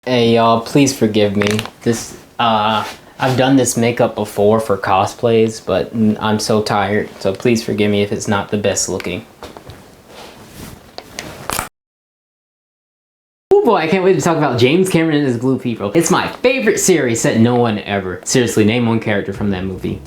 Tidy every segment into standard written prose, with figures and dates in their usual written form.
Hey y'all, please forgive me. I've done this makeup before for cosplays, but I'm so tired, so please forgive me if it's not the best looking. Oh boy, I can't wait to talk about James Cameron and his Blue People. It's my favorite series that no one ever. Seriously, name one character from that movie.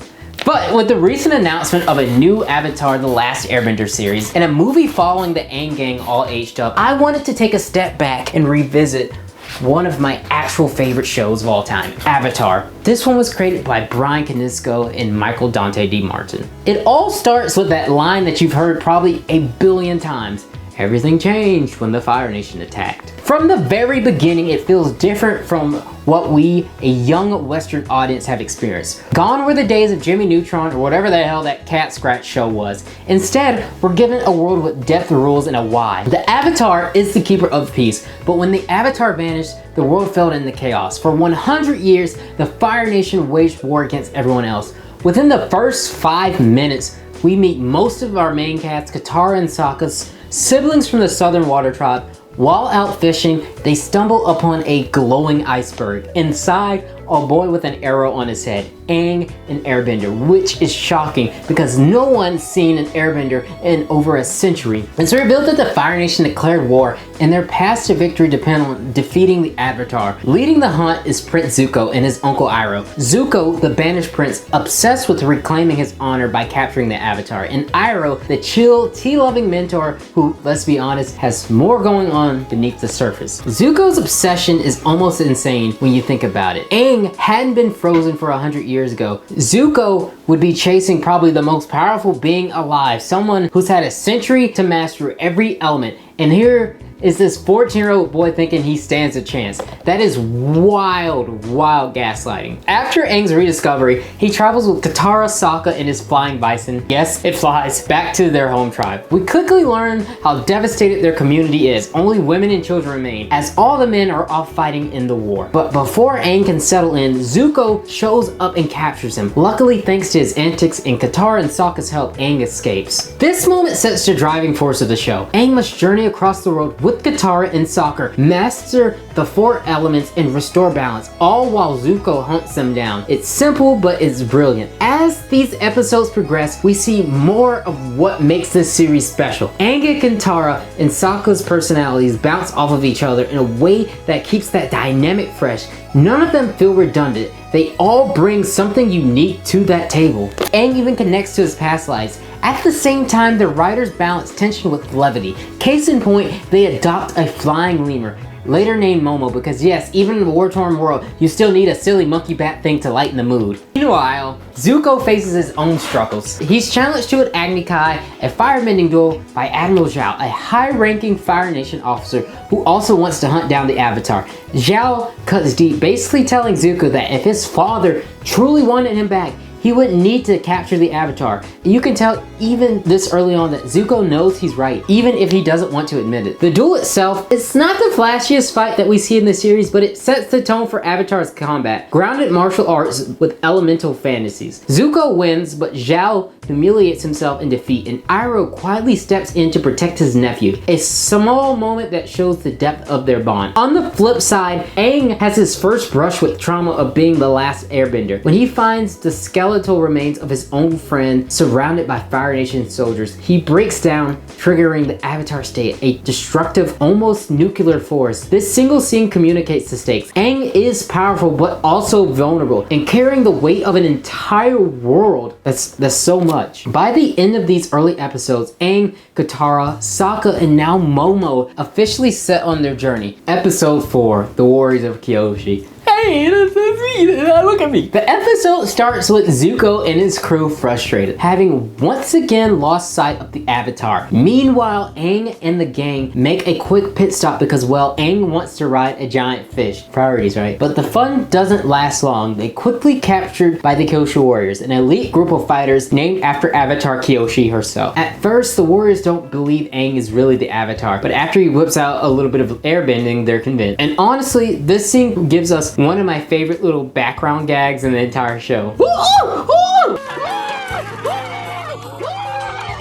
But with the recent announcement of a new Avatar The Last Airbender series and a movie following the Aang gang all aged up, I wanted to take a step back and revisit one of my actual favorite shows of all time, Avatar. This one was created by Brian Konietzko and Michael Dante DeMartin. It all starts with that line that you've heard probably a billion times. Everything changed when the Fire Nation attacked. From the very beginning, it feels different from what we, a young Western audience, have experienced. Gone were the days of Jimmy Neutron or whatever the hell that cat scratch show was. Instead, we're given a world with depth, rules, and a why. The Avatar is the keeper of peace, but when the Avatar vanished, the world fell into chaos. For 100 years, the Fire Nation waged war against everyone else. Within the first 5 minutes, we meet most of our main cats, Katara and Sokka's siblings from the Southern Water Tribe. While out fishing, they stumble upon a glowing iceberg. Inside, a boy with an arrow on his head, Aang, an airbender, which is shocking because no one's seen an airbender in over a century. It's revealed that the Fire Nation declared war and their path to victory depend on defeating the Avatar. Leading the hunt is Prince Zuko and his uncle Iroh. Zuko, the banished prince, obsessed with reclaiming his honor by capturing the Avatar, and Iroh, the chill, tea-loving mentor who, let's be honest, has more going on beneath the surface. Zuko's obsession is almost insane when you think about it. Aang hadn't been frozen for 100 years ago. Zuko would be chasing probably the most powerful being alive, someone who's had a century to master every element, and here is this 14-year-old boy thinking he stands a chance. That is wild, wild gaslighting. After Aang's rediscovery, he travels with Katara, Sokka, and his flying bison, yes, it flies, back to their home tribe. We quickly learn how devastated their community is. Only women and children remain, as all the men are off fighting in the war. But before Aang can settle in, Zuko shows up and captures him. Luckily, thanks to his antics and Katara and Sokka's help, Aang escapes. This moment sets the driving force of the show. Aang must journey across the world with Katara and Sokka, master the 4 elements and restore balance, all while Zuko hunts them down. It's simple, but it's brilliant. As these episodes progress, we see more of what makes this series special. Aang and Katara and Sokka's personalities bounce off of each other in a way that keeps that dynamic fresh. None of them feel redundant. They all bring something unique to that table. Aang even connects to his past lives. At the same time, the writers balance tension with levity. Case in point, they adopt a flying lemur, later named Momo, because yes, even in the war-torn world, you still need a silly monkey bat thing to lighten the mood. Meanwhile, Zuko faces his own struggles. He's challenged to an Agni Kai, a firebending duel, by Admiral Zhao, a high-ranking Fire Nation officer who also wants to hunt down the Avatar. Zhao cuts deep, basically telling Zuko that if his father truly wanted him back, he wouldn't need to capture the Avatar. You can tell even this early on that Zuko knows he's right, even if he doesn't want to admit it. The duel itself, it's not the flashiest fight that we see in the series, but it sets the tone for Avatar's combat. Grounded martial arts with elemental fantasies. Zuko wins, but Zhao humiliates himself in defeat, and Iroh quietly steps in to protect his nephew. A small moment that shows the depth of their bond. On the flip side, Aang has his first brush with trauma of being the last airbender. When he finds the skeletal remains of his own friend surrounded by Fire Nation soldiers, he breaks down, triggering the Avatar state, a destructive, almost nuclear force. This single scene communicates the stakes. Aang is powerful but also vulnerable, and carrying the weight of an entire world. That's so much. By the end of these early episodes, Aang, Katara, Sokka, and now Momo officially set on their journey. Episode 4, The Warriors of Kyoshi. Hey, that's so sweet. Look at me. The episode starts with Zuko and his crew frustrated, having once again lost sight of the Avatar. Meanwhile, Aang and the gang make a quick pit stop because, well, Aang wants to ride a giant fish. Priorities, right? But the fun doesn't last long. They quickly captured by the Kyoshi Warriors, an elite group of fighters named after Avatar Kyoshi herself. At first, the warriors don't believe Aang is really the Avatar, but after he whips out a little bit of airbending, they're convinced. And honestly, this scene gives us one of my favorite little background gags in the entire show.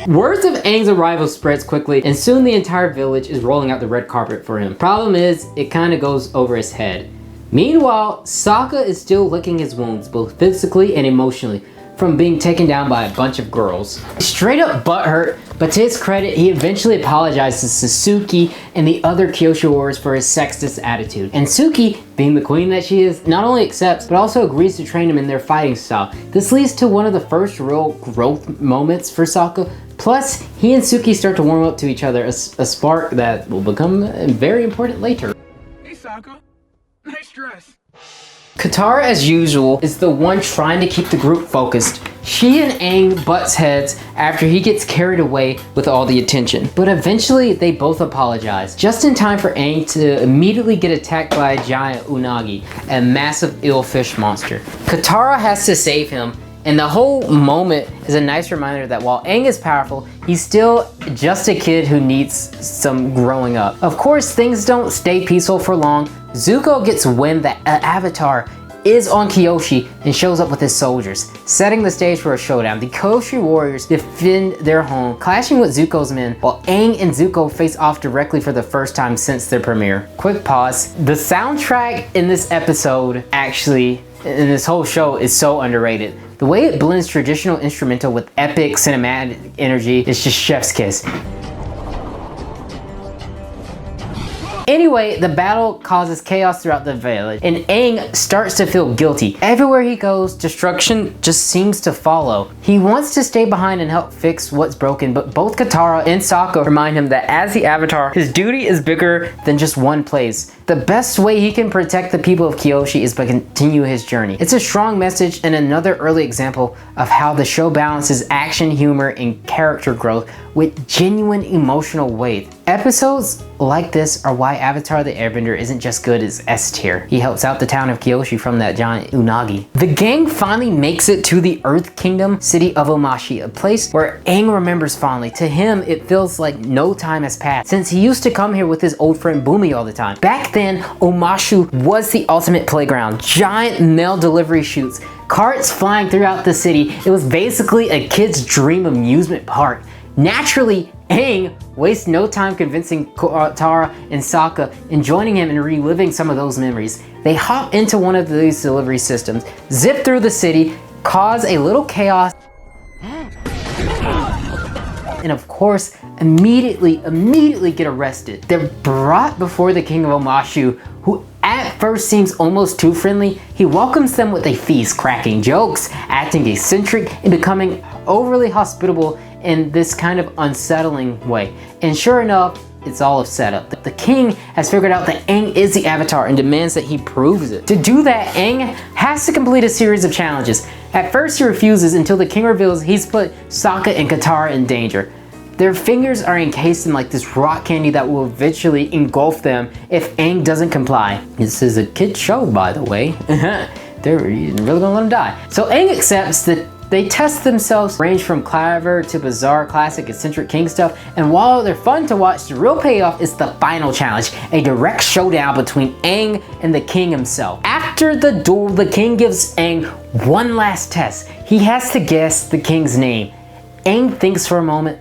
Words of Aang's arrival spreads quickly, and soon the entire village is rolling out the red carpet for him. Problem is, it kind of goes over his head. Meanwhile, Sokka is still licking his wounds, both physically and emotionally, from being taken down by a bunch of girls. Straight up butthurt, but to his credit, he eventually apologizes to Suki and the other Kyoshi warriors for his sexist attitude. And Suki, being the queen that she is, not only accepts, but also agrees to train him in their fighting style. This leads to one of the first real growth moments for Sokka. Plus, he and Suki start to warm up to each other, a spark that will become very important later. Hey Sokka, nice dress. Katara, as usual, is the one trying to keep the group focused. She and Aang butts heads after he gets carried away with all the attention. But eventually, they both apologize, just in time for Aang to immediately get attacked by a giant Unagi, a massive eel fish monster. Katara has to save him, and the whole moment is a nice reminder that while Aang is powerful, he's still just a kid who needs some growing up. Of course, things don't stay peaceful for long. Zuko gets wind that an avatar is on Kyoshi and shows up with his soldiers, setting the stage for a showdown. The Kyoshi warriors defend their home, clashing with Zuko's men, while Aang and Zuko face off directly for the first time since their premiere. Quick pause. The soundtrack in this episode, actually, in this whole show, is so underrated. The way it blends traditional instrumental with epic cinematic energy is just chef's kiss. Anyway, the battle causes chaos throughout the village, and Aang starts to feel guilty. Everywhere he goes, destruction just seems to follow. He wants to stay behind and help fix what's broken, but both Katara and Sokka remind him that as the Avatar, his duty is bigger than just one place. The best way he can protect the people of Kyoshi is by continue his journey. It's a strong message and another early example of how the show balances action, humor, and character growth with genuine emotional weight. Episodes like this are why Avatar the Airbender isn't just good as S tier. He helps out the town of Kyoshi from that giant Unagi. The gang finally makes it to the Earth Kingdom city of Omashi, a place where Aang remembers fondly. To him, it feels like no time has passed, since he used to come here with his old friend Bumi all the time. Back then, Omashu was the ultimate playground. Giant mail delivery chutes, carts flying throughout the city. It was basically a kid's dream amusement park. Naturally, Aang wastes no time convincing Katara and Sokka and joining him and reliving some of those memories. They hop into one of these delivery systems, zip through the city, cause a little chaos, and of course, immediately get arrested. They're brought before the king of Omashu, who at first seems almost too friendly. He welcomes them with a feast, cracking jokes, acting eccentric, and becoming overly hospitable in this kind of unsettling way. And sure enough, it's all a setup. The king has figured out that Aang is the Avatar and demands that he proves it. To do that, Aang has to complete a series of challenges. At first he refuses until the king reveals he's put Sokka and Katara in danger. Their fingers are encased in like this rock candy that will eventually engulf them if Aang doesn't comply. This is a kid's show, by the way. They're really gonna let him die. So Aang accepts that they test themselves, range from clever to bizarre, classic, eccentric king stuff, and while they're fun to watch, the real payoff is the final challenge, a direct showdown between Aang and the king himself. After the duel, the king gives Aang one last test. He has to guess the king's name. Aang thinks for a moment,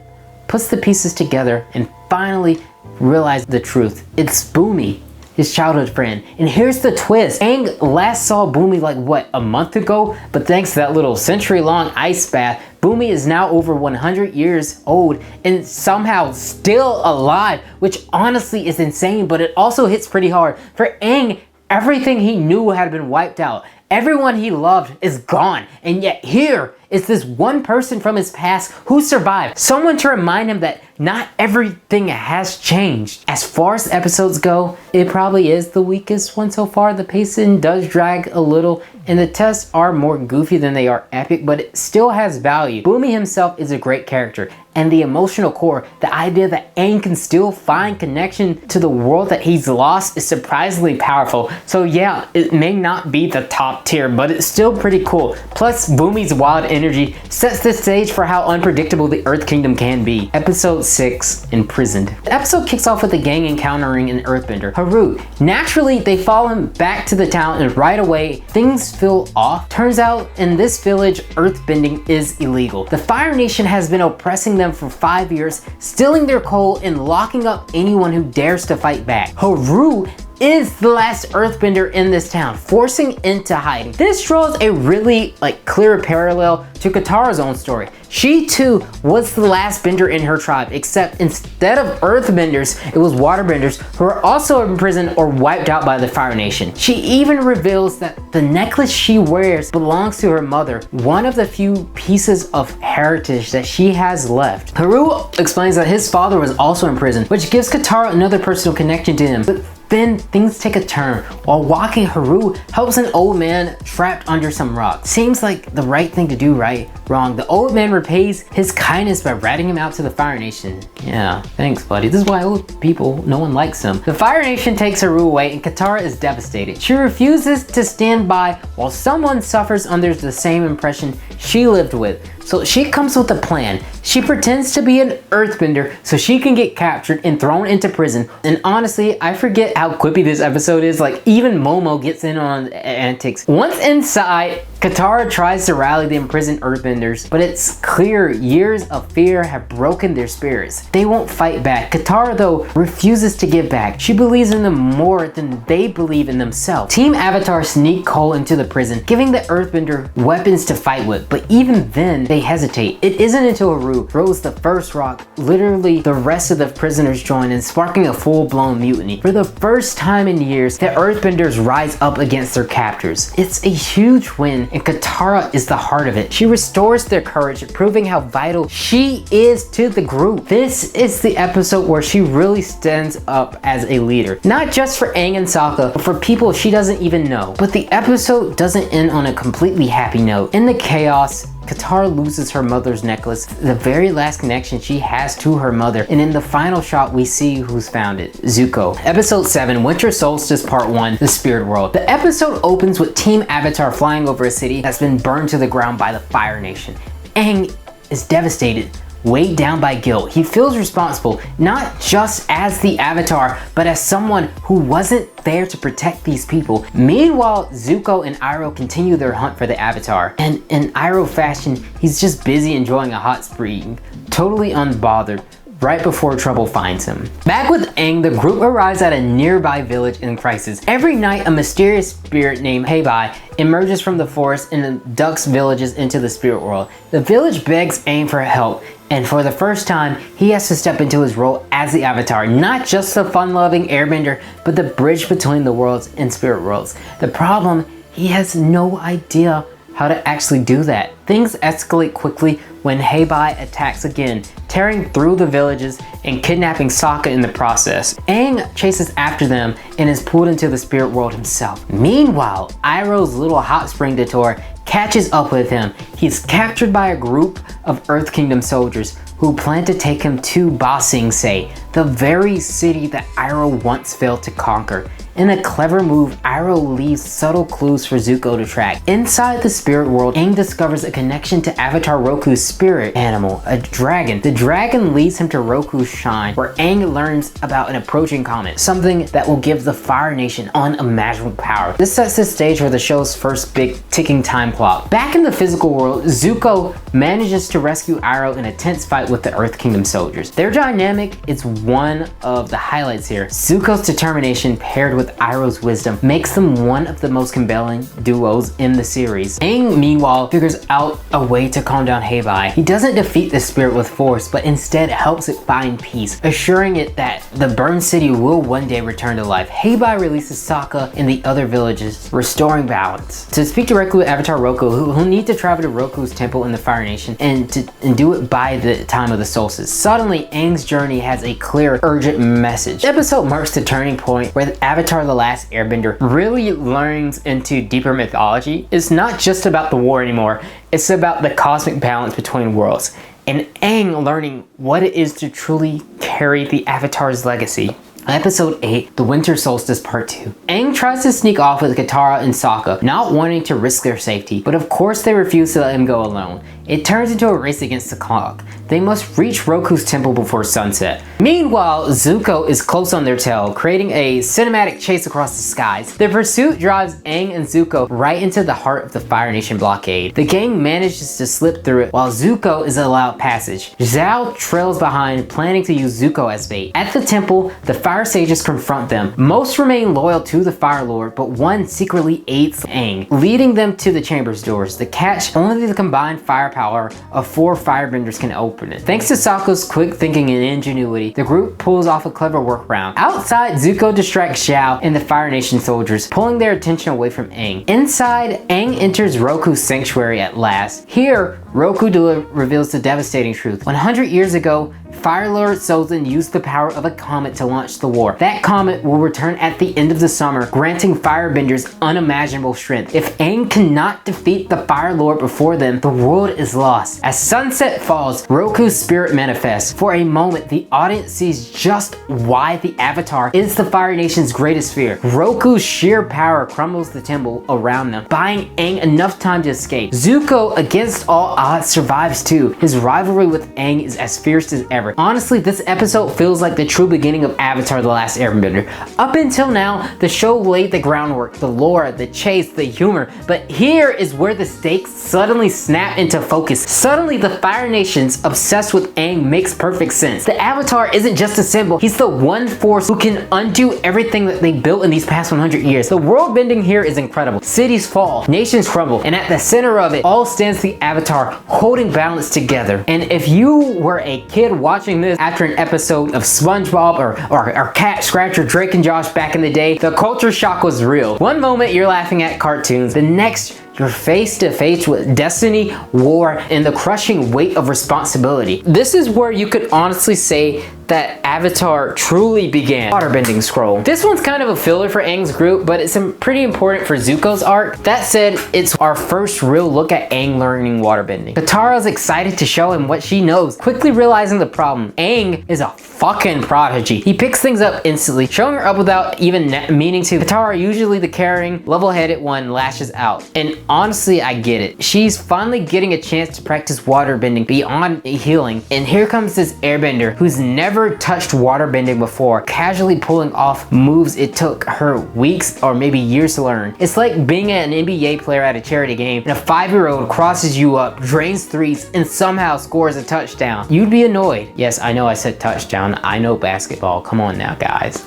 puts the pieces together, and finally realizes the truth. It's Bumi, his childhood friend. And here's the twist. Aang last saw Bumi like what, a month ago? But thanks to that little century-long ice bath, Bumi is now over 100 years old and somehow still alive, which honestly is insane, but it also hits pretty hard. For Aang, everything he knew had been wiped out. Everyone he loved is gone, and yet here is this one person from his past who survived. Someone to remind him that not everything has changed. As far as episodes go, it probably is the weakest one so far. The pacing does drag a little, and the tests are more goofy than they are epic, but it still has value. Bumi himself is a great character, and the emotional core, the idea that Aang can still find connection to the world that he's lost, is surprisingly powerful. So yeah, it may not be the top tier, but it's still pretty cool. Plus, Bumi's wild energy sets the stage for how unpredictable the Earth Kingdom can be. Episode 6, Imprisoned. The episode kicks off with the gang encountering an Earthbender, Haru. Naturally, they follow him back to the town and right away, things feel off. Turns out, in this village, earthbending is illegal. The Fire Nation has been oppressing them for 5 years, stealing their coal and locking up anyone who dares to fight back. Haru is the last earthbender in this town, forcing into hiding. This draws a really clear parallel to Katara's own story. She too was the last bender in her tribe, except instead of earthbenders, it was waterbenders who were also imprisoned or wiped out by the Fire Nation. She even reveals that the necklace she wears belongs to her mother, one of the few pieces of heritage that she has left. Haru explains that his father was also in prison, which gives Katara another personal connection to him. But then things take a turn. While walking, Haru helps an old man trapped under some rocks. Seems like the right thing to do, right? Wrong. The old man repays his kindness by ratting him out to the Fire Nation. Yeah, thanks buddy. This is why old people, no one likes them. The Fire Nation takes Haru away and Katara is devastated. She refuses to stand by while someone suffers under the same impression she lived with. So she comes with a plan. She pretends to be an earthbender so she can get captured and thrown into prison. And honestly, I forget how quippy this episode is. Even Momo gets in on the antics. Once inside, Katara tries to rally the imprisoned earthbenders, but it's clear years of fear have broken their spirits. They won't fight back. Katara, though, refuses to give back. She believes in them more than they believe in themselves. Team Avatar sneak Cole into the prison, giving the earthbender weapons to fight with, but even then, they hesitate. It isn't until Haru throws the first rock, literally the rest of the prisoners join in, sparking a full-blown mutiny. For the first time in years, the earthbenders rise up against their captors. It's a huge win, and Katara is the heart of it. She restores their courage, proving how vital she is to the group. This is the episode where she really stands up as a leader, not just for Aang and Sokka, but for people she doesn't even know. But the episode doesn't end on a completely happy note. In the chaos, Katara loses her mother's necklace, the very last connection she has to her mother, and in the final shot we see who's found it, Zuko. Episode 7, Winter Solstice Part 1, The Spirit World. The episode opens with Team Avatar flying over a city that's been burned to the ground by the Fire Nation. Aang is devastated, weighed down by guilt. He feels responsible, not just as the Avatar, but as someone who wasn't there to protect these people. Meanwhile, Zuko and Iroh continue their hunt for the Avatar. And in Iroh fashion, he's just busy enjoying a hot spree, totally unbothered, right before trouble finds him. Back with Aang, the group arrives at a nearby village in crisis. Every night, a mysterious spirit named Heibai emerges from the forest and abducts villages into the spirit world. The village begs Aang for help, and for the first time, he has to step into his role as the Avatar, not just the fun-loving airbender, but the bridge between the worlds and spirit worlds. The problem, he has no idea how to actually do that. Things escalate quickly when Heibai attacks again, tearing through the villages and kidnapping Sokka in the process. Aang chases after them and is pulled into the spirit world himself. Meanwhile, Iroh's little hot spring detour catches up with him. He's captured by a group of Earth Kingdom soldiers who plan to take him to Ba Sing Se, the very city that Iroh once failed to conquer. In a clever move, Iroh leaves subtle clues for Zuko to track. Inside the spirit world, Aang discovers a connection to Avatar Roku's spirit animal, a dragon. The dragon leads him to Roku's shrine, where Aang learns about an approaching comet, something that will give the Fire Nation unimaginable power. This sets the stage for the show's first big ticking time clock. Back in the physical world, Zuko manages to rescue Iroh in a tense fight with the Earth Kingdom soldiers. Their dynamic is one of the highlights here. Zuko's determination paired with Iroh's wisdom makes them one of the most compelling duos in the series. Aang, meanwhile, figures out a way to calm down Heibai. He doesn't defeat the spirit with force, but instead helps it find peace, assuring it that the burned city will one day return to life. Heibai releases Sokka and the other villages, restoring balance. To speak directly with Avatar Roku, who need to travel to Roku's temple in the Fire Nation and do it by the time of the solstice. Suddenly, Aang's journey has a clear, urgent message. The episode marks the turning point where Avatar The Last Airbender really learns into deeper mythology. It's not just about the war anymore, it's about the cosmic balance between worlds, and Aang learning what it is to truly carry the Avatar's legacy. Episode 8, The Winter Solstice Part 2. Aang tries to sneak off with Katara and Sokka, not wanting to risk their safety, but of course they refuse to let him go alone. It turns into a race against the clock. They must reach Roku's temple before sunset. Meanwhile, Zuko is close on their tail, creating a cinematic chase across the skies. The pursuit drives Aang and Zuko right into the heart of the Fire Nation blockade. The gang manages to slip through it while Zuko is allowed passage. Zhao trails behind, planning to use Zuko as bait. At the temple, the Fire Sages confront them. Most remain loyal to the Fire Lord, but one secretly aids Aang, leading them to the chamber's doors. The catch, only the combined firepower of 4 firebenders can open it. Thanks to Sokka's quick thinking and ingenuity, the group pulls off a clever workaround. Outside, Zuko distracts Zhao and the Fire Nation soldiers, pulling their attention away from Aang. Inside, Aang enters Roku's sanctuary at last. Here, Roku reveals the devastating truth. 100 years ago, Fire Lord Sozin used the power of a comet to launch the war. That comet will return at the end of the summer, granting firebenders unimaginable strength. If Aang cannot defeat the Fire Lord before then, the world is lost. As sunset falls, Roku's spirit manifests. For a moment, the audience sees just why the Avatar is the Fire Nation's greatest fear. Roku's sheer power crumbles the temple around them, buying Aang enough time to escape. Zuko, against all odds, survives too. His rivalry with Aang is as fierce as ever. Honestly, this episode feels like the true beginning of Avatar: The Last Airbender. Up until now, the show laid the groundwork, the lore, the chase, the humor, but here is where the stakes suddenly snap into focus. Suddenly, the Fire Nation's obsessed with Aang makes perfect sense. The Avatar isn't just a symbol, he's the one force who can undo everything that they built in these past 100 years. The world bending here is incredible. Cities fall, nations crumble, and at the center of it all stands the Avatar, holding balance together. And if you were a kid watching this after an episode of SpongeBob or Cat Scratch or Drake and Josh back in the day, the culture shock was real. One moment you're laughing at cartoons, the next you're face to face with destiny, war, and the crushing weight of responsibility. This is where you could honestly say that Avatar truly began. Waterbending scroll. This one's kind of a filler for Aang's group, but it's pretty important for Zuko's arc. That said, it's our first real look at Aang learning waterbending. Katara's excited to show him what she knows, quickly realizing the problem. Aang is a fucking prodigy. He picks things up instantly, showing her up without even meaning to. Katara, usually the caring, level-headed one, lashes out. And honestly, I get it. She's finally getting a chance to practice waterbending beyond healing. And here comes this airbender who's never touched waterbending before, casually pulling off moves it took her weeks or maybe years to learn. It's like being an NBA player at a charity game and a 5-year-old crosses you up, drains threes, and somehow scores a touchdown. You'd be annoyed. Yes, I know I said touchdown. I know basketball. Come on now, guys.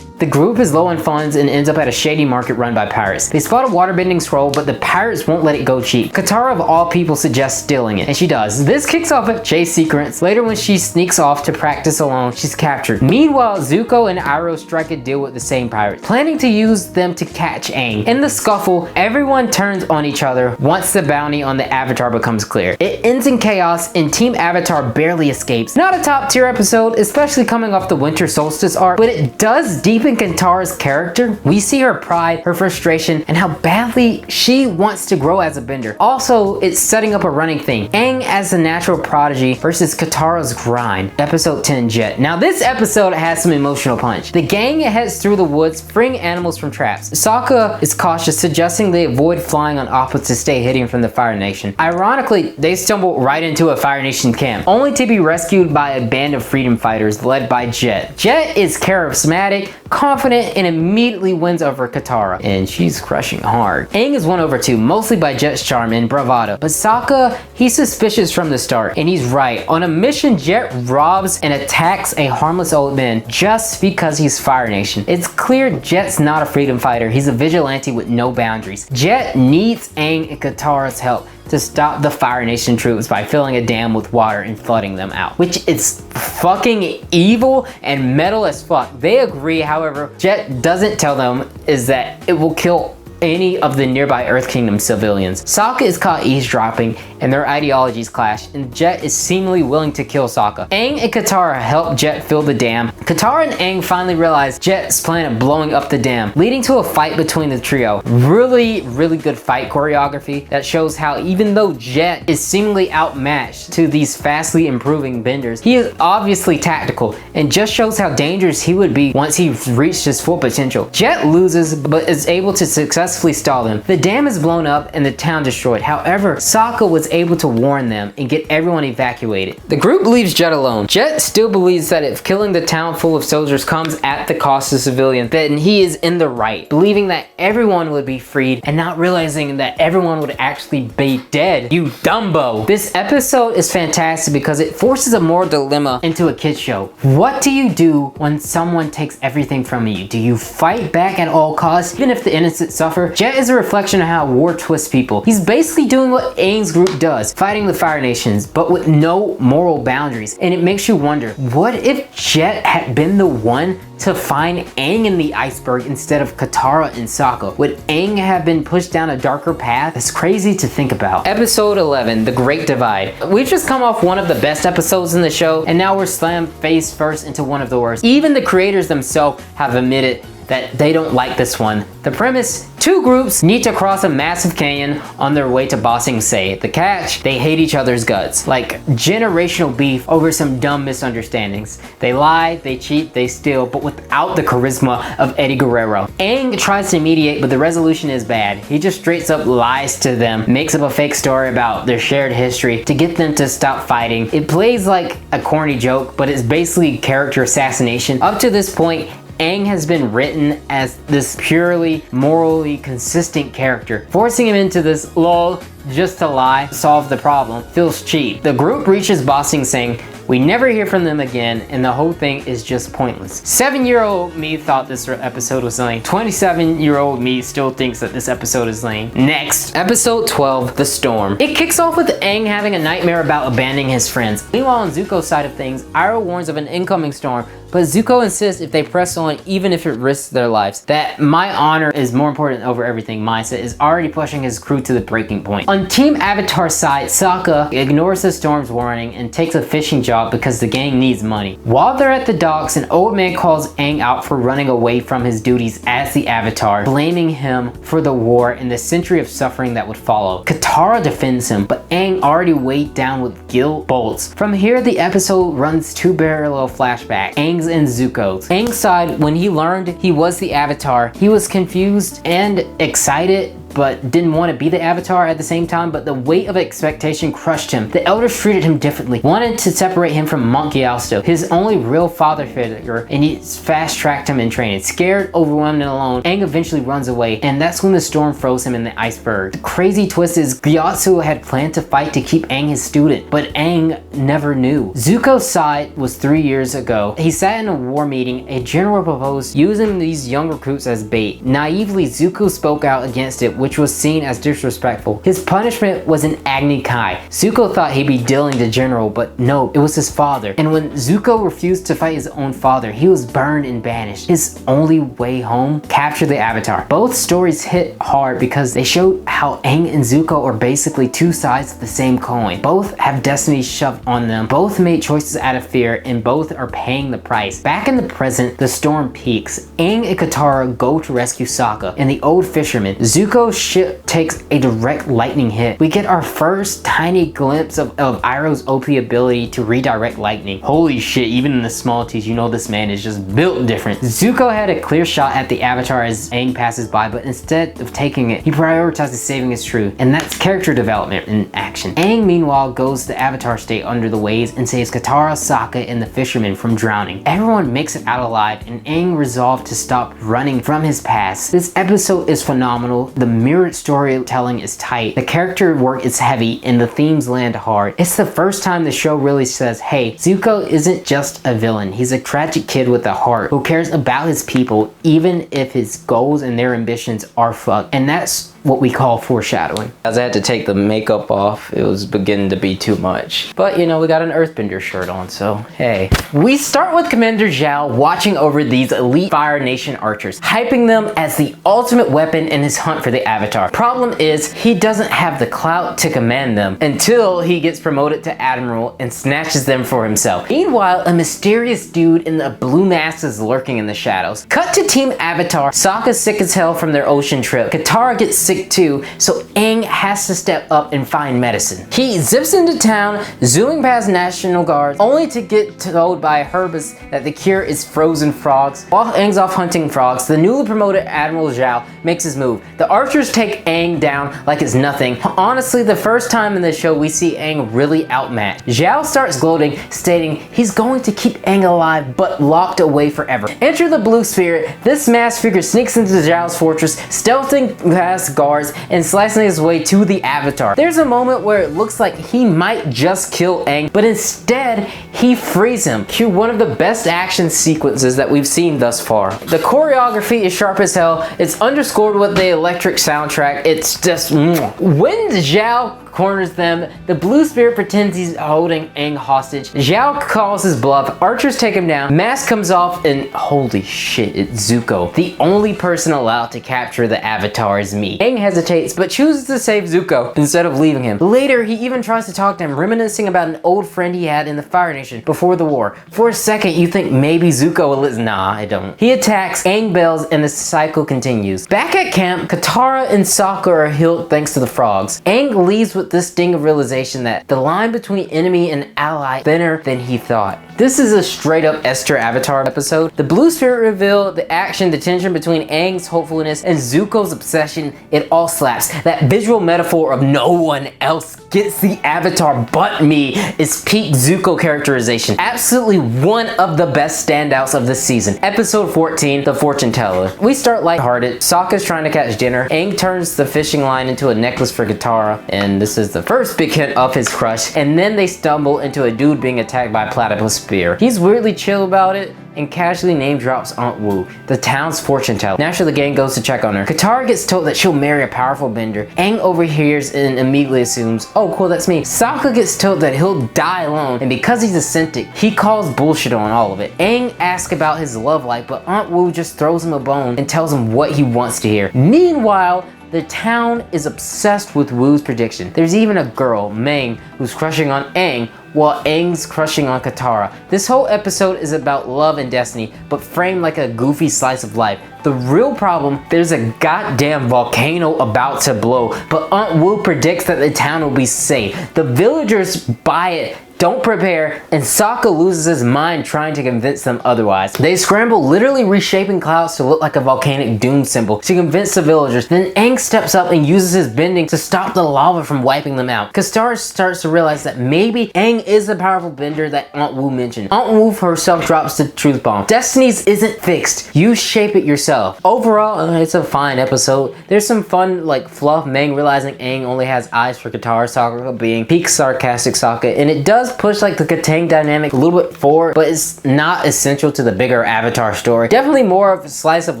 The group is low on funds and ends up at a shady market run by pirates. They spot a waterbending scroll, but the pirates won't let it go cheap. Katara of all people suggests stealing it, and she does. This kicks off a chase sequence. Later, when she sneaks off to practice alone, she's captured. Meanwhile, Zuko and Iroh strike a deal with the same pirates, planning to use them to catch Aang. In the scuffle, everyone turns on each other once the bounty on the Avatar becomes clear. It ends in chaos, and Team Avatar barely escapes. Not a top tier episode, especially coming off the Winter Solstice arc, but it does deepen Katara's character. We see her pride, her frustration, and how badly she wants to grow as a bender. Also, it's setting up a running thing. Aang as a natural prodigy versus Katara's grind. Episode 10, Jet. Now this episode has some emotional punch. The gang heads through the woods, freeing animals from traps. Sokka is cautious, suggesting they avoid flying on Appa to stay hidden from the Fire Nation. Ironically, they stumble right into a Fire Nation camp, only to be rescued by a band of freedom fighters led by Jet. Jet is charismatic, confident, and immediately wins over Katara, and she's crushing hard. Aang is won over too, mostly by Jet's charm and bravado, but Sokka, he's suspicious from the start, and he's right. On a mission, Jet robs and attacks a harmless old man just because he's Fire Nation. It's clear Jet's not a freedom fighter, he's a vigilante with no boundaries. Jet needs Aang and Katara's help to stop the Fire Nation troops by filling a dam with water and flooding them out, which is fucking evil and metal as fuck. They agree, however, Jet doesn't tell them is that it will kill any of the nearby Earth Kingdom civilians. Sokka is caught eavesdropping and their ideologies clash, and Jet is seemingly willing to kill Sokka. Aang and Katara help Jet fill the dam. Katara and Aang finally realize Jet's plan of blowing up the dam, leading to a fight between the trio. Really good fight choreography that shows how even though Jet is seemingly outmatched to these fastly improving benders, he is obviously tactical and just shows how dangerous he would be once he reached his full potential. Jet loses but is able to successfully stall them. The dam is blown up and the town destroyed. However, Sokka was able to warn them and get everyone evacuated. The group leaves Jet alone. Jet still believes that if killing the town full of soldiers comes at the cost of civilians, then he is in the right, believing that everyone would be freed and not realizing that everyone would actually be dead. You Dumbo! This episode is fantastic because it forces a moral dilemma into a kid's show. What do you do when someone takes everything from you? Do you fight back at all costs, even if the innocent suffer? Jet is a reflection of how war twists people. He's basically doing what Aang's group does, fighting the Fire Nations, but with no moral boundaries. And it makes you wonder, what if Jet had been the one to find Aang in the iceberg instead of Katara and Sokka? Would Aang have been pushed down a darker path? It's crazy to think about. Episode 11, The Great Divide. We've just come off one of the best episodes in the show, and now we're slammed face first into one of the worst. Even the creators themselves have admitted that they don't like this one. The premise: two groups need to cross a massive canyon on their way to Ba Sing Se. The catch: they hate each other's guts. Like generational beef over some dumb misunderstandings. They lie, they cheat, they steal, but without the charisma of Eddie Guerrero. Aang tries to mediate, but the resolution is bad. He just straight up lies to them, makes up a fake story about their shared history to get them to stop fighting. It plays like a corny joke, but it's basically character assassination. Up to this point, Aang has been written as this purely morally consistent character. Forcing him into this lol just to lie, solve the problem, feels cheap. The group reaches Ba Sing Se. We never hear from them again, and the whole thing is just pointless. 7-year-old me thought this episode was lame. 27-year-old me still thinks that this episode is lame. Next, episode 12, The Storm. It kicks off with Aang having a nightmare about abandoning his friends. Meanwhile, on Zuko's side of things, Iroh warns of an incoming storm, but Zuko insists if they press on, even if it risks their lives, that my honor is more important over everything mindset is already pushing his crew to the breaking point. On Team Avatar's side, Sokka ignores the storm's warning and takes a fishing job because the gang needs money. While they're at the docks, an old man calls Aang out for running away from his duties as the Avatar, blaming him for the war and the century of suffering that would follow. Katara defends him, but Aang already weighed down with guilt bolts. From here, the episode runs two parallel flashbacks, Aang's and Zuko's. Aang's side, when he learned he was the Avatar, he was confused and excited, but didn't want to be the Avatar at the same time, but the weight of expectation crushed him. The elders treated him differently, wanted to separate him from Monk Gyalsto, his only real father figure, and he fast-tracked him in training. Scared, overwhelmed, and alone, Aang eventually runs away, and that's when the storm froze him in the iceberg. The crazy twist is Gyatso had planned to fight to keep Aang his student, but Aang never knew. Zuko's side was 3 years ago. He sat in a war meeting. A general proposed using these young recruits as bait. Naively, Zuko spoke out against it, which was seen as disrespectful. His punishment was an Agni Kai. Zuko thought he'd be dealing the general, but no, it was his father. And when Zuko refused to fight his own father, he was burned and banished. His only way home? Capture the Avatar. Both stories hit hard because they showed how Aang and Zuko are basically two sides of the same coin. Both have destiny shoved on them. Both made choices out of fear, and both are paying the price. Back in the present, the storm peaks. Aang and Katara go to rescue Sokka and the old fisherman. Zuko's ship takes a direct lightning hit. We get our first tiny glimpse of Iroh's OP ability to redirect lightning. Holy shit, even in the smallties, you know this man is just built different. Zuko had a clear shot at the Avatar as Aang passes by, but instead of taking it, he prioritizes saving his crew, and that's character development in action. Aang, meanwhile, goes to the Avatar state under the waves and saves Katara, Sokka, and the fisherman from drowning. Everyone makes it out alive, and Aang resolved to stop running from his past. This episode is phenomenal. The mirrored storytelling is tight, the character work is heavy, and the themes land hard. It's the first time the show really says, hey, Zuko isn't just a villain, he's a tragic kid with a heart who cares about his people even if his goals and their ambitions are fucked. And that's what we call foreshadowing. As I had to take the makeup off, it was beginning to be too much. But you know, we got an Earthbender shirt on, so hey. We start with Commander Zhao watching over these elite Fire Nation archers, hyping them as the ultimate weapon in his hunt for the Avatar. Problem is, he doesn't have the clout to command them until he gets promoted to Admiral and snatches them for himself. Meanwhile, a mysterious dude in a blue mask is lurking in the shadows. Cut to Team Avatar. Sokka's sick as hell from their ocean trip. Katara gets sick too, so Aang has to step up and find medicine. He zips into town, zooming past National Guards, only to get told by Herbus that the cure is frozen frogs. While Aang's off hunting frogs, the newly promoted Admiral Zhao makes his move. The archers take Aang down like it's nothing. Honestly, the first time in the show we see Aang really outmatched. Zhao starts gloating, stating he's going to keep Aang alive but locked away forever. Enter the Blue Spirit. This masked figure sneaks into Zhao's fortress, stealthing past guards and slicing his way to the Avatar. There's a moment where it looks like he might just kill Aang, but instead he frees him. Cue one of the best action sequences that we've seen thus far. The choreography is sharp as hell. It's underscored with the electric soundtrack. It's just when Zhao corners them, the Blue Spirit pretends he's holding Aang hostage. Zhao calls his bluff, archers take him down, mask comes off, and holy shit, it's Zuko. The only person allowed to capture the Avatar is me. Aang hesitates, but chooses to save Zuko instead of leaving him. Later, he even tries to talk to him, reminiscing about an old friend he had in the Fire Nation before the war. For a second, you think maybe Zuko will listen. Nah, I don't. He attacks, Aang bails, and the cycle continues. Back at camp, Katara and Sokka are healed thanks to the frogs. Aang leaves with this sting of realization that the line between enemy and ally is thinner than he thought. This is a straight up Esther Avatar episode. The Blue Spirit reveal, the action, the tension between Aang's hopefulness and Zuko's obsession, it all slaps. That visual metaphor of no one else gets the Avatar but me is peak Zuko characterization. Absolutely one of the best standouts of this season. Episode 14, The Fortune Teller. We start lighthearted. Sokka's trying to catch dinner. Aang turns the fishing line into a necklace for Katara, and this is the first big hint of his crush, and then they stumble into a dude being attacked by a platypus spear. He's weirdly chill about it and casually name drops Aunt Wu, the town's fortune teller. Naturally, the gang goes to check on her. Katara gets told that she'll marry a powerful bender. Aang overhears and immediately assumes, oh cool, that's me. Sokka gets told that he'll die alone, and because he's a Cintiq, he calls bullshit on all of it. Aang asks about his love life, but Aunt Wu just throws him a bone and tells him what he wants to hear. Meanwhile, the town is obsessed with Wu's prediction. There's even a girl, Meng, who's crushing on Aang, while Aang's crushing on Katara. This whole episode is about love and destiny, but framed like a goofy slice of life. The real problem, there's a goddamn volcano about to blow, but Aunt Wu predicts that the town will be safe. The villagers buy it, don't prepare, and Sokka loses his mind trying to convince them otherwise. They scramble, literally reshaping clouds to look like a volcanic doom symbol to convince the villagers. Then Aang steps up and uses his bending to stop the lava from wiping them out. Katara starts to realize that maybe Aang is the powerful bender that Aunt Wu mentioned. Aunt Wu herself drops the truth bomb. Destinies isn't fixed. You shape it yourself. Overall, it's a fine episode. There's some fun like fluff, Meng realizing Aang only has eyes for Katara, Sokka being peak sarcastic Sokka, and it does push like the Katang dynamic a little bit forward, but it's not essential to the bigger Avatar story. Definitely more of a slice of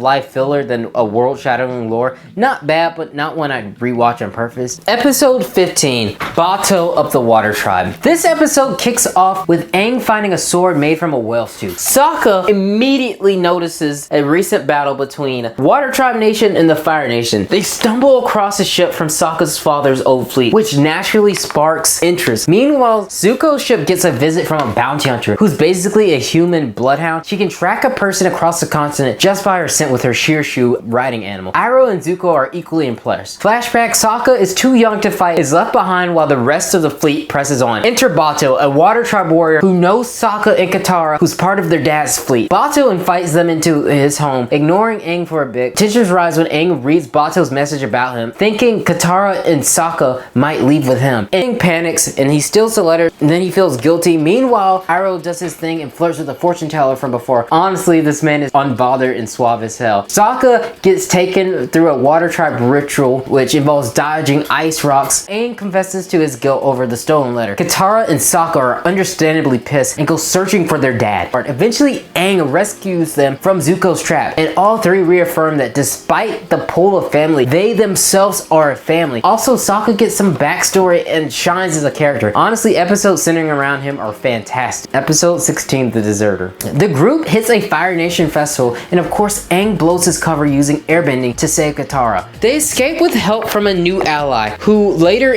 life filler than a world-shattering lore. Not bad, but not one I'd rewatch on purpose. Episode 15, Bato of the Water Tribe. This episode kicks off with Aang finding a sword made from a whale's tooth. Sokka immediately notices a recent battle between Water Tribe Nation and the Fire Nation. They stumble across a ship from Sokka's father's old fleet, which naturally sparks interest. Meanwhile, Zuko's ship gets a visit from a bounty hunter who's basically a human bloodhound. She can track a person across the continent just by her scent with her Shearshu riding animal. Iroh and Zuko are equally impressed. Flashback, Sokka is too young to fight, is left behind while the rest of the fleet presses on. Enter Bato, a Water Tribe warrior who knows Sokka and Katara, who's part of their dad's fleet. Bato invites them into his home, ignoring Aang for a bit. Tensions rise when Aang reads Bato's message about him, thinking Katara and Sokka might leave with him. Aang panics and he steals the letter, and then he feels guilty. Meanwhile, Iroh does his thing and flirts with the fortune teller from before. Honestly, this man is unbothered and suave as hell. Sokka gets taken through a water tribe ritual, which involves dodging ice rocks. Aang confesses to his guilt over the stolen letter. Katara and Sokka are understandably pissed and go searching for their dad. Eventually, Aang rescues them from Zuko's trap, and all three reaffirm that despite the pull of family, they themselves are a family. Also, Sokka gets some backstory and shines as a character. Honestly, episodes centering around him are fantastic. Episode 16, The Deserter. The group hits a Fire Nation festival, and of course, Aang blows his cover using airbending to save Katara. They escape with help from a new ally, who later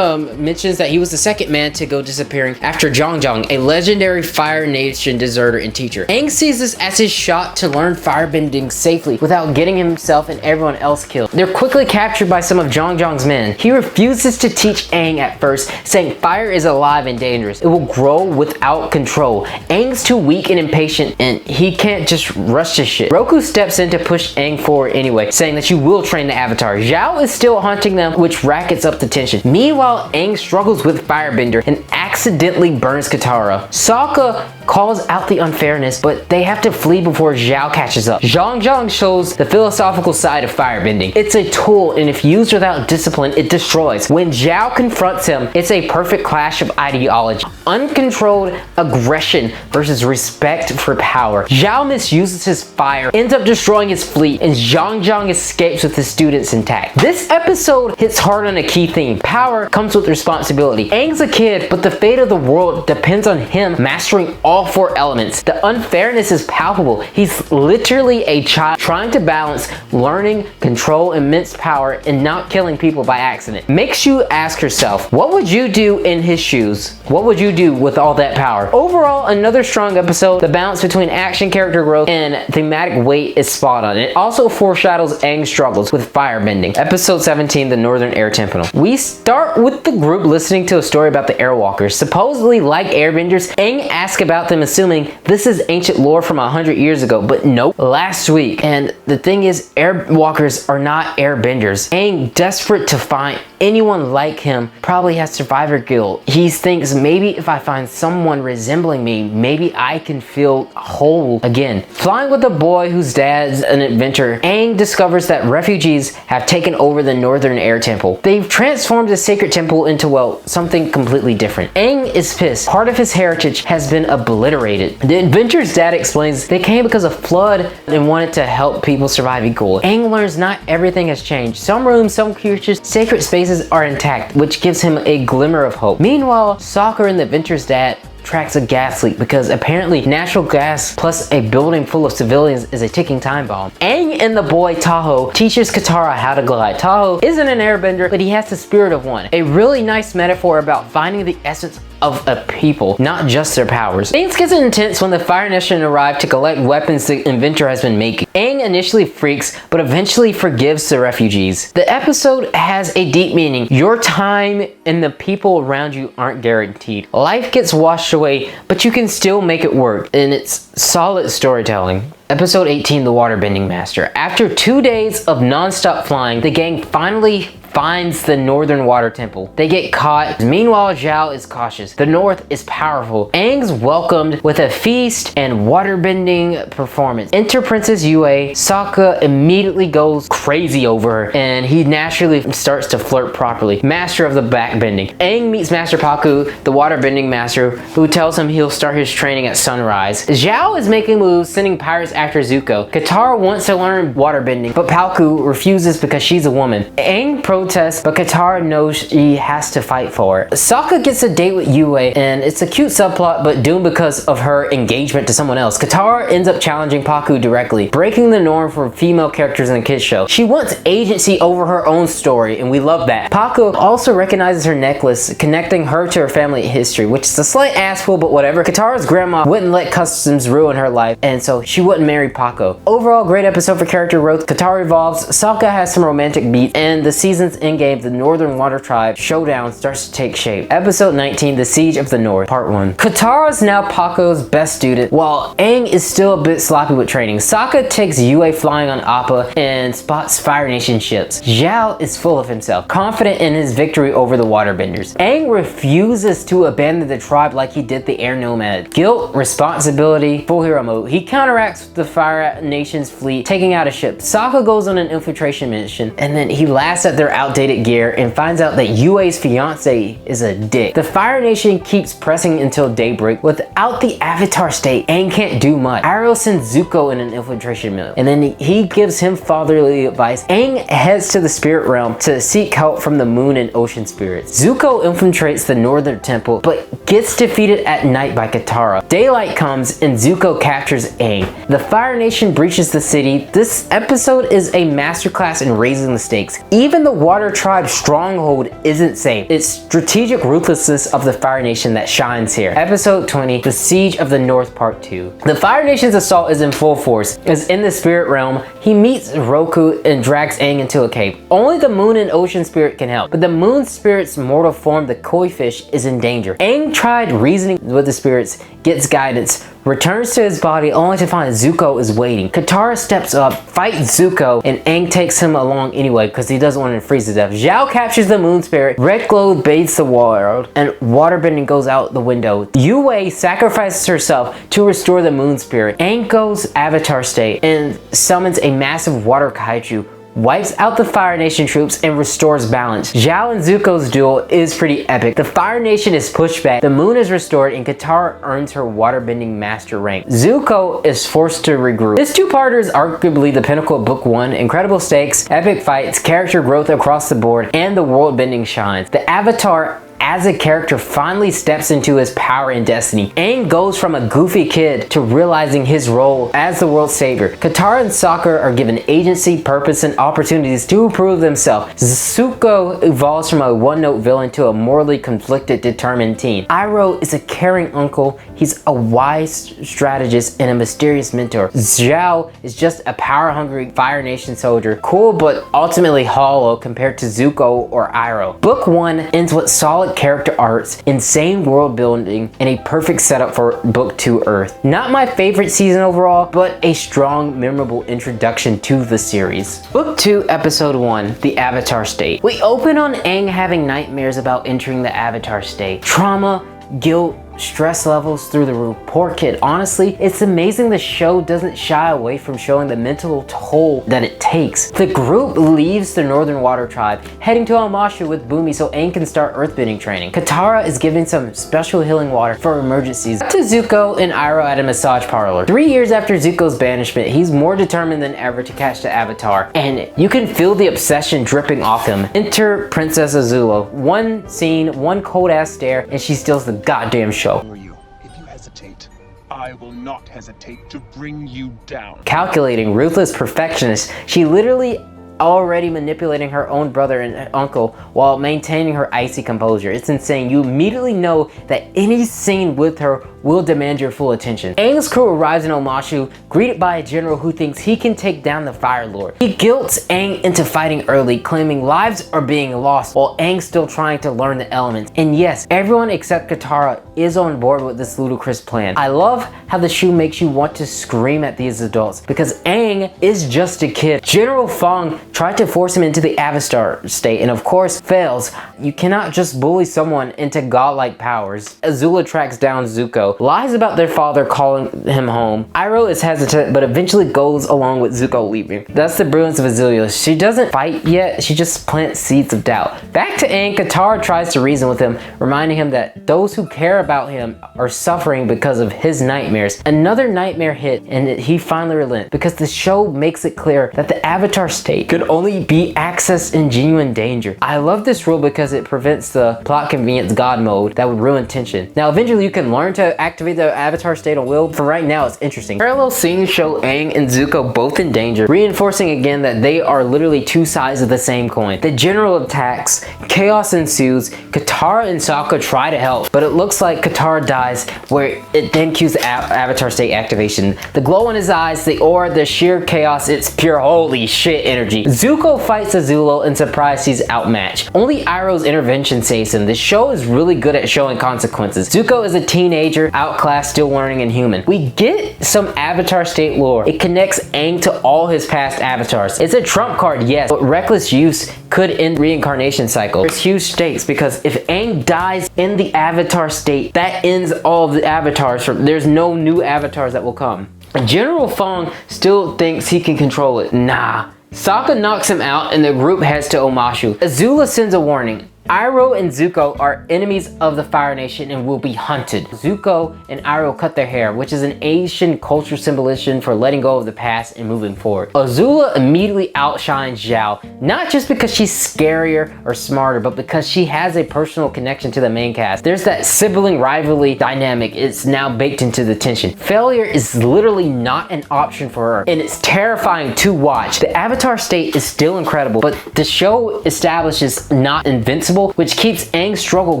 mentions that he was the second man to go disappearing after Zhang Zhang, a legendary Fire Nation deserter and teacher. Aang sees this as his shot to learn firebending safely without getting himself and everyone else killed. They're quickly captured by some of Zhang Zhang's men. He refuses to teach Aang at first, saying fire is alive and dangerous. It will grow without control. Aang's too weak and impatient, and he can't just rush this shit. Roku steps in to push Aang forward anyway, saying that you will train the Avatar. Zhao is still hunting them, which rackets up the tension. Meanwhile, Aang struggles with firebender and accidentally burns Katara. Sokka calls out the unfairness, but they have to flee before Zhao catches up. Zhang Zhang shows the philosophical side of firebending. It's a tool, and if used without discipline, it destroys. When Zhao confronts him, it's a perfect clash of ideology. Uncontrolled aggression versus respect for power. Zhao misuses his fire, ends up destroying his fleet, and Zhang Zhang escapes with his students intact. This episode hits hard on a key theme. Power comes with responsibility. Aang's a kid, but the fate of the world depends on him mastering all four elements. The unfairness is palpable. He's literally a child trying to balance learning, control, immense power, and not killing people by accident. Makes you ask yourself, what would you do in his shoes? What would you do with all that power? Overall, another strong episode. The balance between action, character growth, and thematic weight is spot on. It also foreshadows Aang's struggles with firebending. Episode 17, The Northern Air Temple. We start with the group listening to a story about the Airwalkers. Supposedly, like airbenders, Aang asks about them, assuming this is ancient lore from 100 years ago, but nope, last week. And the thing is, Airwalkers are not airbenders. Aang, desperate to find anyone like him, probably has survivor guilt. He thinks, maybe if I find someone resembling me, maybe I can feel whole again. Flying with a boy whose dad's an inventor, Aang discovers that refugees have taken over the Northern Air Temple. They've transformed the sacred temple into, well, something completely different. Aang is pissed. Part of his heritage has been obliterated. The inventor's dad explains they came because of flood and wanted to help people survive equally. Aang learns not everything has changed. Some rooms, some creatures, sacred spaces are intact, which gives him a glimmer of hope. Meanwhile, Sokka and the inventor's dad tracks a gas leak because apparently natural gas plus a building full of civilians is a ticking time bomb. Aang and the boy Tahoe teaches Katara how to glide. Tahoe isn't an airbender, but he has the spirit of one. A really nice metaphor about finding the essence of a people, not just their powers. Things get intense when the Fire Nation arrive to collect weapons the inventor has been making. Aang initially freaks, but eventually forgives the refugees. The episode has a deep meaning. Your time and the people around you aren't guaranteed. Life gets washed away, but you can still make it work, and it's solid storytelling. Episode 18, The Waterbending Master. After 2 days of non-stop flying, the gang finally finds the Northern Water Temple. They get caught. Meanwhile, Zhao is cautious. The North is powerful. Aang's welcomed with a feast and waterbending performance. Enter Princess Yue. Sokka immediately goes crazy over her, and he naturally starts to flirt properly. Master of the backbending. Aang meets Master Pakku, the waterbending master, who tells him he'll start his training at sunrise. Zhao is making moves, sending pirates after Zuko. Katara wants to learn waterbending, but Pakku refuses because she's a woman. Aang protests, but Katara knows she has to fight for it. Sokka gets a date with Yue, and it's a cute subplot, but doomed because of her engagement to someone else. Katara ends up challenging Pakku directly, breaking the norm for female characters in the kids show. She wants agency over her own story, and we love that. Pakku also recognizes her necklace, connecting her to her family history, which is a slight assful, but whatever. Katara's grandma wouldn't let customs ruin her life, and so she wouldn't marry Pakku. Overall, great episode for character growth. Katara evolves, Sokka has some romantic beats, and the season's happens in-game, the Northern Water Tribe showdown starts to take shape. Episode 19, The Siege of the North, Part 1. Katara is now Paco's best student, while Aang is still a bit sloppy with training. Sokka takes Yue flying on Appa and spots Fire Nation ships. Zhao is full of himself, confident in his victory over the waterbenders. Aang refuses to abandon the tribe like he did the air nomad. Guilt, responsibility, full hero mode. He counteracts the Fire Nation's fleet, taking out a ship. Sokka goes on an infiltration mission, and then he laughs at their outdated gear and finds out that Yue's fiance is a dick. The Fire Nation keeps pressing until daybreak. Without the Avatar state, Aang can't do much. Iroh sends Zuko in an infiltration mission, and then he gives him fatherly advice. Aang heads to the spirit realm to seek help from the moon and ocean spirits. Zuko infiltrates the northern temple, but gets defeated at night by Katara. Daylight comes and Zuko captures Aang. The Fire Nation breaches the city. This episode is a masterclass in raising the stakes. Even the Water Tribe stronghold isn't safe. It's strategic ruthlessness of the Fire Nation that shines here. Episode 20, The Siege of the North, Part 2. The Fire Nation's assault is in full force. As in the spirit realm, he meets Roku and drags Aang into a cave. Only the moon and ocean spirit can help, but the moon spirit's mortal form, the koi fish, is in danger. Aang tried reasoning with the spirits, gets guidance, returns to his body only to find Zuko is waiting. Katara steps up, fights Zuko, and Aang takes him along anyway because he doesn't want to freeze to death. Zhao captures the moon spirit, red glow bathes the world, and waterbending goes out the window. Yue sacrifices herself to restore the moon spirit. Aang goes Avatar state and summons a massive water kaiju, wipes out the Fire Nation troops and restores balance. Zhao and Zuko's duel is pretty epic. The Fire Nation is pushed back, the moon is restored, and Katara earns her waterbending master rank. Zuko is forced to regroup. This two-parter is arguably the pinnacle of Book 1. Incredible stakes, epic fights, character growth across the board, and the world-bending shines. The Avatar as a character finally steps into his power and destiny. Aang goes from a goofy kid to realizing his role as the world savior. Katara and Sokka are given agency, purpose, and opportunities to prove themselves. Zuko evolves from a one-note villain to a morally conflicted, determined teen. Iroh is a caring uncle. He's a wise strategist and a mysterious mentor. Zhao is just a power-hungry Fire Nation soldier, cool but ultimately hollow compared to Zuko or Iroh. Book 1 ends with solid character arcs, insane world building, and a perfect setup for Book 2 Earth. Not my favorite season overall, but a strong, memorable introduction to the series. Book 2, Episode 1, The Avatar State. We open on Aang having nightmares about entering the Avatar state. Trauma, guilt, stress levels through the roof. Poor kid. Honestly, it's amazing the show doesn't shy away from showing the mental toll that it takes. The group leaves the Northern Water Tribe, heading to Amashu with Bumi so Aang can start earthbending training. Katara is giving some special healing water for emergencies to Zuko and Iroh at a massage parlor. 3 years after Zuko's banishment, he's more determined than ever to catch the Avatar, and you can feel the obsession dripping off him. Enter Princess Azula. One scene, one cold ass stare, and she steals the goddamn show. If you hesitate, I will not hesitate to bring you down. Calculating, ruthless perfectionist, she literally already manipulating her own brother and uncle while maintaining her icy composure. It's insane. You immediately know that any scene with her will demand your full attention. Aang's crew arrives in Omashu, greeted by a general who thinks he can take down the Fire Lord. He guilts Aang into fighting early, claiming lives are being lost while Aang's still trying to learn the elements. And yes, everyone except Katara is on board with this ludicrous plan. I love how the show makes you want to scream at these adults because Aang is just a kid. General Fong tried to force him into the Avatar state and of course fails. You cannot just bully someone into godlike powers. Azula tracks down Zuko, lies about their father calling him home. Iroh is hesitant but eventually goes along with Zuko leaving. That's the brilliance of Azula. She doesn't fight yet, she just plants seeds of doubt. Back to Aang, Katara tries to reason with him, reminding him that those who care about him are suffering because of his nightmares. Another nightmare hit and he finally relents because the show makes it clear that the Avatar state could only be accessed in genuine danger. I love this rule because it prevents the plot convenience god mode that would ruin tension. Now eventually you can learn to activate the Avatar state on will. For right now it's interesting. Parallel scenes show Aang and Zuko both in danger, reinforcing again that they are literally two sides of the same coin. The general attacks, chaos ensues, Katara and Sokka try to help, but it looks like Katara dies where it then cues the Avatar state activation. The glow in his eyes, the aura, the sheer chaos, it's pure holy shit energy. Zuko fights Azula and surprises he's outmatched. Only Iroh's intervention saves him. This show is really good at showing consequences. Zuko is a teenager, outclassed, still learning and human. We get some Avatar state lore. It connects Aang to all his past avatars. It's a trump card, yes, but reckless use could end reincarnation cycle. There's huge stakes because if Aang dies in the Avatar state, that ends all of the avatars. There's no new avatars that will come. General Fong still thinks he can control it. Nah. Sokka knocks him out and the group heads to Omashu. Azula sends a warning. Iroh and Zuko are enemies of the Fire Nation and will be hunted. Zuko and Iroh cut their hair, which is an Asian culture symbolism for letting go of the past and moving forward. Azula immediately outshines Zhao, not just because she's scarier or smarter, but because she has a personal connection to the main cast. There's that sibling rivalry dynamic. It's now baked into the tension. Failure is literally not an option for her, and it's terrifying to watch. The Avatar state is still incredible, but the show establishes not invincible, which keeps Aang's struggle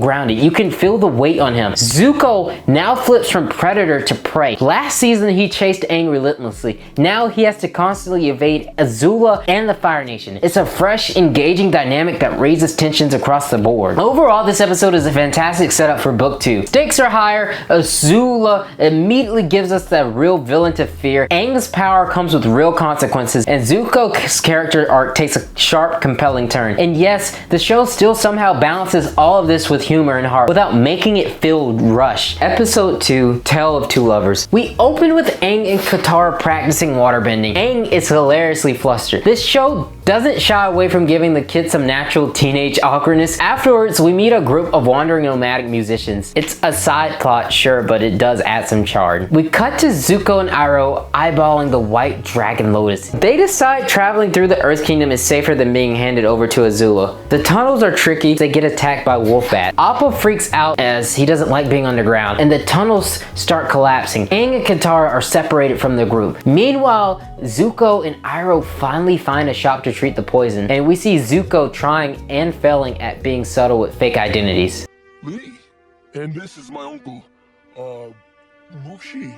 grounded. You can feel the weight on him. Zuko now flips from predator to prey. Last season he chased Aang relentlessly. Now he has to constantly evade Azula and the Fire Nation. It's a fresh, engaging dynamic that raises tensions across the board. Overall, this episode is a fantastic setup for book 2. Stakes are higher. Azula immediately gives us the real villain to fear. Aang's power comes with real consequences, and Zuko's character arc takes a sharp, compelling turn. And yes, the show still somehow balances all of this with humor and heart without making it feel rushed. Episode 2, Tale of Two Lovers. We open with Aang and Katara practicing waterbending. Aang is hilariously flustered. This show doesn't shy away from giving the kids some natural teenage awkwardness. Afterwards, we meet a group of wandering nomadic musicians. It's a side plot, sure, but it does add some charm. We cut to Zuko and Iroh eyeballing the white dragon lotus. They decide traveling through the Earth Kingdom is safer than being handed over to Azula. The tunnels are tricky. They get attacked by wolf bat. Appa freaks out as he doesn't like being underground, and the tunnels start collapsing. Aang and Katara are separated from the group. Meanwhile, Zuko and Iroh finally find a shop to treat the poison, and we see Zuko trying and failing at being subtle with fake identities. Lee, and this is my uncle, Mushi.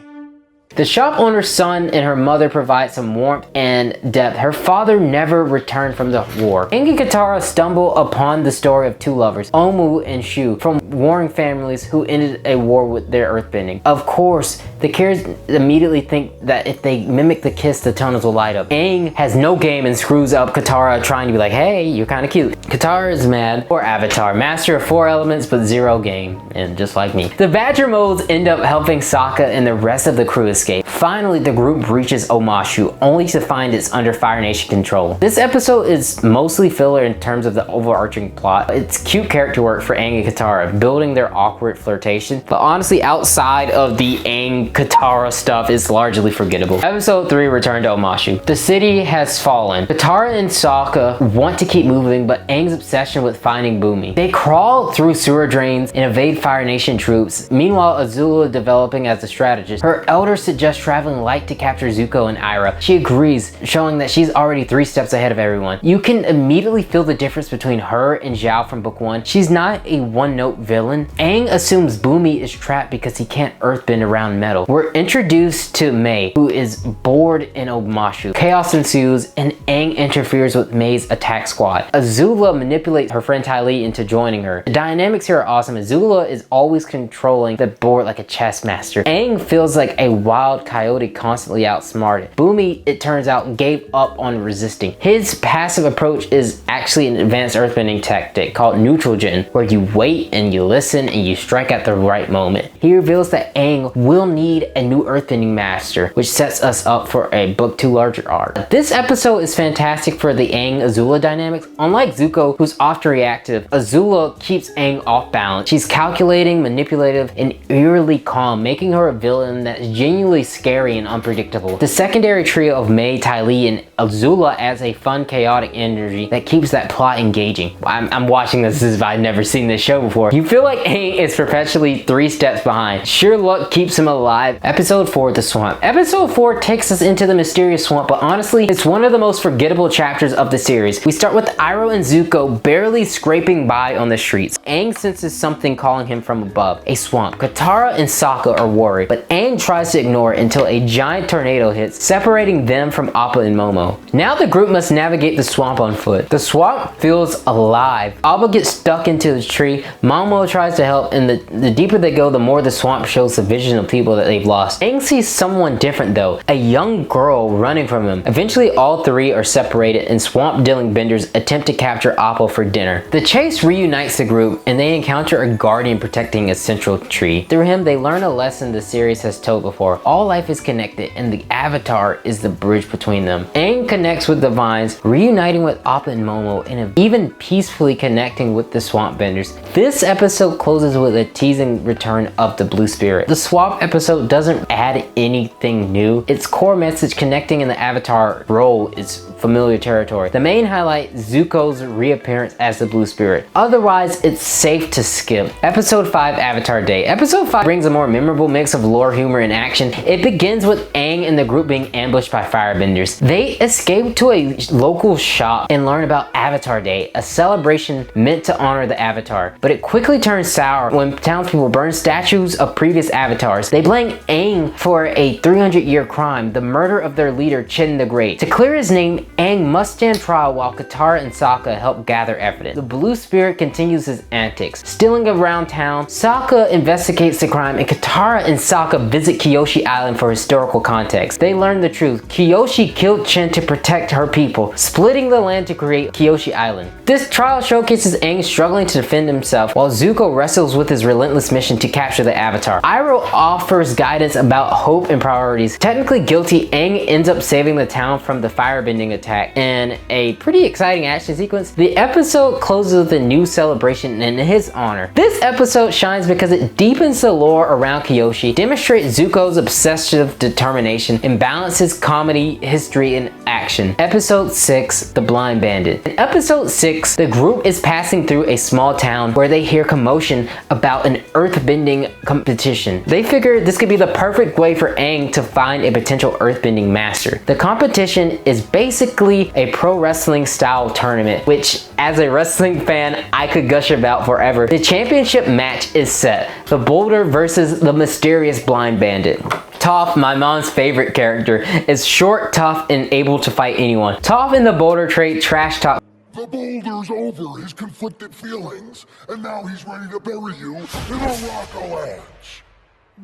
The shop owner's son and her mother provide some warmth and depth. Her father never returned from the war. Aang and Katara stumble upon the story of two lovers, Omu and Shu, from warring families who ended a war with their earthbending. Of course, the characters immediately think that if they mimic the kiss, the tunnels will light up. Aang has no game and screws up Katara, trying to be like, hey, you're kind of cute. Katara is mad. Poor Avatar, master of 4 elements but 0 game, and just like me. The Badger modes end up helping Sokka and the rest of the crew escape. Finally, the group reaches Omashu, only to find it's under Fire Nation control. This episode is mostly filler in terms of the overarching plot. It's cute character work for Aang and Katara, building their awkward flirtation. But honestly, outside of the Aang-Katara stuff, it's largely forgettable. Episode 3, Return to Omashu. The city has fallen. Katara and Sokka want to keep moving, but Aang's obsession with finding Bumi. They crawl through sewer drains and evade Fire Nation troops. Meanwhile, Azula developing as a strategist. Her elders suggest traveling light to capture Zuko and Iroh. She agrees, showing that she's already 3 steps ahead of everyone. You can immediately feel the difference between her and Zhao from book 1. She's not a one-note villain. Aang assumes Bumi is trapped because he can't earthbend around metal. We're introduced to Mei, who is bored in Omashu. Chaos ensues, and Aang interferes with Mei's attack squad. Azula manipulates her friend Ty Lee into joining her. The dynamics here are awesome. Azula is always controlling the board like a chess master. Aang feels like a wild coyote constantly outsmarted. Bumi, it turns out, gave up on resisting. His passive approach is actually an advanced earthbending tactic called neutral gen, where you wait and you listen and you strike at the right moment. He reveals that Aang will need a new earthbending master, which sets us up for a book 2 larger arc. This episode is fantastic for the Aang-Azula dynamics. Unlike Zuko, who's often reactive, Azula keeps Aang off balance. She's calculating, manipulative, and eerily calm, making her a villain that's genuinely scary and unpredictable. The secondary trio of Mei, Ty Lee, and Azula adds a fun, chaotic energy that keeps that plot engaging. I'm watching this as if I've never seen this show before. You feel like Aang is perpetually 3 steps behind. Sheer luck keeps him alive, 5, Episode 4, The Swamp. Episode 4 takes us into the mysterious swamp, but honestly, it's one of the most forgettable chapters of the series. We start with Iroh and Zuko barely scraping by on the streets. Aang senses something calling him from above, a swamp. Katara and Sokka are worried, but Aang tries to ignore it until a giant tornado hits, separating them from Appa and Momo. Now the group must navigate the swamp on foot. The swamp feels alive. Appa gets stuck into the tree, Momo tries to help, and the deeper they go, the more the swamp shows the vision of people that they've lost. Aang sees someone different though, a young girl running from him. Eventually all three are separated and swamp-dealing benders attempt to capture Appa for dinner. The chase reunites the group and they encounter a guardian protecting a central tree. Through him they learn a lesson the series has told before. All life is connected and the Avatar is the bridge between them. Aang connects with the vines, reuniting with Appa and Momo and even peacefully connecting with the swamp benders. This episode closes with a teasing return of the Blue Spirit. The swamp episode doesn't add anything new. Its core message connecting in the Avatar role is familiar territory. The main highlight, Zuko's reappearance as the Blue Spirit. Otherwise, it's safe to skip. Episode 5, Avatar Day. Episode 5 brings a more memorable mix of lore, humor, and action. It begins with Aang and the group being ambushed by firebenders. They escape to a local shop and learn about Avatar Day, a celebration meant to honor the Avatar. But it quickly turns sour when townspeople burn statues of previous Avatars. They blame Aang for a 300-year crime, the murder of their leader, Chen the Great. To clear his name, Aang must stand trial while Katara and Sokka help gather evidence. The Blue Spirit continues his antics, stealing around town. Sokka investigates the crime and Katara and Sokka visit Kyoshi Island for historical context. They learn the truth. Kyoshi killed Chen to protect her people, splitting the land to create Kyoshi Island. This trial showcases Aang struggling to defend himself while Zuko wrestles with his relentless mission to capture the Avatar. Iroh offers guidance about hope and priorities. Technically guilty, Aang ends up saving the town from the firebending attack in a pretty exciting action sequence. The episode closes with a new celebration in his honor. This episode shines because it deepens the lore around Kyoshi, demonstrates Zuko's obsessive determination, and balances comedy, history, and action. Episode 6, The Blind Bandit. In episode 6, the group is passing through a small town where they hear commotion about an earthbending competition. They figure this could be the perfect way for Aang to find a potential earthbending master. The competition is basically a pro wrestling style tournament, which as a wrestling fan, I could gush about forever. The championship match is set. The boulder versus the mysterious blind bandit. Toph, my mom's favorite character, is short, tough, and able to fight anyone. Toph in the boulder trait trash talk. The boulder's over his conflicted feelings, and now he's ready to bury you in a rock ledge.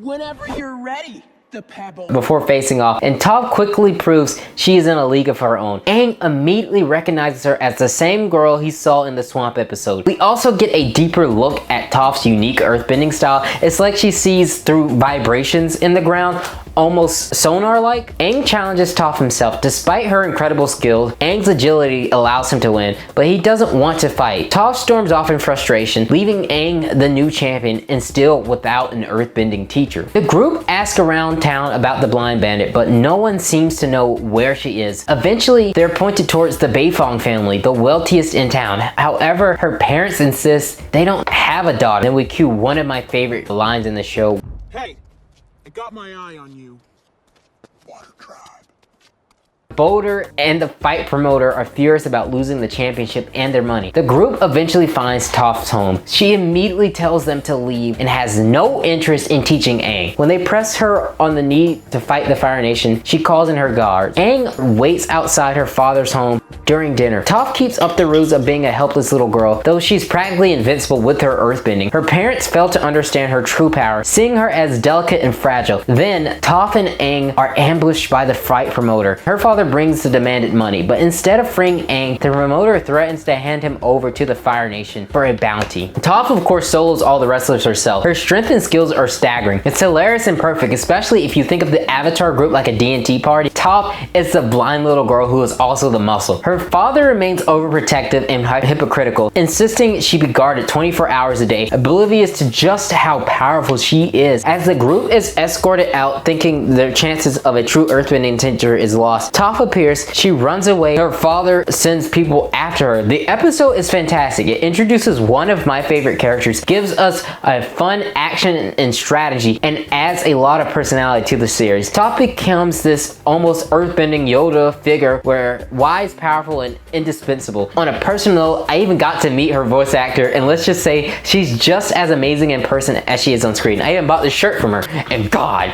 Whenever you're ready, the pebble. Before facing off, and Toph quickly proves she is in a league of her own. Aang immediately recognizes her as the same girl he saw in the swamp episode. We also get a deeper look at Toph's unique earthbending style. It's like she sees through vibrations in the ground, almost sonar-like. Aang challenges Toph himself. Despite her incredible skill, Aang's agility allows him to win, but he doesn't want to fight. Toph storms off in frustration, leaving Aang the new champion and still without an earthbending teacher. The group asks around town about the blind bandit, but no one seems to know where she is. Eventually, they're pointed towards the Beifong family, the wealthiest in town. However, her parents insist they don't have a daughter. Then we cue one of my favorite lines in the show. Hey, I got my eye on you. Water tribe. Boulder and the fight promoter are furious about losing the championship and their money. The group eventually finds Toph's home. She immediately tells them to leave and has no interest in teaching Aang. When they press her on the need to fight the Fire Nation, she calls in her guards. Aang waits outside her father's home during dinner. Toph keeps up the ruse of being a helpless little girl, though she's practically invincible with her earthbending. Her parents fail to understand her true power, seeing her as delicate and fragile. Then, Toph and Aang are ambushed by the fight promoter. Her father brings the demanded money, but instead of freeing Aang, the promoter threatens to hand him over to the Fire Nation for a bounty. Toph, of course, solos all the wrestlers herself. Her strength and skills are staggering. It's hilarious and perfect, especially if you think of the Avatar group like a D&T party. Toph is the blind little girl who is also the muscle. Her father remains overprotective and hypocritical, insisting she be guarded 24 hours a day, oblivious to just how powerful she is. As the group is escorted out, thinking their chances of a true earthbending teacher is lost, Toph appears. She runs away. Her father sends people after her. The episode is fantastic. It introduces one of my favorite characters, gives us a fun action and strategy, and adds a lot of personality to the series. Toph becomes this almost earthbending Yoda figure, where wise, powerful, and indispensable. On a personal note, I even got to meet her voice actor, and let's just say she's just as amazing in person as she is on screen. I even bought this shirt from her, and God,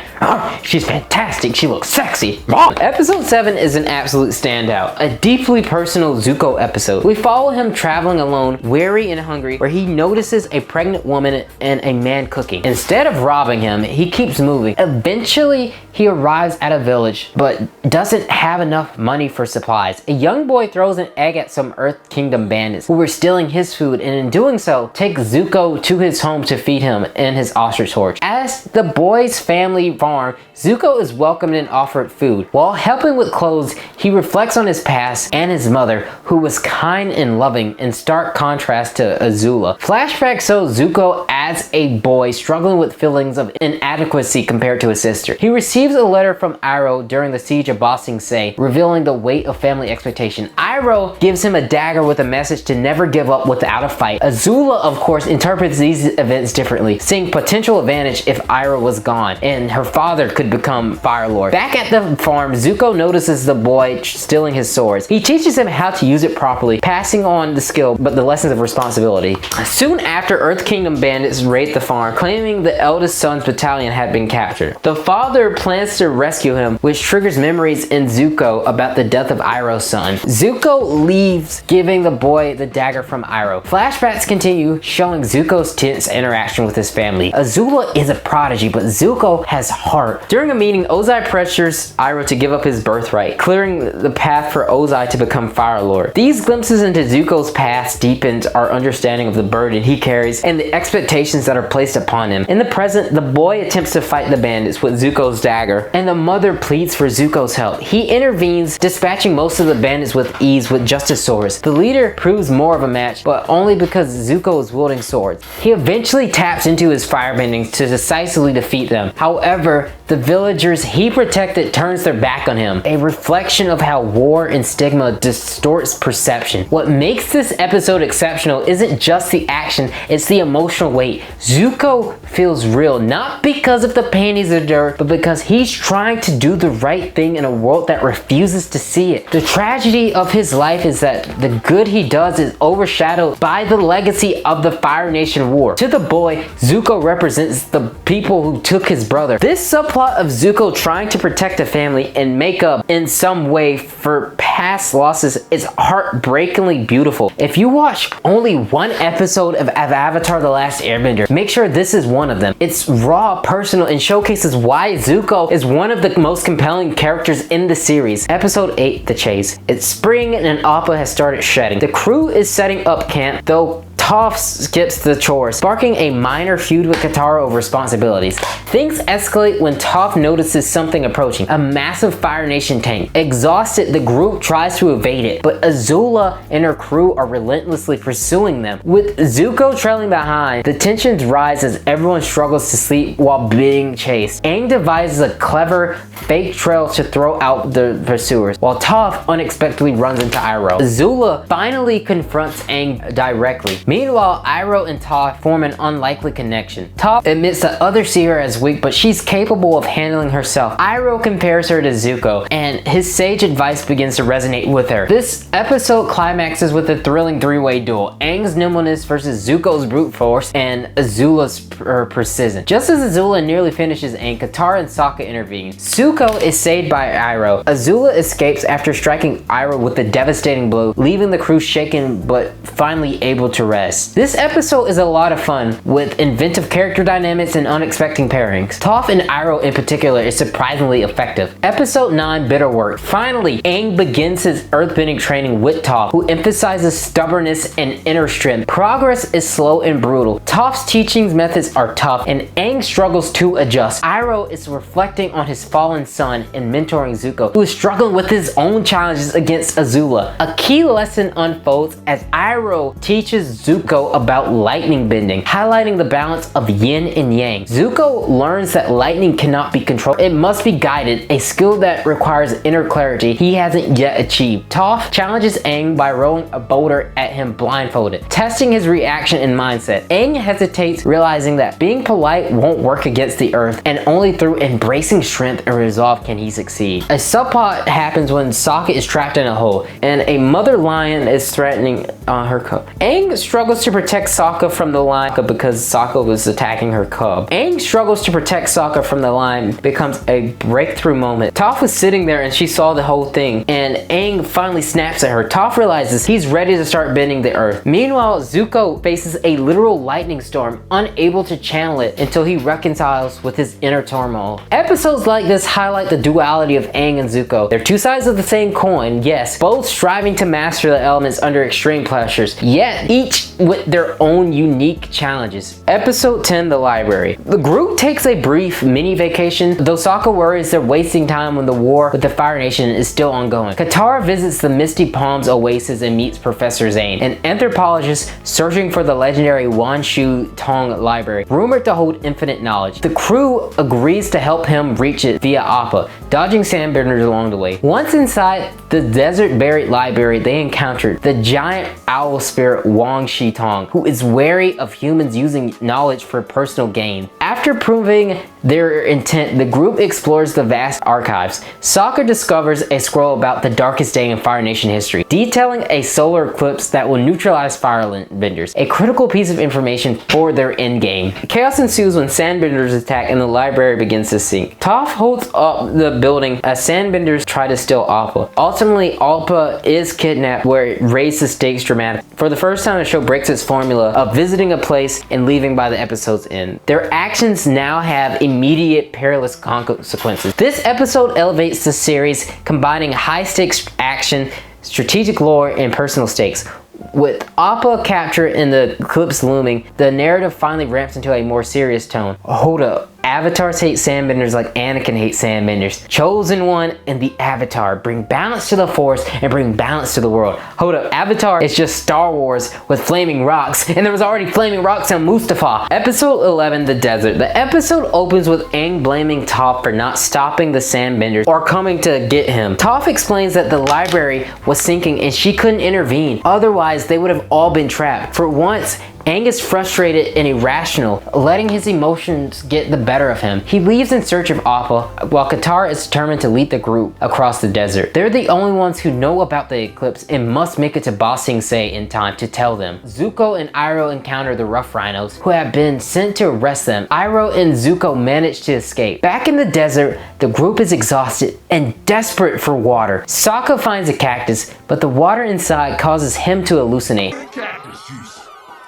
she's fantastic. She looks sexy. Episode 7 is an absolute standout, a deeply personal Zuko episode. We follow him traveling alone, weary and hungry, where he notices a pregnant woman and a man cooking. Instead of robbing him, he keeps moving. Eventually, he arrives at a village, but doesn't have enough money for supplies. A young boy throws an egg at some Earth Kingdom bandits who were stealing his food, and in doing so, takes Zuko to his home to feed him and his ostrich horse. As the boy's family farm, Zuko is welcomed and offered food. While helping with clothes, he reflects on his past and his mother, who was kind and loving, in stark contrast to Azula. Flashback shows Zuko as a boy struggling with feelings of inadequacy compared to his sister. He receives a letter from Iroh during the siege of Ba Sing Se, revealing the weight of family expectation. Iroh gives him a dagger with a message to never give up without a fight. Azula, of course, interprets these events differently, seeing potential advantage if Iroh was gone, and her father could become Fire Lord. Back at the farm, Zuko notices the boy stealing his swords. He teaches him how to use it properly, passing on the skill but the lessons of responsibility. Soon after, Earth Kingdom bandits raid the farm, claiming the eldest son's battalion had been captured. The father plans to rescue him, which triggers memories in Zuko about the death of Iroh's son. Zuko leaves, giving the boy the dagger from Iroh. Flashbacks continue, showing Zuko's tense interaction with his family. Azula is a prodigy, but Zuko has heart. During a meeting, Ozai pressures Iroh to give up his birthright, clearing the path for Ozai to become Fire Lord. These glimpses into Zuko's past deepens our understanding of the burden he carries and the expectations that are placed upon him. In the present, the boy attempts to fight the bandits with Zuko's dagger, and the mother pleads for Zuko's help. He intervenes, dispatching most of the bandits with ease with just his swords. The leader proves more of a match, but only because Zuko is wielding swords. He eventually taps into his firebending to decisively defeat them. However, the villagers he protected turns their back on him, a reflection of how war and stigma distorts perception. What makes this episode exceptional isn't just the action, it's the emotional weight. Zuko feels real, not because of the pain he's endured, but because he's trying to do the right thing in a world that refuses to see it. The tragedy of his life is that the good he does is overshadowed by the legacy of the Fire Nation War. To the boy, Zuko represents the people who took his brother. This subplot of Zuko trying to protect the family and make up in some way for past losses is heartbreakingly beautiful. If you watch only one episode of Avatar: The Last Airbender, make sure this is one of them. It's raw, personal, and showcases why Zuko is one of the most compelling characters in the series. Episode 8, The Chase. It's spring and Appa has started shedding. The crew is setting up camp, though Toph skips the chores, sparking a minor feud with Katara over responsibilities. Things escalate when Toph notices something approaching, a massive Fire Nation tank. Exhausted, the group tries to evade it, but Azula and her crew are relentlessly pursuing them. With Zuko trailing behind, the tensions rise as everyone struggles to sleep while being chased. Aang devises a clever fake trail to throw out the pursuers, while Toph unexpectedly runs into Iroh. Azula finally confronts Aang directly. Meanwhile, Iroh and Toph form an unlikely connection. Toph admits that others see her as weak, but she's capable of handling herself. Iroh compares her to Zuko, and his sage advice begins to resonate with her. This episode climaxes with a thrilling three-way duel: Aang's nimbleness versus Zuko's brute force and Azula's precision. Just as Azula nearly finishes Aang, Katara and Sokka intervene. Zuko is saved by Iroh. Azula escapes after striking Iroh with a devastating blow, leaving the crew shaken but finally able to rest. success. This episode is a lot of fun with inventive character dynamics and unexpected pairings. Toph and Iroh in particular is surprisingly effective. Episode 9, Bitter Work. Finally, Aang begins his earthbending training with Toph, who emphasizes stubbornness and inner strength. Progress is slow and brutal. Toph's teaching methods are tough, and Aang struggles to adjust. Iroh is reflecting on his fallen son and mentoring Zuko, who is struggling with his own challenges against Azula. A key lesson unfolds as Iroh teaches Zuko about lightning bending, highlighting the balance of yin and yang. Zuko learns that lightning cannot be controlled. It must be guided, a skill that requires inner clarity he hasn't yet achieved. Toph challenges Aang by rolling a boulder at him blindfolded, testing his reaction and mindset. Aang hesitates, realizing that being polite won't work against the earth, and only through embracing strength and resolve can he succeed. A subplot happens when Sokka is trapped in a hole, and a mother lion is threatening her cub. Aang struggles to protect Sokka from the lion because Sokka was attacking her cub. Aang struggles to protect Sokka from the lion becomes a breakthrough moment. Toph was sitting there and she saw the whole thing, and Aang finally snaps at her. Toph realizes he's ready to start bending the earth. Meanwhile, Zuko faces a literal lightning storm, unable to channel it until he reconciles with his inner turmoil. Episodes like this highlight the duality of Aang and Zuko. They're two sides of the same coin, yes, both striving to master the elements under extreme pressures, yet each with their own unique challenges. Episode 10, The Library. The group takes a brief mini vacation, though Sokka worries they're wasting time when the war with the Fire Nation is still ongoing. Katara visits the Misty Palms Oasis and meets Professor Zane, an anthropologist searching for the legendary Wan Shu Tong Library, rumored to hold infinite knowledge. The crew agrees to help him reach it via Appa, dodging sandbenders along the way. Once inside the desert-buried library, they encountered the giant owl spirit Wang Shi Tong, who is wary of humans using knowledge for personal gain. After proving their intent, the group explores the vast archives. Sokka discovers a scroll about the darkest day in Fire Nation history, detailing a solar eclipse that will neutralize firebenders, a critical piece of information for their endgame. Chaos ensues when sandbenders attack and the library begins to sink. Toph holds up the building as sandbenders try to steal Appa. Ultimately, Appa is kidnapped, where it raises the stakes dramatically. For the first time, the show breaks its formula of visiting a place and leaving by the episode's end. Their actions now have immediate perilous consequences. This episode elevates the series, combining high-stakes action, strategic lore, and personal stakes. With Appa captured and the eclipse looming, the narrative finally ramps into a more serious tone. Hold up. Avatars hate sandbenders like Anakin hates sandbenders. Chosen One and the Avatar bring balance to the Force and bring balance to the world. Hold up, Avatar is just Star Wars with flaming rocks, and there was already flaming rocks on Mustafar. Episode 11, The Desert. The episode opens with Aang blaming Toph for not stopping the sandbenders or coming to get him. Toph explains that the library was sinking and she couldn't intervene, otherwise they would have all been trapped. For once, Aang is frustrated and irrational, letting his emotions get the better of him. He leaves in search of Appa, while Katara is determined to lead the group across the desert. They're the only ones who know about the eclipse and must make it to Ba Sing Se in time to tell them. Zuko and Iroh encounter the Rough Rhinos, who have been sent to arrest them. Iroh and Zuko manage to escape. Back in the desert, the group is exhausted and desperate for water. Sokka finds a cactus, but the water inside causes him to hallucinate. Cactus juice.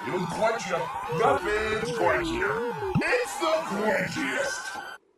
It'll quench you. Nothing's quenchier. It's the quenchiest.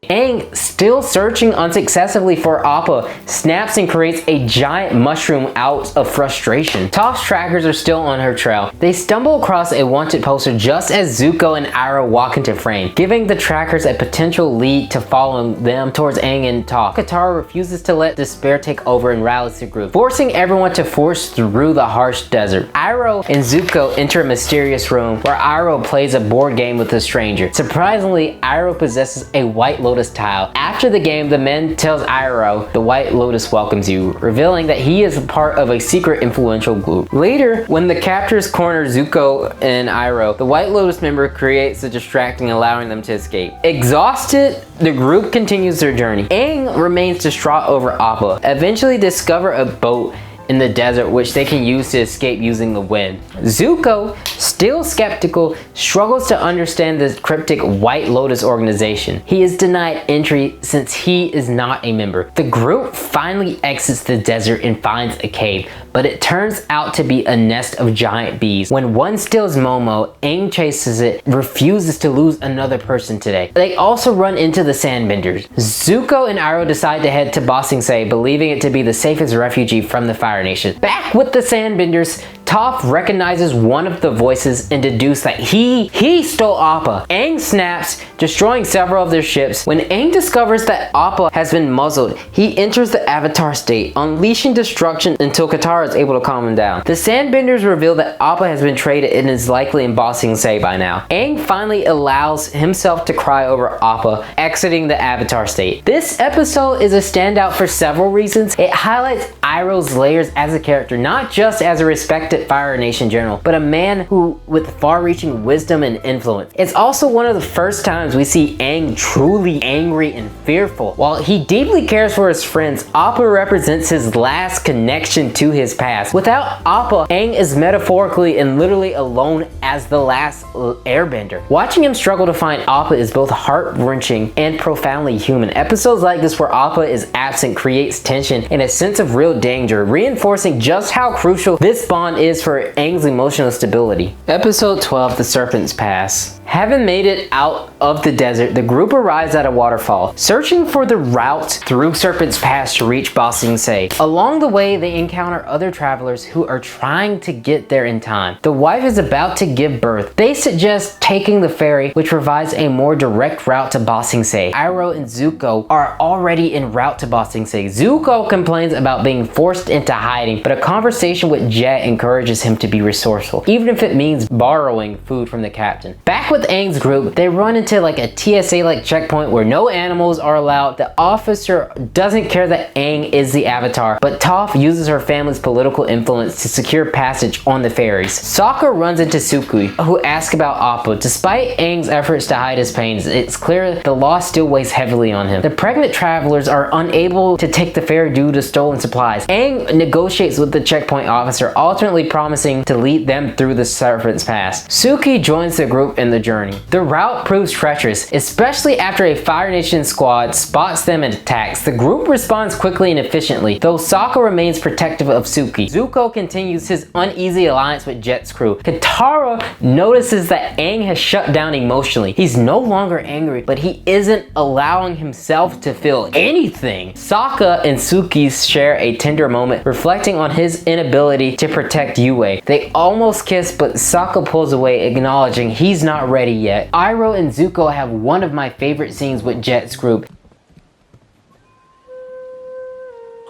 Aang, still searching unsuccessfully for Appa, snaps and creates a giant mushroom out of frustration. Toph's trackers are still on her trail. They stumble across a wanted poster just as Zuko and Iroh walk into frame, giving the trackers a potential lead to following them towards Aang and Toph. Katara refuses to let despair take over and rallies the group, forcing everyone to force through the harsh desert. Iroh and Zuko enter a mysterious room where Iroh plays a board game with a stranger. Surprisingly, Iroh possesses a white lotus tile. After the game, the man tells Iroh the White Lotus welcomes you, revealing that he is a part of a secret influential group. Later, when the captors corner Zuko and Iroh, the White Lotus member creates a distracting, allowing them to escape. Exhausted, the group continues their journey. Aang remains distraught over Appa, eventually discover a boat in the desert which they can use to escape using the wind. Zuko, still skeptical, struggles to understand the cryptic White Lotus organization. He is denied entry since he is not a member. The group finally exits the desert and finds a cave, but it turns out to be a nest of giant bees. When one steals Momo, Aang chases it, refuses to lose another person today. They also run into the Sandbenders. Zuko and Iroh decide to head to Ba Sing Se, believing it to be the safest refugee from the Fire Nation. Back with the Sandbenders, Toph recognizes one of the voices and deduces that he stole Appa. Aang snaps, destroying several of their ships. When Aang discovers that Appa has been muzzled, he enters the Avatar state, unleashing destruction until Katara is able to calm him down. The Sandbenders reveal that Appa has been traded and is likely in Ba Sing Se by now. Aang finally allows himself to cry over Appa, exiting the Avatar state. This episode is a standout for several reasons. It highlights Iroh's layers as a character, not just as a respected Fire Nation general, but a man who with far-reaching wisdom and influence. It's also one of the first times we see Aang truly angry and fearful. While he deeply cares for his friends, Appa represents his last connection to his past. Without Appa, Aang is metaphorically and literally alone as the last airbender. Watching him struggle to find Appa is both heart-wrenching and profoundly human. Episodes like this where Appa is absent creates tension and a sense of real danger, reinforcing just how crucial this bond is for Aang's emotional stability. Episode 12, The Serpent's Pass. Having made it out of the desert, the group arrives at a waterfall, searching for the route through Serpent's Pass to reach Ba Sing Se. Along the way, they encounter other travelers who are trying to get there in time. The wife is about to give birth. They suggest taking the ferry, which provides a more direct route to Ba Sing Se. Iroh and Zuko are already en route to Ba Sing Se. Zuko complains about being forced into hiding, but a conversation with Jet encourages him to be resourceful, even if it means borrowing food from the captain. Back with Aang's group, they run into like a TSA-like checkpoint where no animals are allowed. The officer doesn't care that Aang is the Avatar, but Toph uses her family's political influence to secure passage on the ferries. Sokka runs into Suki, who asks about Appa. Despite Aang's efforts to hide his pains, it's clear the loss still weighs heavily on him. The pregnant travelers are unable to take the ferry due to stolen supplies. Aang negotiates with the checkpoint officer, alternately promising to lead them through the Serpent's Pass. Suki joins the group in the journey. The route proves treacherous, especially after a Fire Nation squad spots them and attacks. The group responds quickly and efficiently, though Sokka remains protective of Suki. Zuko continues his uneasy alliance with Jet's crew. Katara notices that Aang has shut down emotionally. He's no longer angry, but he isn't allowing himself to feel anything. Sokka and Suki share a tender moment, reflecting on his inability to protect Yue. They almost kiss, but Sokka pulls away, acknowledging he's not ready yet. Iroh and Zuko have one of my favorite scenes with Jet's group.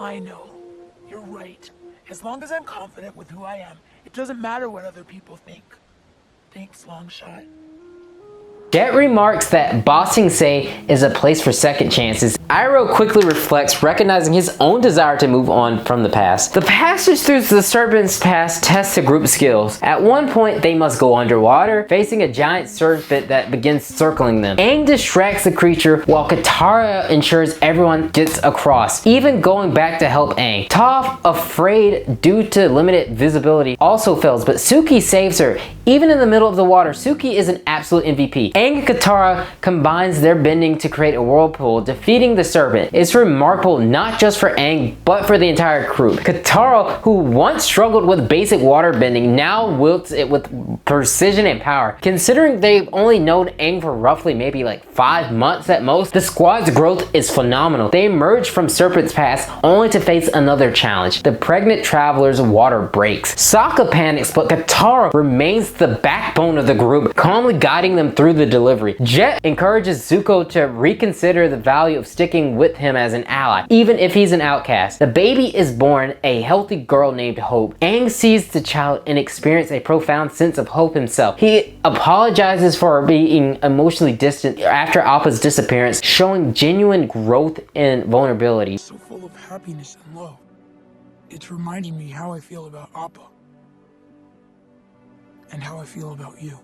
I know. You're right. As long as I'm confident with who I am, it doesn't matter what other people think. Thanks, Longshot. Jet remarks that Ba Sing Se is a place for second chances. Iroh quickly reflects, recognizing his own desire to move on from the past. The passage through the Serpent's Pass tests the group's skills. At one point, they must go underwater, facing a giant serpent that begins circling them. Aang distracts the creature, while Katara ensures everyone gets across, even going back to help Aang. Toph, afraid due to limited visibility, also fails, but Suki saves her. Even in the middle of the water, Suki is an absolute MVP. Aang and Katara combines their bending to create a whirlpool, defeating the serpent. It's remarkable not just for Aang, but for the entire crew. Katara, who once struggled with basic water bending, now wields it with precision and power. Considering they've only known Aang for roughly maybe like 5 months at most, the squad's growth is phenomenal. They emerge from Serpent's Pass only to face another challenge. The pregnant traveler's water breaks. Sokka panics, but Katara remains the backbone of the group, calmly guiding them through the delivery. Jet encourages Zuko to reconsider the value of sticking with him as an ally, even if he's an outcast. The baby is born, a healthy girl named Hope. Aang sees the child and experiences a profound sense of hope himself. He apologizes for being emotionally distant after Appa's disappearance, showing genuine growth and vulnerability. So full of happiness and love. It's reminding me how I feel about Appa. And how I feel about you.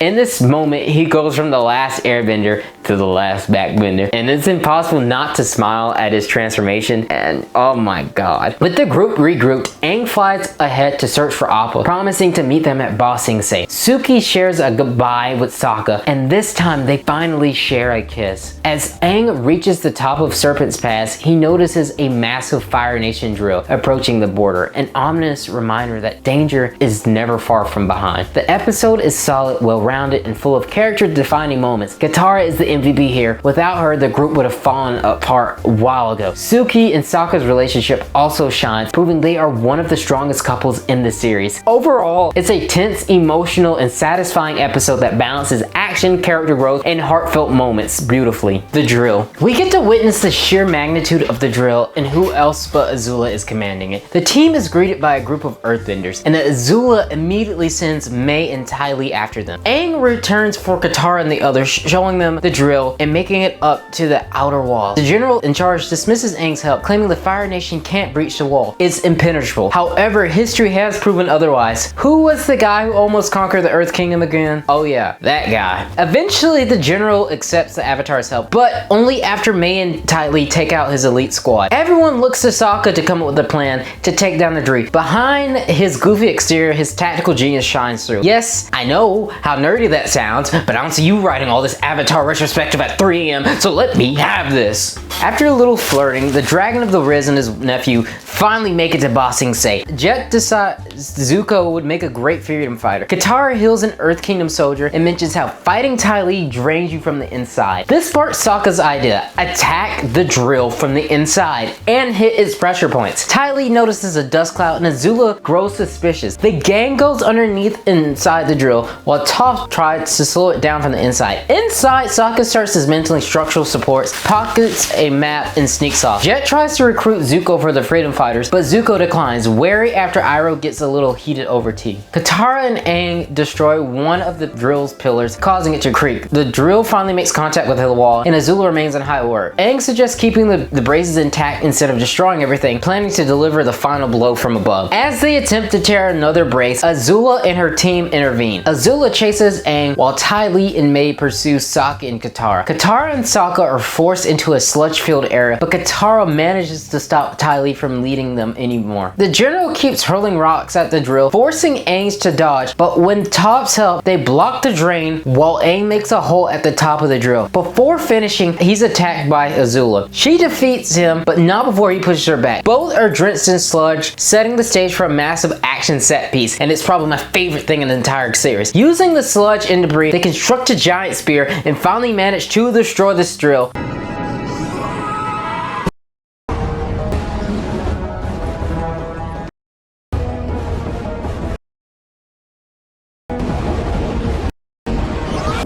In this moment, he goes from the last airbender to the last backbender, and it's impossible not to smile at his transformation, and oh my god. With the group regrouped, Aang flies ahead to search for Appa, promising to meet them at Ba Sing Se. Suki shares a goodbye with Sokka, and this time they finally share a kiss. As Aang reaches the top of Serpent's Pass, he notices a massive Fire Nation drill approaching the border, an ominous reminder that danger is never far from behind. The episode is solid, well-rounded, and full of character-defining moments. Katara is the MVP here. Without her, the group would have fallen apart a while ago. Suki and Sokka's relationship also shines, proving they are one of the strongest couples in the series. Overall, it's a tense, emotional, and satisfying episode that balances action, character growth, and heartfelt moments beautifully. The drill. We get to witness the sheer magnitude of the drill, and who else but Azula is commanding it. The team is greeted by a group of earthbenders, and Azula immediately sends Mai and Ty Lee after them. Aang returns for Katara and the others, showing them the drill and making it up to the outer wall. The general in charge dismisses Aang's help, claiming the Fire Nation can't breach the wall. It's impenetrable. However, history has proven otherwise. Who was the guy who almost conquered the Earth Kingdom again? Oh yeah, that guy. Eventually, the general accepts the Avatar's help, but only after Mai and Ty Lee take out his elite squad. Everyone looks to Sokka to come up with a plan to take down the Dree. Behind his goofy exterior, his tactical genius shines through. Yes, I know how nerdy that sounds, but I don't see you writing all this Avatar retrospective at 3 AM, so let me have this. After a little flirting, the Dragon of the Riz and his nephew finally make it to Ba Sing Se. Jet decides Zuko would make a great freedom fighter. Katara heals an Earth Kingdom soldier and mentions how fighting Ty Lee drains you from the inside. This sparks Sokka's idea: attack the drill from the inside and hit its pressure points. Ty Lee notices a dust cloud and Azula grows suspicious. The gang goes underneath inside the drill while Toph tries to slow it down from the inside. Inside, Sokka starts dismantling structural supports, pockets a map, and sneaks off. Jet tries to recruit Zuko for the freedom fighters, but Zuko declines, wary after Iroh gets a little heated over tea. Katara and Aang destroy one of the drill's pillars, causing it to creak. The drill finally makes contact with the wall, and Azula remains on high alert. Aang suggests keeping the braces intact instead of destroying everything, planning to deliver the final blow from above. As they attempt to tear another brace, Azula and her team intervene. Azula chases Aang while Ty Lee and Mai pursue Sokka and Katara. Katara and Sokka are forced into a sludge-filled area, but Katara manages to stop Ty Lee from leading them anymore. The general keeps hurling rocks at the drill, forcing Aang to dodge, but when Toph's help, they block the drain while Aang makes a hole at the top of the drill. Before finishing, he's attacked by Azula. She defeats him, but not before he pushes her back. Both are drenched in sludge, setting the stage for a massive action set piece, and it's probably my favorite thing in the entire series. Using the sludge and debris, they construct a giant spear and finally manage to destroy this drill.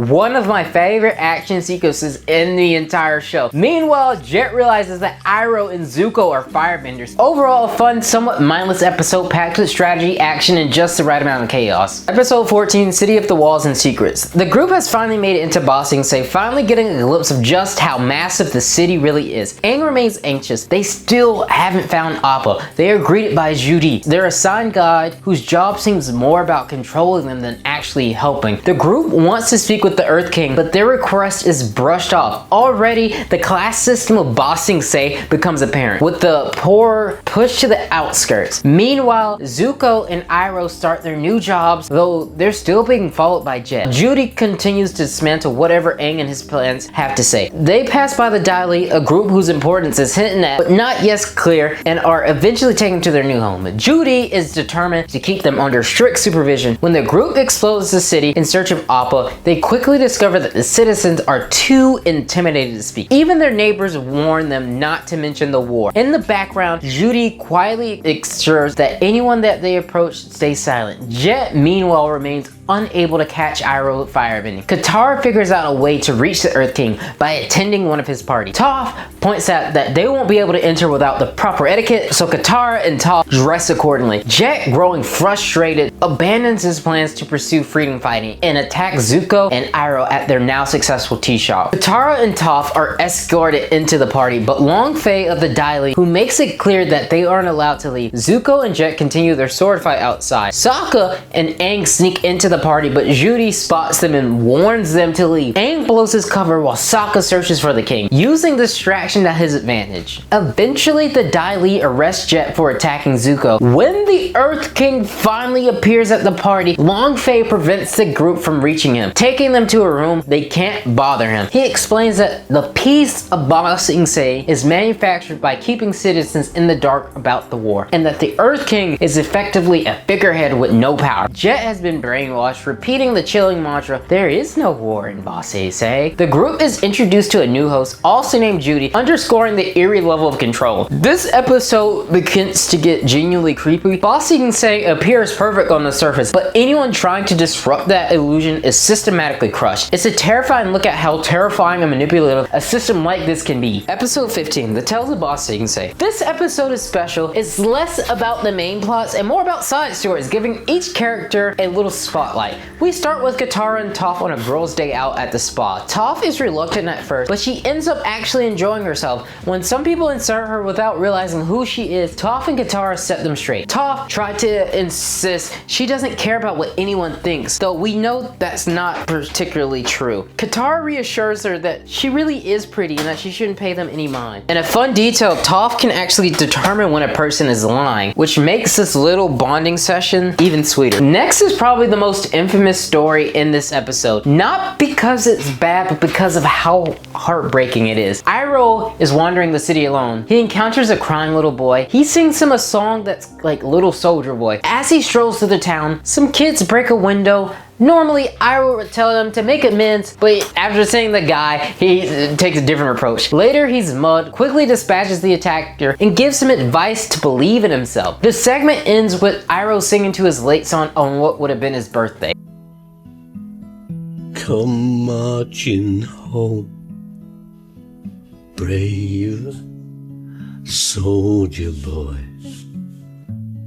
One of my favorite action sequences in the entire show. Meanwhile, Jet realizes that Iroh and Zuko are firebenders. Overall, a fun, somewhat mindless episode packed with strategy, action, and just the right amount of chaos. Episode 14, City of the Walls and Secrets. The group has finally made it into Ba Sing Se, finally getting a glimpse of just how massive the city really is. Aang remains anxious. They still haven't found Appa. They are greeted by Judy, their assigned guide, whose job seems more about controlling them than actually helping. The group wants to speak with the Earth King, but their request is brushed off. Already, the class system of Ba Sing Se becomes apparent, with the poor pushed to the outskirts. Meanwhile, Zuko and Iroh start their new jobs, though they're still being followed by Jet. Judy continues to dismantle whatever Aang and his plans have to say. They pass by the Dai Li, a group whose importance is hinted at, but not yet clear, and are eventually taken to their new home. Judy is determined to keep them under strict supervision. When the group explores the city in search of Appa, they quickly discover that the citizens are too intimidated to speak. Even their neighbors warn them not to mention the war. In the background, Judy quietly ensures that anyone that they approach stays silent. Jet, meanwhile, remains unable to catch Iroh firebending. Katara figures out a way to reach the Earth King by attending one of his parties. Toph points out that they won't be able to enter without the proper etiquette, so Katara and Toph dress accordingly. Jet, growing frustrated, abandons his plans to pursue freedom fighting and attacks Zuko and Iroh at their now successful tea shop. Katara and Toph are escorted into the party, but Long Fei of the Dai Li, who makes it clear that they aren't allowed to leave. Zuko and Jet continue their sword fight outside. Sokka and Aang sneak into the party, but Judy spots them and warns them to leave. Aang blows his cover while Sokka searches for the king, using distraction to his advantage. Eventually, the Dai Li arrests Jet for attacking Zuko. When the Earth King finally appears at the party, Long Fei prevents the group from reaching him. Taking them to a room, they can't bother him. He explains that the peace of Ba Sing Se is manufactured by keeping citizens in the dark about the war, and that the Earth King is effectively a figurehead with no power. Jet has been brainwashed, repeating the chilling mantra, "There is no war in Ba Sing Se." The group is introduced to a new host, also named Judy, underscoring the eerie level of control. This episode begins to get genuinely creepy. Ba Sing Se appears perfect on the surface, but anyone trying to disrupt that illusion is systematically crushed. It's a terrifying look at how terrifying and manipulative a system like this can be. Episode 15, The Tales of Ba Sing Se. This episode is special. It's less about the main plots and more about side stories, giving each character a little spotlight. We start with Katara and Toph on a girls' day out at the spa. Toph is reluctant at first, but she ends up actually enjoying herself. When some people insert her without realizing who she is, Toph and Katara set them straight. Toph tried to insist she doesn't care about what anyone thinks, though we know that's not particularly true. Katara reassures her that she really is pretty and that she shouldn't pay them any mind. And a fun detail, Toph can actually determine when a person is lying, which makes this little bonding session even sweeter. Next is probably the most infamous story in this episode. Not because it's bad, but because of how heartbreaking it is. Iroh is wandering the city alone. He encounters a crying little boy. He sings him a song that's like Little Soldier Boy. As he strolls through the town, some kids break a window. Normally, Iroh would tell them to make amends, but after seeing the guy, he takes a different approach. Later, he's Mud, quickly dispatches the attacker, and gives him advice to believe in himself. The segment ends with Iroh singing to his late son on what would have been his birthday. Come marching home, brave soldier boy.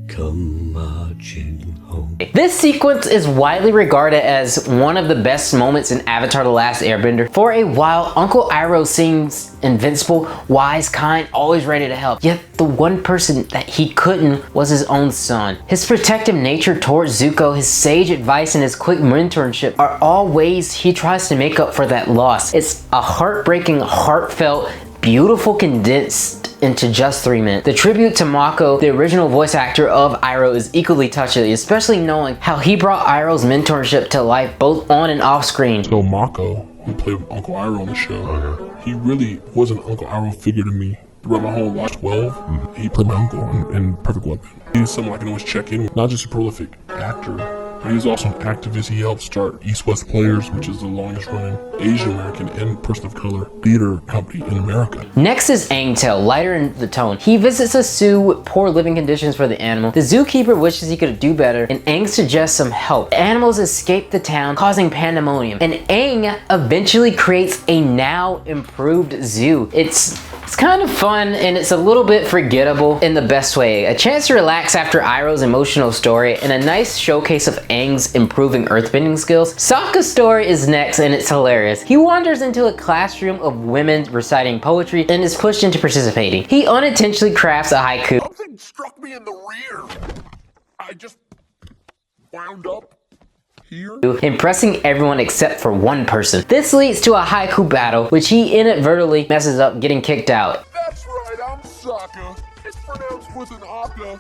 Come marching home. This sequence is widely regarded as one of the best moments in Avatar The Last Airbender. For a while, Uncle Iroh seems invincible, wise, kind, always ready to help. Yet the one person that he couldn't was his own son. His protective nature towards Zuko, his sage advice, and his quick mentorship are all ways he tries to make up for that loss. It's a heartbreaking, heartfelt, beautiful, condensed into just 3 minutes. The tribute to Mako, the original voice actor of Iroh, is equally touching, especially knowing how he brought Iroh's mentorship to life both on and off screen. So Mako, who played Uncle Iroh on the show, he really was an Uncle Iroh figure to me. Throughout my whole life, 12, he played my uncle in Perfect Weapon. He's someone I can always check in with. Not just a prolific actor, but he was also an activist. He helped start East West Players, which is the longest running Asian American and person of color theater company in America. Next is Aang Tale, lighter in the tone. He visits a zoo with poor living conditions for the animal. The zookeeper wishes he could do better, and Aang suggests some help. The animals escape the town, causing pandemonium, and Aang eventually creates a now improved zoo. It's kind of fun, and it's a little bit forgettable in the best way. A chance to relax after Iroh's emotional story, and a nice showcase of Aang's improving earthbending skills. Sokka's story is next, and it's hilarious. He wanders into a classroom of women reciting poetry and is pushed into participating. He unintentionally crafts a haiku. Something struck me in the rear. I just wound up here, impressing everyone except for one person. This leads to a haiku battle, which he inadvertently messes up, getting kicked out. That's right, I'm Sokka. It's pronounced with an aka.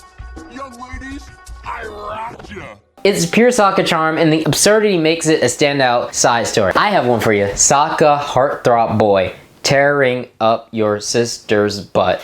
Young ladies, I rocked ya. It's pure Sokka charm, and the absurdity makes it a standout side story. I have one for you. Sokka Heartthrob Boy, tearing up your sister's butt.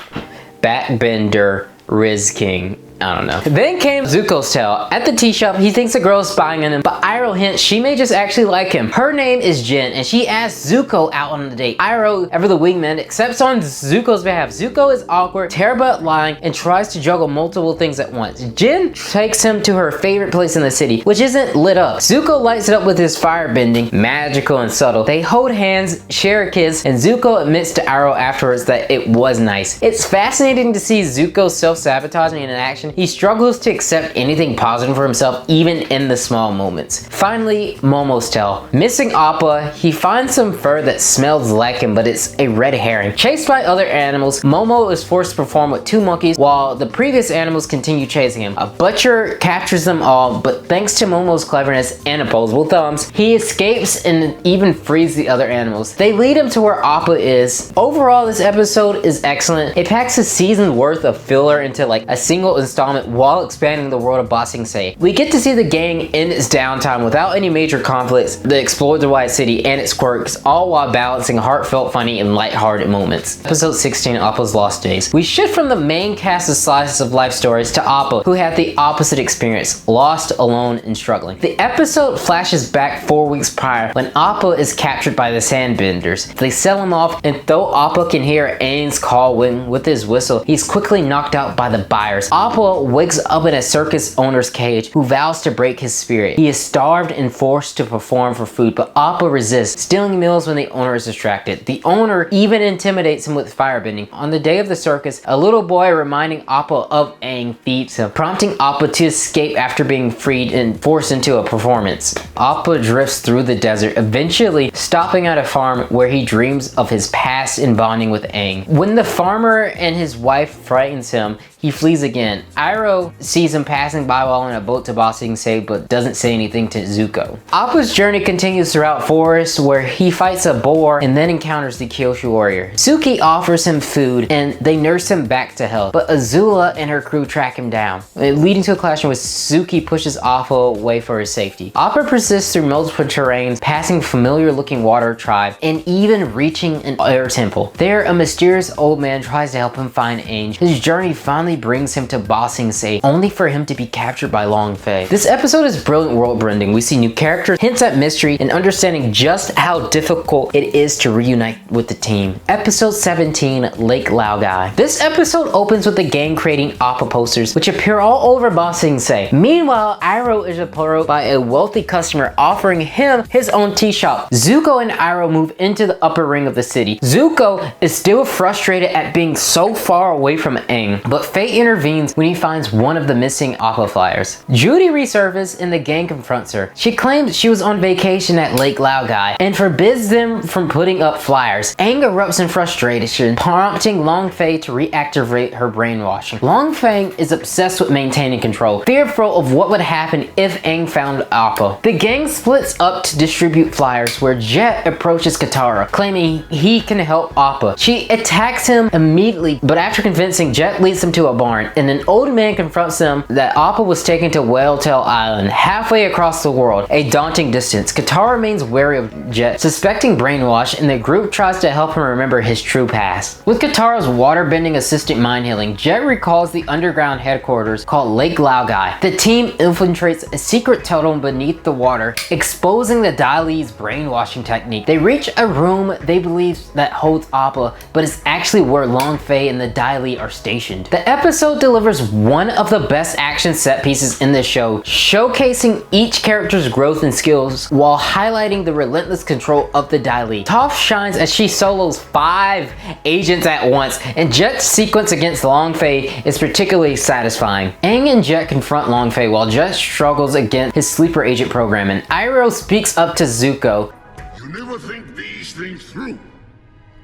Backbender, Riz King. I don't know. Then came Zuko's tale. At the tea shop, he thinks a girl is spying on him, but Iroh hints she may just actually like him. Her name is Jin, and she asks Zuko out on the date. Iroh, ever the wingman, accepts on Zuko's behalf. Zuko is awkward, terrible at lying, and tries to juggle multiple things at once. Jin takes him to her favorite place in the city, which isn't lit up. Zuko lights it up with his firebending, magical and subtle. They hold hands, share a kiss, and Zuko admits to Iroh afterwards that it was nice. It's fascinating to see Zuko self-sabotaging in action situation, he struggles to accept anything positive for himself, even in the small moments. Finally, Momo's tale. Missing Appa, he finds some fur that smells like him, but it's a red herring. Chased by other animals, Momo is forced to perform with 2 monkeys while the previous animals continue chasing him. A butcher captures them all, but thanks to Momo's cleverness and opposable thumbs, he escapes and even frees the other animals. They lead him to where Appa is. Overall, this episode is excellent. It packs a season worth of filler into like a single installment while expanding the world of Ba Sing Se. We get to see the gang in its downtime without any major conflicts, they explore the White City and its quirks, all while balancing heartfelt, funny, and lighthearted moments. Episode 16, Appa's Lost Days. We shift from the main cast of slices of life stories to Appa, who had the opposite experience, lost, alone, and struggling. The episode flashes back 4 weeks prior when Appa is captured by the Sandbenders. They sell him off, and though Appa can hear Aang's call with his whistle, he's quickly knocked out by the buyers. Appa wakes up in a circus owner's cage who vows to break his spirit. He is starved and forced to perform for food, but Appa resists, stealing meals when the owner is distracted. The owner even intimidates him with firebending. On the day of the circus, a little boy reminding Appa of Aang feeds him, prompting Appa to escape after being freed and forced into a performance. Appa drifts through the desert, eventually stopping at a farm where he dreams of his past and bonding with Aang. When the farmer and his wife frightens him, he flees again. Iroh sees him passing by while in a boat to Ba Sing Se, but doesn't say anything to Zuko. Appa's journey continues throughout forests where he fights a boar and then encounters the Kyoshu warrior. Suki offers him food and they nurse him back to health, but Azula and her crew track him down, leading to a clash in which Suki pushes Appa away for his safety. Appa persists through multiple terrains, passing familiar looking water tribe and even reaching an air temple. There, a mysterious old man tries to help him find Aang. His journey finally brings him to Ba Sing Se, only for him to be captured by Long Fei. This episode is brilliant world building. We see new characters, hints at mystery, and understanding just how difficult it is to reunite with the team. Episode 17, Lake Laogai. This episode opens with the gang creating Appa posters, which appear all over Ba Sing Se. Meanwhile, Iroh is approached by a wealthy customer offering him his own tea shop. Zuko and Iroh move into the upper ring of the city. Zuko is still frustrated at being so far away from Aang, but Fei intervenes when he finds one of the missing Appa flyers. Judy resurfaces and the gang confronts her. She claims she was on vacation at Lake Laogai and forbids them from putting up flyers. Aang erupts in frustration, prompting Long Fei to reactivate her brainwashing. Long Fei is obsessed with maintaining control, fearful of what would happen if Aang found Appa. The gang splits up to distribute flyers where Jet approaches Katara, claiming he can help Appa. She attacks him immediately, but after convincing, Jet leads him to a barn, and an old man confronts them that Appa was taken to Whaletail Island, halfway across the world, a daunting distance. Katara remains wary of Jet, suspecting brainwash, and the group tries to help him remember his true past. With Katara's waterbending assistant mind healing, Jet recalls the underground headquarters called Lake Laogai. The team infiltrates a secret tunnel beneath the water, exposing the Dai Li's brainwashing technique. They reach a room they believe that holds Appa, but it's actually where Long Fei and the Dai Li are stationed. The episode delivers one of the best action set pieces in the show, showcasing each character's growth and skills while highlighting the relentless control of the Dai Li. Toph shines as she solos 5 agents at once, and Jet's sequence against Long Fei is particularly satisfying. Aang and Jet confront Long Fei while Jet struggles against his sleeper agent program, and Iroh speaks up to Zuko. You never think these things through.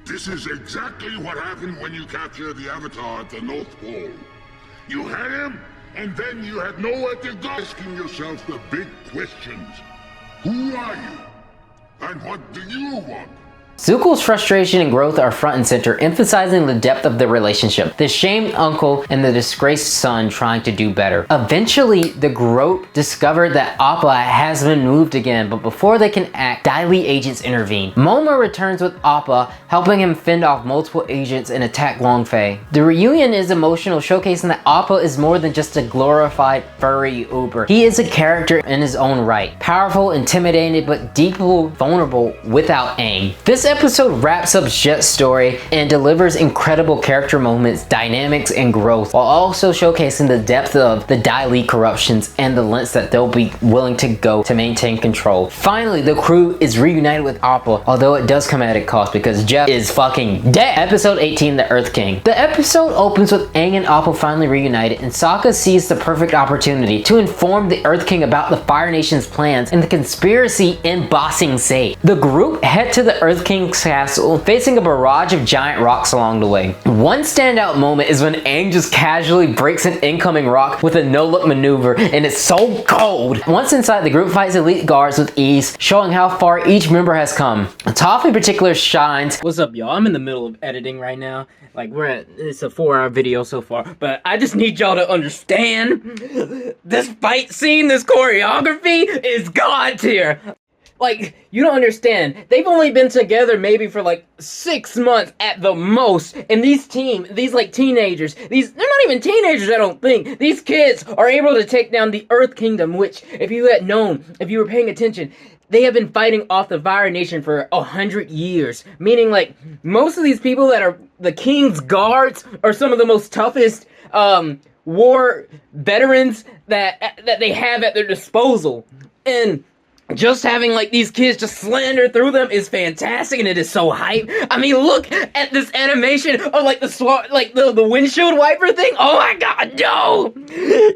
This is exactly what happened when you captured the Avatar at the North Pole. You had him, and then you had nowhere to go. Asking yourself the big questions. Who are you? And what do you want? Zuko's frustration and growth are front and center, emphasizing the depth of the relationship, the shamed uncle and the disgraced son trying to do better. Eventually, the group discovered that Appa has been moved again, but before they can act, Dai Li agents intervene. Momo returns with Appa, helping him fend off multiple agents and attack Long Fei. The reunion is emotional, showcasing that Appa is more than just a glorified furry Uber. He is a character in his own right, powerful, intimidating, but deeply vulnerable without Aang. This episode wraps up Jet's story and delivers incredible character moments, dynamics, and growth, while also showcasing the depth of the Dai Li corruptions and the lengths that they'll be willing to go to maintain control. Finally, the crew is reunited with Appa, although it does come at a cost because Jeff is fucking dead. Episode 18, The Earth King. The episode opens with Aang and Appa finally reunited, and Sokka sees the perfect opportunity to inform the Earth King about the Fire Nation's plans and the conspiracy in Ba Sing Se. The group head to the Earth King's castle, facing a barrage of giant rocks along the way. One standout moment is when Aang just casually breaks an incoming rock with a no-look maneuver, and it's so cold. Once inside, the group fights elite guards with ease, showing how far each member has come. Toph in particular shines. What's up, y'all? I'm in the middle of editing right now. Like, it's a 4-hour video so far, but I just need y'all to understand this fight scene, this choreography is god tier. Like, you don't understand. They've only been together maybe for like 6 months at the most. And these like teenagers, they're not even teenagers, I don't think. These kids are able to take down the Earth Kingdom, which, if you had known, if you were paying attention, they have been fighting off the Fire Nation for 100 years. Meaning, like, most of these people that are the King's guards are some of the most toughest war veterans that they have at their disposal. And just having like these kids just slander through them is fantastic, and it is so hype. I mean, look at this animation of like the windshield wiper thing. Oh my god, no!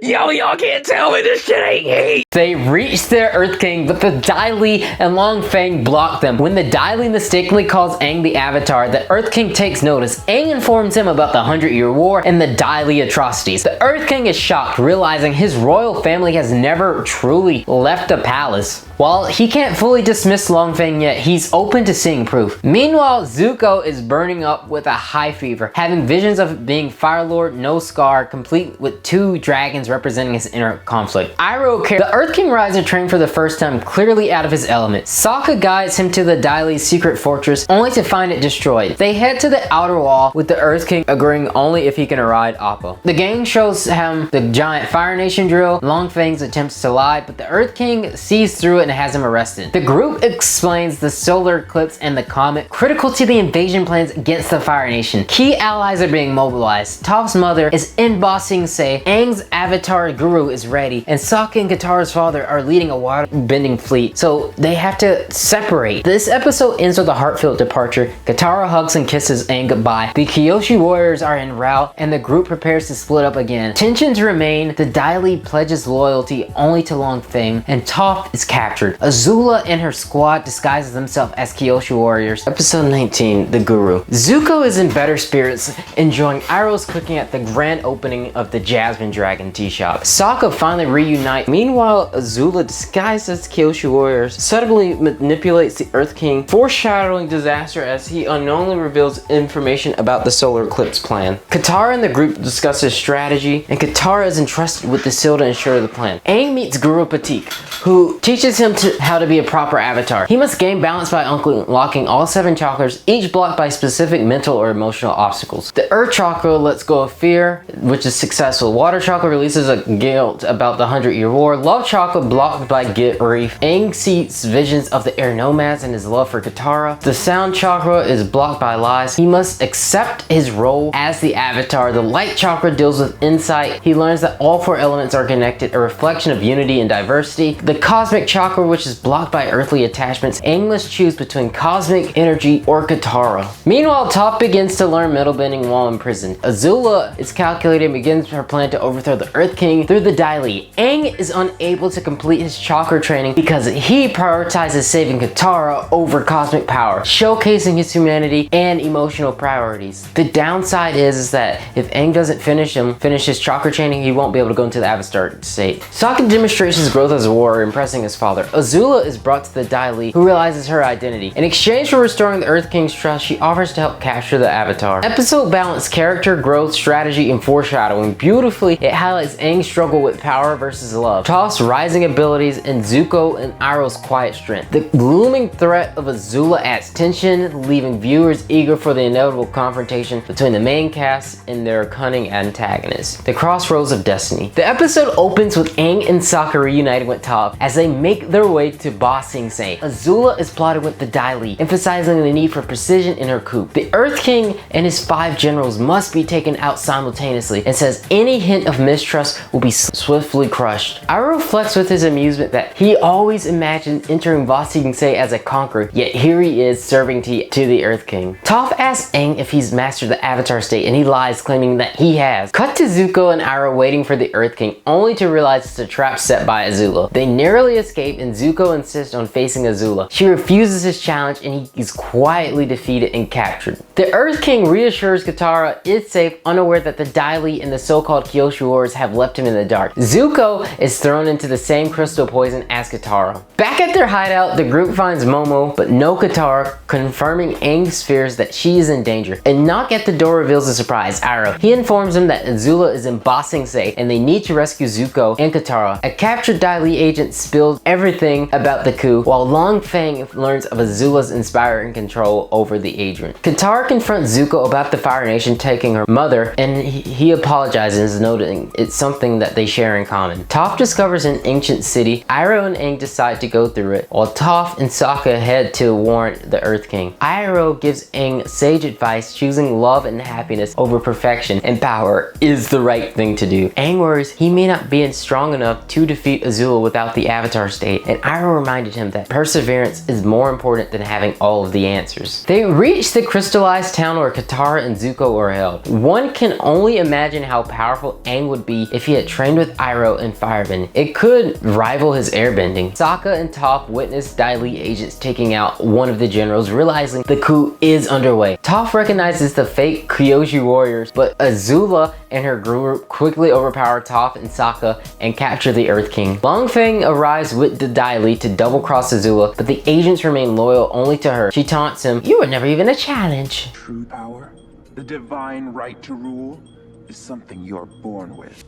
Yo, y'all can't tell me this shit ain't heat. They reach their Earth King, but the Dai Li and Long Feng block them. When the Dai Li mistakenly calls Aang the Avatar, the Earth King takes notice. Aang informs him about the 100-Year War and the Dai Li atrocities. The Earth King is shocked, realizing his royal family has never truly left the palace. While he can't fully dismiss Long Feng yet, he's open to seeing proof. Meanwhile, Zuko is burning up with a high fever, having visions of being Fire Lord, no scar, complete with 2 dragons representing his inner conflict. The Earth King rides a train for the first time, clearly out of his element. Sokka guides him to the Dai Li's secret fortress, only to find it destroyed. They head to the outer wall, with the Earth King agreeing only if he can ride Appa. The gang shows him the giant Fire Nation drill, Long Feng's attempts to lie, but the Earth King sees through it and has him arrested. The group explains the solar eclipse and the comet, critical to the invasion plans against the Fire Nation. Key allies are being mobilized. Toph's mother is in Ba Sing Se, Aang's avatar guru is ready, and Sokka and Katara's father are leading a water-bending fleet, so they have to separate. This episode ends with a heartfelt departure. Katara hugs and kisses Aang goodbye. The Kyoshi warriors are en route, and the group prepares to split up again. Tensions remain. The Dai Li pledges loyalty only to Long Feng, and Toph is captured. Azula and her squad disguises themselves as Kyoshi warriors. Episode 19, The Guru. Zuko is in better spirits, enjoying Iroh's cooking at the grand opening of the Jasmine Dragon tea shop. Sokka finally reunite. Meanwhile, Azula, disguised as Kyoshi warriors, subtly manipulates the Earth King, foreshadowing disaster as he unknowingly reveals information about the solar eclipse plan. Katara and the group discusses strategy, and Katara is entrusted with the seal to ensure the plan. Aang meets Guru Patik, who teaches him how to be a proper avatar. He must gain balance by unlocking all 7 chakras, each blocked by specific mental or emotional obstacles. The Earth Chakra lets go of fear, which is successful. Water Chakra releases a guilt about the 100-Year War. Love Chakra blocked by grief. Aang sees visions of the air nomads and his love for Katara. The Sound Chakra is blocked by lies. He must accept his role as the Avatar. The Light Chakra deals with insight. He learns that all 4 elements are connected, a reflection of unity and diversity. The Cosmic Chakra, which is blocked by earthly attachments. Aang must choose between cosmic energy or Katara. Meanwhile, Toph begins to learn metal bending while imprisoned. Azula is calculated and begins her plan to overthrow the Earth King through the Dai Li. Aang is unable to complete his chakra training because he prioritizes saving Katara over cosmic power, showcasing his humanity and emotional priorities. The downside is that if Aang doesn't finish his chakra training, he won't be able to go into the Avatar state. Sokka demonstrates his growth as a warrior, impressing his father. Azula is brought to the Dai Li, who realizes her identity. In exchange for restoring the Earth King's trust, she offers to help capture the Avatar. Episode balanced character growth, strategy, and foreshadowing beautifully. It highlights Aang's struggle with power versus love, Toph's rising abilities, and Zuko and Iroh's quiet strength. The looming threat of Azula adds tension, leaving viewers eager for the inevitable confrontation between the main cast and their cunning antagonists. The Crossroads of Destiny. The episode opens with Aang and Sokka reuniting with Toph as they make their way to Ba Sing Se. Azula is plotting with the Dai Li, emphasizing the need for precision in her coup. The Earth King and his 5 generals must be taken out simultaneously, and says any hint of mistrust will be swiftly crushed. Iroh reflects with his amusement that he always imagined entering Ba Sing Se as a conqueror, yet here he is serving to the Earth King. Toph asks Aang if he's mastered the Avatar state, and he lies, claiming that he has. Cut to Zuko and Iroh waiting for the Earth King, only to realize it's a trap set by Azula. They narrowly escape, and Zuko insists on facing Azula. She refuses his challenge, and he is quietly defeated and captured. The Earth King reassures Katara is safe, unaware that the Dai Li and the so-called Kyoshi warriors have left him in the dark. Zuko is thrown into the same crystal poison as Katara. Back at their hideout, the group finds Momo, but no Katara, confirming Aang's fears that she is in danger. A knock at the door reveals a surprise, Iroh. He informs them that Azula is in Ba Sing Se, and they need to rescue Zuko and Katara. A captured Dai Li agent spills everything about the coup, while Long Feng learns of Azula's inspiring control over the agent. Katara confronts Zuko about the Fire Nation taking her mother, and he apologizes, noting it's something that they share in common. Toph discovers an ancient city. Iroh and Aang decide to go through it, while Toph and Sokka head to warn the Earth King. Iroh gives Aang sage advice, choosing love and happiness over perfection and power is the right thing to do. Aang worries he may not be strong enough to defeat Azula without the Avatar state, and Iroh reminded him that perseverance is more important than having all of the answers. They reach the crystallized town where Katara and Zuko are held. One can only imagine how powerful Aang would be if he had trained with Iroh and Firebending. It could rival his airbending. Sokka and Toph witness Dai Li agents taking out one of the generals, realizing the coup is underway. Toph recognizes the fake Kyoshi warriors, but Azula and her group quickly overpower Toph and Sokka and capture the Earth King. Long Feng arrives with the Dai Li to double-cross Azula, but the agents remain loyal only to her. She taunts him, "You were never even a challenge." True power, the divine right to rule, is something you're born with.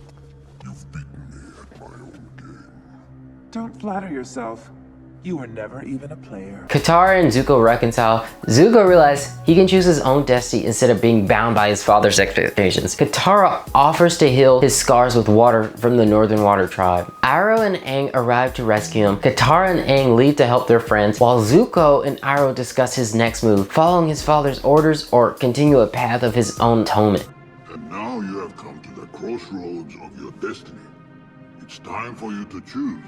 You've beaten me at my own game. Don't flatter yourself. You were never even a player. Katara and Zuko reconcile. Zuko realizes he can choose his own destiny instead of being bound by his father's expectations. Katara offers to heal his scars with water from the Northern Water Tribe. Iroh and Aang arrive to rescue him. Katara and Aang leave to help their friends, while Zuko and Iroh discuss his next move, following his father's orders or continue a path of his own atonement. And now you have come to the crossroads of your destiny. It's time for you to choose.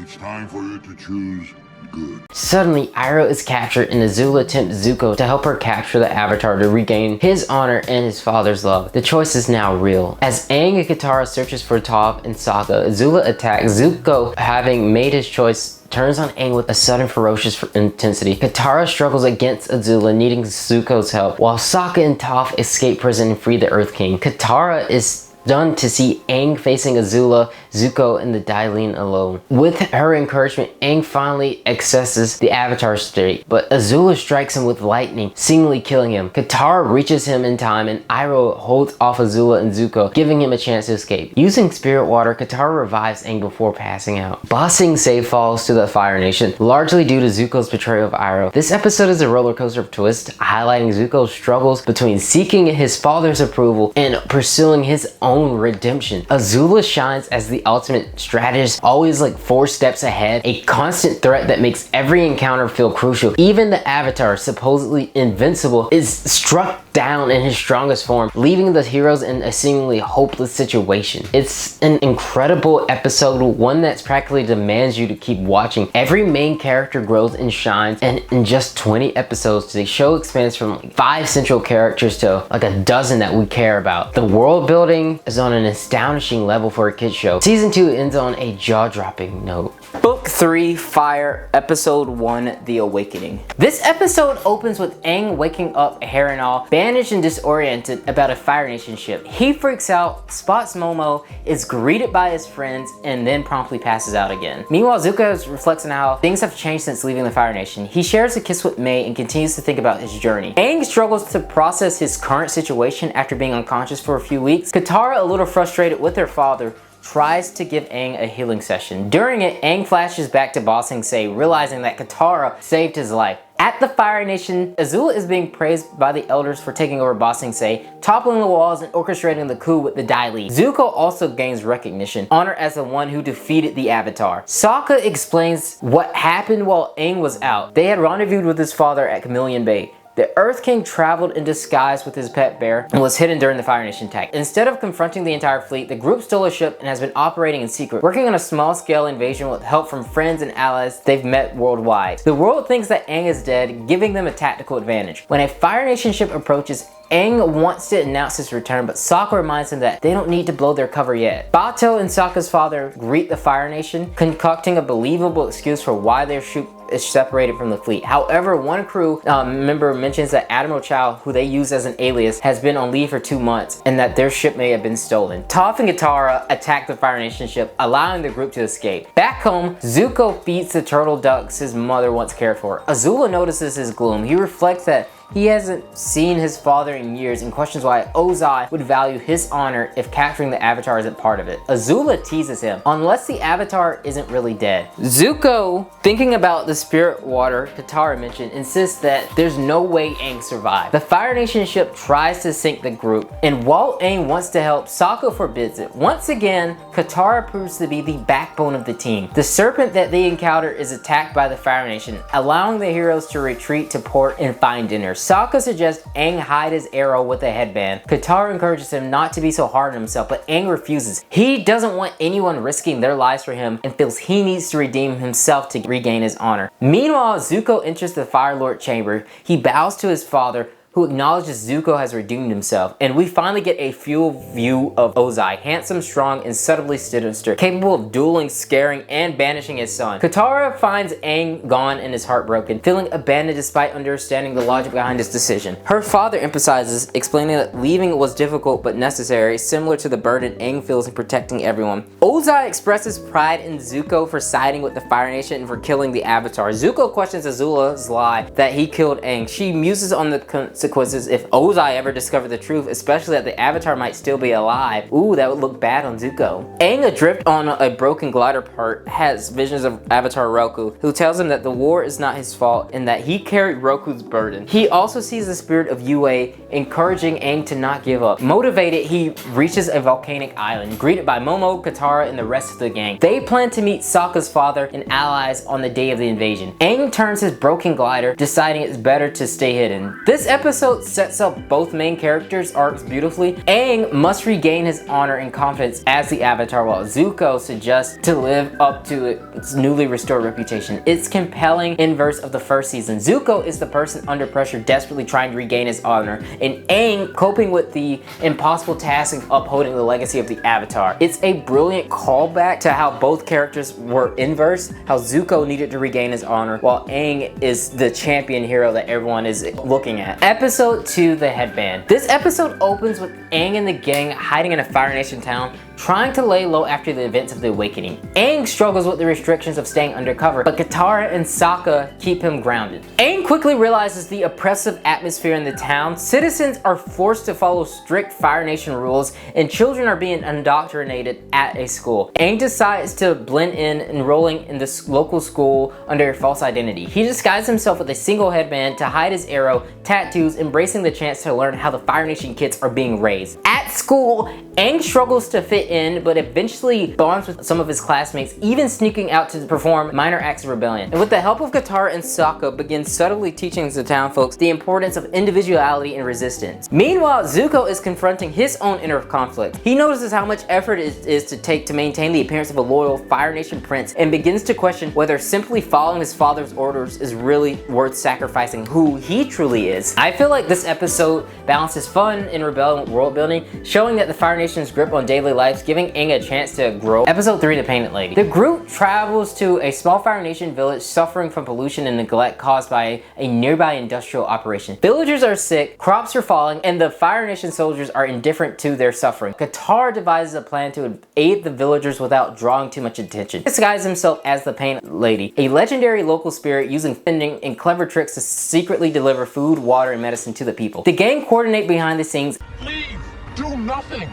It's time for you to choose good. Suddenly, Iroh is captured, and Azula tempts Zuko to help her capture the Avatar to regain his honor and his father's love. The choice is now real. As Aang and Katara searches for Toph and Sokka, Azula attacks. Zuko, having made his choice, turns on Aang with a sudden ferocious intensity. Katara struggles against Azula, needing Zuko's help, while Sokka and Toph escape prison and free the Earth King. Katara is stunned to see Aang facing Azula, Zuko, and the Dai Li alone. With her encouragement, Aang finally accesses the Avatar state, but Azula strikes him with lightning, seemingly killing him. Katara reaches him in time, and Iroh holds off Azula and Zuko, giving him a chance to escape. Using spirit water, Katara revives Aang before passing out. Ba Sing Se falls to the Fire Nation, largely due to Zuko's betrayal of Iroh. This episode is a roller coaster of twists, highlighting Zuko's struggles between seeking his father's approval and pursuing his own redemption. Azula shines as the ultimate strategist, always like 4 steps ahead, a constant threat that makes every encounter feel crucial. Even the Avatar, supposedly invincible, is struck down in his strongest form, leaving the heroes in a seemingly hopeless situation. It's an incredible episode, one that practically demands you to keep watching. Every main character grows and shines, and in just 20 episodes, the show expands from like 5 central characters to like a dozen that we care about. The world building is on an astonishing level for a kids show. Season 2 ends on a jaw-dropping note. Book 3, Fire, Episode 1, The Awakening. This episode opens with Aang waking up Harrenhal, bandaged and disoriented about a Fire Nation ship. He freaks out, spots Momo, is greeted by his friends, and then promptly passes out again. Meanwhile, Zuko reflects on how things have changed since leaving the Fire Nation. He shares a kiss with May and continues to think about his journey. Aang struggles to process his current situation after being unconscious for a few weeks. Katara, a little frustrated with her father, tries to give Aang a healing session. During it, Aang flashes back to Ba Sing Se, realizing that Katara saved his life. At the Fire Nation, Azula is being praised by the elders for taking over Ba Sing Se, toppling the walls and orchestrating the coup with the Dai Li. Zuko also gains recognition, honor as the one who defeated the Avatar. Sokka explains what happened while Aang was out. They had rendezvoused with his father at Chameleon Bay. The Earth King traveled in disguise with his pet bear and was hidden during the Fire Nation attack. Instead of confronting the entire fleet, the group stole a ship and has been operating in secret, working on a small-scale invasion with help from friends and allies they've met worldwide. The world thinks that Aang is dead, giving them a tactical advantage. When a Fire Nation ship approaches, Aang wants to announce his return, but Sokka reminds him that they don't need to blow their cover yet. Bato and Sokka's father greet the Fire Nation, concocting a believable excuse for why their ship is separated from the fleet. However, one crew member mentions that Admiral Chow, who they use as an alias, has been on leave for 2 months and that their ship may have been stolen. Toph and Katara attack the Fire Nation ship, allowing the group to escape. Back home, Zuko feeds the turtle ducks his mother once cared for. Azula notices his gloom. He reflects that he hasn't seen his father in years and questions why Ozai would value his honor if capturing the Avatar isn't part of it. Azula teases him, unless the Avatar isn't really dead. Zuko, thinking about the spirit water Katara mentioned, insists that there's no way Aang survived. The Fire Nation ship tries to sink the group, and while Aang wants to help, Sokka forbids it. Once again, Katara proves to be the backbone of the team. The serpent that they encounter is attacked by the Fire Nation, allowing the heroes to retreat to port and find dinner. Sokka suggests Aang hide his arrow with a headband. Katara encourages him not to be so hard on himself, but Aang refuses. He doesn't want anyone risking their lives for him and feels he needs to redeem himself to regain his honor. Meanwhile, Zuko enters the Fire Lord chamber. He bows to his father, who acknowledges Zuko has redeemed himself, and we finally get a full view of Ozai, handsome, strong, and subtly sinister, capable of dueling, scaring, and banishing his son. Katara finds Aang gone and is heartbroken, feeling abandoned despite understanding the logic behind his decision. Her father emphasizes, explaining that leaving was difficult but necessary, similar to the burden Aang feels in protecting everyone. Ozai expresses pride in Zuko for siding with the Fire Nation and for killing the Avatar. Zuko questions Azula's lie that he killed Aang. She muses on the consequences if Ozai ever discovered the truth, especially that the Avatar might still be alive. Ooh, that would look bad on Zuko. Aang, adrift on a broken glider part, has visions of Avatar Roku, who tells him that the war is not his fault and that he carried Roku's burden. He also sees the spirit of Yue, encouraging Aang to not give up. Motivated, he reaches a volcanic island, greeted by Momo, Katara, and the rest of the gang. They plan to meet Sokka's father and allies on the day of the invasion. Aang turns his broken glider, deciding it's better to stay hidden. This episode sets up both main characters' arcs beautifully. Aang must regain his honor and confidence as the Avatar, while Zuko suggests to live up to its newly restored reputation. It's compelling inverse of the first season. Zuko is the person under pressure desperately trying to regain his honor, and Aang coping with the impossible task of upholding the legacy of the Avatar. It's a brilliant callback to how both characters were inverse, how Zuko needed to regain his honor, while Aang is the champion hero that everyone is looking at. Episode 2, The Headband. This episode opens with Aang and the gang hiding in a Fire Nation town, trying to lay low after the events of the awakening. Aang struggles with the restrictions of staying undercover, but Katara and Sokka keep him grounded. Aang quickly realizes the oppressive atmosphere in the town. Citizens are forced to follow strict Fire Nation rules, and children are being indoctrinated at a school. Aang decides to blend in, enrolling in this local school under a false identity. He disguises himself with a single headband to hide his arrow, tattoos, embracing the chance to learn how the Fire Nation kids are being raised. At school, Aang struggles to fit in, but eventually bonds with some of his classmates, even sneaking out to perform minor acts of rebellion. And with the help of Katara and Sokka, begins subtly teaching the town folks the importance of individuality and resistance. Meanwhile, Zuko is confronting his own inner conflict. He notices how much effort it is to take to maintain the appearance of a loyal Fire Nation prince, and begins to question whether simply following his father's orders is really worth sacrificing who he truly is. I feel like this episode balances fun and rebellion with world building, showing that the Fire Nation's grip on daily life, giving Aang a chance to grow. Episode 3, The Painted Lady. The group travels to a small Fire Nation village suffering from pollution and neglect caused by a nearby industrial operation. Villagers are sick, crops are falling, and the Fire Nation soldiers are indifferent to their suffering. Katara devises a plan to aid the villagers without drawing too much attention. He disguises himself as the Painted Lady, a legendary local spirit using fending and clever tricks to secretly deliver food, water, and medicine to the people. The gang coordinate behind the scenes. Leave! Do nothing!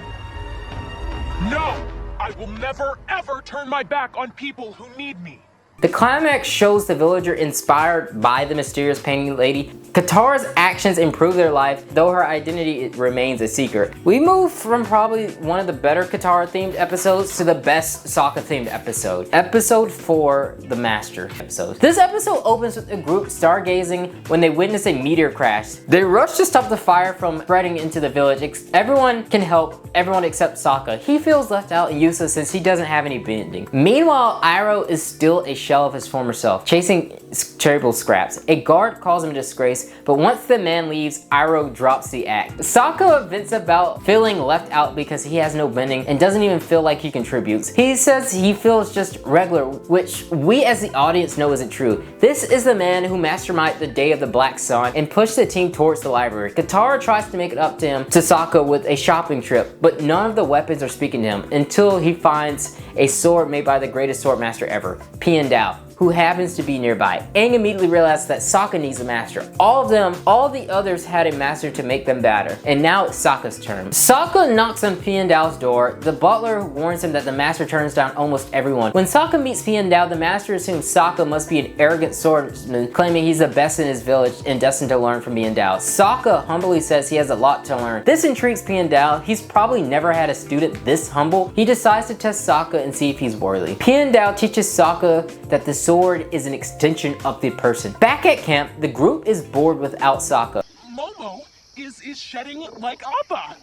No! I will never ever turn my back on people who need me. The climax shows the villager inspired by the mysterious painting lady. Katara's actions improve their life, though her identity remains a secret. We move from probably one of the better Katara themed episodes to the best Sokka themed episode. Episode 4, the Master episode. This episode opens with a group stargazing when they witness a meteor crash. They rush to stop the fire from spreading into the village. Everyone can help, everyone except Sokka. He feels left out and useless since he doesn't have any bending. Meanwhile, Iroh is still a shell of his former self, chasing charitable scraps. A guard calls him a disgrace, but once the man leaves, Iroh drops the act. Sokka vents about feeling left out because he has no bending and doesn't even feel like he contributes. He says he feels just regular, which we as the audience know isn't true. This is the man who masterminded the Day of the Black Sun and pushed the team towards the library. Katara tries to make it up to him, to Sokka, with a shopping trip, but none of the weapons are speaking to him until he finds a sword made by the greatest sword master ever, Piandao, who happens to be nearby. Aang immediately realizes that Sokka needs a master. All the others had a master to make them better, and now it's Sokka's turn. Sokka knocks on Piandao's door. The butler warns him that the master turns down almost everyone. When Sokka meets Piandao, the master assumes Sokka must be an arrogant swordsman, claiming he's the best in his village and destined to learn from Piandao. Sokka humbly says he has a lot to learn. This intrigues Piandao. He's probably never had a student this humble. He decides to test Sokka and see if he's worthy. Piandao teaches Sokka that the sword is an extension of the person. Back at camp, the group is bored without Sokka. Momo is shedding like Appa.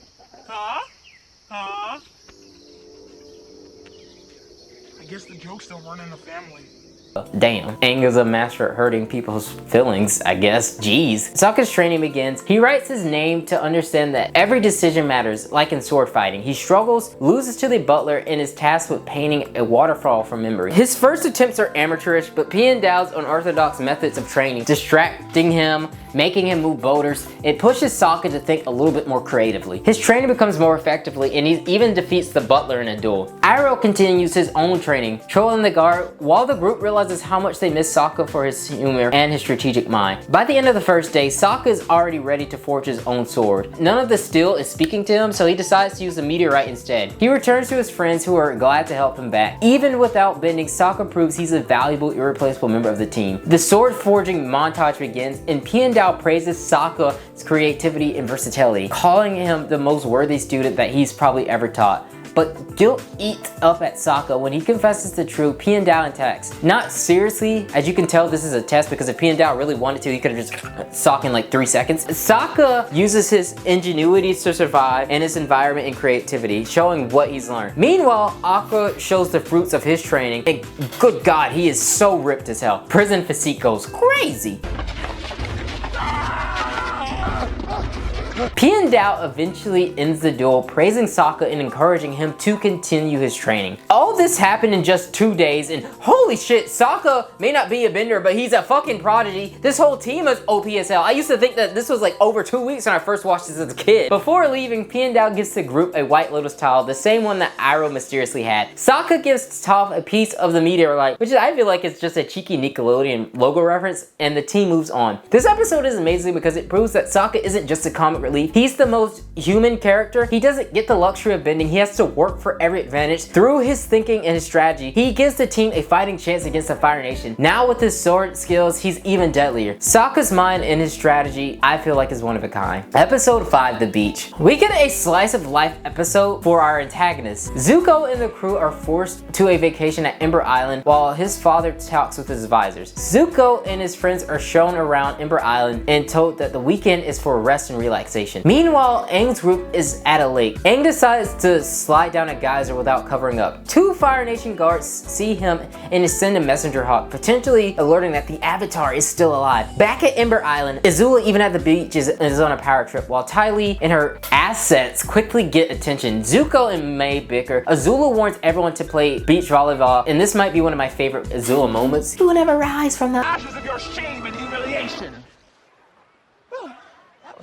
Huh? I guess the jokes don't run in the family. Damn. Aang is a master at hurting people's feelings, I guess. Jeez. Sokka's training begins. He writes his name to understand that every decision matters, like in sword fighting. He struggles, loses to the butler, and is tasked with painting a waterfall from memory. His first attempts are amateurish, but Piandao's unorthodox methods of training, distracting him, making him move boulders, it pushes Sokka to think a little bit more creatively. His training becomes more effectively, and he even defeats the butler in a duel. Iroh continues his own training, trolling the guard, while the group realizes how much they miss Sokka for his humor and his strategic mind. By the end of the first day, Sokka is already ready to forge his own sword. None of the steel is speaking to him, so he decides to use the meteorite instead. He returns to his friends who are glad to help him back. Even without bending, Sokka proves he's a valuable, irreplaceable member of the team. The sword forging montage begins, and Piandao praises Sokka's creativity and versatility, calling him the most worthy student that he's probably ever taught. But guilt eats up at Sokka when he confesses the truth. Piandao attacks. Not seriously, as you can tell this is a test, because if Piandao really wanted to, he could have just Sokka in like 3 seconds. Sokka uses his ingenuity to survive and his environment and creativity, showing what he's learned. Meanwhile, Aqua shows the fruits of his training, and good God, he is so ripped as hell. Prison physique goes crazy. Piandao eventually ends the duel, praising Sokka and encouraging him to continue his training. All this happened in just 2 days, and holy shit, Sokka may not be a bender, but he's a fucking prodigy. This whole team is OP as hell. I used to think that this was like over 2 weeks when I first watched this as a kid. Before leaving, Piandao gives the group a White Lotus tile, the same one that Iroh mysteriously had. Sokka gives Toph a piece of the meteorite, which I feel like is just a cheeky Nickelodeon logo reference, and the team moves on. This episode is amazing because it proves that Sokka isn't just a comic relief. He's the most human character. He doesn't get the luxury of bending. He has to work for every advantage. Through his thinking and his strategy, he gives the team a fighting chance against the Fire Nation. Now with his sword skills, he's even deadlier. Sokka's mind and his strategy, I feel like, is one of a kind. Episode 5, The Beach. We get a slice of life episode for our antagonists. Zuko and the crew are forced to a vacation at Ember Island while his father talks with his advisors. Zuko and his friends are shown around Ember Island and told that the weekend is for rest and relaxation. Meanwhile, Aang's group is at a lake. Aang decides to slide down a geyser without covering up. 2 Fire Nation guards see him and send a messenger hawk, potentially alerting that the Avatar is still alive. Back at Ember Island, Azula, even at the beach, is on a power trip, while Ty Lee and her assets quickly get attention. Zuko and Mai bicker. Azula warns everyone to play beach volleyball, and this might be one of my favorite Azula moments. You will never rise from the Ashes of your shame and humiliation.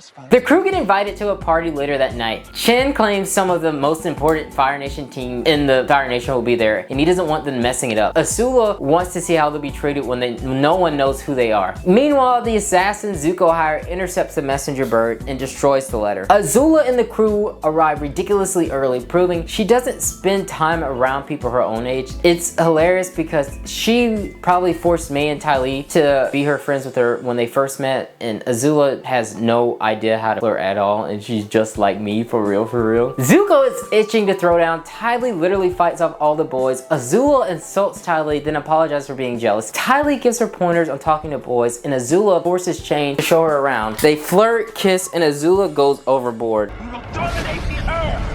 was fun. The crew get invited to a party later that night. Shin claims some of the most important Fire Nation team in the Fire Nation will be there, and he doesn't want them messing it up. Azula wants to see how they'll be treated when no one knows who they are. Meanwhile, the assassin Zuko hired intercepts the messenger bird and destroys the letter. Azula and the crew arrive ridiculously early, proving she doesn't spend time around people her own age. It's hilarious because she probably forced Mei and Ty Lee to be her friends with her when they first met, and Azula has no idea how to flirt at all, and she's just like me, for real, for real. Zuko is itching to throw down. Ty Lee literally fights off all the boys. Azula insults Ty Lee, then apologizes for being jealous. Ty Lee gives her pointers on talking to boys, and Azula forces Chain to show her around. They flirt, kiss, and Azula goes overboard. We will dominate the earth!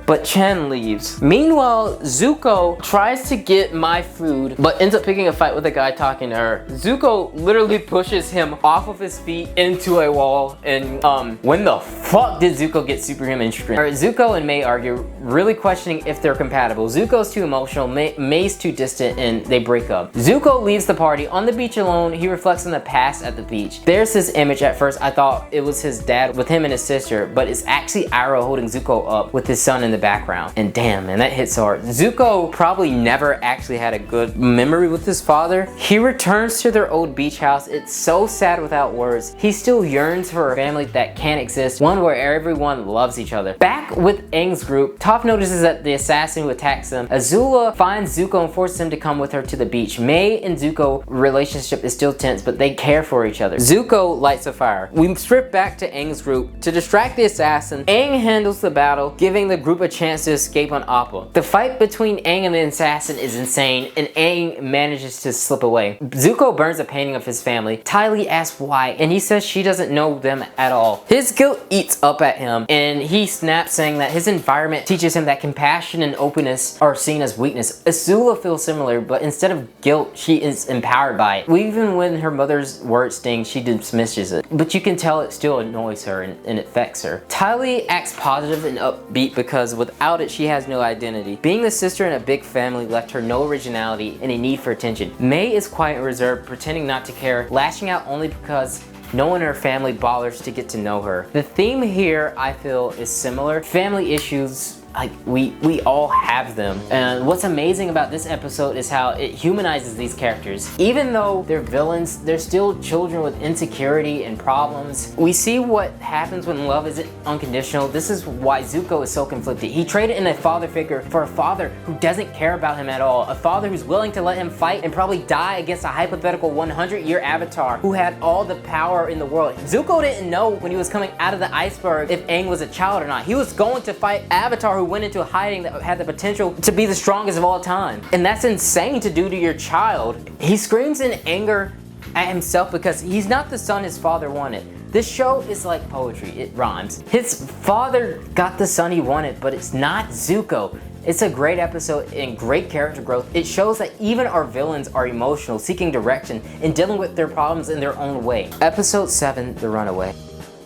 But Chen leaves. Meanwhile, Zuko tries to get my food, but ends up picking a fight with a guy talking to her. Zuko literally pushes him off of his feet into a wall, and when the fuck did Zuko get superhuman strength? Alright, Zuko and Mei argue, really questioning if they're compatible. Zuko's too emotional, Mei's too distant, and they break up. Zuko leaves the party. On the beach alone, he reflects on the past at the beach. There's his image. At first, I thought it was his dad with him and his sister, but it's actually Iroh holding Zuko up with his son in the background. And damn, man, that hits hard. Zuko probably never actually had a good memory with his father. He returns to their old beach house. It's so sad without words. He still yearns for a family that can't exist, one where everyone loves each other. Back with Aang's group, Toph notices that the assassin who attacks them, Azula, finds Zuko and forces him to come with her to the beach. Mei and Zuko relationship is still tense, but they care for each other. Zuko lights a fire. We strip back to Aang's group. To distract the assassin, Aang handles the battle, giving the group a chance to escape on Appa. The fight between Aang and the assassin is insane, and Aang manages to slip away. Zuko burns a painting of his family. Ty Lee asks why, and he says she doesn't know them at all. His guilt eats up at him, and he snaps, saying that his environment teaches him that compassion and openness are seen as weakness. Azula feels similar, but instead of guilt, she is empowered by it. Even when her mother's words sting, she dismisses it. But you can tell it still annoys her and it affects her. Ty Lee acts positive and upbeat because without it, she has no identity. Being the sister in a big family left her no originality and a need for attention. Mei is quiet and reserved, pretending not to care, lashing out only because no one in her family bothers to get to know her. The theme here, I feel, is similar. Family issues, like we all have them. And what's amazing about this episode is how it humanizes these characters. Even though they're villains, they're still children with insecurity and problems. We see what happens when love isn't unconditional. This is why Zuko is so conflicted. He traded in a father figure for a father who doesn't care about him at all. A father who's willing to let him fight and probably die against a hypothetical 100-year avatar who had all the power in the world. Zuko didn't know when he was coming out of the iceberg if Aang was a child or not. He was going to fight Avatar who went into hiding that had the potential to be the strongest of all time. And that's insane to do to your child. He screams in anger at himself because he's not the son his father wanted. This show is like poetry, it rhymes. His father got the son he wanted, but it's not Zuko. It's a great episode and great character growth. It shows that even our villains are emotional, seeking direction, and dealing with their problems in their own way. Episode 7, The Runaway.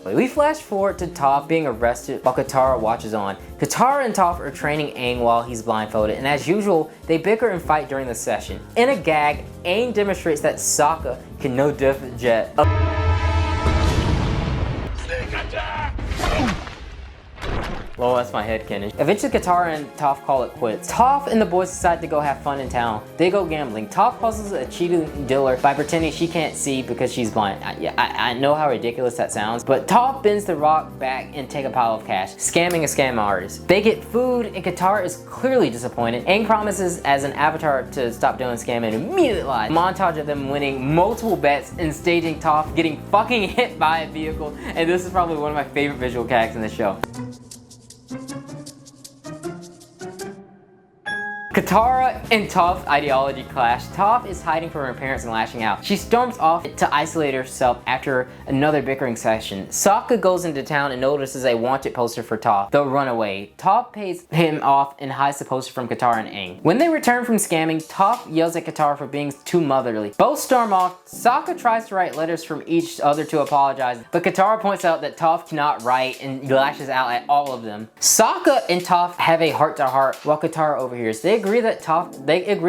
We flash forward to Toph being arrested while Katara watches on. Katara and Toph are training Aang while he's blindfolded, and as usual, they bicker and fight during the session. In a gag, Aang demonstrates that Sokka can no diff jet. Sneak attack! Well, that's my headcanon. Eventually, Katara and Toph call it quits. Toph and the boys decide to go have fun in town. They go gambling. Toph puzzles a cheating dealer by pretending she can't see because she's blind. I know how ridiculous that sounds, but Toph bends the rock back and take a pile of cash, scamming a scam artist. They get food, and Katara is clearly disappointed. Aang promises as an avatar to stop doing scamming and immediately lies. A montage of them winning multiple bets and staging Toph getting fucking hit by a vehicle, and this is probably one of my favorite visual gags in the show. Katara and Toph's ideology clash. Toph is hiding from her parents and lashing out. She storms off to isolate herself after another bickering session. Sokka goes into town and notices a wanted poster for Toph, The Runaway. Toph pays him off and hides the poster from Katara and Aang. When they return from scamming, Toph yells at Katara for being too motherly. Both storm off. Sokka tries to write letters from each other to apologize, but Katara points out that Toph cannot write and lashes out at all of them. Sokka and Toph have a heart-to-heart while Katara overhears. They agree agree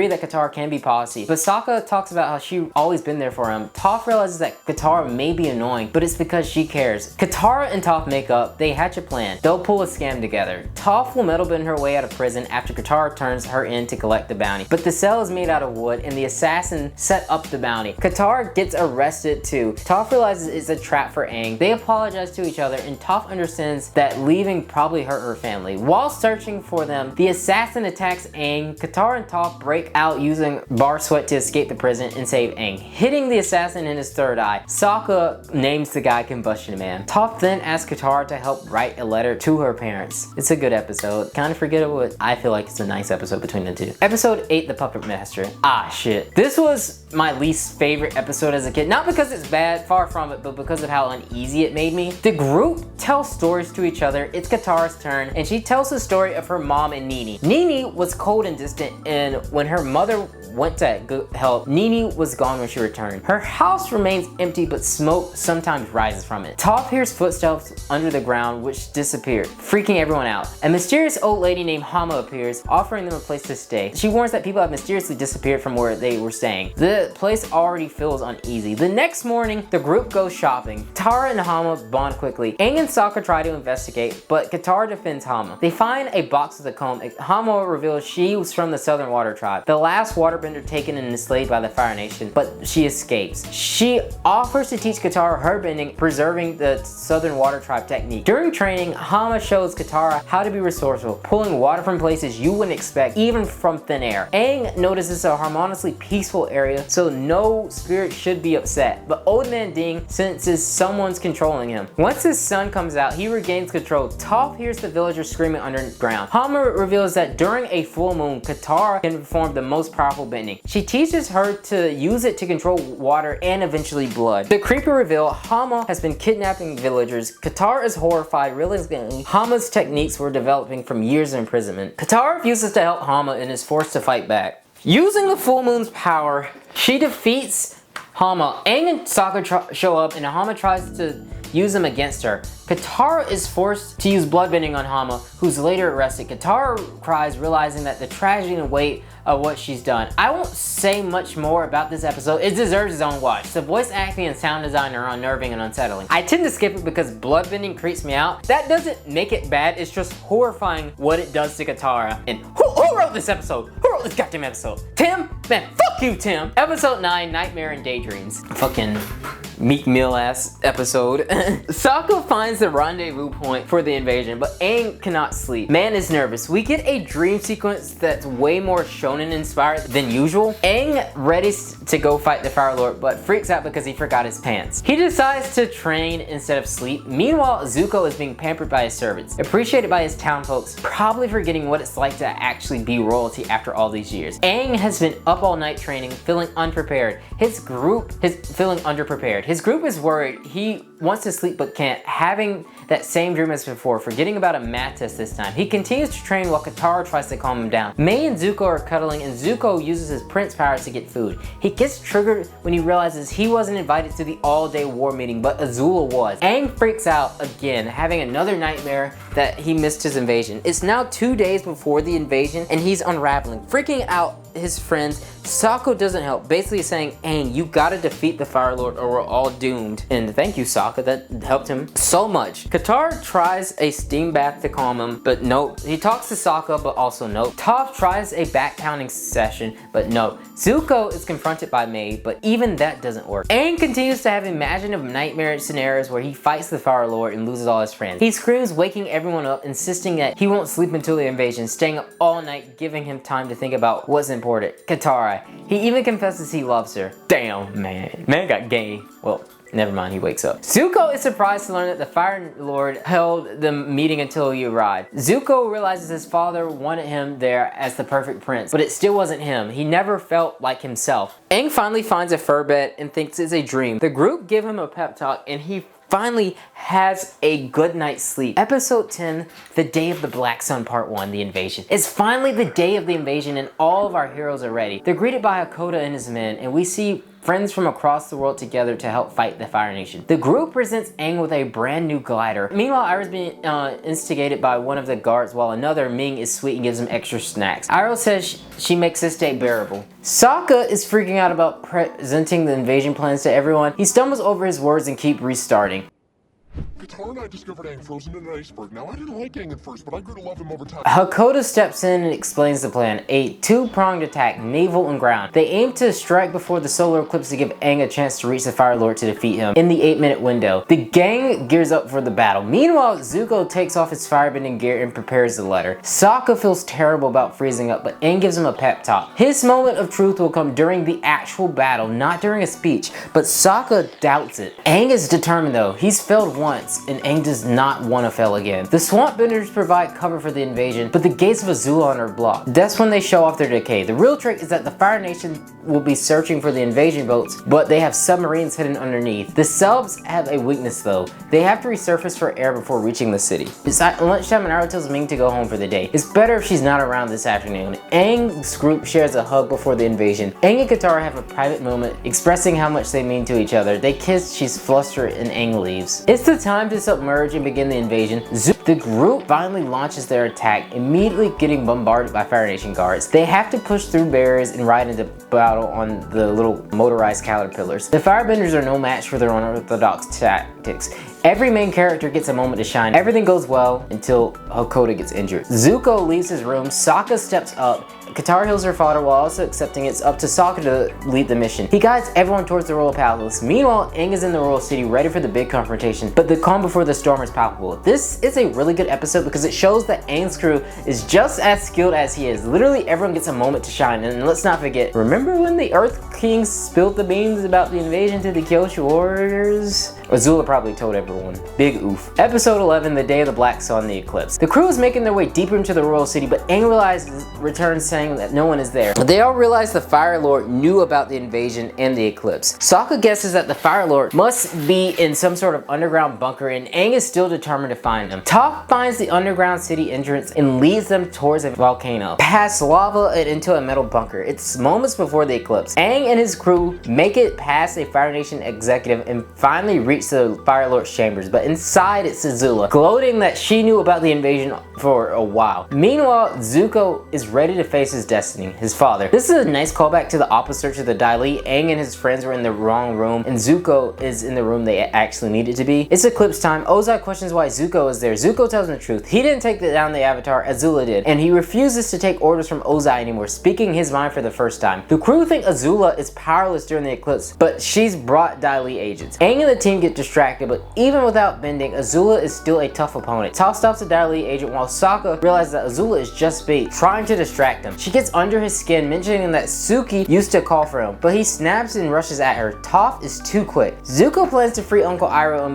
that Katara can be policy, but Sokka talks about how she always been there for him. Toph realizes that Katara may be annoying, but it's because she cares. Katara and Toph make up, they hatch a plan. They'll pull a scam together. Toph will metal bend her way out of prison after Katara turns her in to collect the bounty, but the cell is made out of wood and the assassin set up the bounty. Katara gets arrested too. Toph realizes it's a trap for Aang. They apologize to each other and Toph understands that leaving probably hurt her family. While searching for them, the assassin attacks Aang. Katara and Toph break out using bar sweat to escape the prison and save Aang, hitting the assassin in his third eye. Sokka names the guy Combustion Man. Toph then asks Katara to help write a letter to her parents. It's a good episode. Kind of forgettable, but I feel like it's a nice episode between the two. Episode 8, The Puppet Master. Ah, shit. This was my least favorite episode as a kid. Not because it's bad, far from it, but because of how uneasy it made me. The group tells stories to each other. It's Katara's turn, and she tells the story of her mom and Nini. Nini was cold and distant, and when her mother went to help, Nini was gone when she returned. Her house remains empty, but smoke sometimes rises from it. Toph hears footsteps under the ground, which disappear, freaking everyone out. A mysterious old lady named Hama appears, offering them a place to stay. She warns that people have mysteriously disappeared from where they were staying. The place already feels uneasy. The next morning, the group goes shopping. Katara and Hama bond quickly. Aang and Sokka try to investigate, but Katara defends Hama. They find a box with a comb. Hama reveals she was from the Southern Water Tribe, the last waterbender taken and enslaved by the Fire Nation, but she escapes. She offers to teach Katara her bending, preserving the Southern Water Tribe technique. During training, Hama shows Katara how to be resourceful, pulling water from places you wouldn't expect, even from thin air. Aang notices a harmoniously peaceful area, so no spirit should be upset, but Old Man Ding senses someone's controlling him. Once his son comes out, he regains control. Toph hears the villagers screaming underground. Hama reveals that during a full moon, Katara can perform the most powerful bending. She teaches her to use it to control water and eventually blood. The creepy reveal, Hama has been kidnapping villagers. Katara is horrified, realizing Hama's techniques were developing from years of imprisonment. Katara refuses to help Hama and is forced to fight back. Using the full moon's power, she defeats Hama. Aang and Sokka show up and Hama tries to use them against her. Katara is forced to use bloodbending on Hama, who's later arrested. Katara cries, realizing that the tragedy and weight of what she's done. I won't say much more about this episode. It deserves its own watch. The voice acting and sound design are unnerving and unsettling. I tend to skip it because bloodbending creeps me out. That doesn't make it bad, it's just horrifying what it does to Katara. And who wrote this episode? Who wrote this goddamn episode? Tim? Man, fuck you, Tim! Episode 9, Nightmare and Daydreams. Fucking Meek Mill ass episode. Sokka finds the rendezvous point for the invasion, but Aang cannot sleep. Man is nervous. We get a dream sequence that's way more shonen inspired than usual. Aang readies to go fight the Fire Lord, but freaks out because he forgot his pants. He decides to train instead of sleep. Meanwhile, Zuko is being pampered by his servants, appreciated by his townfolks, probably forgetting what it's like to actually be royalty after all these years. Aang has been up all night training, feeling unprepared. His group is feeling underprepared. His group is worried. He wants to sleep but can't, having that same dream as before, forgetting about a math test this time. He continues to train while Katara tries to calm him down. Mei and Zuko are cuddling and Zuko uses his prince powers to get food. He gets triggered when he realizes he wasn't invited to the all-day war meeting, but Azula was. Aang freaks out again, having another nightmare that he missed his invasion. It's now 2 days before the invasion and he's unraveling, freaking out his friends. Sokka doesn't help, basically saying, Aang, you gotta defeat the Fire Lord or we're all doomed. And thank you, Sokka, that helped him so much. Katara tries a steam bath to calm him, but nope. He talks to Sokka, but also nope. Toph tries a back counting session, but nope. Zuko is confronted by Mei, but even that doesn't work. Aang continues to have imaginative nightmare scenarios where he fights the Fire Lord and loses all his friends. He screams, waking everyone up, insisting that he won't sleep until the invasion, staying up all night, giving him time to think about what's important. Katara. He even confesses he loves her. Damn, man. Man got gay. Well, never mind, he wakes up. Zuko is surprised to learn that the Fire Lord held the meeting until he arrived. Zuko realizes his father wanted him there as the perfect prince, but it still wasn't him. He never felt like himself. Aang finally finds a fur bed and thinks it's a dream. The group give him a pep talk and he finally has a good night's sleep. Episode 10, The Day of the Black Sun Part 1, The Invasion. It's finally the day of the invasion and all of our heroes are ready. They're greeted by Hakoda and his men and we see friends from across the world together to help fight the Fire Nation. The group presents Aang with a brand new glider. Meanwhile, Iroh's being instigated by one of the guards while another, Ming, is sweet and gives him extra snacks. Iroh says she makes this day bearable. Sokka is freaking out about presenting the invasion plans to everyone. He stumbles over his words and keeps restarting. Katara and I discovered Aang frozen in an iceberg. Now, I didn't like Aang at first, but I grew to love him over time. Hakoda steps in and explains the plan. A two-pronged attack, naval and ground. They aim to strike before the solar eclipse to give Aang a chance to reach the Fire Lord to defeat him in the 8-minute window. The gang gears up for the battle. Meanwhile, Zuko takes off his firebending gear and prepares the letter. Sokka feels terrible about freezing up, but Aang gives him a pep talk. His moment of truth will come during the actual battle, not during a speech, but Sokka doubts it. Aang is determined though. He's failed once, and Aang does not want to fail again. The Swamp Benders provide cover for the invasion, but the gates of Azulon are blocked. That's when they show off their decay. The real trick is that the Fire Nation will be searching for the invasion boats, but they have submarines hidden underneath. The subs have a weakness though. They have to resurface for air before reaching the city. It's at lunchtime and Iroh tells Ming to go home for the day. It's better if she's not around this afternoon. Aang's group shares a hug before the invasion. Aang and Katara have a private moment expressing how much they mean to each other. They kiss, she's flustered, and Aang leaves. It's the time to submerge and begin the invasion. The group finally launches their attack, immediately getting bombarded by Fire Nation guards. They have to push through barriers and ride into battle on the little motorized caterpillars. The Firebenders are no match for their unorthodox tactics. Every main character gets a moment to shine. Everything goes well until Hakoda gets injured. Zuko leaves his room, Sokka steps up, Katara heals her father while also accepting it's up to Sokka to lead the mission. He guides everyone towards the royal palace. Meanwhile, Aang is in the royal city ready for the big confrontation, but the calm before the storm is palpable. This is a really good episode because it shows that Aang's crew is just as skilled as he is. Literally everyone gets a moment to shine, and let's not forget, remember when the Earth King spilled the beans about the invasion to the Kyoshi warriors? Azula probably told everyone. Big oof. Episode 11, the day of the black sun, the eclipse. The crew is making their way deeper into the royal city, but Aang returns saying that no one is there. They all realize the Fire Lord knew about the invasion and the eclipse. Sokka guesses that the Fire Lord must be in some sort of underground bunker, and Aang is still determined to find him. Toph finds the underground city entrance and leads them towards a volcano, past lava and into a metal bunker. It's moments before the eclipse. Aang and his crew make it past a Fire Nation executive and finally reach the Fire Lord's chambers, but inside it's Azula, gloating that she knew about the invasion for a while. Meanwhile, Zuko is ready to face his destiny, his father. This is a nice callback to the Appa search of the Dai Li. Aang and his friends were in the wrong room, and Zuko is in the room they actually needed to be. It's eclipse time. Ozai questions why Zuko is there. Zuko tells him the truth. He didn't take down the Avatar, Azula did, and he refuses to take orders from Ozai anymore, speaking his mind for the first time. The crew think Azula is powerless during the eclipse, but she's brought Dai Li agents. Aang and the team get distracted, but even without bending, Azula is still a tough opponent. Toph stops the Dai Li agent while Sokka realizes that Azula is just bait, trying to distract him. She gets under his skin, mentioning that Suki used to call for him, but he snaps and rushes at her. Toph is too quick. Zuko plans to free Uncle Iroh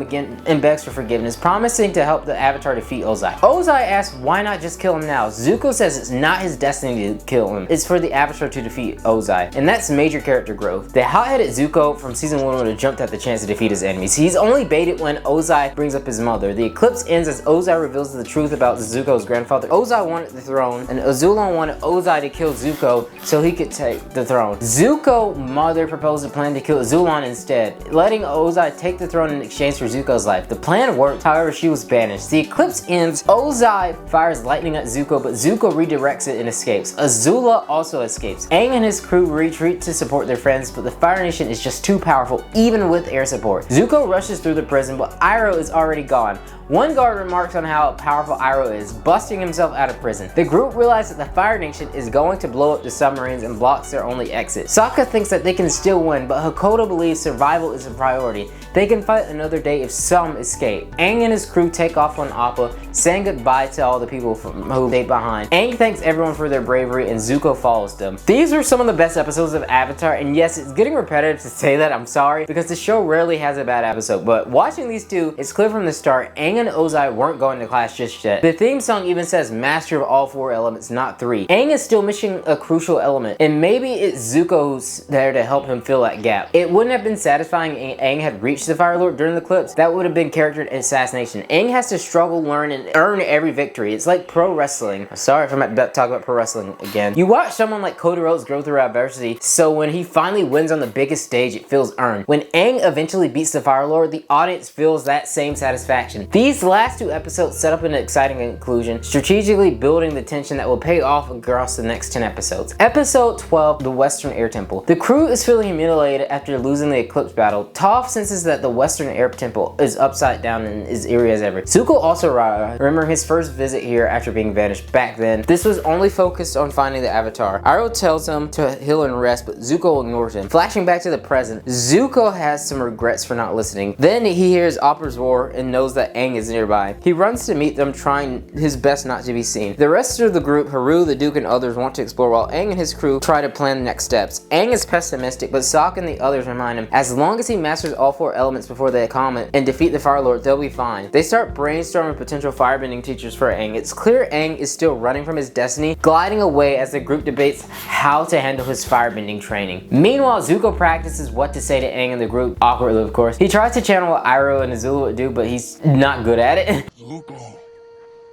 and begs for forgiveness, promising to help the Avatar defeat Ozai. Ozai asks why not just kill him now. Zuko says it's not his destiny to kill him, it's for the Avatar to defeat Ozai, and that's major character growth. The hot-headed Zuko from season 1 would have jumped at the chance to defeat his enemies. He's only baited when Ozai brings up his mother. The eclipse ends as Ozai reveals the truth about Zuko's grandfather. Ozai wanted the throne, and Azula wanted Ozai to kill Zuko so he could take the throne. Zuko's mother proposed a plan to kill Azulon instead, letting Ozai take the throne in exchange for Zuko's life. The plan worked, however she was banished. The eclipse ends, Ozai fires lightning at Zuko, but Zuko redirects it and escapes. Azula also escapes. Aang and his crew retreat to support their friends, but the Fire Nation is just too powerful, even with air support. Zuko rushes through the prison, but Iroh is already gone. One guard remarks on how powerful Iroh is, busting himself out of prison. The group realizes that the Fire Nation is going to blow up the submarines and blocks their only exit. Sokka thinks that they can still win, but Hakoda believes survival is a priority. They can fight another day if some escape. Aang and his crew take off on Appa, saying goodbye to all the people who stayed behind. Aang thanks everyone for their bravery, and Zuko follows them. These were some of the best episodes of Avatar, and yes, it's getting repetitive to say that, I'm sorry, because the show rarely has a bad episode, but watching these two, it's clear from the start, Aang and Ozai weren't going to clash just yet. The theme song even says master of all 4 elements, not 3. Aang is still missing a crucial element, and maybe it's Zuko who's there to help him fill that gap. It wouldn't have been satisfying if Aang had reached the Fire Lord during the eclipse. That would have been character assassination. Aang has to struggle, learn, and earn every victory. It's like pro wrestling. Sorry if I'm about to talk about pro wrestling again. You watch someone like Cody Rhodes grow through adversity, so when he finally wins on the biggest stage, it feels earned. When Aang eventually beats the Fire Lord, the audience feels that same satisfaction. These last 2 episodes set up an exciting conclusion, strategically building the tension that will pay off across the next 10 episodes. Episode 12, The Western Air Temple. The crew is feeling humiliated after losing the eclipse battle. Toph senses that the Western Air Temple is upside down and is eerie as ever. Zuko also arrived, remembering his first visit here after being vanished back then. This was only focused on finding the Avatar. Iroh tells him to heal and rest, but Zuko ignores him. Flashing back to the present, Zuko has some regrets for not listening. Then he hears Appa's roar and knows that Aang is nearby. He runs to meet them, trying his best not to be seen. The rest of the group, Haru, the Duke, and others want to explore while Aang and his crew try to plan the next steps. Aang is pessimistic, but Sokka and the others remind him as long as he masters all 4 elements before they comet and defeat the Fire Lord, they'll be fine. They start brainstorming potential firebending teachers for Aang. It's clear Aang is still running from his destiny, gliding away as the group debates how to handle his firebending training. Meanwhile, Zuko practices what to say to Aang and the group, awkwardly of course. He tries to channel what Iroh and Azula would do, but he's not good at it. Zuko,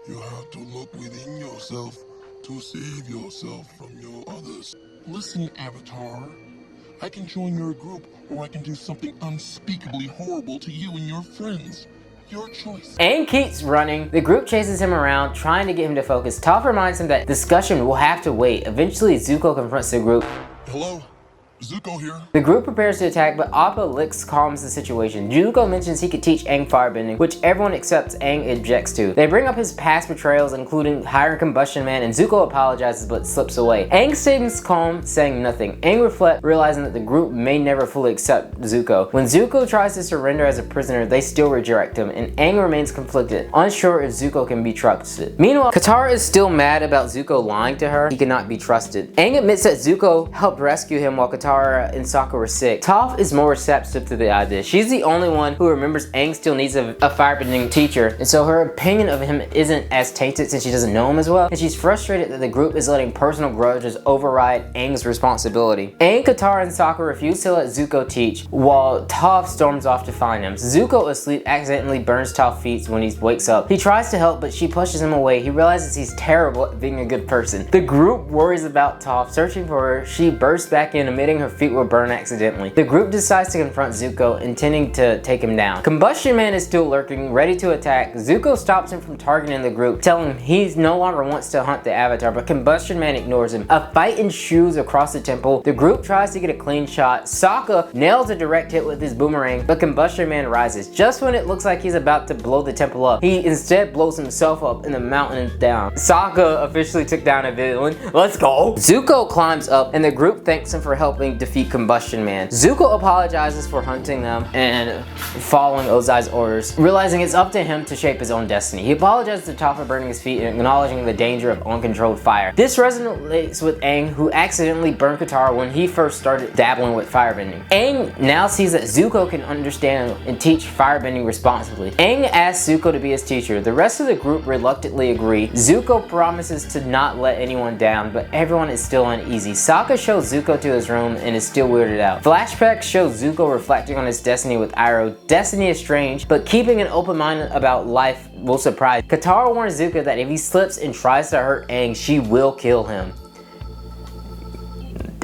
you have to look within yourself to save yourself from your others. Listen, Avatar. I can join your group, or I can do something unspeakably horrible to you and your friends. Your choice. Aang keeps running. The group chases him around, trying to get him to focus. Toph reminds him that discussion will have to wait. Eventually, Zuko confronts the group. Hello? Zuko here. The group prepares to attack, but Appa licks calms the situation. Zuko mentions he could teach Aang firebending, which everyone except Aang objects to. They bring up his past betrayals, including hiring Combustion Man, and Zuko apologizes but slips away. Aang stays calm, saying nothing. Aang reflects, realizing that the group may never fully accept Zuko. When Zuko tries to surrender as a prisoner, they still reject him, and Aang remains conflicted, unsure if Zuko can be trusted. Meanwhile, Katara is still mad about Zuko lying to her. He cannot be trusted. Aang admits that Zuko helped rescue him while Katara and Sokka were sick. Toph is more receptive to the idea. She's the only one who remembers Aang still needs a firebending teacher, and so her opinion of him isn't as tainted since she doesn't know him as well, and she's frustrated that the group is letting personal grudges override Aang's responsibility. Aang, Katara, and Sokka refuse to let Zuko teach, while Toph storms off to find him. Zuko, asleep, accidentally burns Toph's feet when he wakes up. He tries to help, but she pushes him away. He realizes he's terrible at being a good person. The group worries about Toph, searching for her. She bursts back in, admitting her feet were burned accidentally. The group decides to confront Zuko, intending to take him down. Combustion Man is still lurking, ready to attack. Zuko stops him from targeting the group, telling him he no longer wants to hunt the Avatar, but Combustion Man ignores him. A fight ensues across the temple. The group tries to get a clean shot. Sokka nails a direct hit with his boomerang, but Combustion Man rises. Just when it looks like he's about to blow the temple up, he instead blows himself up and the mountain is down. Sokka officially took down a villain. Let's go! Zuko climbs up, and the group thanks him for helping defeat Combustion Man. Zuko apologizes for hunting them and following Ozai's orders, realizing it's up to him to shape his own destiny. He apologizes to Toph for burning his feet and acknowledging the danger of uncontrolled fire. This resonates with Aang, who accidentally burned Katara when he first started dabbling with firebending. Aang now sees that Zuko can understand and teach firebending responsibly. Aang asks Zuko to be his teacher. The rest of the group reluctantly agree. Zuko promises to not let anyone down, but everyone is still uneasy. Sokka shows Zuko to his room and is still weirded out. Flashbacks show Zuko reflecting on his destiny with Iroh. Destiny is strange, but keeping an open mind about life will surprise. Katara warns Zuko that if he slips and tries to hurt Aang, she will kill him.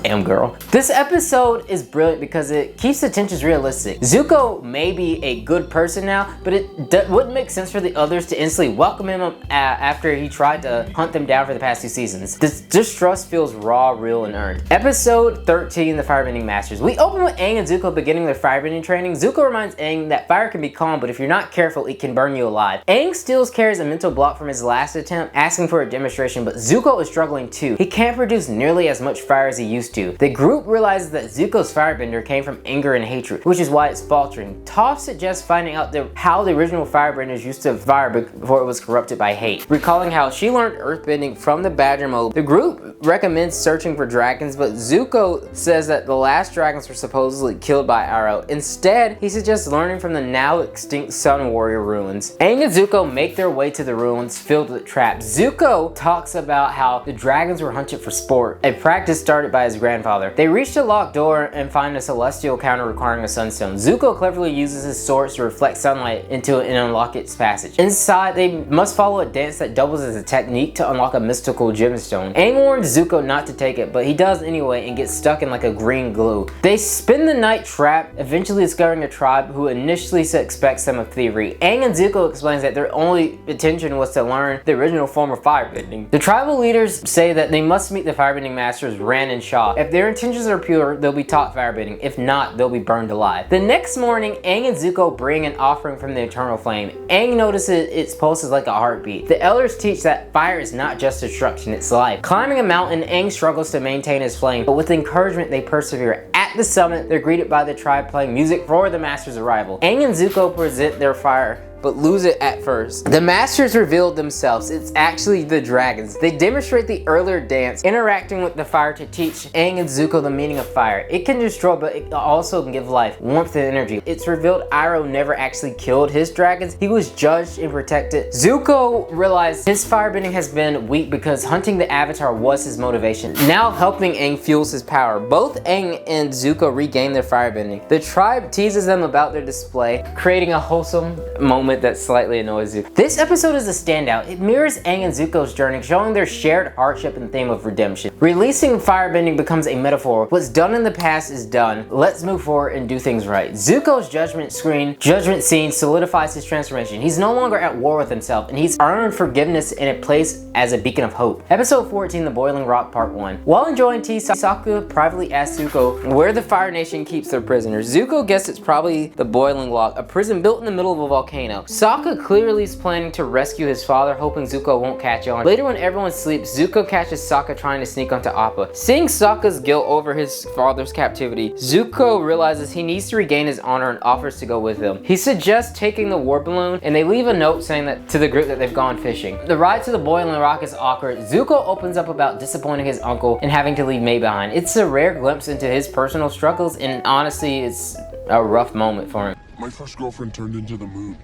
Damn girl. This episode is brilliant because it keeps the tensions realistic. Zuko may be a good person now, but it wouldn't make sense for the others to instantly welcome him after he tried to hunt them down for the past 2 seasons. This distrust feels raw, real, and earned. Episode 13, The Firebending Masters. We open with Aang and Zuko beginning their firebending training. Zuko reminds Aang that fire can be calm, but if you're not careful, it can burn you alive. Aang still carries a mental block from his last attempt, asking for a demonstration, but Zuko is struggling too. He can't produce nearly as much fire as he used to. The group realizes that Zuko's firebender came from anger and hatred, which is why it's faltering. Toph suggests finding out how the original firebenders used to fire before it was corrupted by hate. Recalling how she learned earthbending from the Badger mode, the group recommends searching for dragons, but Zuko says that the last dragons were supposedly killed by Iroh. Instead, he suggests learning from the now extinct Sun Warrior ruins. Aang and Zuko make their way to the ruins filled with traps. Zuko talks about how the dragons were hunted for sport, a practice started by his grandfather. They reach a locked door and find a celestial counter requiring a sunstone. Zuko cleverly uses his swords to reflect sunlight into it and unlock its passage. Inside, they must follow a dance that doubles as a technique to unlock a mystical gemstone. Aang warns Zuko not to take it, but he does anyway and gets stuck in like a green glue. They spend the night trapped, eventually discovering a tribe who initially suspects them of thievery. Aang and Zuko explains that their only intention was to learn the original form of firebending. The tribal leaders say that they must meet the firebending masters Ran and Shaw. If their intentions are pure, they'll be taught firebending. If not, they'll be burned alive. The next morning, Aang and Zuko bring an offering from the eternal flame. Aang notices its pulse is like a heartbeat. The elders teach that fire is not just destruction, it's life. Climbing a mountain, Aang struggles to maintain his flame, but with encouragement they persevere. At the summit, they're greeted by the tribe playing music for the master's arrival. Aang and Zuko present their fire, but lose it at first. The masters revealed themselves. It's actually the dragons. They demonstrate the earlier dance, interacting with the fire to teach Aang and Zuko the meaning of fire. It can destroy, but it also can give life, warmth, and energy. It's revealed Iroh never actually killed his dragons. He was judged and protected. Zuko realized his firebending has been weak because hunting the Avatar was his motivation. Now helping Aang fuels his power. Both Aang and Zuko regain their firebending. The tribe teases them about their display, creating a wholesome moment that slightly annoys you. This episode is a standout. It mirrors Aang and Zuko's journey, showing their shared hardship and theme of redemption. Releasing firebending becomes a metaphor. What's done in the past is done. Let's move forward and do things right. Zuko's judgment scene solidifies his transformation. He's no longer at war with himself, and he's earned forgiveness in a place as a beacon of hope. Episode 14, The Boiling Rock, Part 1. While enjoying tea, Sokka privately asks Zuko where the Fire Nation keeps their prisoners. Zuko guessed it's probably the Boiling Rock, a prison built in the middle of a volcano. Sokka clearly is planning to rescue his father, hoping Zuko won't catch on. Later, when everyone sleeps, Zuko catches Sokka trying to sneak onto Appa. Seeing Sokka's guilt over his father's captivity, Zuko realizes he needs to regain his honor and offers to go with him. He suggests taking the war balloon, and they leave a note saying that to the group that they've gone fishing. The ride to the Boiling Rock is awkward. Zuko opens up about disappointing his uncle and having to leave May behind. It's a rare glimpse into his personal struggles, and honestly, it's a rough moment for him. My first girlfriend turned into the moon.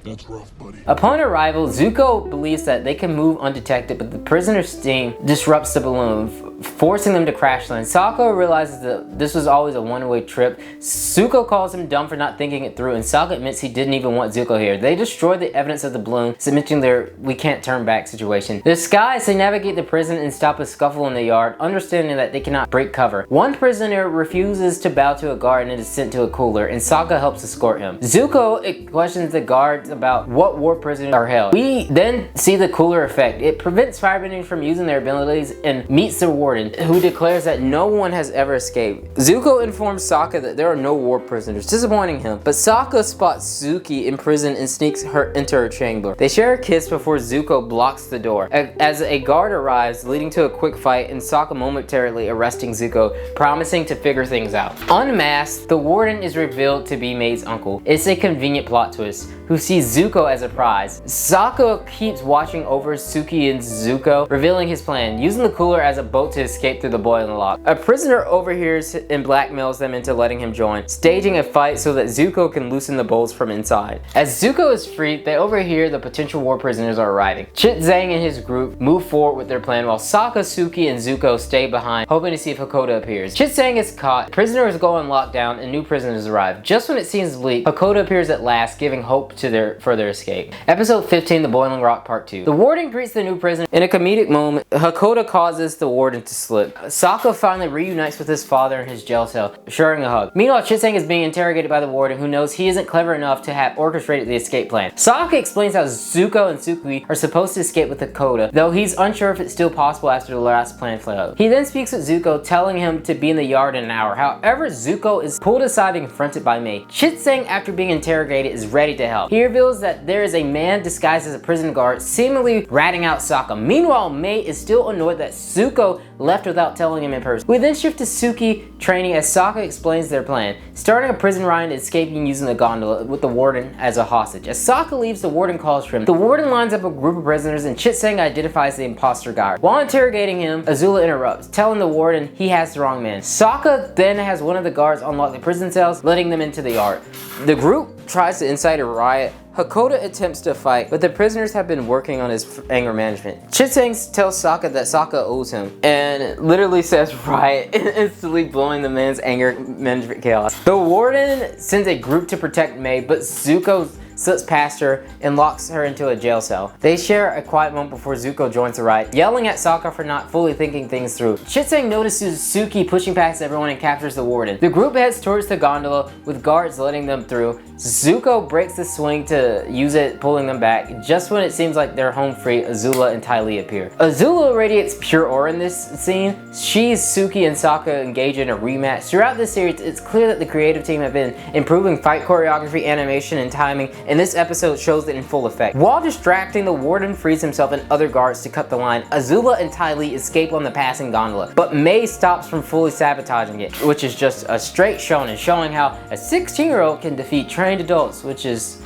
That's rough, buddy. Upon arrival, Zuko believes that they can move undetected, but the prisoner's steam disrupts the balloon, forcing them to crash land. Sokka realizes that this was always a one-way trip. Zuko calls him dumb for not thinking it through, and Sokka admits he didn't even want Zuko here. They destroy the evidence of the balloon, cementing their we can't turn back situation. Disguised, they navigate the prison and stop a scuffle in the yard, understanding that they cannot break cover. One prisoner refuses to bow to a guard and is sent to a cooler, and Sokka helps escort him. Zuko questions the guards about what war prisoners are held. We then see the cooler effect. It prevents firebending from using their abilities and meets the warden, who declares that no one has ever escaped. Zuko informs Sokka that there are no war prisoners, disappointing him, but Sokka spots Suki in prison and sneaks her into her chamber. They share a kiss before Zuko blocks the door. As a guard arrives, leading to a quick fight, and Sokka momentarily arresting Zuko, promising to figure things out. Unmasked, the warden is revealed to be May's uncle. It's a convenient plot twist, who sees Zuko as a prize. Sokka keeps watching over Suki and Zuko, revealing his plan, using the cooler as a boat to escape through the Boiling Rock. A prisoner overhears and blackmails them into letting him join, staging a fight so that Zuko can loosen the bolts from inside. As Zuko is freed, they overhear the potential war prisoners are arriving. Chit Zhang and his group move forward with their plan, while Sokka, Suki, and Zuko stay behind, hoping to see if Hakoda appears. Chit Zhang is caught, prisoners go on lockdown, and new prisoners arrive. Just when it seems bleak, Hakoda appears at last, giving hope to their further escape. Episode 15, The Boiling Rock, Part 2. The warden greets the new prisoner. In a comedic moment, Hakoda causes the warden to slip. Sokka finally reunites with his father in his jail cell, sharing a hug. Meanwhile, Chit Zhang is being interrogated by the warden, who knows he isn't clever enough to have orchestrated the escape plan. Sokka explains how Zuko and Suki are supposed to escape with Hakoda, though he's unsure if it's still possible after the last plan failed. He then speaks with Zuko, telling him to be in the yard in an hour. However, Zuko is pulled aside and confronted by May. Chit Zhang, after being interrogated, is ready to help. He reveals that there is a man disguised as a prison guard seemingly ratting out Sokka. Meanwhile, Mei is still annoyed that Zuko left without telling him in person. We then shift to Suki training as Sokka explains their plan, starting a prison riot and escaping using the gondola with the warden as a hostage. As Sokka leaves, the warden calls for him. The warden lines up a group of prisoners and Chitsang identifies the imposter guard. While interrogating him, Azula interrupts, telling the warden he has the wrong man. Sokka then has one of the guards unlock the prison cells, letting them into the yard. The group tries to incite a riot. Hakoda attempts to fight, but the prisoners have been working on his anger management. Chitsang tells Sokka that Sokka owes him, and literally says riot, instantly blowing the man's anger management chaos. The warden sends a group to protect Mei, but Zuko slips past her and locks her into a jail cell. They share a quiet moment before Zuko joins the riot, yelling at Sokka for not fully thinking things through. Chitsang notices Suki pushing past everyone and captures the warden. The group heads towards the gondola with guards letting them through. Zuko breaks the swing to use it, pulling them back. Just when it seems like they're home free, Azula and Ty Lee appear. Azula radiates pure aura in this scene. She, Suki, and Sokka engage in a rematch. Throughout this series, it's clear that the creative team have been improving fight choreography, animation, and timing, and this episode shows it in full effect. While distracting, the warden frees himself and other guards to cut the line. Azula and Ty Lee escape on the passing gondola, but Mei stops from fully sabotaging it, which is just a straight shonen, showing how a 16-year-old can defeat trained adults, which is...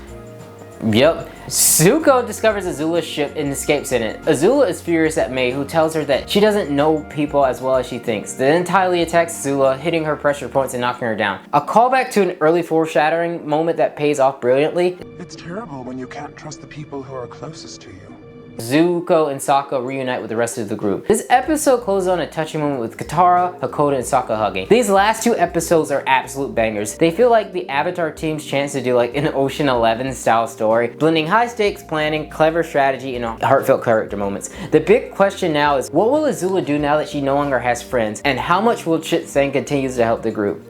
Yep. Zuko discovers Azula's ship and escapes in it. Azula is furious at Mei, who tells her that she doesn't know people as well as she thinks. Then Ty Lee attacks Azula, hitting her pressure points and knocking her down. A callback to an early foreshadowing moment that pays off brilliantly. It's terrible when you can't trust the people who are closest to you. Zuko and Sokka reunite with the rest of the group. This episode closes on a touching moment with Katara, Hakoda, and Sokka hugging. These last two episodes are absolute bangers. They feel like the Avatar team's chance to do like an Ocean 11 style story, blending high stakes planning, clever strategy, and heartfelt character moments. The big question now is, what will Azula do now that she no longer has friends, and how much will Chitsang continue to help the group?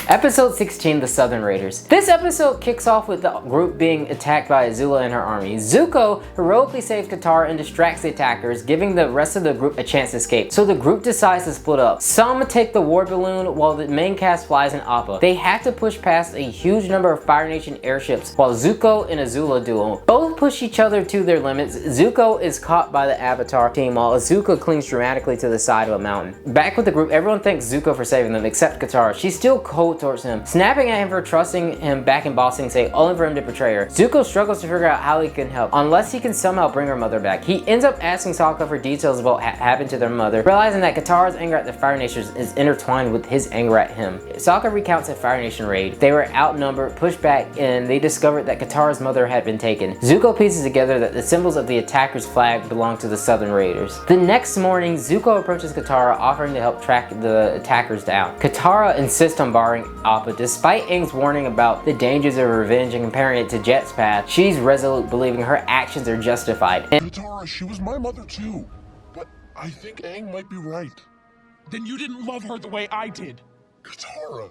Episode 16, The Southern Raiders. This episode kicks off with the group being attacked by Azula and her army. Zuko heroically saves Katara and distracts the attackers, giving the rest of the group a chance to escape. So the group decides to split up. Some take the war balloon while the main cast flies in Appa. They have to push past a huge number of Fire Nation airships while Zuko and Azula duel. Both push each other to their limits. Zuko is caught by the Avatar team while Azula clings dramatically to the side of a mountain. Back with the group, everyone thanks Zuko for saving them except Katara. She's still cold towards him, snapping at him for trusting him back in Bossing, saying only for him to betray her. Zuko struggles to figure out how he can help, unless he can somehow bring her mother back. He ends up asking Sokka for details about what happened to their mother, realizing that Katara's anger at the Fire Nation is intertwined with his anger at him. Sokka recounts a Fire Nation raid. They were outnumbered, pushed back, and they discovered that Katara's mother had been taken. Zuko pieces together that the symbols of the attacker's flag belong to the Southern Raiders. The next morning, Zuko approaches Katara, offering to help track the attackers down. Katara insists on borrowing Appa. Despite Aang's warning about the dangers of revenge and comparing it to Jet's path, she's resolute, believing her actions are justified. Katara, she was my mother too. But I think Aang might be right. Then you didn't love her the way I did. Katara.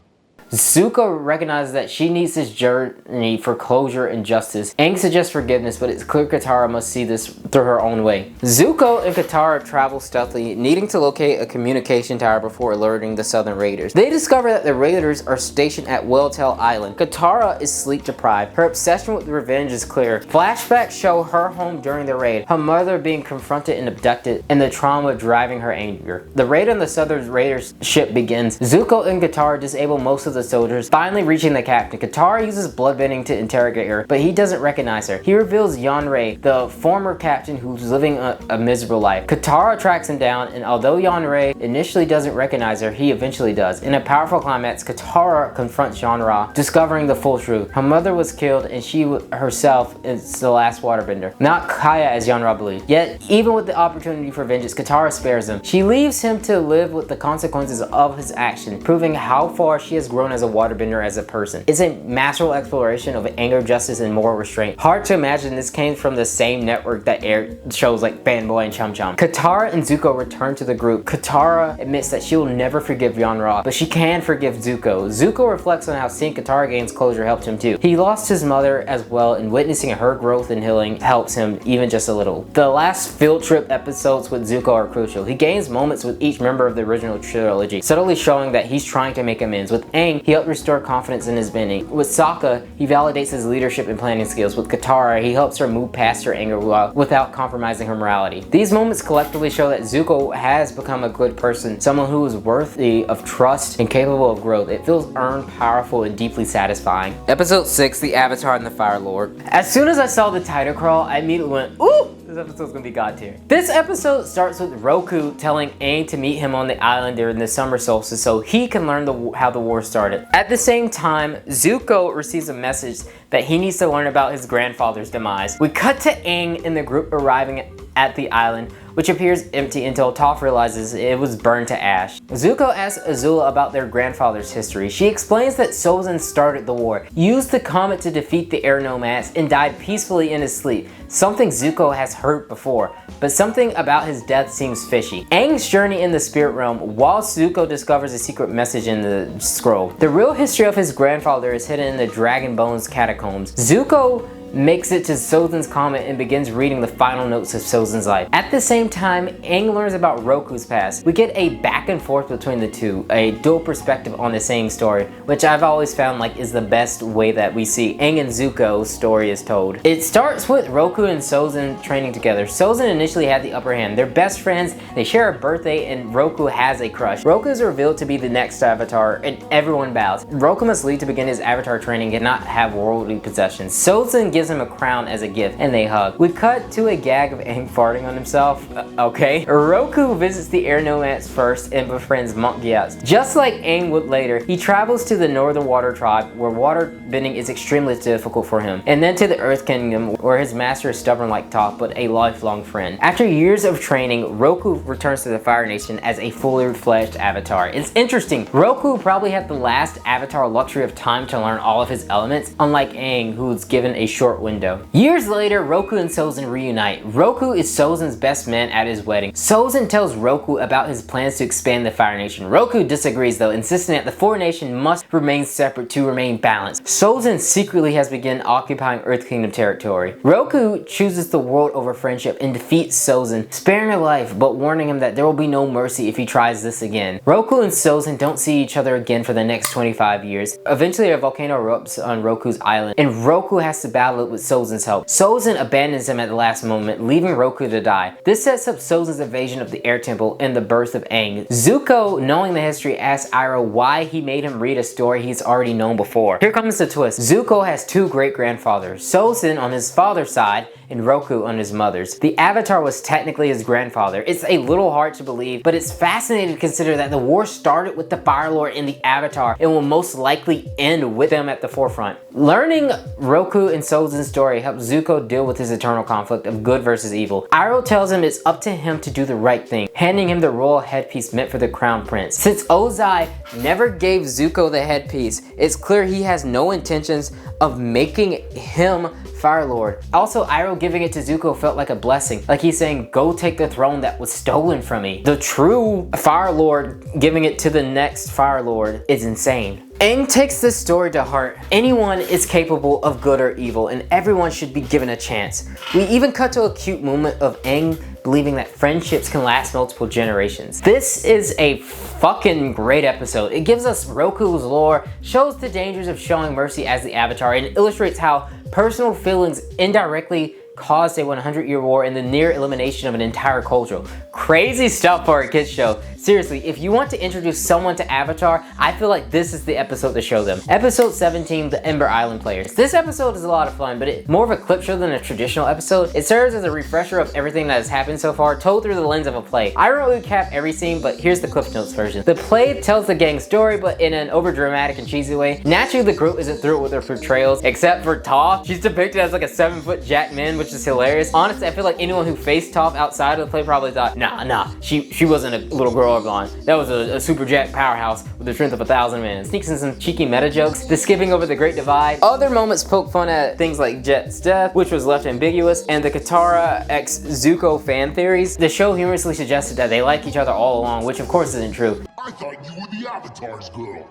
Zuko recognizes that she needs this journey for closure and justice. Aang suggests forgiveness, but it's clear Katara must see this through her own way. Zuko and Katara travel stealthily, needing to locate a communication tower before alerting the Southern Raiders. They discover that the Raiders are stationed at Welltail Island. Katara is sleep deprived. Her obsession with revenge is clear. Flashbacks show her home during the raid, her mother being confronted and abducted, and the trauma driving her anger. The raid on the Southern Raiders ship begins. Zuko and Katara disable most of the soldiers, finally reaching the captain. Katara uses bloodbending to interrogate her, but he doesn't recognize her. He reveals Yanrei, the former captain who's living a miserable life. Katara tracks him down, and although Yanrei initially doesn't recognize her, he eventually does. In a powerful climax, Katara confronts Yanra, discovering the full truth. Her mother was killed, and she herself is the last waterbender, not Kaya as Yanra believed. Yet, even with the opportunity for vengeance, Katara spares him. She leaves him to live with the consequences of his action, proving how far she has grown as a waterbender as a person. It's a masterful exploration of anger, justice, and moral restraint. Hard to imagine this came from the same network that aired shows like Fanboy and Chum Chum. Katara and Zuko return to the group. Katara admits that she will never forgive Yanra, but she can forgive Zuko. Zuko reflects on how seeing Katara gains closure helped him too. He lost his mother as well, and witnessing her growth and healing helps him even just a little. The last field trip episodes with Zuko are crucial. He gains moments with each member of the original trilogy, subtly showing that he's trying to make amends. With Aang, Aang, he helped restore confidence in his bending. With Sokka, he validates his leadership and planning skills. With Katara, he helps her move past her anger without compromising her morality. These moments collectively show that Zuko has become a good person, someone who is worthy of trust and capable of growth. It feels earned, powerful, and deeply satisfying. Episode 6, The Avatar and the Fire Lord. As soon as I saw the title crawl, I immediately went, ooh! This episode's gonna be god tier. This episode starts with Roku telling Aang to meet him on the island during the summer solstice so he can learn how the war started. At the same time, Zuko receives a message that he needs to learn about his grandfather's demise. We cut to Aang and the group arriving at the island, which appears empty until Toph realizes it was burned to ash. Zuko asks Azula about their grandfather's history. She explains that Sozin started the war, used the comet to defeat the air nomads, and died peacefully in his sleep, something Zuko has heard before, but something about his death seems fishy. Aang's journey in the spirit realm, while Zuko discovers a secret message in the scroll. The real history of his grandfather is hidden in the Dragon Bones catacombs. Zuko makes it to Sozin's comet and begins reading the final notes of Sozin's life. At the same time, Aang learns about Roku's past. We get a back and forth between the two, a dual perspective on the same story, which I've always found like is the best way that we see Aang and Zuko's story is told. It starts with Roku and Sozin training together. Sozin initially had the upper hand. They're best friends, they share a birthday, and Roku has a crush. Roku is revealed to be the next avatar, and everyone bows. Roku must leave to begin his avatar training and not have worldly possessions. Sozin gives him a crown as a gift, and they hug. We cut to a gag of Aang farting on himself. Okay. Roku visits the air nomads first and befriends Monk Gyatso. Just like Aang would later, he travels to the Northern Water Tribe where water bending is extremely difficult for him, and then to the Earth Kingdom where his master is stubborn like Toph but a lifelong friend. After years of training, Roku returns to the Fire Nation as a fully fledged avatar. It's interesting. Roku probably had the last avatar luxury of time to learn all of his elements, unlike Aang, who was given a short window. Years later, Roku and Sozin reunite. Roku is Sozin's best man at his wedding. Sozin tells Roku about his plans to expand the Fire Nation. Roku disagrees though, insisting that the Four Nation must remain separate to remain balanced. Sozin secretly has begun occupying Earth Kingdom territory. Roku chooses the world over friendship and defeats Sozin, sparing her life but warning him that there will be no mercy if he tries this again. Roku and Sozin don't see each other again for the next 25 years. Eventually a volcano erupts on Roku's island and Roku has to battle it with Sozin's help. Sozin abandons him at the last moment, leaving Roku to die. This sets up Sozin's invasion of the Air Temple and the birth of Aang. Zuko, knowing the history, asks Iroh why he made him read a story he's already known before. Here comes the twist. Zuko has two great-grandfathers, Sozin on his father's side and Roku on his mother's. The Avatar was technically his grandfather. It's a little hard to believe, but it's fascinating to consider that the war started with the Fire Lord and the Avatar and will most likely end with them at the forefront. Learning Roku and Sozin's story helps Zuko deal with his eternal conflict of good versus evil. Iroh tells him it's up to him to do the right thing, handing him the royal headpiece meant for the crown prince. Since Ozai never gave Zuko the headpiece, it's clear he has no intentions of making him Fire Lord. Also, Iroh giving it to Zuko felt like a blessing, like he's saying, go take the throne that was stolen from me. The true Fire Lord giving it to the next Fire Lord is insane. Aang takes this story to heart. Anyone is capable of good or evil, and everyone should be given a chance. We even cut to a cute moment of Aang believing that friendships can last multiple generations. This is a fucking great episode. It gives us Roku's lore, shows the dangers of showing mercy as the Avatar, and illustrates how personal feelings indirectly caused a 100-year war and the near elimination of an entire culture. Crazy stuff for a kids show. Seriously, if you want to introduce someone to Avatar, I feel like this is the episode to show them. Episode 17, The Ember Island Players. This episode is a lot of fun, but it's more of a clip show than a traditional episode. It serves as a refresher of everything that has happened so far, told through the lens of a play. I don't really recap every scene, but here's the Cliff Notes version. The play tells the gang's story, but in an over-dramatic and cheesy way. Naturally, the group isn't through with their portrayals, except for Toph. She's depicted as like a 7-foot jack man, which is hilarious. Honestly, I feel like anyone who faced Toph outside of the play probably thought, nah, she wasn't a little girl or blonde. That was a super jack powerhouse with the strength of 1,000 men. Sneaks in some cheeky meta jokes, the skipping over the Great Divide. Other moments poke fun at things like Jet's death, which was left ambiguous, and the Katara x Zuko fan theories. The show humorously suggested that they like each other all along, which of course isn't true. I thought you were the Avatar's girl.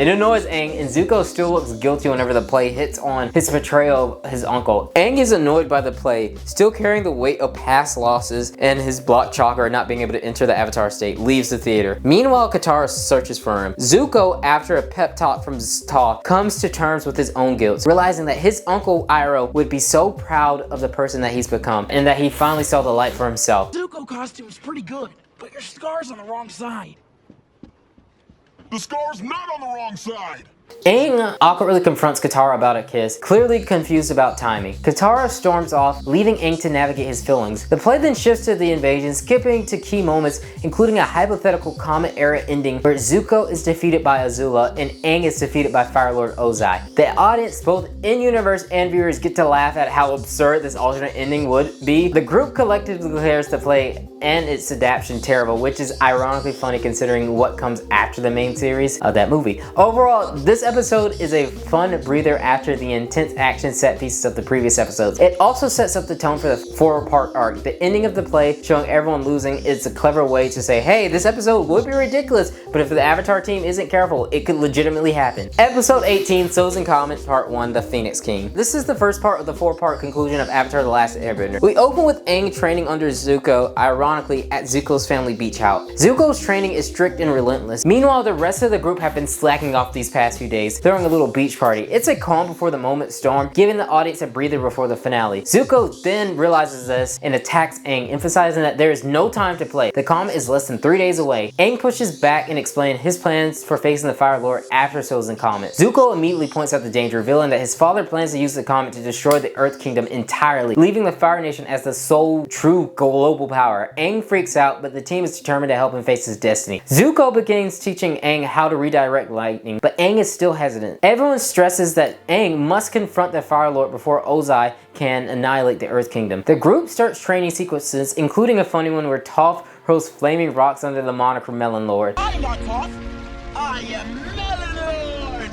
It annoys Aang, and Zuko still looks guilty whenever the play hits on his betrayal of his uncle. Aang is annoyed by the play, still carrying the weight of past losses and his blocked chakra not being able to enter the Avatar state, leaves the theater. Meanwhile, Katara searches for him. Zuko, after a pep talk from Toph, comes to terms with his own guilt, realizing that his uncle Iroh would be so proud of the person that he's become, and that he finally saw the light for himself. Zuko costume's pretty good, but your scar's on the wrong side. The scar's not on the wrong side! Aang awkwardly confronts Katara about a kiss, clearly confused about timing. Katara storms off, leaving Aang to navigate his feelings. The play then shifts to the invasion, skipping to key moments, including a hypothetical Comet-era ending where Zuko is defeated by Azula and Aang is defeated by Fire Lord Ozai. The audience, both in-universe and viewers, get to laugh at how absurd this alternate ending would be. The group collectively declares the play and its adaptation terrible, which is ironically funny considering what comes after the main series of that movie. Overall, this episode is a fun breather after the intense action set pieces of the previous episodes. It also sets up the tone for the 4-part arc. The ending of the play, showing everyone losing, is a clever way to say, hey, this episode would be ridiculous, but if the Avatar team isn't careful, it could legitimately happen. Episode 18, Souls and Comets, Part 1, The Phoenix King. This is the first part of the 4-part conclusion of Avatar The Last Airbender. We open with Aang training under Zuko, ironically at Zuko's family beach house. Zuko's training is strict and relentless. Meanwhile, the rest of the group have been slacking off these past few days, throwing a little beach party. It's a calm before the moment storm, giving the audience a breather before the finale. Zuko then realizes this and attacks Aang, emphasizing that there is no time to play. The comet is less than 3 days away. Aang pushes back and explains his plans for facing the Fire Lord after Souls and Comets. Zuko immediately points out the danger, revealing that his father plans to use the comet to destroy the Earth Kingdom entirely, leaving the Fire Nation as the sole true global power. Aang freaks out, but the team is determined to help him face his destiny. Zuko begins teaching Aang how to redirect lightning, but Aang is still hesitant. Everyone stresses that Aang must confront the Fire Lord before Ozai can annihilate the Earth Kingdom. The group starts training sequences, including a funny one where Toph hurls flaming rocks under the moniker Melon Lord. I'm not Toph. I am Melon Lord.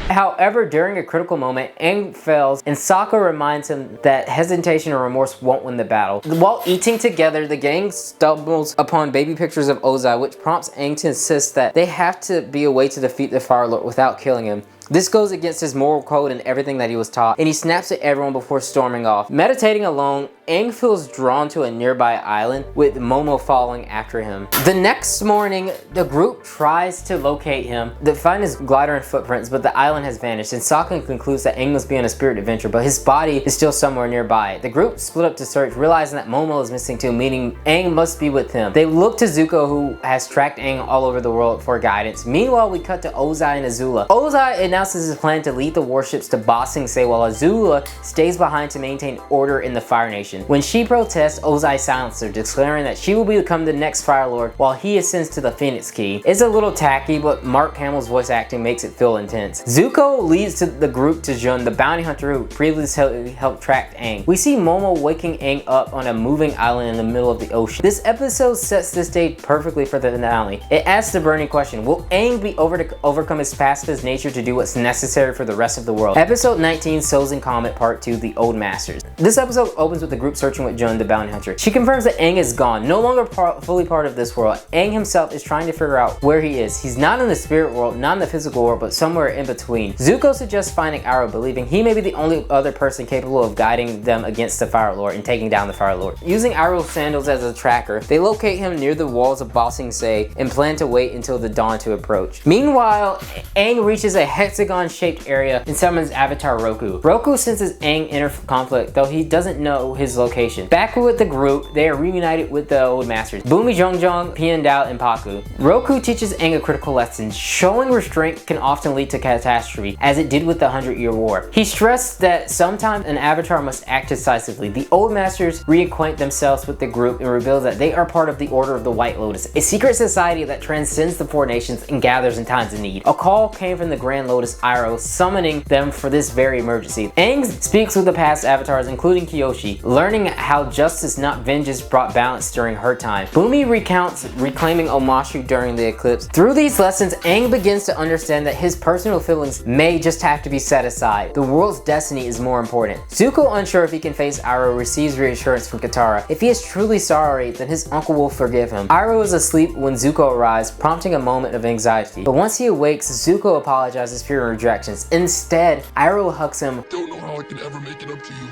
However, during a critical moment, Aang fails, and Sokka reminds him that hesitation or remorse won't win the battle. While eating together, the gang stumbles upon baby pictures of Ozai, which prompts Aang to insist that they have to be a way to defeat the Fire Lord without killing him. This goes against his moral code and everything that he was taught, and he snaps at everyone before storming off. Meditating alone, Aang feels drawn to a nearby island, with Momo following after him. The next morning, the group tries to locate him. They find his glider and footprints, but the island has vanished, and Sokka concludes that Aang must be on a spirit adventure, but his body is still somewhere nearby. The group split up to search, realizing that Momo is missing too, meaning Aang must be with him. They look to Zuko, who has tracked Aang all over the world, for guidance. Meanwhile, we cut to Ozai and Azula. Ozai announces his plan to lead the warships to Ba Sing Se, while Azula stays behind to maintain order in the Fire Nation. When she protests, Ozai silences her, declaring that she will become the next Fire Lord while he ascends to the Phoenix Key. It's a little tacky, but Mark Hamill's voice acting makes it feel intense. Zuko leads the group to Jun, the bounty hunter who previously helped track Aang. We see Momo waking Aang up on a moving island in the middle of the ocean. This episode sets the stage perfectly for the finale. It asks the burning question, will Aang be overcome his pacifist nature to do what's necessary for the rest of the world? Episode 19, Souls and Comet, Part 2, The Old Masters. This episode opens with the group searching with Jun, the bounty hunter. She confirms that Aang is gone, no longer fully part of this world. Aang himself is trying to figure out where he is. He's not in the spirit world, not in the physical world, but somewhere in between. Zuko suggests finding Iroh, believing he may be the only other person capable of guiding them against the Fire Lord and taking down the Fire Lord. Using Iroh's sandals as a tracker, they locate him near the walls of Ba Sing Se and plan to wait until the dawn to approach. Meanwhile, Aang reaches a hexagon-shaped area and summons Avatar Roku. Roku senses Aang enter conflict, though he doesn't know his location. Back with the group, they are reunited with the Old Masters, Bumi Zhongjong, Pian Dao, and Paku. Roku teaches Aang a critical lesson. Showing restraint can often lead to catastrophe, as it did with the 100-Year War. He stressed that sometimes an Avatar must act decisively. The Old Masters reacquaint themselves with the group and reveal that they are part of the Order of the White Lotus, a secret society that transcends the 4 nations and gathers in times of need. A call came from the Grand Lotus promised Iroh, summoning them for this very emergency. Aang speaks with the past avatars, including Kyoshi, learning how justice, not vengeance, brought balance during her time. Bumi recounts reclaiming Omashu during the eclipse. Through these lessons, Aang begins to understand that his personal feelings may just have to be set aside. The world's destiny is more important. Zuko, unsure if he can face Iroh, receives reassurance from Katara. If he is truly sorry, then his uncle will forgive him. Iroh is asleep when Zuko arrives, prompting a moment of anxiety. But once he awakes, Zuko apologizes for your rejections. Instead, Iroh hugs him. Don't know how I can ever make it up to you.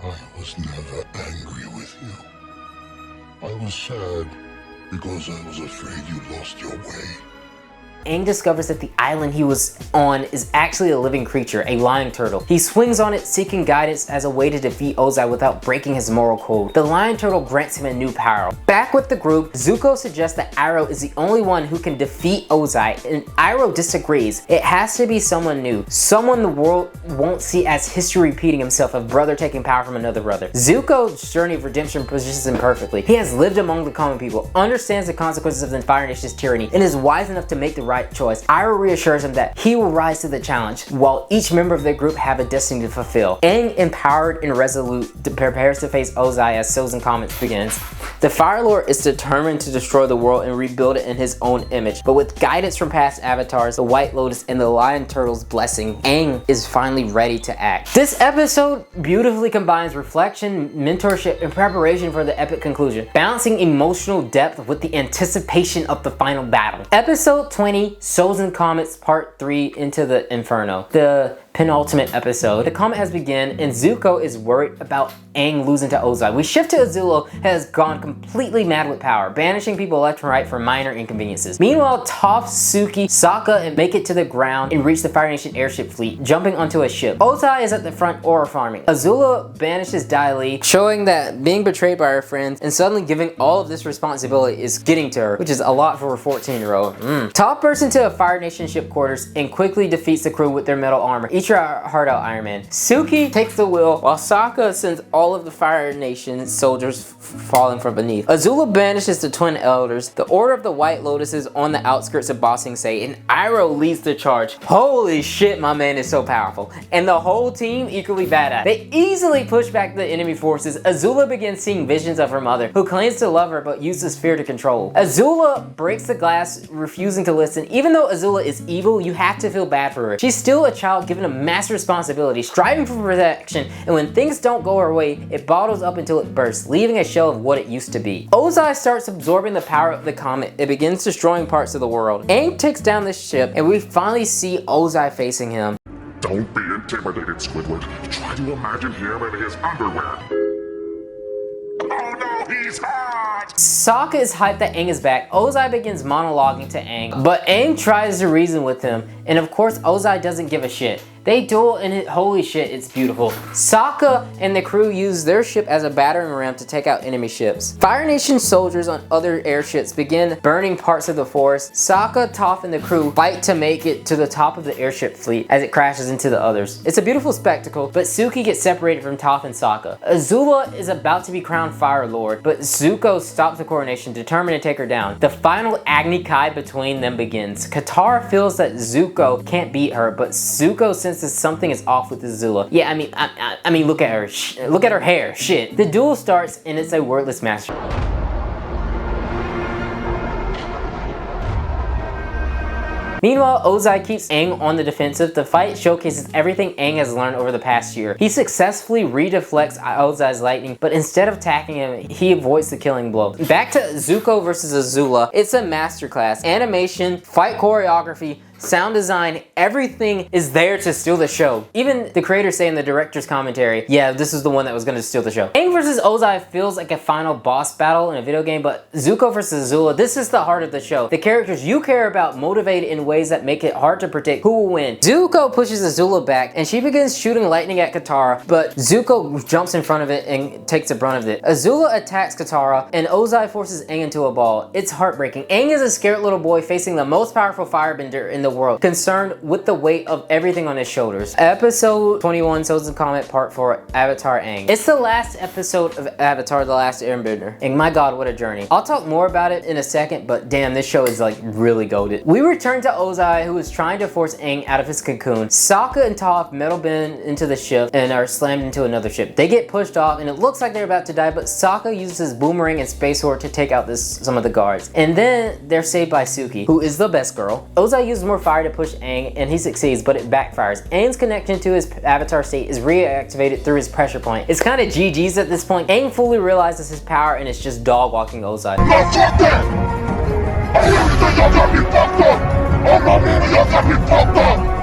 I was never angry with you. I was sad because I was afraid you lost your way. Aang discovers that the island he was on is actually a living creature, a lion turtle. He swings on it, seeking guidance as a way to defeat Ozai without breaking his moral code. The lion turtle grants him a new power. Back with the group, Zuko suggests that Iroh is the only one who can defeat Ozai, and Iroh disagrees. It has to be someone new, someone the world won't see as history repeating himself, a brother taking power from another brother. Zuko's journey of redemption positions him perfectly. He has lived among the common people, understands the consequences of the Fire Nation's tyranny, and is wise enough to make the right choice. Iroh reassures him that he will rise to the challenge, while each member of the group have a destiny to fulfill. Aang, empowered and resolute, prepares to face Ozai as Sozin Comet begins. The Fire Lord is determined to destroy the world and rebuild it in his own image, but with guidance from past avatars, the White Lotus, and the Lion Turtle's blessing, Aang is finally ready to act. This episode beautifully combines reflection, mentorship, and preparation for the epic conclusion, balancing emotional depth with the anticipation of the final battle. Episode 20, Sozin Comet's Part 3, Into the Inferno. The penultimate episode. The comet has begun and Zuko is worried about Aang losing to Ozai. We shift to Azula, has gone completely mad with power, banishing people left and right for minor inconveniences. Meanwhile, Toph, Suki, Sokka make it to the ground and reach the Fire Nation airship fleet, jumping onto a ship. Ozai is at the front ore farming. Azula banishes Dai Li, showing that being betrayed by her friends and suddenly giving all of this responsibility is getting to her, which is a lot for a 14-year-old. Toph bursts into a Fire Nation ship quarters and quickly defeats the crew with their metal armor. Eat your heart out, Iron Man. Suki takes the wheel while Sokka sends all of the Fire Nation soldiers falling from beneath. Azula banishes the Twin Elders. The Order of the White Lotus is on the outskirts of Ba Sing Se, and Iroh leads the charge. Holy shit, my man is so powerful. And the whole team equally badass. They easily push back the enemy forces. Azula begins seeing visions of her mother, who claims to love her but uses fear to control. Azula breaks the glass, refusing to listen. Even though Azula is evil, you have to feel bad for her. She's still a child given a massive responsibility, striving for protection, and when things don't go her way, it bottles up until it bursts, leaving a shell of what it used to be. Ozai starts absorbing the power of the comet. It begins destroying parts of the world. Aang takes down the ship, and we finally see Ozai facing him. Don't be intimidated, Squidward. Try to imagine him in his underwear. Oh no, he's hot! Sokka is hyped that Aang is back. Ozai begins monologuing to Aang, but Aang tries to reason with him, and of course Ozai doesn't give a shit. They duel and holy shit, it's beautiful. Sokka and the crew use their ship as a battering ram to take out enemy ships. Fire Nation soldiers on other airships begin burning parts of the forest. Sokka, Toph, and the crew fight to make it to the top of the airship fleet as it crashes into the others. It's a beautiful spectacle, but Suki gets separated from Toph and Sokka. Azula is about to be crowned Fire Lord, but Zuko stops the coronation, determined to take her down. The final Agni Kai between them begins. Katara feels that Zuko can't beat her, but Zuko senses something is off with Azula. Yeah, I mean, look at her. Look at her hair. Shit. The duel starts and it's a wordless master. Meanwhile, Ozai keeps Aang on the defensive. The fight showcases everything Aang has learned over the past year. He successfully redeflects Ozai's lightning, but instead of attacking him, he avoids the killing blow. Back to Zuko versus Azula. It's a masterclass. Animation, fight choreography, sound design, everything is there to steal the show. Even the creators say in the director's commentary, yeah, this is the one that was gonna steal the show. Aang versus Ozai feels like a final boss battle in a video game, but Zuko versus Azula, this is the heart of the show. The characters you care about motivated in ways that make it hard to predict who will win. Zuko pushes Azula back and she begins shooting lightning at Katara, but Zuko jumps in front of it and takes the brunt of it. Azula attacks Katara and Ozai forces Aang into a ball. It's heartbreaking. Aang is a scared little boy facing the most powerful firebender in the world, concerned with the weight of everything on his shoulders. Episode 21, Senzu Comment Part 4, Avatar Aang. It's the last episode of Avatar The Last Airbender, and my god, what a journey. I'll talk more about it in a second, but damn, this show is like really goated. We return to Ozai, who is trying to force Aang out of his cocoon. Sokka and Toph metal bend into the ship and are slammed into another ship. They get pushed off, and it looks like they're about to die, but Sokka uses his boomerang and space sword to take out some of the guards. And then they're saved by Suki, who is the best girl. Ozai uses more fire to push Aang, and he succeeds, but it backfires. Aang's connection to his avatar state is reactivated through his pressure point. It's kind of GG's at this point. Aang fully realizes his power and is just dog walking Ozai. Now fuck that! I hear you say y'all got me fucked up! Oh no, man, y'all got me fucked up!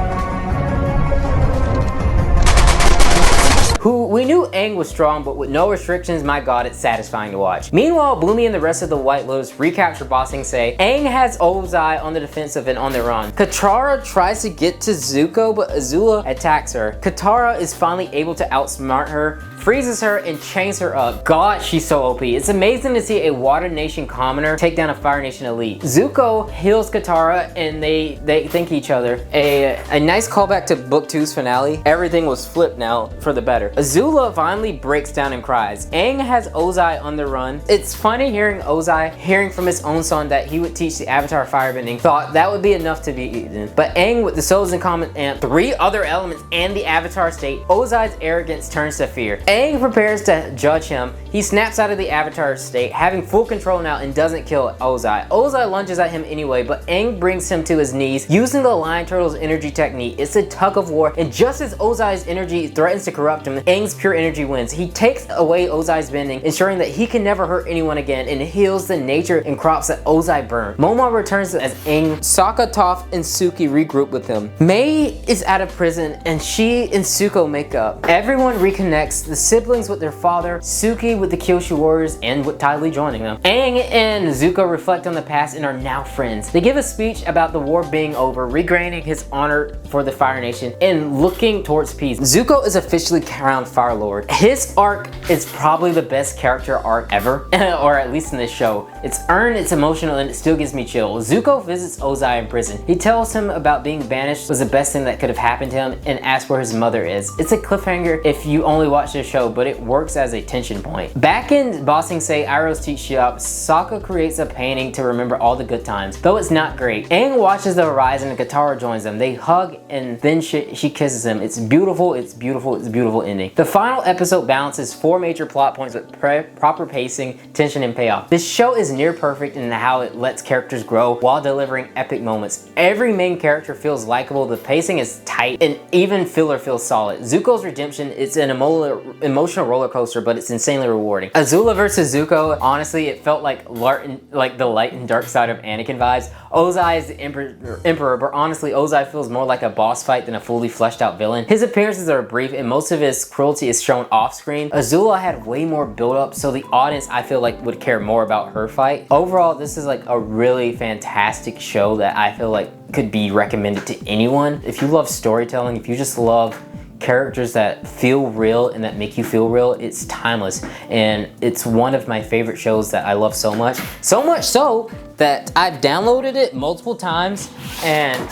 Who we knew Aang was strong, but with no restrictions, my god, it's satisfying to watch. Meanwhile, Bloomy and the rest of the White Lotus recapture Ba Sing Se. Aang has Ozai on the defensive and on the run. Katara tries to get to Zuko, but Azula attacks her. Katara is finally able to outsmart her, freezes her, and chains her up. God, she's so OP. It's amazing to see a Water Nation commoner take down a Fire Nation elite. Zuko heals Katara, and they thank each other. A nice callback to Book 2's finale. Everything was flipped now for the better. Azula finally breaks down and cries. Aang has Ozai on the run. It's funny hearing Ozai hearing from his own son that he would teach the Avatar firebending. Thought that would be enough to be eaten. But Aang, with the souls in common and 3 other elements and the Avatar state, Ozai's arrogance turns to fear. Aang prepares to judge him. He snaps out of the Avatar state, having full control now, and doesn't kill Ozai. Ozai lunges at him anyway, but Aang brings him to his knees using the Lion Turtle's energy technique. It's a tug of war, and just as Ozai's energy threatens to corrupt him, Aang's pure energy wins. He takes away Ozai's bending, ensuring that he can never hurt anyone again, and heals the nature and crops that Ozai burned. Momo returns as Aang. Sokka, Toph, and Suki regroup with him. Mei is out of prison, and she and Zuko make up. Everyone reconnects, the siblings with their father, Suki with the Kyoshu warriors, and with Ty Lee joining them. Aang and Zuko reflect on the past and are now friends. They give a speech about the war being over, regaining his honor for the Fire Nation, and looking towards peace. Zuko is officially crowned Fire Lord. His arc is probably the best character arc ever, or at least in this show. It's earned, it's emotional, and it still gives me chills. Zuko visits Ozai in prison. He tells him about being banished was the best thing that could have happened to him, and asks where his mother is. It's a cliffhanger if you only watch this show, but it works as a tension point. Back in Ba Sing Se, Iroh's teach shop, Sokka creates a painting to remember all the good times, though it's not great. Aang watches the horizon and Katara joins them. They hug, and then she kisses him. It's beautiful, it's beautiful, it's a beautiful ending. The final episode balances 4 major plot points with proper pacing, tension, and payoff. This show is near perfect in how it lets characters grow while delivering epic moments. Every main character feels likable, the pacing is tight, and even filler feels solid. Zuko's redemption, it's an emotional roller coaster, but it's insanely rewarding. Azula versus Zuko, honestly, it felt like the light and dark side of Anakin vibes. Ozai is the emperor, but honestly, Ozai feels more like a boss fight than a fully fleshed out villain. His appearances are brief, and most of his cruelty is shown off screen. Azula had way more build up, so the audience, I feel like, would care more about her fight. Overall, this is like a really fantastic show that I feel like could be recommended to anyone. If you love storytelling, if you just love characters that feel real and that make you feel real, it's timeless, and it's one of my favorite shows that I love so much. So much so that I've downloaded it multiple times, and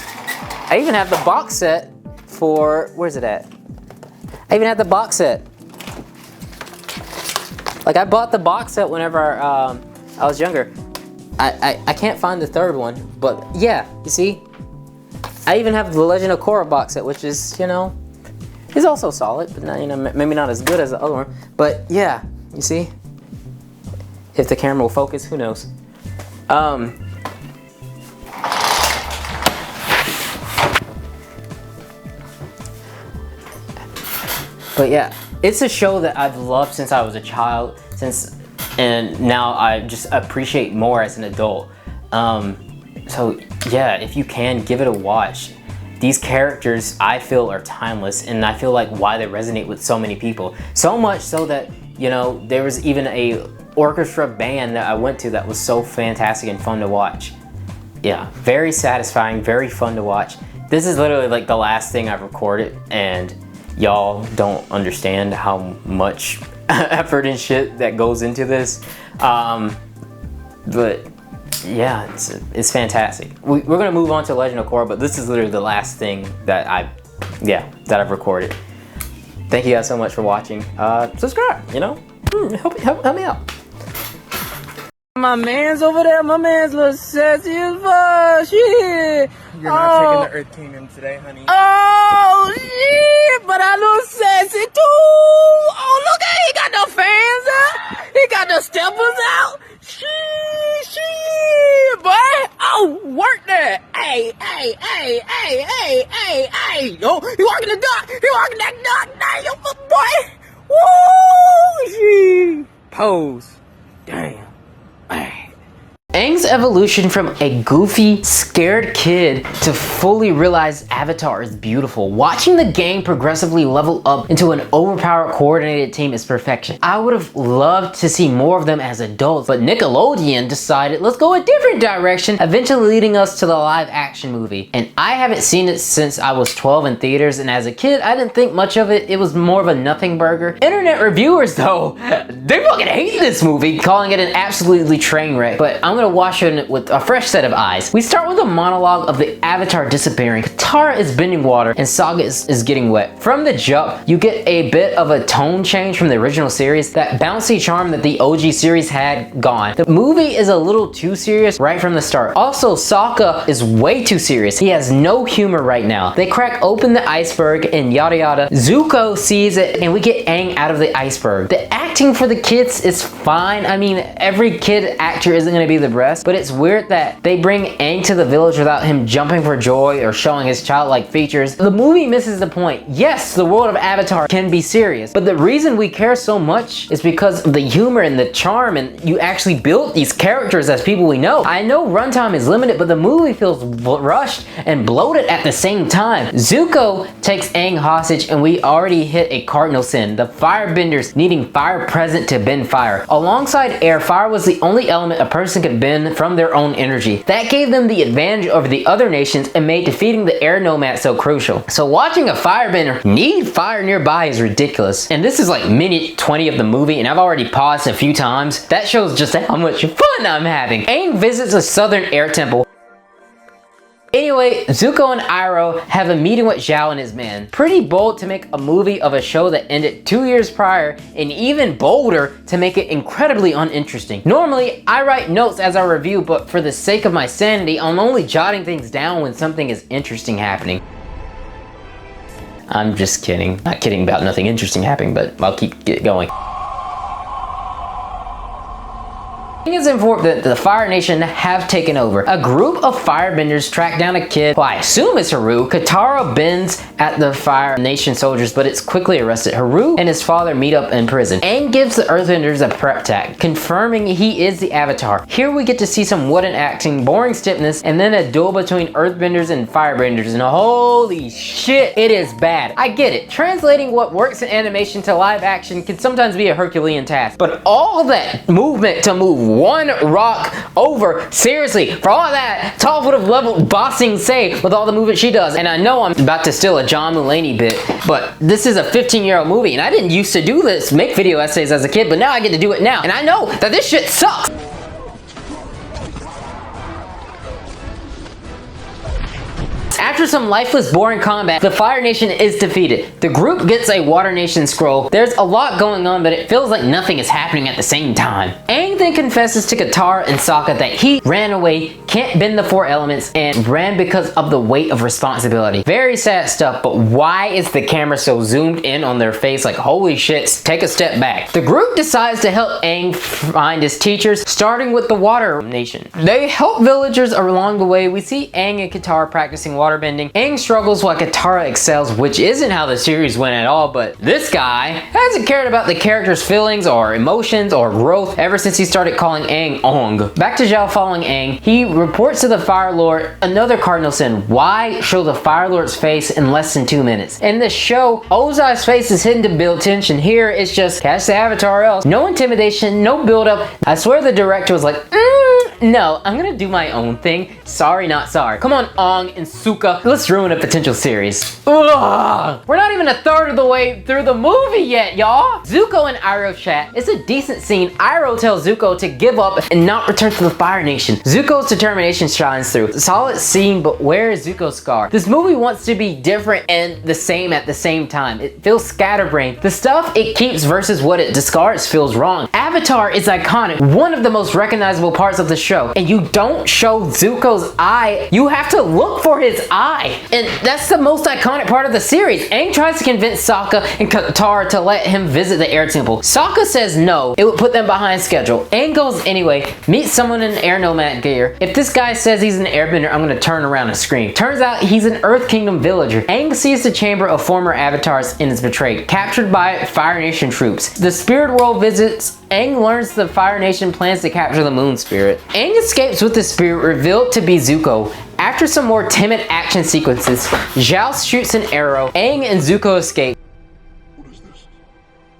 I even have the box set for, where's it at? I even have the box set. Like, I bought the box set whenever I was younger. I can't find the third one, but yeah, you see? I even have the Legend of Korra box set, which is, you know, is also solid, but not, you know, maybe not as good as the other one. But yeah, you see? If the camera will focus, who knows? But yeah, it's a show that I've loved since I was a child, and now I just appreciate more as an adult. So yeah, if you can, give it a watch. These characters, I feel, are timeless, and I feel like why they resonate with so many people. So much so that, you know, there was even a orchestra band that I went to that was so fantastic and fun to watch. Yeah, very satisfying, very fun to watch. This is literally like the last thing I've recorded, and y'all don't understand how much effort and shit that goes into this. But yeah, it's fantastic. We're gonna move on to Legend of Korra, but this is literally the last thing that I've recorded. Thank you guys so much for watching. Subscribe, you know? Help me out. My man's over there, my man's little sexy as fuck, shit. You're not taking the Earth Kingdom today, honey. Oh, shit, but I look sexy too. Oh, look at he got the fans out. He got the steppers out. Shit, boy. Oh, work that. Hey. Yo, he walking the duck. He walking that duck. Damn, yo, boy. Woo, shit. Pose. Damn. Aang's evolution from a goofy, scared kid to fully realize Avatar is beautiful. Watching the gang progressively level up into an overpowered coordinated team is perfection. I would have loved to see more of them as adults, but Nickelodeon decided let's go a different direction, eventually leading us to the live action movie. And I haven't seen it since I was 12 in theaters, and as a kid I didn't think much of it. It was more of a nothing burger. Internet reviewers though, they fucking hate this movie, calling it an absolutely train wreck, but I'm gonna watch it with a fresh set of eyes. We start with a monologue of the Avatar disappearing. Katara is bending water and Sokka is getting wet. From the jump, you get a bit of a tone change from the original series. That bouncy charm that the OG series had gone. The movie is a little too serious right from the start. Also, Sokka is way too serious. He has no humor right now. They crack open the iceberg and yada yada. Zuko sees it and we get Aang out of the iceberg. The acting for the kids is fine. I mean, every kid actor isn't gonna be the best, but it's weird that they bring Aang to the village without him jumping for joy or showing his childlike features. The movie misses the point. Yes, the world of Avatar can be serious, but the reason we care so much is because of the humor and the charm, and you actually built these characters as people we know. I know runtime is limited, but the movie feels rushed and bloated at the same time. Zuko takes Aang hostage and we already hit a cardinal sin. The firebenders needing fire present to bend fire. Alongside air, fire was the only element a person could bend from their own energy. That gave them the advantage over the other nations and made defeating the air nomads so crucial. So watching a firebender need fire nearby is ridiculous. And this is like minute 20 of the movie and I've already paused a few times. That shows just how much fun I'm having. Aang visits a southern air temple. Anyway, Zuko and Iroh have a meeting with Zhao and his men. Pretty bold to make a movie of a show that ended 2 years prior, and even bolder to make it incredibly uninteresting. Normally, I write notes as I review, but for the sake of my sanity, I'm only jotting things down when something is interesting happening. I'm just kidding. Not kidding about nothing interesting happening, but I'll keep going. It's important that the Fire Nation have taken over. A group of firebenders track down a kid who I assume is Haru. Katara bends at the Fire Nation soldiers, but it's quickly arrested. Haru and his father meet up in prison. Aang gives the Earthbenders a prep tag, confirming he is the Avatar. Here we get to see some wooden acting, boring stiffness, and then a duel between Earthbenders and Firebenders, and holy shit, it is bad. I get it. Translating what works in animation to live action can sometimes be a Herculean task, but all that movement to move one rock over, seriously, for all that, Toph would have leveled Bossing Say with all the movement she does. And I know I'm about to steal a John Mulaney bit, but this is a 15-year-old movie and I didn't used to do this, make video essays as a kid, but now I get to do it now. And I know that this shit sucks. After some lifeless, boring combat, the Fire Nation is defeated. The group gets a Water Nation scroll. There's a lot going on, but it feels like nothing is happening at the same time. Aang then confesses to Katara and Sokka that he ran away, can't bend the four elements, and ran because of the weight of responsibility. Very sad stuff, but why is the camera so zoomed in on their face like, holy shit, take a step back. The group decides to help Aang find his teachers, starting with the Water Nation. They help villagers along the way. We see Aang and Katara practicing waterbending. Aang struggles while Katara excels, which isn't how the series went at all, but this guy hasn't cared about the character's feelings or emotions or growth ever since he started calling Aang Ong. Back to Zhao following Aang. He reports to the Fire Lord another cardinal sin. Why show the Fire Lord's face in less than 2 minutes? In this show, Ozai's face is hidden to build tension. Here, it's just catch the Avatar else. No intimidation, no build up. I swear the director was like, No, I'm gonna do my own thing. Sorry, not sorry. Come on, Ong and Suka. Let's ruin a potential series. Ugh. We're not even a third of the way through the movie yet, y'all. Zuko and Iroh chat. It's a decent scene. Iroh tells Zuko to give up and not return to the Fire Nation. Zuko's determination shines through. Solid scene, but where is Zuko's scar? This movie wants to be different and the same at the same time. It feels scatterbrained. The stuff it keeps versus what it discards feels wrong. Avatar is iconic, one of the most recognizable parts of the show, and you don't show Zuko's eye. You have to look for his eye, and that's the most iconic part of the series. Aang tries to convince Sokka and Katara to let him visit the air temple. Sokka says no, it would put them behind schedule. Aang goes anyway, meets someone in air nomad gear. If this guy says he's an airbender, I'm gonna turn around and scream. Turns out he's an Earth Kingdom villager. Aang sees the chamber of former avatars and is betrayed, captured by Fire Nation troops. The spirit world visits. Aang learns the Fire Nation plans to capture the moon spirit. Aang escapes with the spirit revealed to be Zuko. After some more timid action sequences, Zhao shoots an arrow. Aang and Zuko escape.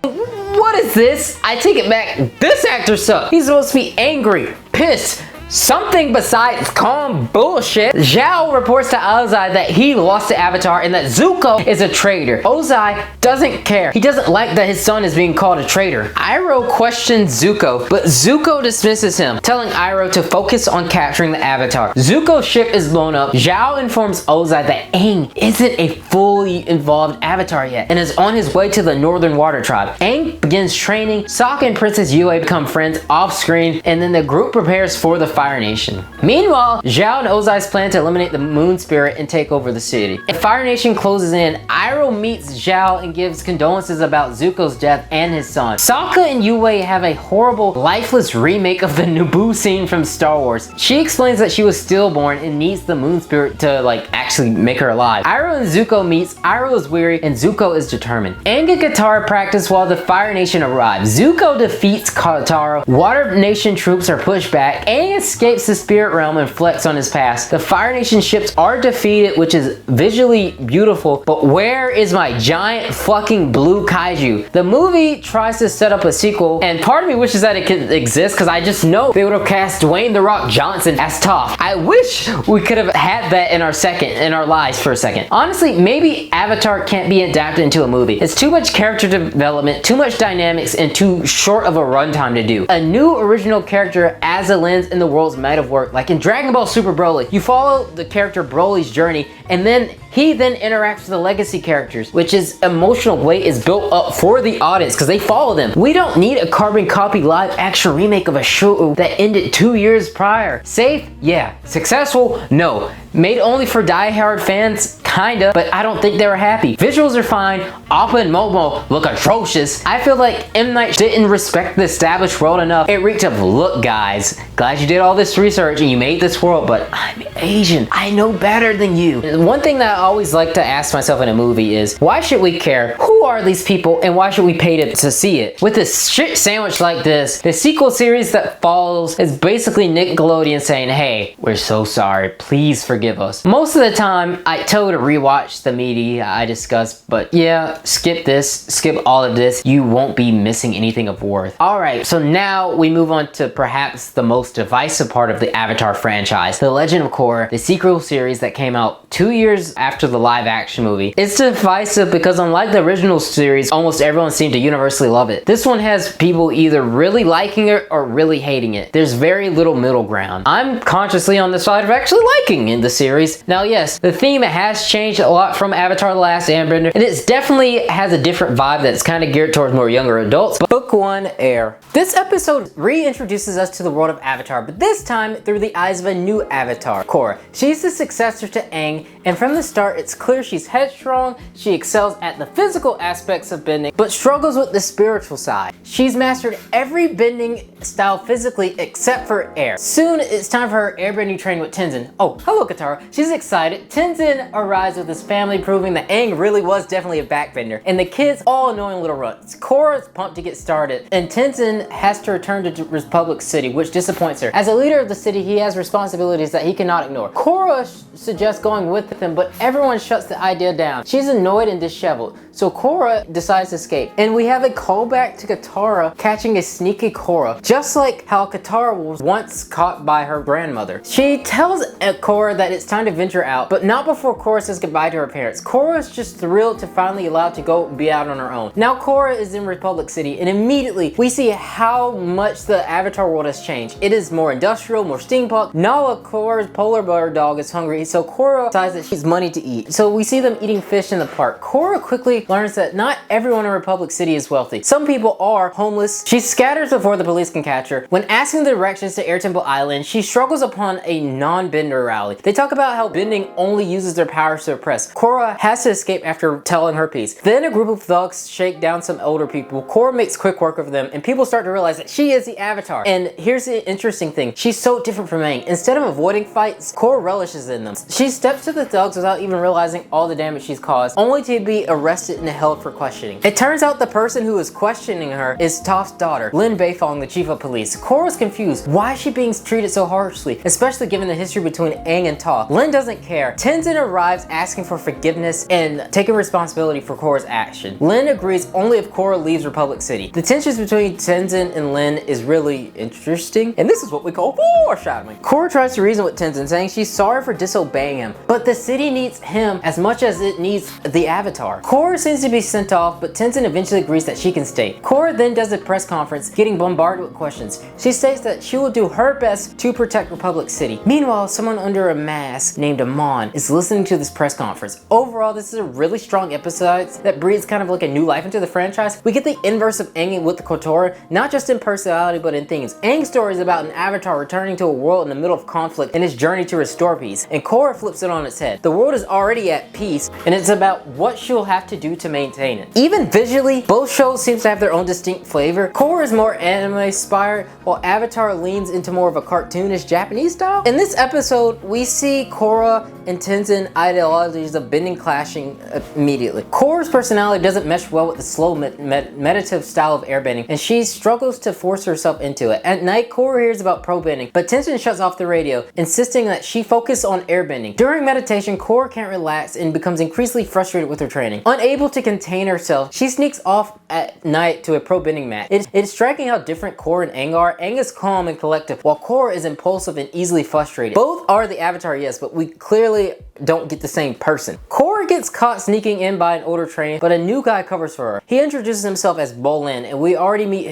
What is this? I take it back. This actor sucks. He's supposed to be angry, pissed, something besides calm bullshit. Zhao reports to Ozai that he lost to Avatar and that Zuko is a traitor. Ozai doesn't care. He doesn't like that his son is being called a traitor. Iroh questions Zuko, but Zuko dismisses him, telling Iroh to focus on capturing the Avatar. Zuko's ship is blown up. Zhao informs Ozai that Aang isn't a fully involved Avatar yet and is on his way to the Northern Water Tribe. Aang begins training. Sokka and Princess Yue become friends off screen, and then the group prepares for the Fire Nation. Meanwhile, Zhao and Ozai's plan to eliminate the moon spirit and take over the city. If Fire Nation closes in, Iroh meets Zhao and gives condolences about Zuko's death and his son. Sokka and Yue have a horrible, lifeless remake of the Naboo scene from Star Wars. She explains that she was stillborn and needs the moon spirit to actually make her alive. Iroh and Zuko meets. Iroh is weary and Zuko is determined. Aang and Katara practice while the Fire Nation arrives. Zuko defeats Katara. Water Nation troops are pushed back. Aang escapes the spirit realm and reflects on his past. The Fire Nation ships are defeated, which is visually beautiful, but where is my giant fucking blue kaiju? The movie tries to set up a sequel, and part of me wishes that it could exist because I just know they would have cast Dwayne "The Rock" Johnson as Toph. I wish we could have had that in our lives for a second. Honestly, maybe Avatar can't be adapted into a movie. It's too much character development, too much dynamics, and too short of a runtime to do. A new original character as a lens in the worlds might have worked. Like in Dragon Ball Super Broly, you follow the character Broly's journey, and then he interacts with the legacy characters, which is emotional weight is built up for the audience because they follow them. We don't need a carbon copy live action remake of a show that ended 2 years prior. Safe? Yeah. Successful? No. Made only for die-hard fans? Kinda, but I don't think they were happy. Visuals are fine. Appa and Momo look atrocious. I feel like M. Night didn't respect the established world enough. It reeked of, look guys, glad you did all this research and you made this world, but I'm Asian. I know better than you. One thing that I always like to ask myself in a movie is, why should we care? Who are these people and why should we pay to see it? With a shit sandwich like this, the sequel series that follows is basically Nickelodeon saying, hey, we're so sorry, please forgive us. Most of the time, I tell you to rewatch the media I discussed, but yeah, skip this, skip all of this. You won't be missing anything of worth. Alright, so now we move on to perhaps the most divisive part of the Avatar franchise, The Legend of Korra, the sequel series that came out 2 years after the live action movie. It's divisive because unlike the original series, almost everyone seemed to universally love it. This one has people either really liking it or really hating it. There's very little middle ground. I'm consciously on the side of actually liking the series. Now yes, the theme has changed a lot from Avatar The Last Airbender, and it definitely has a different vibe that's kind of geared towards more younger adults. But Book 1, Air. This episode reintroduces us to the world of Avatar, but this time through the eyes of a new Avatar, Korra. She's the successor to Aang, and from the start it's clear she's headstrong, she excels at the physical aspects of bending, but struggles with the spiritual side. She's mastered every bending style physically except for air. Soon it's time for her airbending training with Tenzin. Oh, hello Katara. She's excited. Tenzin arrives with his family, proving that Aang really was definitely a backbender, and the kids all annoying little runts. Korra's pumped to get started started, and Tenzin has to return to Republic City, which disappoints her. As a leader of the city, he has responsibilities that he cannot ignore. Korra suggests going with him, but everyone shuts the idea down. She's annoyed and disheveled, so Korra decides to escape. And we have a callback to Katara catching a sneaky Korra, just like how Katara was once caught by her grandmother. She tells Korra that it's time to venture out, but not before Korra says goodbye to her parents. Korra is just thrilled to finally allowed to go be out on her own. Now Korra is in Republic City, and immediately we see how much the Avatar world has changed. It is more industrial, more steampunk. Nala, Korra's polar bear dog, is hungry, so Korra decides that she needs money to eat. So we see them eating fish in the park. Korra quickly learns that not everyone in Republic City is wealthy. Some people are homeless. She scatters before the police can catch her. When asking the directions to Air Temple Island, she struggles upon a non-bender rally. They talk about how bending only uses their powers to oppress. Korra has to escape after telling her piece. Then a group of thugs shake down some older people. Korra makes quick work of them, and people start to realize that she is the Avatar. And here's the interesting thing. She's so different from Aang. Instead of avoiding fights, Korra relishes in them. She steps to the thugs without even realizing all the damage she's caused, only to be arrested and held for questioning. It turns out the person who is questioning her is Toph's daughter, Lin Beifong, the chief of police. Korra's confused. Why is she being treated so harshly, especially given the history between Aang and Toph? Lin doesn't care. Tenzin arrives asking for forgiveness and taking responsibility for Korra's action. Lin agrees only if Korra leaves Republic City. The tensions between Tenzin and Lin is really interesting, and this is what we call foreshadowing. Korra tries to reason with Tenzin, saying she's sorry for disobeying him, but the city needs him as much as it needs the Avatar. Korra seems to be sent off, but Tenzin eventually agrees that she can stay. Korra then does a press conference, getting bombarded with questions. She states that she will do her best to protect Republic City. Meanwhile, someone under a mask named Amon is listening to this press conference. Overall, this is a really strong episode that breathes kind of like a new life into the franchise. We get the inverse of Aang with the Kotora, not just in personality but in themes. Aang's story is about an Avatar returning to a world in the middle of conflict and his journey to restore peace, and Korra flips it on its head. The world is already at peace, and it's about what she'll have to do to maintain it. Even visually, both shows seem to have their own distinct flavor. Korra is more anime inspired, while Avatar leans into more of a cartoonish Japanese style. In this episode, we see Korra and Tenzin ideologies of bending clashing immediately. Korra's personality doesn't mesh well with the slow meditative style of airbending, and she struggles to force herself into it. At night, Korra hears about pro bending, but Tenzin shuts off the radio, insisting that she focus on airbending. During meditation, Korra can't relax and becomes increasingly frustrated with her training. Unable to contain herself, she sneaks off at night to a pro bending match. It's striking how different Korra and Aang are. Aang is calm and collective, while Korra is impulsive and easily frustrated. Both are the Avatar, yes, but we clearly don't get the same person. Korra gets caught sneaking in by an older trainee, but a new guy covers for her. He introduces himself as Bolin, and we already met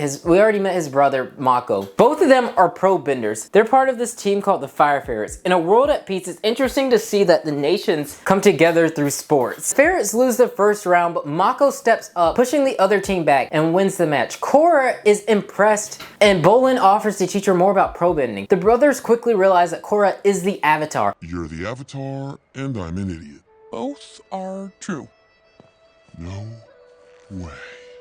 his brother Mako. Both of them are pro benders. They're part of this team called the Fire Ferrets. In a world at peace, it's interesting to see that the nations come together through sports. Ferrets lose the first round, but Mako steps up, pushing the other team back and wins the match. Korra is impressed, and Bolin offers to teach her more about pro bending. The brothers quickly realize that Korra is the Avatar. You're the Avatar, and I'm an idiot. Both are true. No way.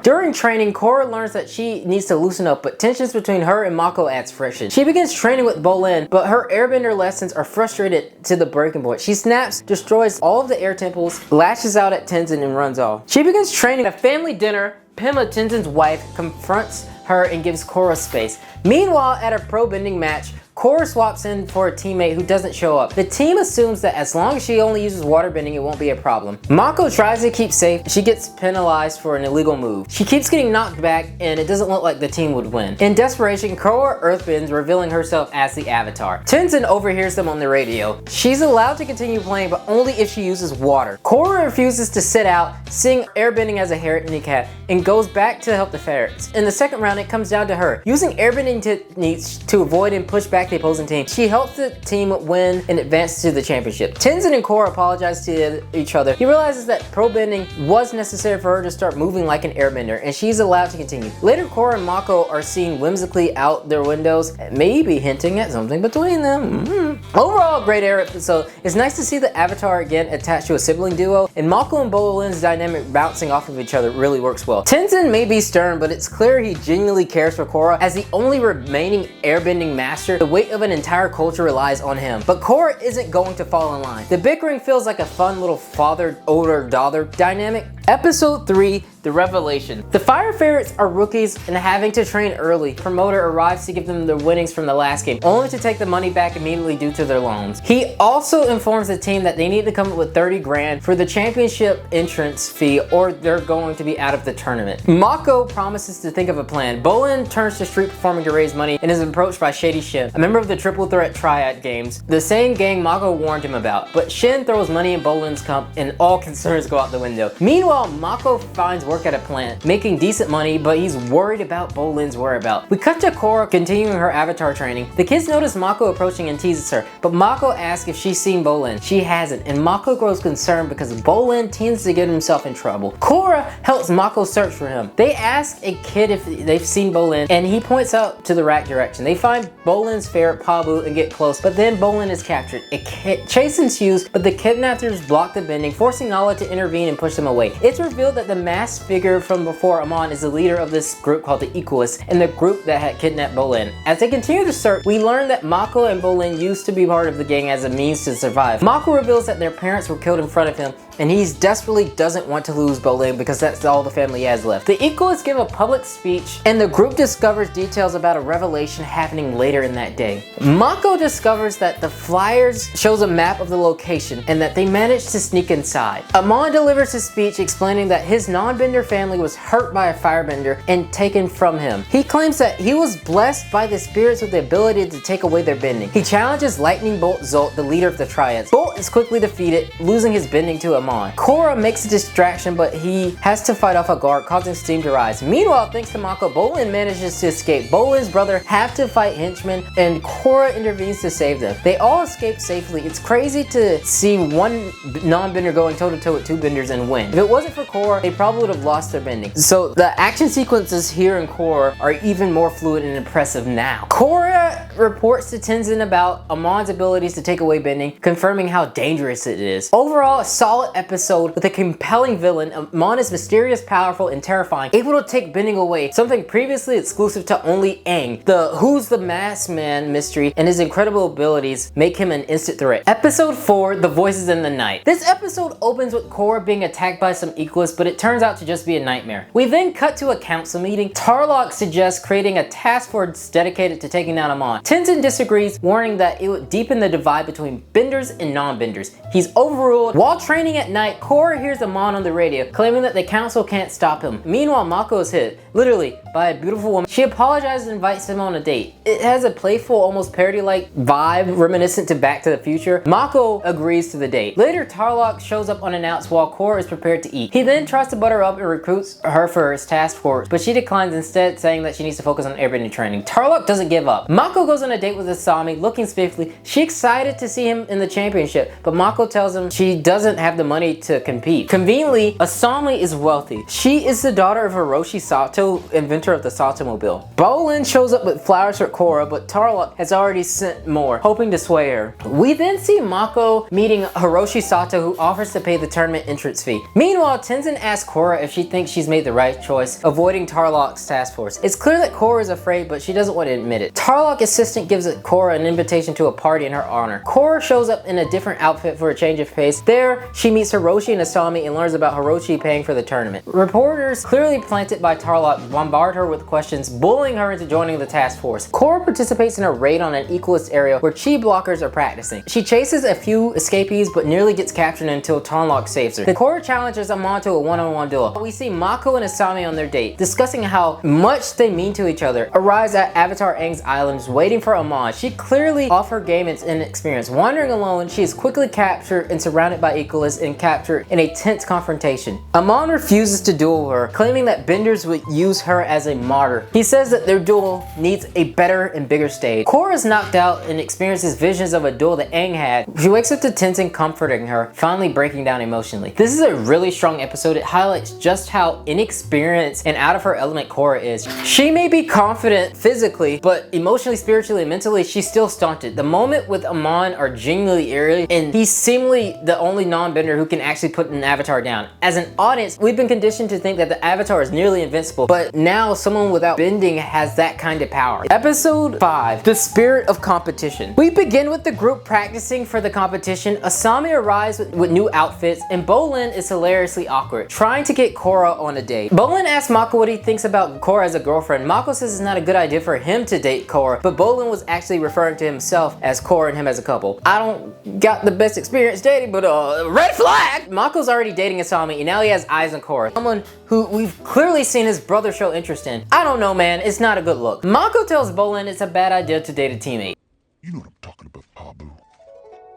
During training, Korra learns that she needs to loosen up, but tensions between her and Mako adds friction. She begins training with Bolin, but her airbender lessons are frustrated to the breaking point. She snaps, destroys all of the air temples, lashes out at Tenzin, and runs off. She begins training at a family dinner. Pema, Tenzin's wife, confronts her and gives Korra space. Meanwhile, at a pro bending match, Korra swaps in for a teammate who doesn't show up. The team assumes that as long as she only uses water bending, it won't be a problem. Mako tries to keep safe. She gets penalized for an illegal move. She keeps getting knocked back, and it doesn't look like the team would win. In desperation, Korra earthbends, revealing herself as the Avatar. Tenzin overhears them on the radio. She's allowed to continue playing, but only if she uses water. Korra refuses to sit out, seeing airbending as a handicap, and goes back to help the ferrets. In the second round, it comes down to her. Using airbending techniques to avoid and push back the opposing team, she helps the team win and advance to the championship. Tenzin and Korra apologize to each other. He realizes that pro bending was necessary for her to start moving like an airbender, and she's allowed to continue. Later, Korra and Mako are seen whimsically out their windows, maybe hinting at something between them. Overall, great air episode. It's nice to see the Avatar again attached to a sibling duo, and Mako and Bolin's dynamic bouncing off of each other really works well. Tenzin may be stern, but it's clear he genuinely cares for Korra. As the only remaining airbending master, the weight of an entire culture relies on him. But Korra isn't going to fall in line. The bickering feels like a fun little father-older-daughter dynamic. Episode 3 The revelation. The Fire Ferrets are rookies and having to train early. Promoter arrives to give them their winnings from the last game, only to take the money back immediately due to their loans. He also informs the team that they need to come up with 30 grand for the championship entrance fee or they're going to be out of the tournament. Mako promises to think of a plan. Bolin turns to street performing to raise money and is approached by Shady Shin, a member of the Triple Threat Triad games, the same gang Mako warned him about. But Shin throws money in Bolin's cup and all concerns go out the window. Meanwhile, Mako finds work at a plant, making decent money, but he's worried about Bolin's whereabouts. We cut to Korra continuing her avatar training. The kids notice Mako approaching and teases her, but Mako asks if she's seen Bolin. She hasn't, and Mako grows concerned because Bolin tends to get himself in trouble. Korra helps Mako search for him. They ask a kid if they've seen Bolin, and he points out to the right direction. They find Bolin's ferret Pabu and get close, but then Bolin is captured. A chase ensues, but the kidnappers block the bending, forcing Nala to intervene and push them away. It's revealed that the masked figure from before Amon is the leader of this group called the Equalists, and the group that had kidnapped Bolin. As they continue the search, we learn that Mako and Bolin used to be part of the gang as a means to survive. Mako reveals that their parents were killed in front of him, and he desperately doesn't want to lose Bolin because that's all the family has left. The Equalists give a public speech, and the group discovers details about a revelation happening later in that day. Mako discovers that the flyers shows a map of the location and that they managed to sneak inside. Amon delivers his speech explaining that his non-bender family was hurt by a firebender and taken from him. He claims that he was blessed by the spirits with the ability to take away their bending. He challenges Lightning Bolt Zolt, the leader of the Triads. Bolt is quickly defeated, losing his bending to Amon. Korra makes a distraction, but he has to fight off a guard, causing steam to rise. Meanwhile, thanks to Mako, Bolin manages to escape. Bolin's brother have to fight henchmen, and Korra intervenes to save them. They all escape safely. It's crazy to see one non-bender going toe-to-toe with two benders and win. If it wasn't for Korra, they probably would have lost their bending. So the action sequences here in Korra are even more fluid and impressive now. Korra reports to Tenzin about Amon's abilities to take away bending, confirming how dangerous it is. Overall, a solid episode with a compelling villain. Amon is mysterious, powerful, and terrifying, able to take bending away, something previously exclusive to only Aang. The Who's the Masked Man mystery and his incredible abilities make him an instant threat. Episode 4, The Voices in the Night. This episode opens with Korra being attacked by some Equalists, but it turns out to just be a nightmare. We then cut to a council meeting. Tarlok suggests creating a task force dedicated to taking down Amon. Tenzin disagrees, warning that it would deepen the divide between benders and non-benders. He's overruled. While training at night, Korra hears Amon on the radio, claiming that the council can't stop him. Meanwhile, Mako is hit, literally, by a beautiful woman. She apologizes and invites him on a date. It has a playful, almost parody-like vibe reminiscent to Back to the Future. Mako agrees to the date. Later, Tarlok shows up unannounced while Korra is prepared to eat. He then tries to butter her up and recruits her for his task force, but she declines instead, saying that she needs to focus on airbending training. Tarlok doesn't give up. Mako goes on a date with Asami, looking spiffly. She's excited to see him in the championship, but Mako tells him she doesn't have the money to compete. Conveniently, Asami is wealthy. She is the daughter of Hiroshi Sato, inventor of the Satomobile. Bolin shows up with flowers for Korra, but Tarlok has already sent more, hoping to sway her. We then see Mako meeting Hiroshi Sato, who offers to pay the tournament entrance fee. Meanwhile, Tenzin asks Korra if she thinks she's made the right choice, avoiding Tarlok's task force. It's clear that Korra is afraid, but she doesn't want to admit it. Tarlok's assistant gives Korra an invitation to a party in her honor. Korra shows up in a different outfit for a change of pace. There, she meets Hiroshi and Asami and learns about Hiroshi paying for the tournament. Reporters, clearly planted by Tarlok, bombard her with questions, bullying her into joining the task force. Korra participates in a raid on an Equalist area where chi blockers are practicing. She chases a few escapees but nearly gets captured until Tarlok saves her. The Korra challenges Amon to a one-on-one duel. We see Mako and Asami on their date, discussing how much they mean to each other. Arrives at Avatar Aang's island, waiting for Amon. She clearly off her game and inexperience. Wandering alone, she is quickly captured and surrounded by Equalists and captured in a tense confrontation. Amon refuses to duel her, claiming that benders would use her as a martyr. He says that their duel needs a better and bigger stage. Korra is knocked out and experiences visions of a duel that Aang had. She wakes up to Tenzin comforting her, finally breaking down emotionally. This is a really strong episode. It highlights just how inexperienced and out of her element Korra is. She may be confident physically, but emotionally, spiritually, and mentally, she's still stunted. The moment with Amon are genuinely eerie, and he's seemingly the only non-bender who who can actually put an avatar down. As an audience, we've been conditioned to think that the avatar is nearly invincible, but now someone without bending has that kind of power. Episode 5, the spirit of competition. We begin with the group practicing for the competition. Asami arrives with new outfits, and Bolin is hilariously awkward, trying to get Korra on a date. Bolin asks Mako what he thinks about Korra as a girlfriend. Mako says it's not a good idea for him to date Korra, but Bolin was actually referring to himself as Korra and him as a couple. I don't got the best experience dating, but red flag! Mako's already dating Asami, and now he has eyes on Korra, someone who we've clearly seen his brother show interest in. I don't know, man, it's not a good look. Mako tells Bolin it's a bad idea to date a teammate. You know what I'm talking about, Pabu.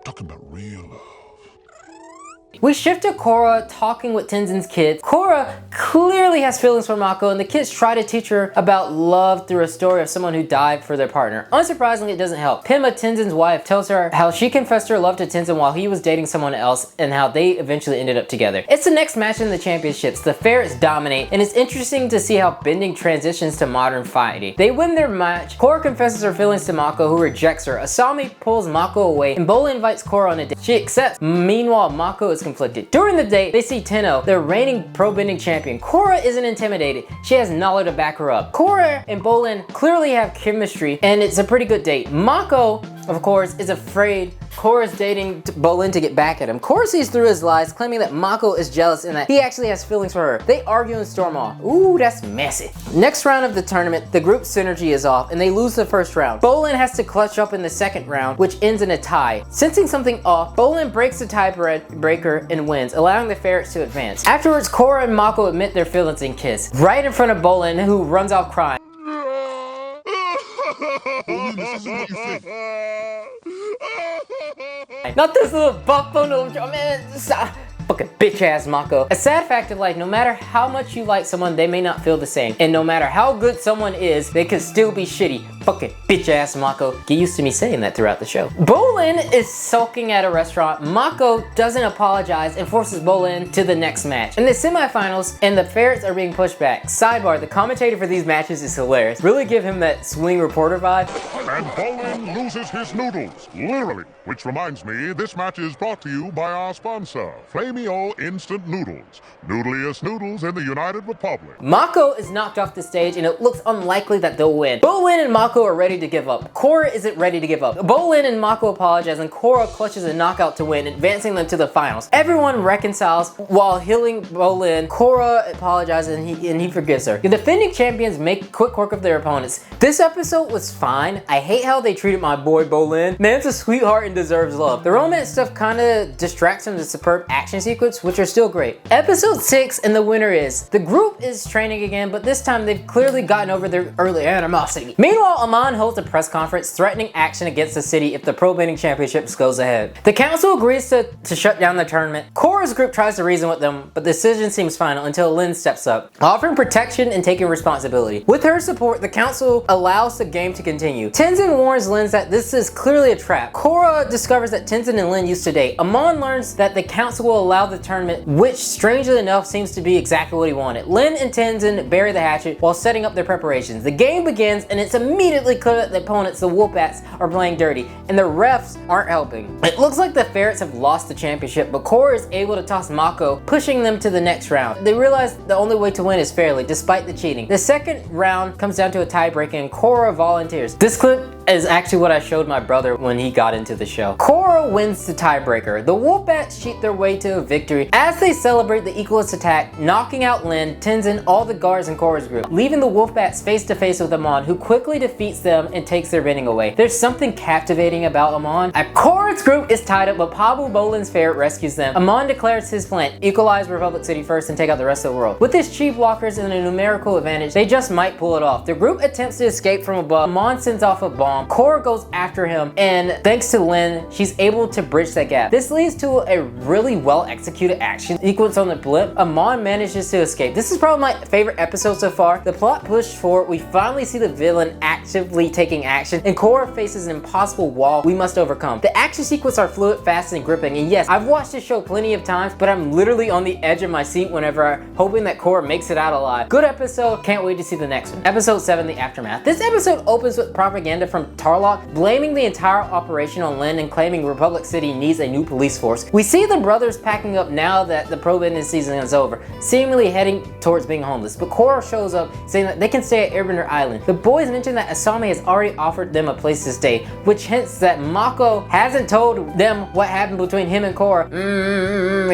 Talking about real love. We shift to Korra talking with Tenzin's kids. Korra clearly has feelings for Mako, and the kids try to teach her about love through a story of someone who died for their partner. Unsurprisingly, it doesn't help. Pima, Tenzin's wife, tells her how she confessed her love to Tenzin while he was dating someone else, and how they eventually ended up together. It's the next match in the championships. The ferrets dominate, and it's interesting to see how bending transitions to modern fighting. They win their match. Korra confesses her feelings to Mako, who rejects her. Asami pulls Mako away, and Bolin invites Korra on a date. She accepts. Meanwhile, Mako is conflicted. During the date, they see Tenno, their reigning pro bending champion. Korra isn't intimidated. She has Nala to back her up. Korra and Bolin clearly have chemistry, and it's a pretty good date. Mako, of course, is afraid Korra's dating Bolin to get back at him. Korra sees through his lies, claiming that Mako is jealous and that he actually has feelings for her. They argue and storm off. Ooh, that's messy. Next round of the tournament, the group synergy is off, and they lose the first round. Bolin has to clutch up in the second round, which ends in a tie. Sensing something off, Bolin breaks the tiebreaker and wins, allowing the ferrets to advance. Afterwards, Korra and Mako admit their feelings and kiss, right in front of Bolin, who runs off crying. Bolin, this isn't what you think. Not this little buffalo, no, man. Stop. Fucking bitch ass Mako. A sad fact of life, no matter how much you like someone, they may not feel the same. And no matter how good someone is, they could still be shitty. Fucking bitch ass Mako. Get used to me saying that throughout the show. Bolin is sulking at a restaurant. Mako doesn't apologize and forces Bolin to the next match. In the semifinals, and the ferrets are being pushed back. Sidebar, the commentator for these matches is hilarious. Really give him that swing reporter vibe. And Bolin loses his noodles, literally. Which reminds me, this match is brought to you by our sponsor, Flamio Instant Noodles. Noodliest noodles in the United Republic. Mako is knocked off the stage, and it looks unlikely that they'll win. Bolin and Mako are ready to give up. Korra isn't ready to give up. Bolin and Mako apologize, and Korra clutches a knockout to win, advancing them to the finals. Everyone reconciles while healing Bolin. Korra apologizes, and he forgives her. The defending champions make quick work of their opponents. This episode was fine. I hate how they treated my boy Bolin. Man's a sweetheart and deserves love. The romance stuff kind of distracts from the superb action sequence, which are still great. Episode 6, and the winner is. The group is training again, but this time they've clearly gotten over their early animosity. Meanwhile, Amon holds a press conference threatening action against the city if the Pro Bending Championships goes ahead. The council agrees to shut down the tournament. Korra's group tries to reason with them, but the decision seems final until Lin steps up, offering protection and taking responsibility. With her support, the council allows the game to continue. Tenzin warns Lin that this is clearly a trap. Korra discovers that Tenzin and Lin used to date. Amon learns that the council will allow the tournament, which strangely enough seems to be exactly what he wanted. Lin and Tenzin bury the hatchet while setting up their preparations. The game begins, and it's immediately clear that the opponents, the Wolfbats, are playing dirty, and the refs aren't helping. It looks like the ferrets have lost the championship, but Korra is able to toss Mako, pushing them to the next round. They realize the only way to win is fairly, despite the cheating. The second round comes down to a tiebreak, and Korra volunteers. This clip is actually what I showed my brother when he got into the show. Korra wins the tiebreaker. The Wolfbats cheat their way to a victory as they celebrate the equalist attack, knocking out Lin, Tenzin, all the guards in Korra's group, leaving the Wolfbats face to face with Amon, who quickly defeats them and takes their bending away. There's something captivating about Amon. Korra's group is tied up, but Pabu, Bolin's ferret, rescues them. Amon declares his plan: equalize Republic City first and take out the rest of the world. With his chi blockers and a numerical advantage, they just might pull it off. The group attempts to escape from above. Amon sends off a bomb. Korra goes after him, and thanks to Lin, she's able to bridge that gap. This leads to a really well executed action sequence on the blimp. Amon manages to escape. This is probably my favorite episode so far. The plot pushed forward. We finally see the villain actively taking action, and Korra faces an impossible wall we must overcome. The action sequences are fluid, fast, and gripping, and yes, I've watched this show plenty of times, but I'm literally on the edge of my seat whenever hoping that Korra makes it out alive. Good episode. Can't wait to see the next one. Episode 7, The Aftermath. This episode opens with propaganda from on Tarlok, blaming the entire operation on Lin and claiming Republic City needs a new police force. We see the brothers packing up now that the pro-bending season is over, seemingly heading towards being homeless, but Korra shows up saying that they can stay at Airbender Island. The boys mention that Asami has already offered them a place to stay, which hints that Mako hasn't told them what happened between him and Korra.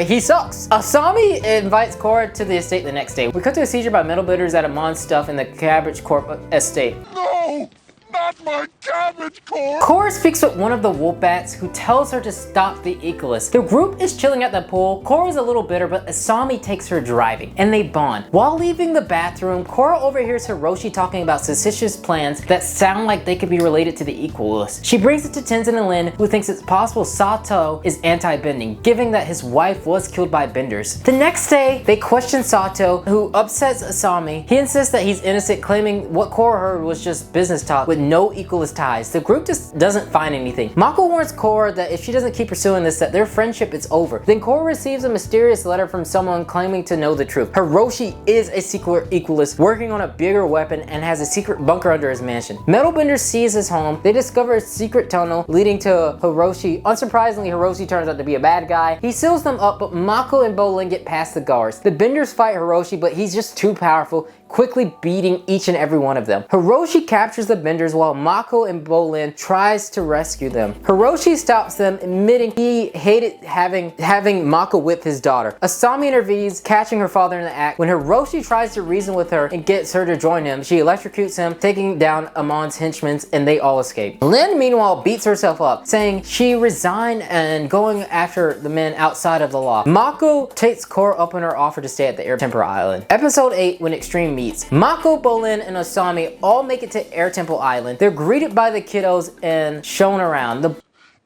He sucks. Asami invites Korra to the estate the next day. We cut to a seizure by metal bidders at Amon's stuff in the Cabbage Corp estate. No! Not my cabbage corn! Korra speaks with one of the wolf bats who tells her to stop the Equalist. The group is chilling at the pool. Korra's a little bitter, but Asami takes her driving and they bond. While leaving the bathroom, Korra overhears Hiroshi talking about suspicious plans that sound like they could be related to the Equalist. She brings it to Tenzin and Lin, who thinks it's possible Sato is anti-bending, given that his wife was killed by benders. The next day, they question Sato, who upsets Asami. He insists that he's innocent, claiming what Korra heard was just business talk with no Equalist ties. The group just doesn't find anything. Mako warns Korra that if she doesn't keep pursuing this, that their friendship is over. Then Korra receives a mysterious letter from someone claiming to know the truth. Hiroshi is a secret Equalist working on a bigger weapon and has a secret bunker under his mansion. Metalbender sees his home. They discover a secret tunnel leading to Hiroshi. Unsurprisingly, Hiroshi turns out to be a bad guy. He seals them up, but Mako and Bolin get past the guards. The benders fight Hiroshi, but he's just too powerful, quickly beating each and every one of them. Hiroshi captures the benders while Mako and Bolin tries to rescue them. Hiroshi stops them, admitting he hated having Mako whip his daughter. Asami intervenes, catching her father in the act. When Hiroshi tries to reason with her and gets her to join him, she electrocutes him, taking down Amon's henchmen, and they all escape. Lin, meanwhile, beats herself up, saying she resigned and going after the men outside of the law. Mako takes Korra up on her offer to stay at the Air Temple Island. Episode 8, When Extreme Meets. Mako, Bolin, and Asami all make it to Air Temple Island. They're greeted by the kiddos and shown around.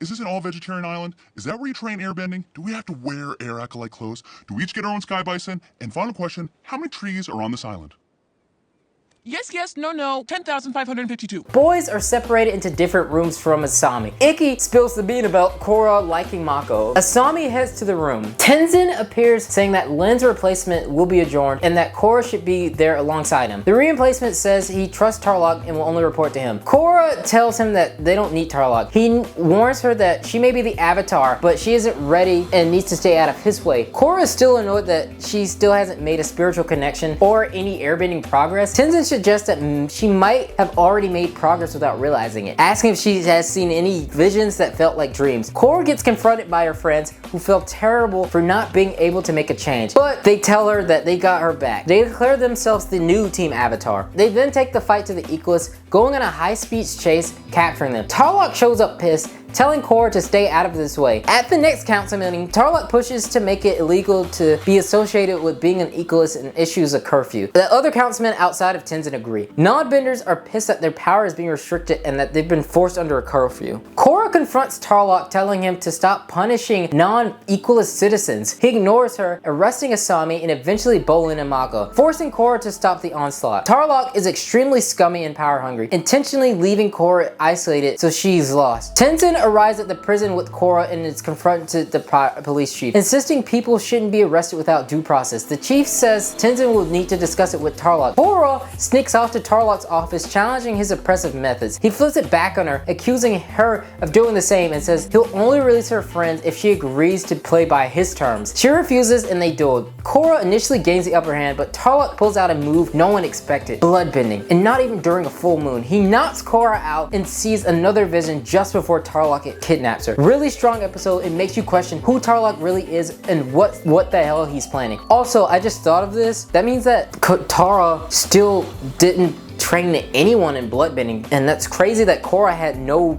Is this an all-vegetarian island? Is that where you train airbending? Do we have to wear air acolyte clothes? Do we each get our own sky bison? And final question, how many trees are on this island? Yes, yes, no, no. 10,552. Boys are separated into different rooms from Asami. Ikki spills the bean about Korra liking Mako. Asami heads to the room. Tenzin appears, saying that Lin's replacement will be adjourned and that Korra should be there alongside him. The replacement says he trusts Tarlok and will only report to him. Korra tells him that they don't need Tarlok. He warns her that she may be the Avatar, but she isn't ready and needs to stay out of his way. Korra is still annoyed that she still hasn't made a spiritual connection or any airbending progress. Tenzin suggests that she might have already made progress without realizing it, asking if she has seen any visions that felt like dreams. Korra gets confronted by her friends, who feel terrible for not being able to make a change, but they tell her that they got her back. They declare themselves the new Team Avatar. They then take the fight to the Equalist, going on a high-speed chase, capturing them. Tarlok shows up pissed, telling Korra to stay out of this way. At the next council meeting, Tarlok pushes to make it illegal to be associated with being an Equalist and issues a curfew. The other councilmen outside of Tenzin agree. Non-benders are pissed that their power is being restricted and that they've been forced under a curfew. Korra confronts Tarlok, telling him to stop punishing non-Equalist citizens. He ignores her, arresting Asami and eventually Bolin and Mako, forcing Korra to stop the onslaught. Tarlok is extremely scummy and power hungry, intentionally leaving Korra isolated so she's lost. Tenzin arrives at the prison with Korra and is confronted the police chief, insisting people shouldn't be arrested without due process. The chief says Tenzin will need to discuss it with Tarlok. Korra sneaks off to Tarlok's office, challenging his oppressive methods. He flips it back on her, accusing her of doing the same, and says he'll only release her friends if she agrees to play by his terms. She refuses and they duel. Korra initially gains the upper hand, but Tarlok pulls out a move no one expected: bloodbending, and not even during a full moon. He knocks Korra out and sees another vision just before Tarlok kidnaps her. Really strong episode. It makes you question who Tarlok really is and what the hell he's planning. Also, I just thought of this. That means that Katara still didn't train anyone in bloodbending, and that's crazy that Korra had no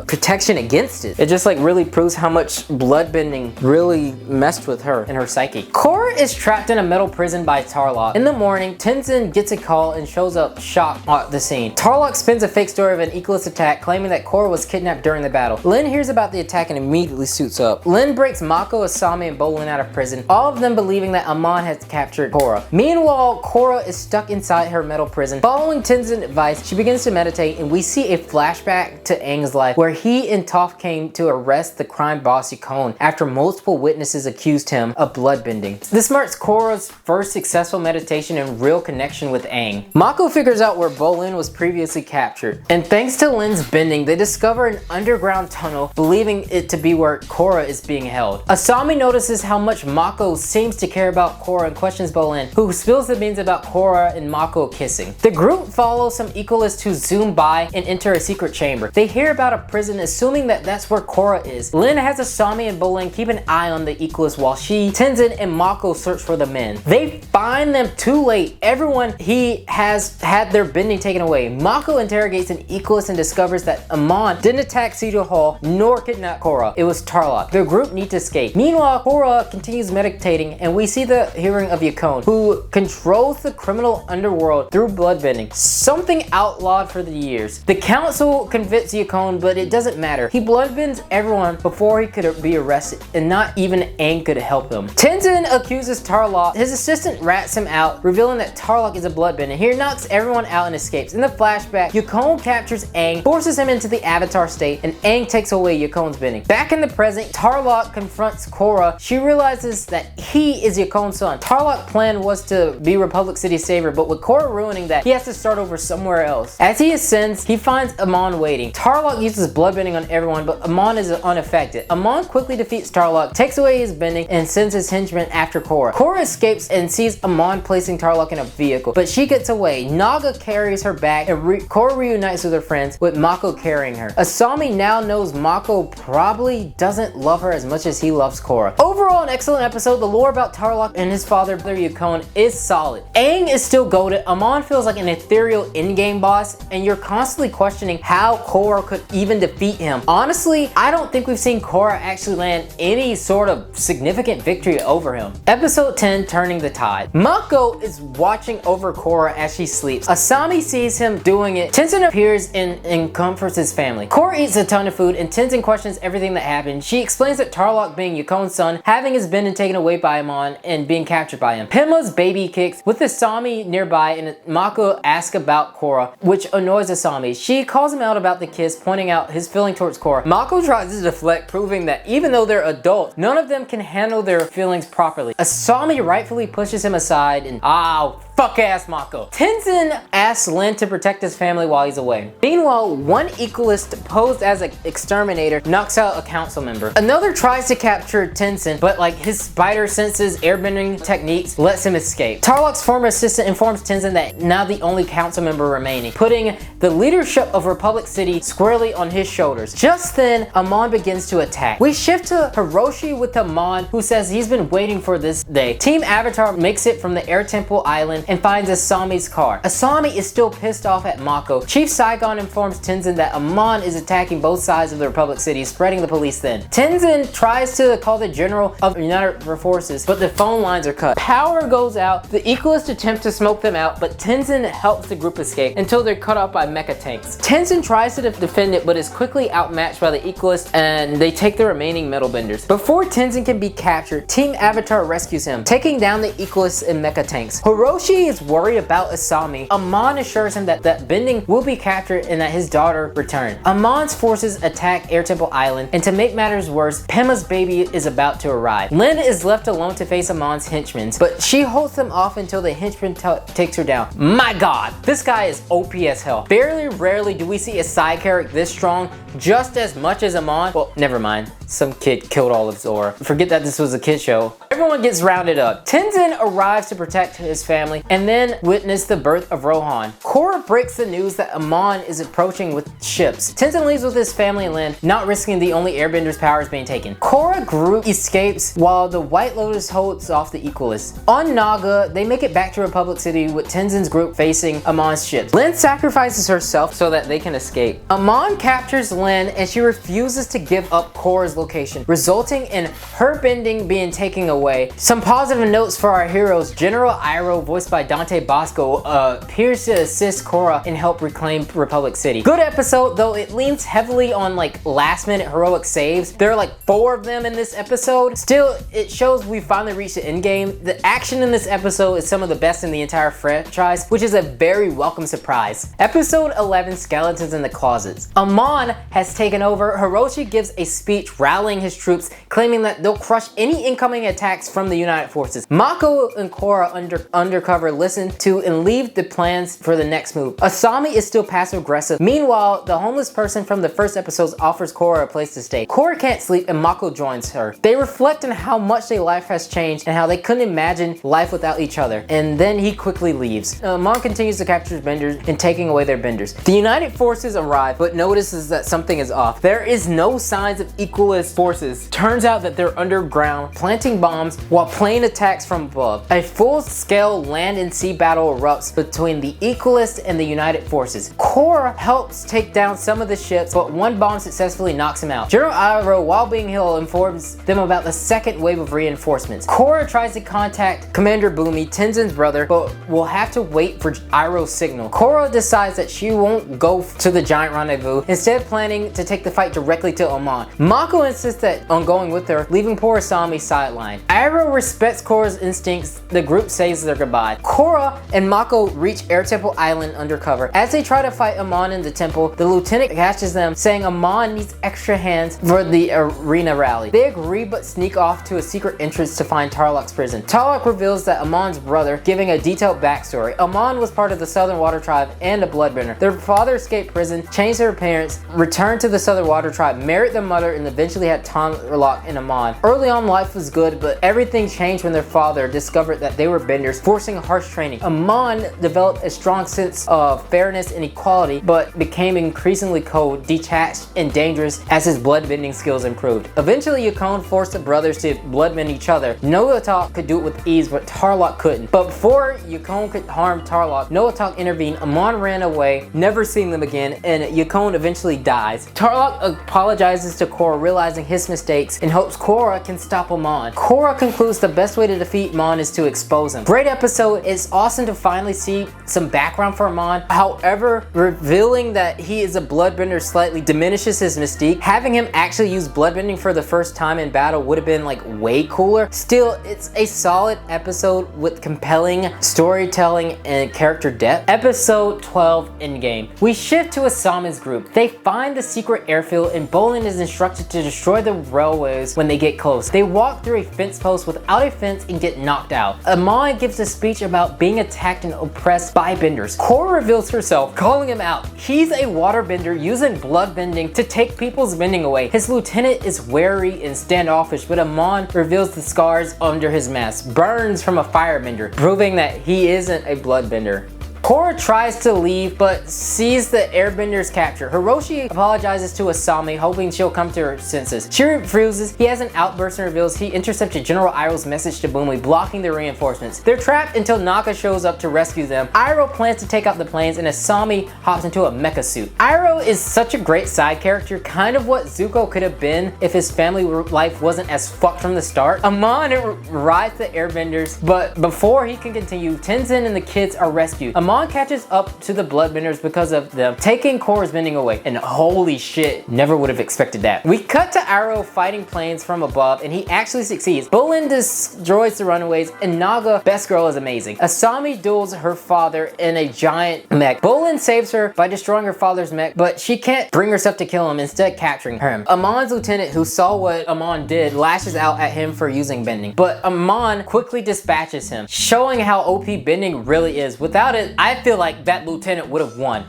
protection against it. It just like really proves how much bloodbending really messed with her and her psyche. Korra is trapped in a metal prison by Tarlok. In the morning, Tenzin gets a call and shows up shocked at the scene. Tarlok spins a fake story of an Equalist attack, claiming that Korra was kidnapped during the battle. Lin hears about the attack and immediately suits up. Lin breaks Mako, Asami, and Bolin out of prison, all of them believing that Amon has captured Korra. Meanwhile, Korra is stuck inside her metal prison. Following Following Tenzin's advice, she begins to meditate, and we see a flashback to Aang's life where he and Toph came to arrest the crime boss Yakone after multiple witnesses accused him of bloodbending. This marks Korra's first successful meditation and real connection with Aang. Mako figures out where Bolin was previously captured, and thanks to Lin's bending, they discover an underground tunnel, believing it to be where Korra is being held. Asami notices how much Mako seems to care about Korra and questions Bolin, who spills the beans about Korra and Mako kissing. The group follows some equalists who zoom by and enter a secret chamber. They hear about a prison, assuming that that's where Korra is. Lin has Asami and Bolin keep an eye on the equalists while she, Tenzin, and Mako search for the men. They find them too late. Everyone he has had their bending taken away. Mako interrogates an equalist and discovers that Amon didn't attack Cedar Hall nor kidnap Korra. It was Tarlok. The group need to escape. Meanwhile, Korra continues meditating, and we see the hearing of Yakone, who controls the criminal underworld through bloodbending, something outlawed for the years. The council convicts Yakone, but it doesn't matter. He bloodbends everyone before he could be arrested, and not even Aang could help him. Tenzin accuses Tarlok. His assistant rats him out, revealing that Tarlok is a bloodbender. He knocks everyone out and escapes. In the flashback, Yakone captures Aang, forces him into the avatar state, and Aang takes away Yakone's bending. Back in the present, Tarlok confronts Korra. She realizes that he is Yakone's son. Tarlok's plan was to be Republic City's savior, but with Korra ruining that, he has to start over somewhere else. As he ascends, he finds Amon waiting. Tarlok uses bloodbending on everyone, but Amon is unaffected. Amon quickly defeats Tarlok, takes away his bending, and sends his henchmen after Korra. Korra escapes and sees Amon placing Tarlok in a vehicle, but she gets away. Naga carries her back, and Korra reunites with her friends, with Mako carrying her. Asami now knows Mako probably doesn't love her as much as he loves Korra. Overall, an excellent episode. The lore about Tarlok and his father, Yakone, is solid. Aang is still goated. Amon feels like an ethereal in-game boss, and you're constantly questioning how Korra could even defeat him. Honestly, I don't think we've seen Korra actually land any sort of significant victory over him. Episode 10, Turning the Tide. Mako is watching over Korra as she sleeps. Asami sees him doing it. Tenzin appears and comforts his family. Korra eats a ton of food, and Tenzin questions everything that happened. She explains that Tarlok being Yakone's son, having his bending taken away by Amon, and being captured by him. Pimla's baby kicks with Asami nearby, and Mako asks about Korra, which annoys Asami. She calls him out about the kiss, pointing out his feeling towards Korra. Mako tries to deflect, proving that even though they're adults, none of them can handle their feelings properly. Asami rightfully pushes him aside, and fuck ass Mako. Tenzin asks Lin to protect his family while he's away. Meanwhile, one equalist posed as an exterminator knocks out a council member. Another tries to capture Tenzin, but like his spider senses airbending techniques lets him escape. Tarlok's former assistant informs Tenzin that now the only council member remaining, putting the leadership of Republic City squarely on his shoulders. Just then, Amon begins to attack. We shift to Hiroshi with Amon, who says he's been waiting for this day. Team Avatar makes it from the Air Temple Island and finds Asami's car. Asami is still pissed off at Mako. Chief Saigon informs Tenzin that Amon is attacking both sides of the Republic City, spreading the police thin. Tenzin tries to call the general of United Forces, but the phone lines are cut. Power goes out. The equalists attempt to smoke them out, but Tenzin helps the group escape until they're cut off by mecha tanks. Tenzin tries to defend it, but is quickly outmatched by the equalists, and they take the remaining metal benders. Before Tenzin can be captured, Team Avatar rescues him, taking down the equalists and mecha tanks. Hiroshi is worried about Asami. Amon assures him that bending will be captured and that his daughter returned. Amon's forces attack Air Temple Island, and to make matters worse, Pema's baby is about to arrive. Lin is left alone to face Amon's henchmen, but she holds them off until the henchman takes her down. My god, this guy is OP as hell. Very rarely do we see a side character this strong, just as much as Amon. Well, never mind. Some kid killed all of Zora. Forget that this was a kid show. Everyone gets rounded up. Tenzin arrives to protect his family and then witness the birth of Rohan. Korra breaks the news that Amon is approaching with ships. Tenzin leaves with his family and Lin, not risking the only airbender's powers being taken. Korra group escapes while the White Lotus holds off the equalists. On Naga, they make it back to Republic City with Tenzin's group facing Amon's ships. Lin sacrifices herself so that they can escape. Amon captures Lin, and she refuses to give up Korra's location, resulting in her bending being taken away. away. Some positive notes for our heroes. General Iroh, voiced by Dante Bosco, appears to assist Korra and help reclaim Republic City. Good episode, though it leans heavily on like last minute heroic saves. There are like 4 of them in this episode. Still, it shows we finally reached the end game. The action in this episode is some of the best in the entire franchise, which is a very welcome surprise. Episode 11, Skeletons in the Closets. Amon has taken over. Hiroshi gives a speech rallying his troops, claiming that they'll crush any incoming attacks from the United Forces. Mako and Korra undercover listen to and leave the plans for the next move. Asami is still passive aggressive. Meanwhile, the homeless person from the first episodes offers Korra a place to stay. Korra can't sleep and Mako joins her. They reflect on how much their life has changed and how they couldn't imagine life without each other. And then he quickly leaves. Amon continues to capture his benders and taking away their benders. The United Forces arrive, but notices that something is off. There is no signs of equalist forces. Turns out that they're underground, planting bombs while plane attacks from above. A full-scale land and sea battle erupts between the equalists and the United Forces. Korra helps take down some of the ships, but one bomb successfully knocks him out. General Iroh, while being healed, informs them about the second wave of reinforcements. Korra tries to contact Commander Bumi, Tenzin's brother, but will have to wait for Iroh's signal. Korra decides that she won't go to the giant rendezvous, instead planning to take the fight directly to Amon. Mako insists on going with her, leaving poor Asami sidelined. Iroh respects Korra's instincts. The group says their goodbye. Korra and Mako reach Air Temple Island undercover. As they try to fight Amon in the temple, the lieutenant catches them, saying Amon needs extra hands for the arena rally. They agree but sneak off to a secret entrance to find Tarlok's prison. Tarlok reveals that Amon's brother, giving a detailed backstory. Amon was part of the Southern Water Tribe and a bloodbender. Their father escaped prison, changed their appearance, returned to the Southern Water Tribe, married their mother, and eventually had Tarlok and Amon. Early on, life was good, but everything changed when their father discovered that they were benders, forcing harsh training. Amon developed a strong sense of fairness and equality, but became increasingly cold, detached, and dangerous as his bloodbending skills improved. Eventually, Yukon forced the brothers to bloodbend each other. Noatak could do it with ease, but Tarlok couldn't. But before Yukon could harm Tarlok, Noatak intervened. Amon ran away, never seeing them again, and Yukon eventually dies. Tarlok apologizes to Korra, realizing his mistakes, and hopes Korra can stop Amon. Korra concludes the best way to defeat Amon is to expose him. Great episode. It's awesome to finally see some background for Amon. However, revealing that he is a bloodbender slightly diminishes his mystique. Having him actually use bloodbending for the first time in battle would have been like way cooler. Still, it's a solid episode with compelling storytelling and character depth. Episode 12, Endgame. We shift to Asami's group. They find the secret airfield and Bolin is instructed to destroy the railways when they get close. They walk through a fence post without a fence and get knocked out. Amon gives a speech about being attacked and oppressed by benders. Korra reveals herself, calling him out. He's a waterbender using bloodbending to take people's bending away. His lieutenant is wary and standoffish, but Amon reveals the scars under his mask, burns from a firebender, proving that he isn't a bloodbender. Korra tries to leave, but sees the Airbenders capture. Hiroshi apologizes to Asami, hoping she'll come to her senses. She refuses. He has an outburst and reveals he intercepted General Iroh's message to Bumi, blocking the reinforcements. They're trapped until Naka shows up to rescue them. Iroh plans to take out the planes, and Asami hops into a mecha suit. Iroh is such a great side character, kind of what Zuko could have been if his family life wasn't as fucked from the start. Amon rides the Airbenders, but before he can continue, Tenzin and the kids are rescued. Amon catches up to the bloodbenders because of them taking Korra's bending away, and holy shit, never would have expected that. We cut to Iroh fighting planes from above, and he actually succeeds. Bolin destroys the runaways, and Naga, best girl, is amazing. Asami duels her father in a giant mech. Bolin saves her by destroying her father's mech, but she can't bring herself to kill him, instead capturing him. Amon's lieutenant, who saw what Amon did, lashes out at him for using bending, but Amon quickly dispatches him, showing how OP bending really is. Without it, I feel like that lieutenant would have won.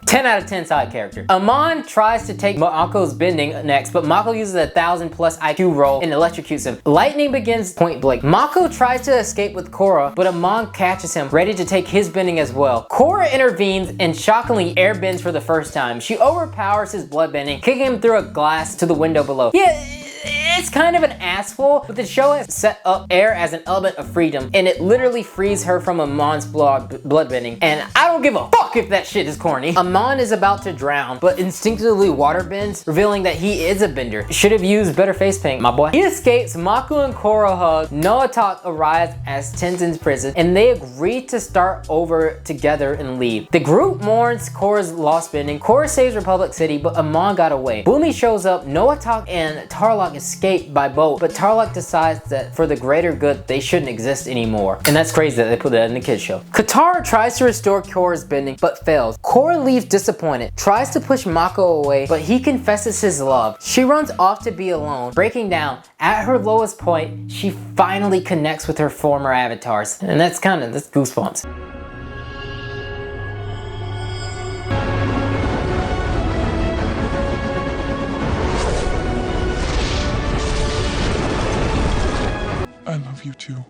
10 out of 10 side character. Amon tries to take Mako's bending next, but Mako uses a 1000+ IQ roll and electrocutes him. Lightning begins point blank. Mako tries to escape with Korra, but Amon catches him, ready to take his bending as well. Korra intervenes and shockingly airbends for the first time. She overpowers his bloodbending, kicking him through a glass to the window below. Yeah, it's kind of an asshole, but the show has set up air as an element of freedom, and it literally frees her from Amon's bloodbending, and I don't give a fuck if that shit is corny. Amon is about to drown, but instinctively water bends, revealing that he is a bender. Should have used better face paint, my boy. He escapes, Mako and Korra hug, Noatak arrives as Tenzin's prison, and they agree to start over together and leave. The group mourns Korra's lost bending. Korra saves Republic City, but Amon got away. Boomy shows up, Noatak and Tarlok escape by boat, but Tarlok decides that for the greater good, they shouldn't exist anymore. And that's crazy that they put that in the kids show. Katara tries to restore Korra's bending, but fails. Korra leaves disappointed, tries to push Mako away, but he confesses his love. She runs off to be alone, breaking down. At her lowest point, she finally connects with her former avatars. And that's goosebumps. I love you too.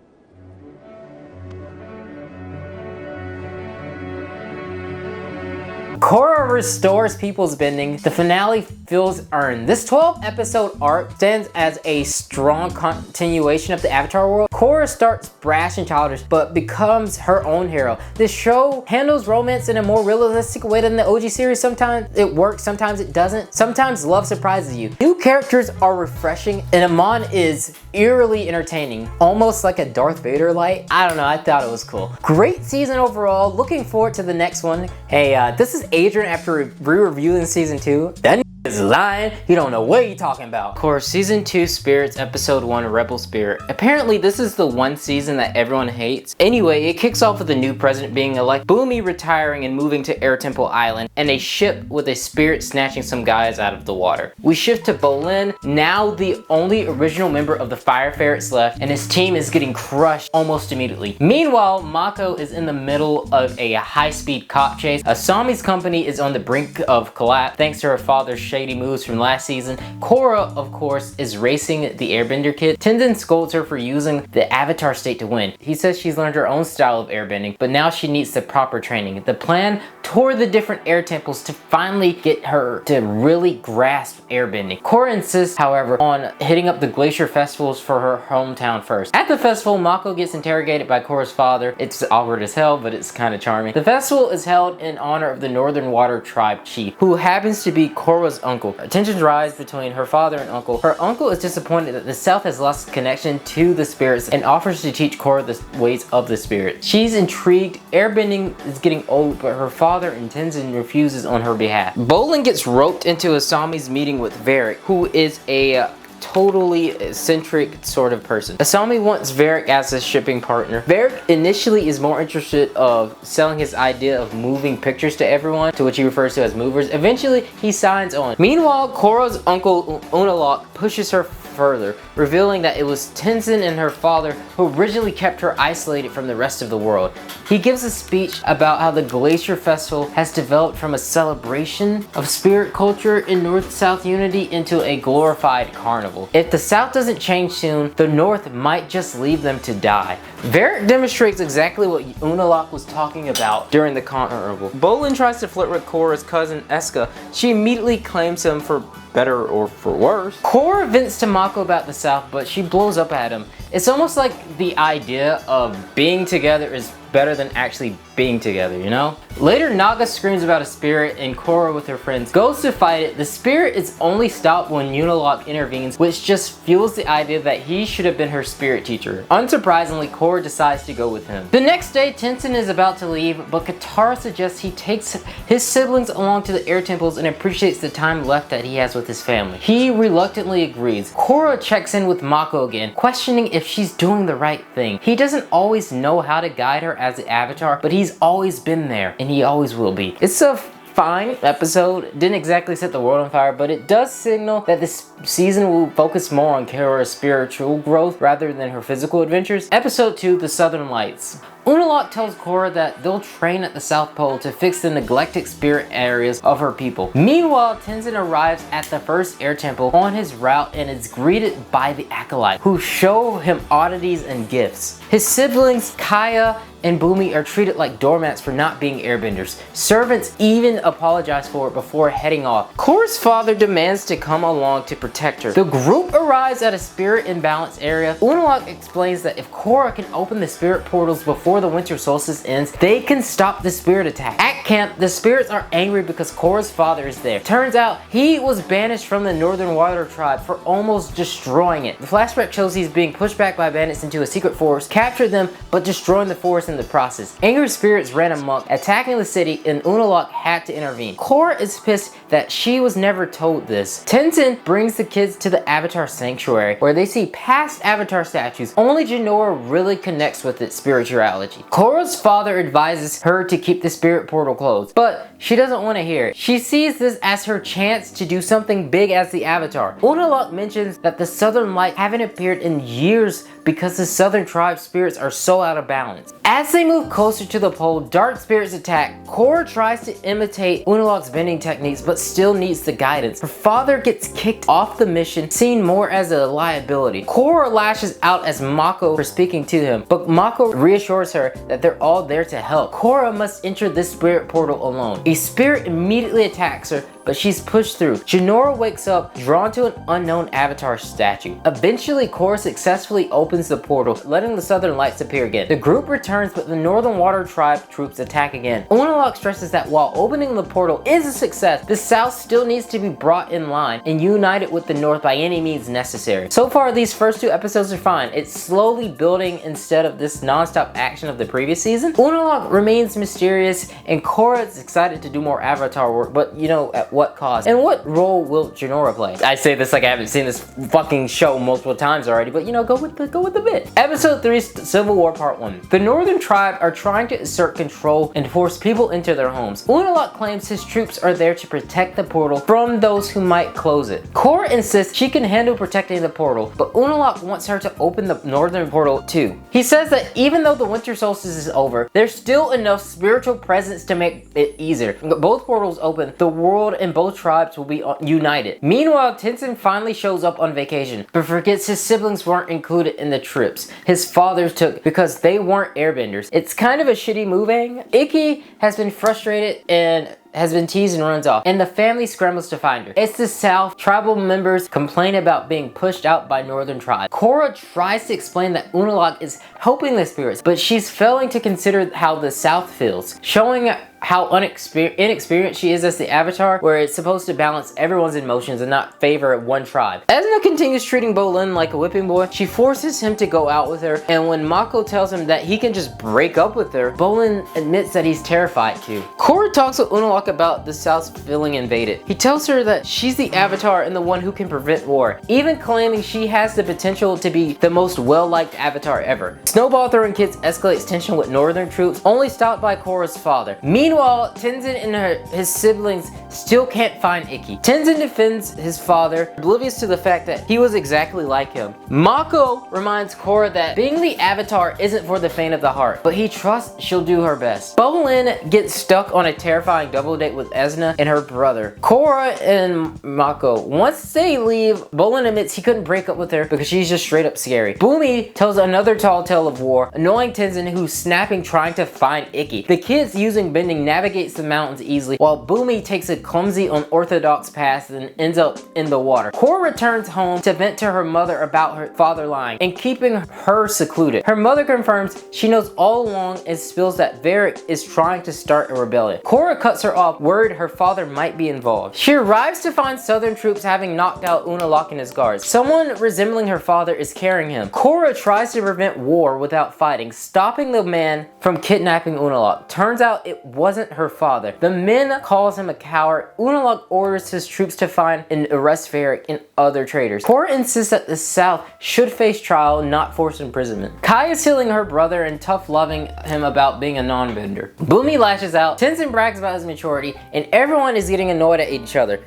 Korra restores people's bending. The finale feels earned. This 12 episode arc stands as a strong continuation of the Avatar world. Korra starts brash and childish, but becomes her own hero. This show handles romance in a more realistic way than the OG series. Sometimes it works, sometimes it doesn't. Sometimes love surprises you. New characters are refreshing, and Amon is eerily entertaining, almost like a Darth Vader light. I don't know, I thought it was cool. Great season overall. Looking forward to the next one. Hey, this is Adrian after re-reviewing season 2. That is lying. You don't know what you're talking about. Of course, season 2 Spirits, episode 1 Rebel Spirit. Apparently this is the one season that everyone hates. Anyway, it kicks off with a new president being elected, Boomy retiring and moving to Air Temple Island, and a ship with a spirit snatching some guys out of the water. We shift to Bolin, now the only original member of the Fire Ferrets left, and his team is getting crushed almost immediately. Meanwhile, Mako is in the middle of a high-speed cop chase. Asami's company is on the brink of collapse thanks to her father's shady moves from last season. Korra, of course, is racing the Airbender kid. Tenzin scolds her for using the Avatar state to win. He says she's learned her own style of airbending, but now she needs the proper training. The plan toured the different air temples to finally get her to really grasp airbending. Korra insists, however, on hitting up the glacier festivals for her hometown first. At the festival, Mako gets interrogated by Korra's father. It's awkward as hell, but it's kind of charming. The festival is held in honor of the Northern Water Tribe chief, who happens to be Korra's uncle. Tensions rise between her father and uncle. Her uncle is disappointed that the South has lost connection to the spirits and offers to teach Korra the ways of the spirit. She's intrigued. Airbending is getting old, but her father and Tenzin refuses on her behalf. Bolin gets roped into Asami's meeting with Varric, who is a totally eccentric sort of person. Asami wants Varric as a shipping partner. Varric initially is more interested of selling his idea of moving pictures to everyone, to which he refers to as movers. Eventually, he signs on. Meanwhile, Korra's uncle Unalaq pushes her further, revealing that it was Tenzin and her father who originally kept her isolated from the rest of the world. He gives a speech about how the Glacier Festival has developed from a celebration of spirit culture in North-South unity into a glorified carnival. If the South doesn't change soon, the North might just leave them to die. Varric demonstrates exactly what Unalaq was talking about during the carnival. Bolin tries to flirt with Korra's cousin Eska. She immediately claims him for better or for worse. Korra vents to Mako about the South, but she blows up at him. It's almost like the idea of being together is better than actually being together, you know? Later, Naga screams about a spirit and Korra with her friends goes to fight it. The spirit is only stopped when Unalaq intervenes, which just fuels the idea that he should have been her spirit teacher. Unsurprisingly, Korra decides to go with him. The next day, Tenzin is about to leave, but Katara suggests he takes his siblings along to the air temples and appreciates the time left that he has with his family. He reluctantly agrees. Korra checks in with Mako again, questioning if she's doing the right thing. He doesn't always know how to guide her as the Avatar, but he's always been there, and he always will be. It's a fine episode. Didn't exactly set the world on fire, but it does signal that this season will focus more on Korra's spiritual growth rather than her physical adventures. Episode 2, The Southern Lights. Unalaq tells Korra that they'll train at the South Pole to fix the neglected spirit areas of her people. Meanwhile, Tenzin arrives at the first air temple on his route and is greeted by the acolyte, who show him oddities and gifts. His siblings, Kaya and Bumi, are treated like doormats for not being airbenders. Servants even apologize for it before heading off. Korra's father demands to come along to protect her. The group arrives at a spirit imbalance area. Unalaq explains that if Korra can open the spirit portals before the winter solstice ends, they can stop the spirit attack. At camp, the spirits are angry because Korra's father is there. Turns out he was banished from the Northern Water Tribe for almost destroying it. The flashback shows he's being pushed back by bandits into a secret forest, captured them, but destroying the forest in the process. Angry spirits ran amok, attacking the city, and Unalaq had to intervene. Korra is pissed that she was never told this. Tenzin brings the kids to the Avatar Sanctuary, where they see past Avatar statues. Only Jinora really connects with its spirituality. Korra's father advises her to keep the spirit portal closed, but she doesn't want to hear it. She sees this as her chance to do something big as the Avatar. Unalaq mentions that the Southern Lights haven't appeared in years because the Southern Tribe spirits are so out of balance. As they move closer to the pole, dark spirits attack. Korra tries to imitate Unalaq's bending techniques, but still needs the guidance. Her father gets kicked off the mission, seen more as a liability. Korra lashes out as Mako for speaking to him, but Mako reassures her that they're all there to help. Korra must enter this spirit portal alone. A spirit immediately attacks her, but she's pushed through. Jinora wakes up, drawn to an unknown Avatar statue. Eventually, Korra successfully opens the portal, letting the Southern Lights appear again. The group returns, but the Northern Water Tribe troops attack again. Unalaq stresses that while opening the portal is a success, the South still needs to be brought in line and united with the North by any means necessary. So far, these first 2 episodes are fine. It's slowly building instead of this non-stop action of the previous season. Unalaq remains mysterious, and Korra is excited to do more Avatar work, but you know, at what cost? And what role will Jinora play? I say this like I haven't seen this fucking show multiple times already, but you know, go with the bit. Episode 3, Civil War Part 1. The Northern Tribe are trying to assert control and force people into their homes. Unalaq claims his troops are there to protect the portal from those who might close it. Korra insists she can handle protecting the portal, but Unalaq wants her to open the Northern portal too. He says that even though the winter solstice is over, there's still enough spiritual presence to make it easier. Both portals open, the world and both tribes will be united. Meanwhile, Tenzin finally shows up on vacation, but forgets his siblings weren't included in the trips his father took because they weren't airbenders. It's kind of a shitty moving. Ikki has been frustrated and has been teased and runs off, and the family scrambles to find her. It's the South. Tribal members complain about being pushed out by Northern Tribe. Korra tries to explain that Unalaq is helping the spirits, but she's failing to consider how the South feels, showing how inexperienced she is as the Avatar, where it's supposed to balance everyone's emotions and not favor one tribe. Ezna continues treating Bolin like a whipping boy. She forces him to go out with her, and when Mako tells him that he can just break up with her, Bolin admits that he's terrified too. Korra talks with Unalaq about the South's feeling invaded. He tells her that she's the Avatar and the one who can prevent war, even claiming she has the potential to be the most well-liked Avatar ever. Snowball throwing kids escalates tension with Northern troops, only stopped by Korra's father. Meanwhile, Tenzin and his siblings still can't find Ikki. Tenzin defends his father, oblivious to the fact that he was exactly like him. Mako reminds Korra that being the Avatar isn't for the faint of the heart, but he trusts she'll do her best. Bolin gets stuck on a terrifying double date with Ezna and her brother. Korra and Mako, once they leave, Bolin admits he couldn't break up with her because she's just straight up scary. Bumi tells another tall tale of war, annoying Tenzin who's snapping trying to find Ikki. The kids using bending navigates the mountains easily, while Bumi takes a clumsy unorthodox path and ends up in the water. Korra returns home to vent to her mother about her father lying and keeping her secluded. Her mother confirms she knows all along and spills that Varric is trying to start a rebellion. Korra cuts her off, worried her father might be involved. She arrives to find Southern troops having knocked out Unalaq and his guards. Someone resembling her father is carrying him. Korra tries to prevent war without fighting, stopping the man from kidnapping Unalaq. Turns out it wasn't her father. The men calls him a coward. Unalaq orders his troops to find and arrest Varric and other traitors. Korra insists that the South should face trial, not forced imprisonment. Kai is healing her brother and tough loving him about being a non-bender. Bumi lashes out. Tenzin brags about his maturity, and everyone is getting annoyed at each other.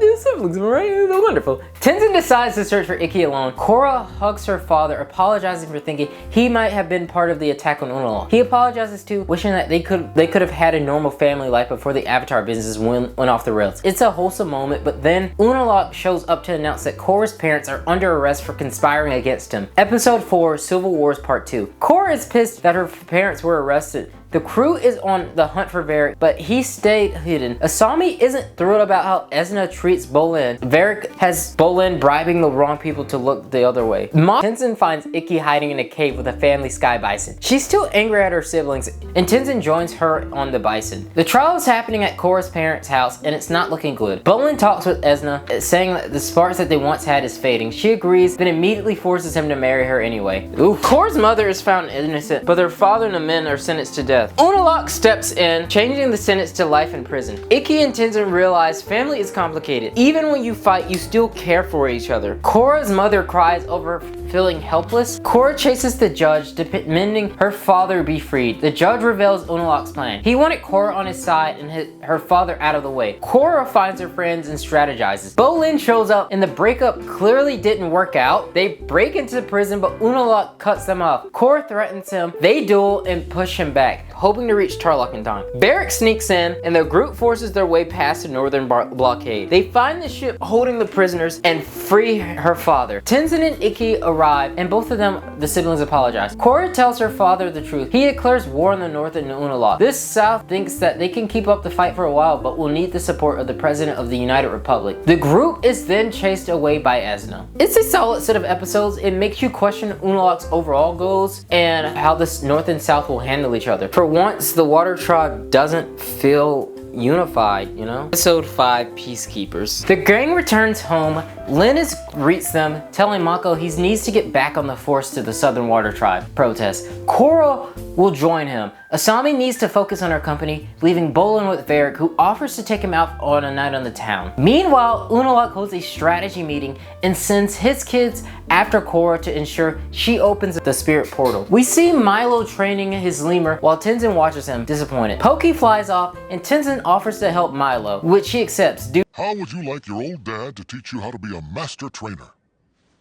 The siblings, right? They're wonderful. Tenzin decides to search for Ikki alone. Korra hugs her father, apologizing for thinking he might have been part of the attack on Uhhhhhh. He apologizes too, wishing that they could have had a normal family life before the Avatar business went off the rails. It's a wholesome moment, but then Uhhhhhh shows up to announce that Korra's parents are under arrest for conspiring against him. Episode 4, Civil Wars Part 2. Korra is pissed that her parents were arrested. The crew is on the hunt for Varrick, but he stayed hidden. Asami isn't thrilled about how Esna treats Bolin. Varrick has Bolin bribing the wrong people to look the other way. Tenzin finds Ikki hiding in a cave with a family sky bison. She's still angry at her siblings, and Tenzin joins her on the bison. The trial is happening at Korra's parents' house, and it's not looking good. Bolin talks with Esna, saying that the sparks that they once had is fading. She agrees, then immediately forces him to marry her anyway. Ooh. Korra's mother is found innocent, but their father and the men are sentenced to death. Uhhhhhh steps in, changing the sentence to life in prison. Ikki and Tenzin realize family is complicated. Even when you fight, you still care for each other. Korra's mother cries over feeling helpless. Korra chases the judge, demanding her father be freed. The judge reveals Uhhhhh's plan. He wanted Korra on his side and her father out of the way. Korra finds her friends and strategizes. Bolin shows up and the breakup clearly didn't work out. They break into the prison, but Uhhhhh cuts them off. Korra threatens him. They duel and push him back, hoping to reach Tarlok in time. Varrick sneaks in and the group forces their way past the northern blockade. They find the ship holding the prisoners and free her father. Tenzin and Ikki arrive and both of them, the siblings, apologize. Korra tells her father the truth. He declares war on the north and Uhhhhh. This south thinks that they can keep up the fight for a while but will need the support of the president of the United Republic. The group is then chased away by Esna. It's a solid set of episodes. It makes you question Uhhhh's overall goals and how the north and south will handle each other. For once, the Water Tribe doesn't feel unified, you know? Episode 5, Peacekeepers. The gang returns home. Linus greets them, telling Mako he needs to get back on the force to the Southern Water Tribe protest. Korra will join him. Asami needs to focus on her company, leaving Bolin with Varrick, who offers to take him out on a night on the town. Meanwhile, Uhhhhh holds a strategy meeting and sends his kids after Korra to ensure she opens the spirit portal. We see Milo training his lemur while Tenzin watches him, disappointed. Pokey flies off and Tenzin offers to help Milo, which he accepts. How would you like your old dad to teach you how to be a master trainer?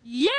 Yeah!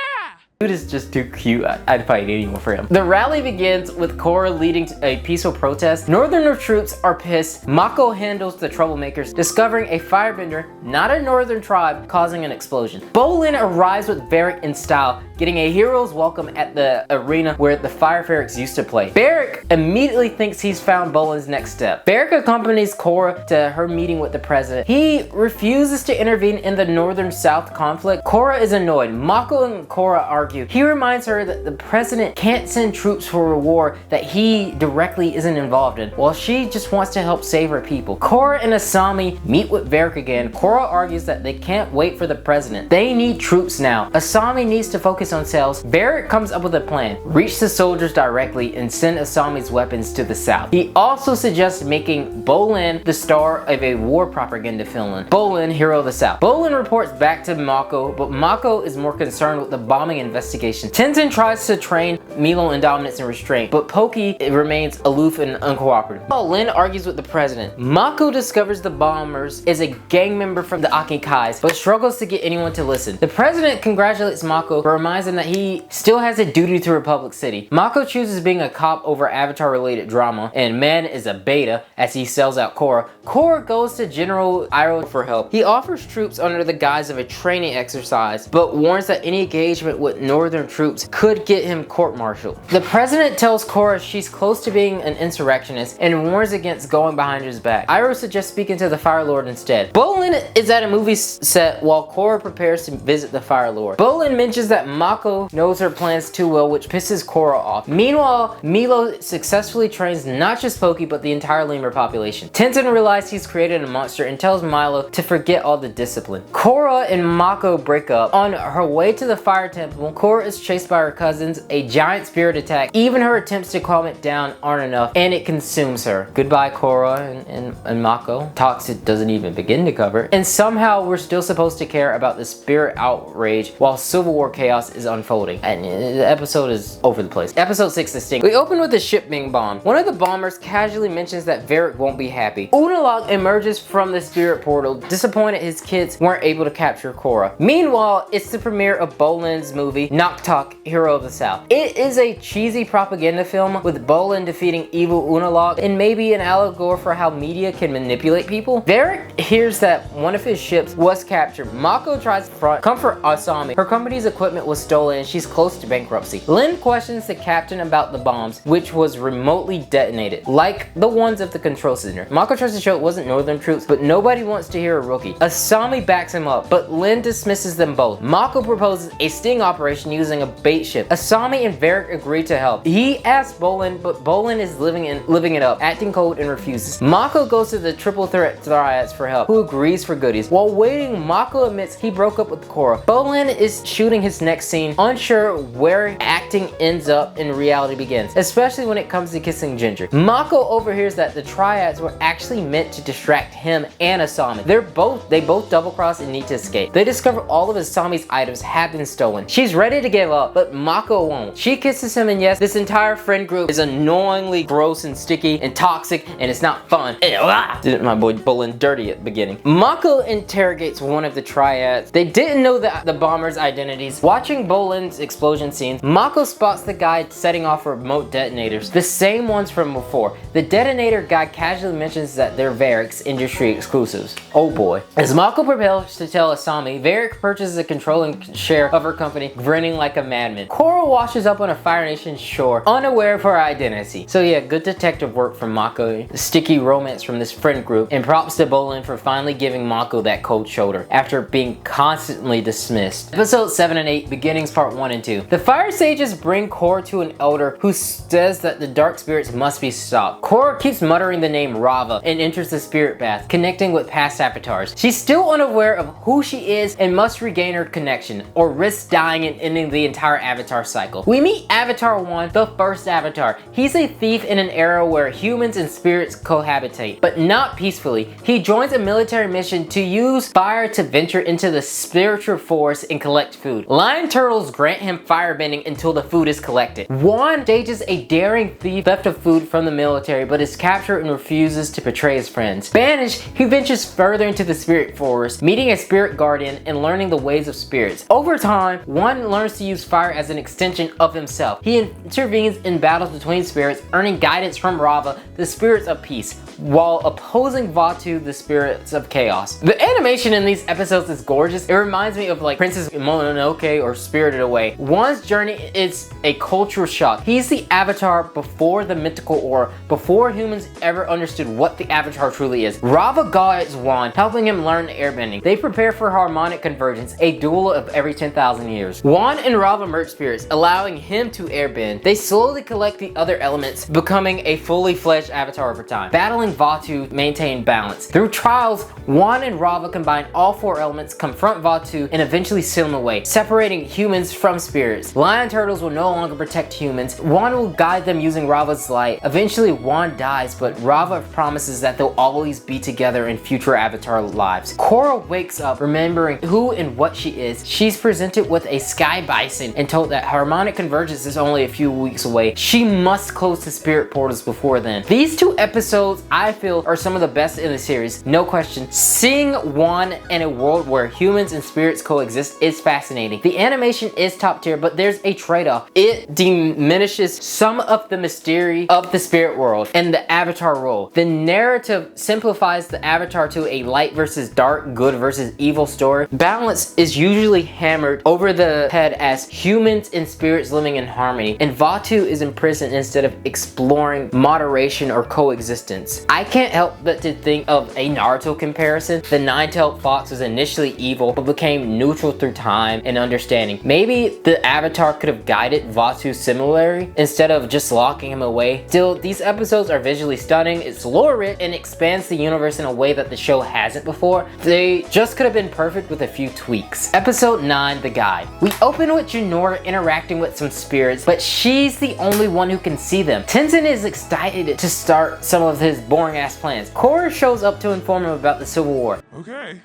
Dude is just too cute. I'd fight anyone for him. The rally begins with Korra leading to a peaceful protest. Northern troops are pissed. Mako handles the troublemakers, discovering a firebender, not a northern tribe, causing an explosion. Bolin arrives with Varrick in style, getting a hero's welcome at the arena where the Fire Ferrets used to play. Varrick immediately thinks he's found Bolin's next step. Varrick accompanies Korra to her meeting with the president. He refuses to intervene in the northern-south conflict. Korra is annoyed. Mako and Korra argue. He reminds her that the president can't send troops for a war that he directly isn't involved in, while she just wants to help save her people. Korra and Asami meet with Varrick again. Korra argues that they can't wait for the president. They need troops now. Asami needs to focus on sales. Varrick comes up with a plan. Reach the soldiers directly and send Asami's weapons to the south. He also suggests making Bolin the star of a war propaganda film. Bolin, hero of the south. Bolin reports back to Mako, but Mako is more concerned with the bombing investigation. Tenzin tries to train Milo in dominance and restraint, but Pokey remains aloof and uncooperative. While Lin argues with the president, Mako discovers the bombers is a gang member from the Akikais, but struggles to get anyone to listen. The president congratulates Mako, but reminds him that he still has a duty to Republic City. Mako chooses being a cop over Avatar-related drama, and Man is a beta as he sells out Korra. Korra goes to General Iroh for help. He offers troops under the guise of a training exercise, but warns that any engagement with northern troops could get him court-martialed. The president tells Korra she's close to being an insurrectionist and warns against going behind his back. Iroh suggests speaking to the Fire Lord instead. Bolin is at a movie set while Korra prepares to visit the Fire Lord. Bolin mentions that Mako knows her plans too well, which pisses Korra off. Meanwhile, Milo successfully trains not just Pokey but the entire lemur population. Tenzin realizes he's created a monster and tells Milo to forget all the discipline. Korra and Mako break up. On her way to the Fire Temple, home. Korra is chased by her cousins, a giant spirit attack. Even her attempts to calm it down aren't enough, and it consumes her. Goodbye, Korra and Mako. Toxic doesn't even begin to cover. And somehow we're still supposed to care about the spirit outrage while Civil War chaos is unfolding. And the episode is over the place. Episode 6, The Sting. We open with the ship being bombed. One of the bombers casually mentions that Varric won't be happy. Uhhhhhh emerges from the spirit portal, disappointed his kids weren't able to capture Korra. Meanwhile, it's the premiere of Bolin's movie, Knock Talk, Hero of the South. It is a cheesy propaganda film with Bolin defeating evil Uhhhhh and maybe an allegory for how media can manipulate people. Varric hears that one of his ships was captured. Mako tries to comfort Asami. Her company's equipment was stolen and she's close to bankruptcy. Lin questions the captain about the bombs, which was remotely detonated, like the ones at the control center. Mako tries to show it wasn't Northern troops, but nobody wants to hear a rookie. Asami backs him up, but Lin dismisses them both. Mako proposes a sting operation using a bait ship. Asami and Varric agree to help. He asks Bolin, but Bolin is living it up, acting cold and refuses. Mako goes to the triple threat triads for help, who agrees for goodies. While waiting, Mako admits he broke up with Korra. Bolin is shooting his next scene, unsure where acting ends up and reality begins, especially when it comes to kissing Ginger. Mako overhears that the triads were actually meant to distract him and Asami. They both double cross and need to escape. They discover all of Asami's items have been stolen. She's ready to give up, but Mako won't. She kisses him, and yes, this entire friend group is annoyingly gross and sticky and toxic, and it's not fun. Didn't my boy Bolin dirty at the beginning. Mako interrogates one of the triads. They didn't know the bomber's identities. Watching Bolin's explosion scenes, Mako spots the guy setting off remote detonators, the same ones from before. The detonator guy casually mentions that they're Varric's industry exclusives. Oh boy. As Mako prepares to tell Asami, Varric purchases a controlling share of her company, grinning like a madman. Korra washes up on a Fire Nation shore, unaware of her identity. So yeah, good detective work from Mako, sticky romance from this friend group, and props to Bolin for finally giving Mako that cold shoulder after being constantly dismissed. Episode 7 and 8, Beginnings Part 1 and 2. The Fire Sages bring Korra to an elder who says that the dark spirits must be stopped. Korra keeps muttering the name Rava and enters the spirit bath, connecting with past avatars. She's still unaware of who she is and must regain her connection, or risk dying and ending the entire avatar cycle. We meet Avatar 1, the first avatar. He's a thief in an era where humans and spirits cohabitate, but not peacefully. He joins a military mission to use fire to venture into the spiritual forest and collect food. Lion turtles grant him firebending until the food is collected. Juan stages a daring theft of food from the military, but is captured and refuses to betray his friends. Banished, he ventures further into the spirit forest, meeting a spirit guardian and learning the ways of spirits. Over time, Juan learns to use fire as an extension of himself. He intervenes in battles between spirits, earning guidance from Rava, the spirits of peace, while opposing Vaatu, the spirits of chaos. The animation in these episodes is gorgeous. It reminds me of like Princess Mononoke or Spirited Away. Juan's journey is a cultural shock. He's the avatar before the mythical aura, before humans ever understood what the avatar truly is. Rava guides Juan, helping him learn airbending. They prepare for harmonic convergence, a duel of every 10,000 years. Juan and Rava merge spirits, allowing him to airbend. They slowly collect the other elements, becoming a fully fledged avatar over time. Battling Vaatu to maintain balance. Through trials, Juan and Rava combine all four elements, confront Vaatu, and eventually seal him away, separating humans from spirits. Lion turtles will no longer protect humans. Juan will guide them using Rava's light. Eventually, Juan dies, but Rava promises that they'll always be together in future avatar lives. Korra wakes up, remembering who and what she is. She's presented with a sky bison and told that harmonic convergence is only a few weeks away. She must close the spirit portals before then. These two episodes, I feel, are some of the best in the series, no question. Seeing Juan in a world where humans and spirits coexist is fascinating. The animation is top tier, but there's a trade-off. It diminishes some of the mystery of the spirit world and the avatar role. The narrative simplifies the avatar to a light versus dark, good versus evil story. Balance is usually hammered over the head as humans and spirits living in harmony, and Vaatu is imprisoned instead of exploring moderation or coexistence. Fox. I can't help but to think of a Naruto comparison. The nine-tailed fox was initially evil, but became neutral through time and understanding. Maybe the Avatar could have guided Vaatu similarly, instead of just locking him away. Still, these episodes are visually stunning, it's lore-rich, and expands the universe in a way that the show hasn't before. They just could have been perfect with a few tweaks. Episode 9, The Guide. We open with Jinora interacting with some spirits, but she's the only one who can see them. Tenzin is excited to start some of his boring-ass plans. Korra shows up to inform him about the Civil War. Okay.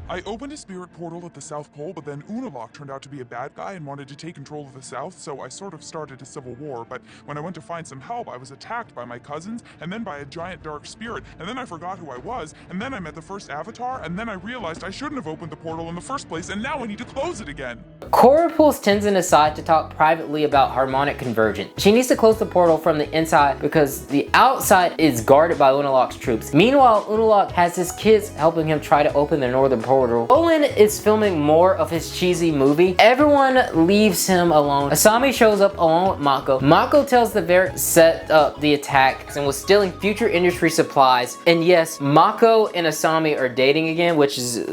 I opened a spirit portal at the South Pole, but then Uhhhhhhh turned out to be a bad guy and wanted to take control of the South, so I sort of started a civil war, but when I went to find some help, I was attacked by my cousins, and then by a giant dark spirit, and then I forgot who I was, and then I met the first Avatar, and then I realized I shouldn't have opened the portal in the first place, and now I need to close it again. Korra pulls Tenzin aside to talk privately about harmonic convergence. She needs to close the portal from the inside because the outside is guarded by Unalaq's troops. Meanwhile, Unalaq has his kids helping him try to open the northern portal. Olin is filming more of his cheesy movie. Everyone leaves him alone. Asami shows up along with Mako. Mako tells the Varric set up the attack and was stealing future industry supplies. And yes, Mako and Asami are dating again, which is...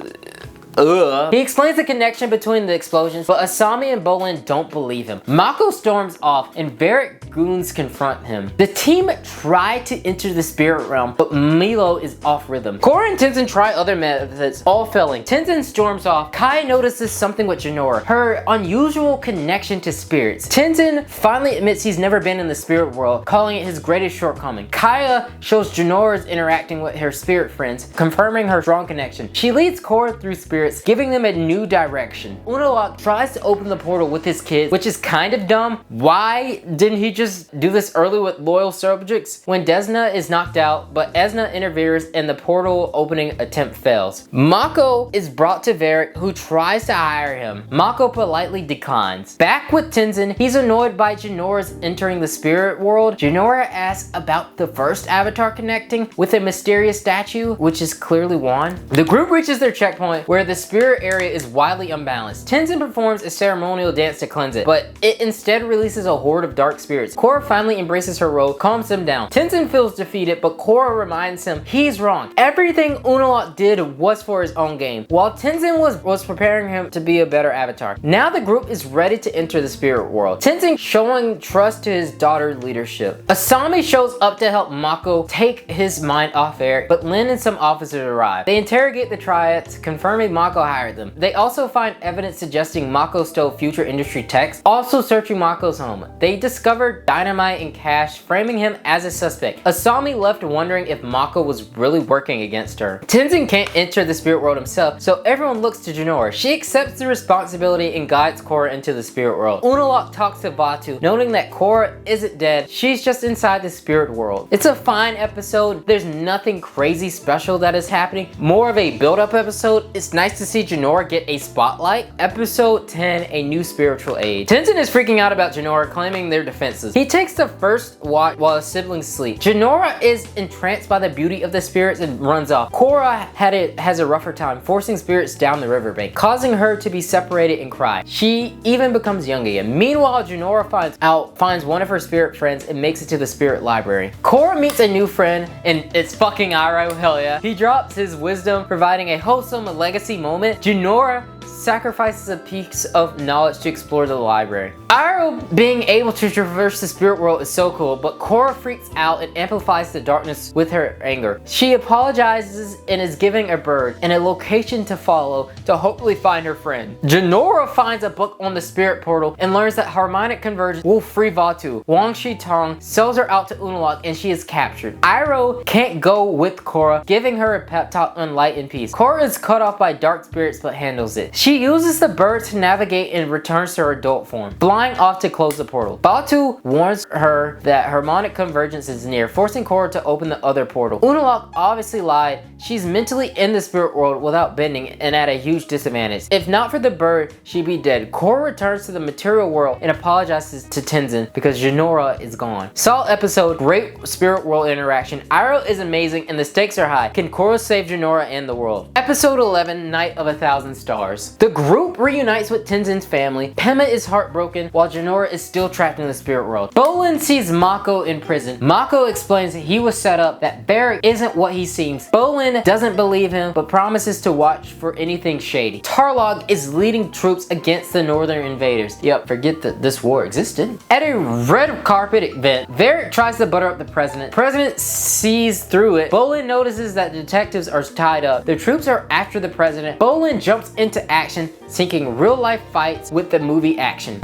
He explains the connection between the explosions, but Asami and Bolin don't believe him. Mako storms off and Varric goons confront him. The team try to enter the spirit realm, but Milo is off rhythm. Korra and Tenzin try other methods, all failing. Tenzin storms off. Kai notices something with Jinora, her unusual connection to spirits. Tenzin finally admits he's never been in the spirit world, calling it his greatest shortcoming. Kaya shows Jinora's interacting with her spirit friends, confirming her strong connection. She leads Korra through spirit, giving them a new direction. Unalaq tries to open the portal with his kids, which is kind of dumb. Why didn't he just do this early with loyal subjects? When Desna is knocked out, but Esna interferes and the portal opening attempt fails. Mako is brought to Varric, who tries to hire him. Mako politely declines. Back with Tenzin, he's annoyed by Jinora's entering the spirit world. Jinora asks about the first Avatar connecting with a mysterious statue, which is clearly Wan. The group reaches their checkpoint, where the spirit area is wildly unbalanced. Tenzin performs a ceremonial dance to cleanse it, but it instead releases a horde of dark spirits. Korra finally embraces her role, calms him down. Tenzin feels defeated, but Korra reminds him he's wrong. Everything Unalaq did was for his own gain, while Tenzin was preparing him to be a better Avatar. Now the group is ready to enter the spirit world. Tenzin showing trust to his daughter's leadership. Asami shows up to help Mako take his mind off Varric, but Lin and some officers arrive. They interrogate the triads, confirming Mako hired them. They also find evidence suggesting Mako stole future industry techs, also searching Mako's home. They discovered dynamite and cash, framing him as a suspect. Asami left wondering if Mako was really working against her. Tenzin can't enter the spirit world himself, so everyone looks to Jinora. She accepts the responsibility and guides Korra into the spirit world. Unalaq talks to Vaatu, noting that Korra isn't dead, she's just inside the spirit world. It's a fine episode. There's nothing crazy special that is happening. More of a build-up episode. It's nice to see Jinora get a spotlight. Episode 10, A New Spiritual Age. Tenzin is freaking out about Jinora, claiming their defenses. He takes the first watch while his siblings sleep. Jinora is entranced by the beauty of the spirits and runs off. Korra has a rougher time, forcing spirits down the riverbank, causing her to be separated and cry. She even becomes young again. Meanwhile, Jinora finds one of her spirit friends and makes it to the spirit library. Korra meets a new friend, and it's fucking Iroh, hell yeah. He drops his wisdom, providing a wholesome legacy moment. Jinora sacrifices a piece of knowledge to explore the library. Iroh being able to traverse the spirit world is so cool, but Korra freaks out and amplifies the darkness with her anger. She apologizes and is giving a bird and a location to follow to hopefully find her friend. Jinora finds a book on the spirit portal and learns that harmonic convergence will free Vaatu. Wang Shi-tong sells her out to Unalaq and she is captured. Iroh can't go with Korra, giving her a pep talk on light and peace. Korra is cut off by dark spirits but handles it. She uses the bird to navigate and returns to her adult form, flying off to close the portal. Vaatu warns her that harmonic convergence is near, forcing Korra to open the other portal. Unalaq obviously lied. She's mentally in the spirit world without bending and at a huge disadvantage. If not for the bird, she'd be dead. Korra returns to the material world and apologizes to Tenzin because Jinora is gone. Solid episode, great spirit world interaction. Iroh is amazing and the stakes are high. Can Korra save Jinora and the world? Episode 11, Night of 1,000 Stars. The group reunites with Tenzin's family. Pema is heartbroken. while Jinora is still trapped in the spirit world. Bolin sees Mako in prison. Mako explains that he was set up, that Barrick isn't what he seems. Bolin doesn't believe him, but promises to watch for anything shady. Tarlog is leading troops against the northern invaders. Yep, forget that this war existed. At a red carpet event, Varric tries to butter up the president. The president sees through it. Bolin notices that detectives are tied up. The troops are after the president. Bolin jumps into action, syncing real-life fights with the movie action.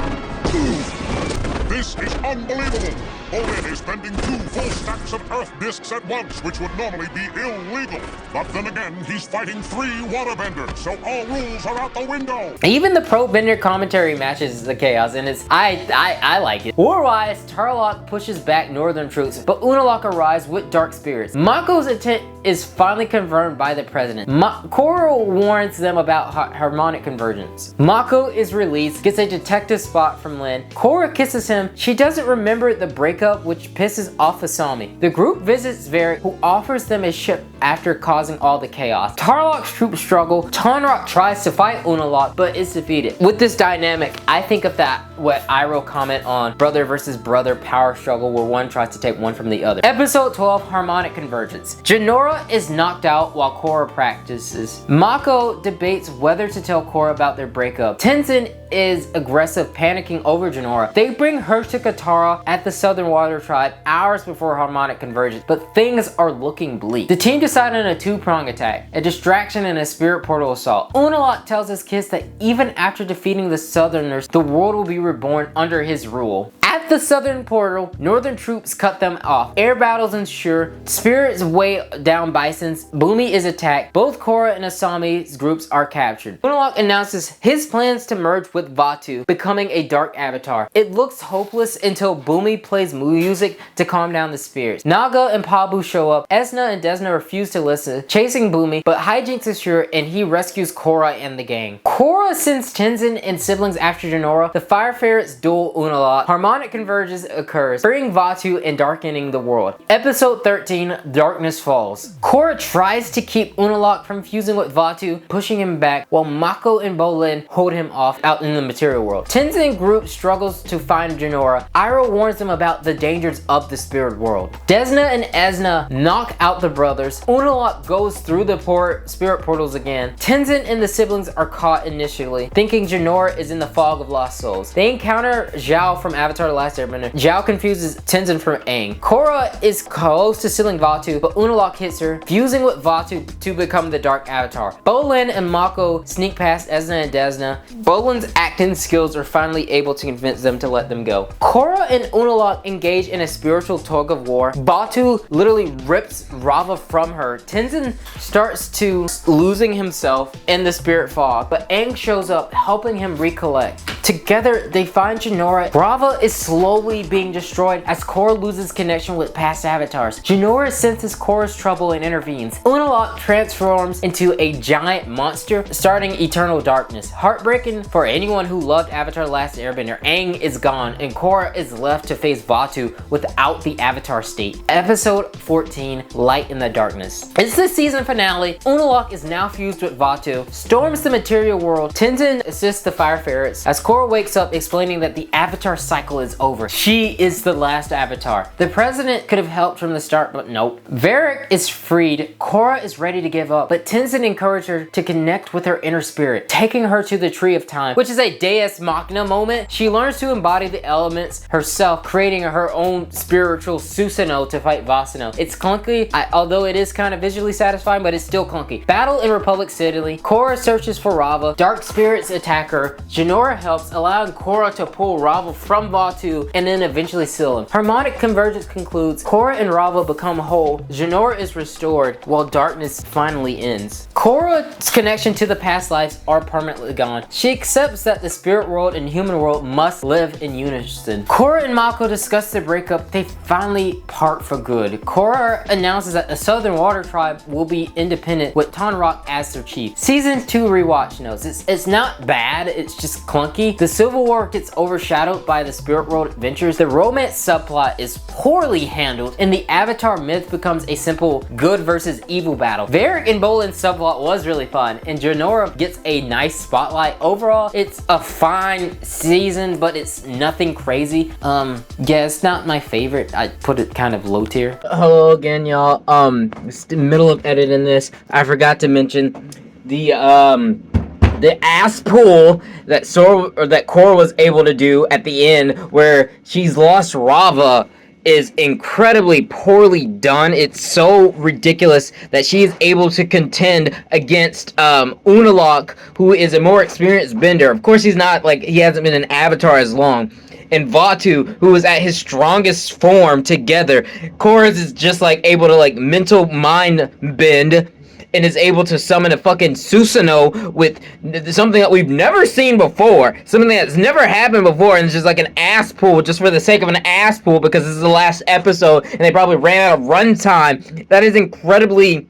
This is unbelievable! Bolin is spending 2 full stacks of Earth discs at once, which would normally be illegal. But then again, he's fighting 3 waterbenders, so all rules are out the window. Even the pro bender commentary matches the chaos, and it's I like it. War-wise, Tarlok pushes back northern troops, but Unalaq arrives with dark spirits. Mako's intent is finally confirmed by the president. Korra warns them about harmonic convergence. Mako is released, gets a detective spot from Lin. Korra kisses him. She doesn't remember the breakup, which pisses off Asami. The group visits Varric, who offers them a ship after causing all the chaos. Tarlok's troops struggle. Tonraq tries to fight Unalaq, but is defeated. With this dynamic, I think of that what Iroh comment on brother versus brother power struggle, where one tries to take one from the other. Episode 12, Harmonic Convergence. Jinora is knocked out while Korra practices. Mako debates whether to tell Korra about their breakup. Tenzin is aggressive, panicking over Jinora. They bring her to Katara at the Southern Water Tribe hours before Harmonic Convergence, but things are looking bleak. The team decided on a 2-prong attack, a distraction and a spirit portal assault. Unalaq tells his kids that even after defeating the Southerners, the world will be reborn under his rule. At the Southern portal, Northern troops cut them off. Air battles ensure. Spirits weigh down Bisons. Bumi is attacked. Both Korra and Asami's groups are captured. Unalaq announces his plans to merge with Vaatu, becoming a dark avatar. It looks hopeless until Bumi plays music to calm down the spirits. Naga and Pabu show up. Esna and Desna refuse to listen, chasing Bumi, but hijinks ensure and he rescues Korra and the gang. Korra sends Tenzin and siblings after Jinora. The Fire Ferrets duel Unalaq. Harmonic convergence occurs, freeing Vaatu and darkening the world. Episode 13, Darkness Falls. Korra tries to keep Unalaq from fusing with Vaatu, pushing him back, while Mako and Bolin hold him off out in the material world. Tenzin group struggles to find Jinora. Iroh warns them about the dangers of the spirit world. Desna and Esna knock out the brothers. Unalaq goes through the spirit portals again. Tenzin and the siblings are caught initially, thinking Jinora is in the fog of lost souls. They encounter Zhao from Avatar: The Last Airbender. Zhao confuses Tenzin from Aang. Korra is close to sealing Vaatu, but Unalaq hits her, fusing with Vaatu to become the Dark Avatar. Bolin and Mako sneak past Esna and Desna. Bolin's acting skills are finally able to convince them to let them go. Korra and Unalaq engage in a spiritual tug of war. Vaatu literally rips Rava from her. Tenzin starts to losing himself in the spirit fog, but Aang shows up, helping him recollect. Together, they find Jinora. Rava is slowly being destroyed as Korra loses connection with past avatars. Jinora senses Korra's trouble and intervenes. Unalaq transforms into a giant monster, starting eternal darkness. Heartbreaking for anyone who loved Avatar: The Last Airbender. Aang is gone, and Korra is left to face Vaatu without the Avatar state. Episode 14, Light in the Darkness. It's the season finale. Unalaq is now fused with Vaatu, storms the material world. Tenzin assists the Fire Ferrets as Korra wakes up explaining that the Avatar cycle is over. She is the last Avatar. The president could have helped from the start, but nope. Varric is freed. Korra is ready to give up, but Tenzin encouraged her to connect with her inner spirit, taking her to the Tree of Time, which is a Deus Machina moment. She learns to embody the elements herself, creating her own spiritual Susanoo to fight Vasano. It's clunky, although it is kind of visually satisfying, but it's still clunky. Battle in Republic City. Korra searches for Rava. Dark spirits attack her. Jinora helps, allowing Korra to pull Rava from Vaatu and then eventually seal him. Harmonic convergence concludes. Korra and Rava become whole. Jinora is restored while darkness finally ends. Korra's connection to the past lives are permanently gone. She accepts that the spirit world and human world must live in unison. Korra and Mako discuss their breakup. They finally part for good. Korra announces that the Southern Water Tribe will be independent with Tonraq as their chief. Season 2 rewatch notes. It's not bad, it's just clunky. the Civil War gets overshadowed by the Spirit World adventures, the romance subplot is poorly handled, and the Avatar myth becomes a simple good versus evil battle. Varric and Bolin's subplot was really fun, and Janora gets a nice spotlight. Overall, it's a fine season, but it's nothing crazy. Yeah, it's not my favorite. I put it kind of low tier. Hello again, y'all. It's the middle of editing this. I forgot to mention the ass pull that Korra was able to do at the end, where she's lost Rava, is incredibly poorly done. It's so ridiculous that she is able to contend against Unalaq, who is a more experienced bender. Of course, he's not, like, he hasn't been an Avatar as long. And Vatu, who is at his strongest form together. Korra's is just like able to like mental mind bend and is able to summon a fucking Susanoo with something that we've never seen before. Something that's never happened before, and it's just like an ass pull just for the sake of an ass pull because this is the last episode and they probably ran out of runtime. That is incredibly...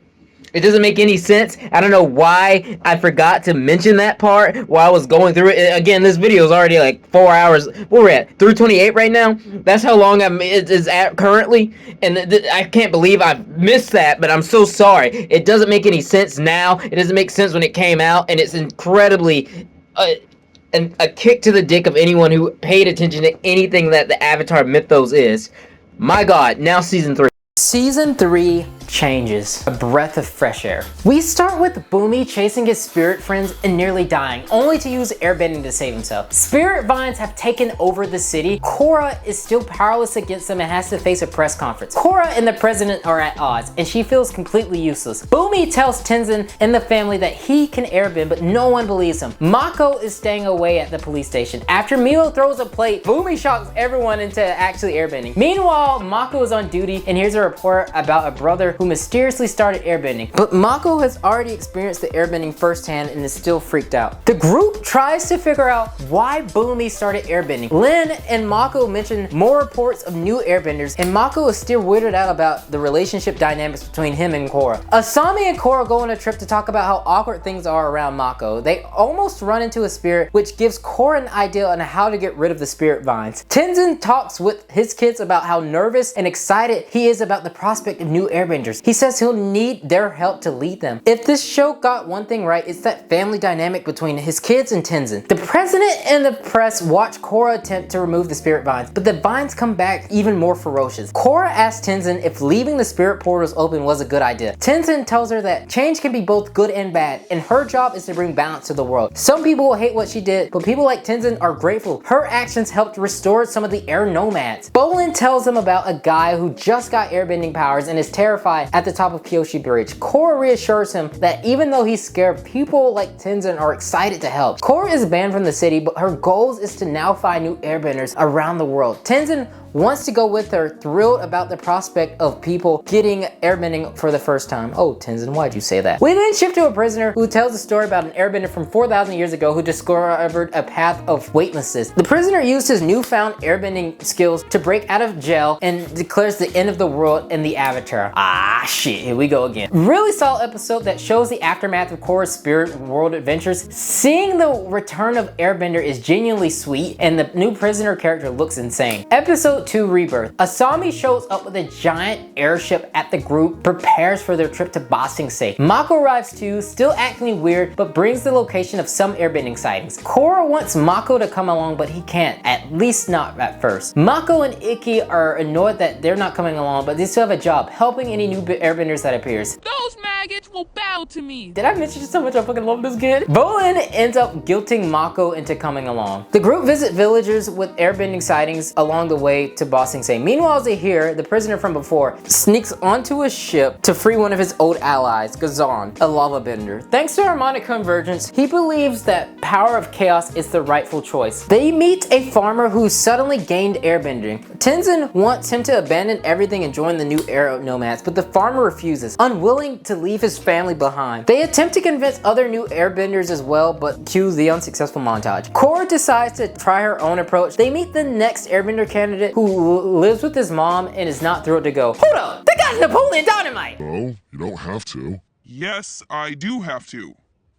It doesn't make any sense. I don't know why I forgot to mention that part while I was going through it. Again, this video is already like 4 hours. Where we're at? 3:28 right now? That's how long it is at currently. And I can't believe I missed that, but I'm so sorry. It doesn't make any sense now. It doesn't make sense when it came out, and it's incredibly... a kick to the dick of anyone who paid attention to anything that the Avatar mythos is. My God, now Season 3. Season 3 changes. A breath of fresh air. We start with Bumi chasing his spirit friends and nearly dying, only to use airbending to save himself. Spirit vines have taken over the city. Korra is still powerless against them and has to face a press conference. Korra and the president are at odds, and she feels completely useless. Bumi tells Tenzin and the family that he can airbend, but no one believes him. Mako is staying away at the police station. After Milo throws a plate, Bumi shocks everyone into actually airbending. Meanwhile, Mako is on duty and hears a report about a brother who mysteriously started airbending. But Mako has already experienced the airbending firsthand and is still freaked out. The group tries to figure out why Bumi started airbending. Lin and Mako mention more reports of new airbenders, and Mako is still weirded out about the relationship dynamics between him and Korra. Asami and Korra go on a trip to talk about how awkward things are around Mako. They almost run into a spirit, which gives Korra an idea on how to get rid of the spirit vines. Tenzin talks with his kids about how nervous and excited he is about the prospect of new airbenders. He says he'll need their help to lead them. If this show got one thing right, it's that family dynamic between his kids and Tenzin. The president and the press watch Korra attempt to remove the spirit vines, but the vines come back even more ferocious. Korra asks Tenzin if leaving the spirit portals open was a good idea. Tenzin tells her that change can be both good and bad, and her job is to bring balance to the world. Some people will hate what she did, but people like Tenzin are grateful. Her actions helped restore some of the air nomads. Bolin tells them about a guy who just got airbending powers and is terrified at the top of Kyoshi Bridge. Korra reassures him that even though he's scared, people like Tenzin are excited to help. Korra is banned from the city, but her goal is to now find new airbenders around the world. Tenzin wants to go with her, thrilled about the prospect of people getting airbending for the first time. Oh, Tenzin, why'd you say that? We then shift to a prisoner who tells a story about an airbender from 4,000 years ago who discovered a path of weightlessness. The prisoner used his newfound airbending skills to break out of jail and declares the end of the world in the Avatar. Ah, shit, here we go again. Really solid episode that shows the aftermath of Korra's spirit world adventures. Seeing the return of Airbender is genuinely sweet, and the new prisoner character looks insane. Episode 2 Rebirth. Asami shows up with a giant airship at the group prepares for their trip to Ba Sing Se. Mako arrives too, still acting weird, but brings the location of some airbending sightings. Korra wants Mako to come along, but he can't, at least not at first. Mako and Ikki are annoyed that they're not coming along, but they still have a job, helping any new airbenders that appears. Those maggots will bow to me. Did I mention so much I fucking love this kid? Bolin ends up guilting Mako into coming along. The group visit villagers with airbending sightings along the way to Ba Sing Se. Meanwhile, as they hear, the prisoner from before sneaks onto a ship to free one of his old allies, Gazan, a lava bender. Thanks to harmonic convergence, he believes that power of chaos is the rightful choice. They meet a farmer who suddenly gained airbending. Tenzin wants him to abandon everything and join the new air nomads, but the farmer refuses, unwilling to leave his family behind. They attempt to convince other new airbenders as well, but cue the unsuccessful montage. Korra decides to try her own approach. They meet the next airbender candidate who lives with his mom and is not thrilled to go. Hold up! They got Napoleon Dynamite! No, you don't have to. Yes, I do have to.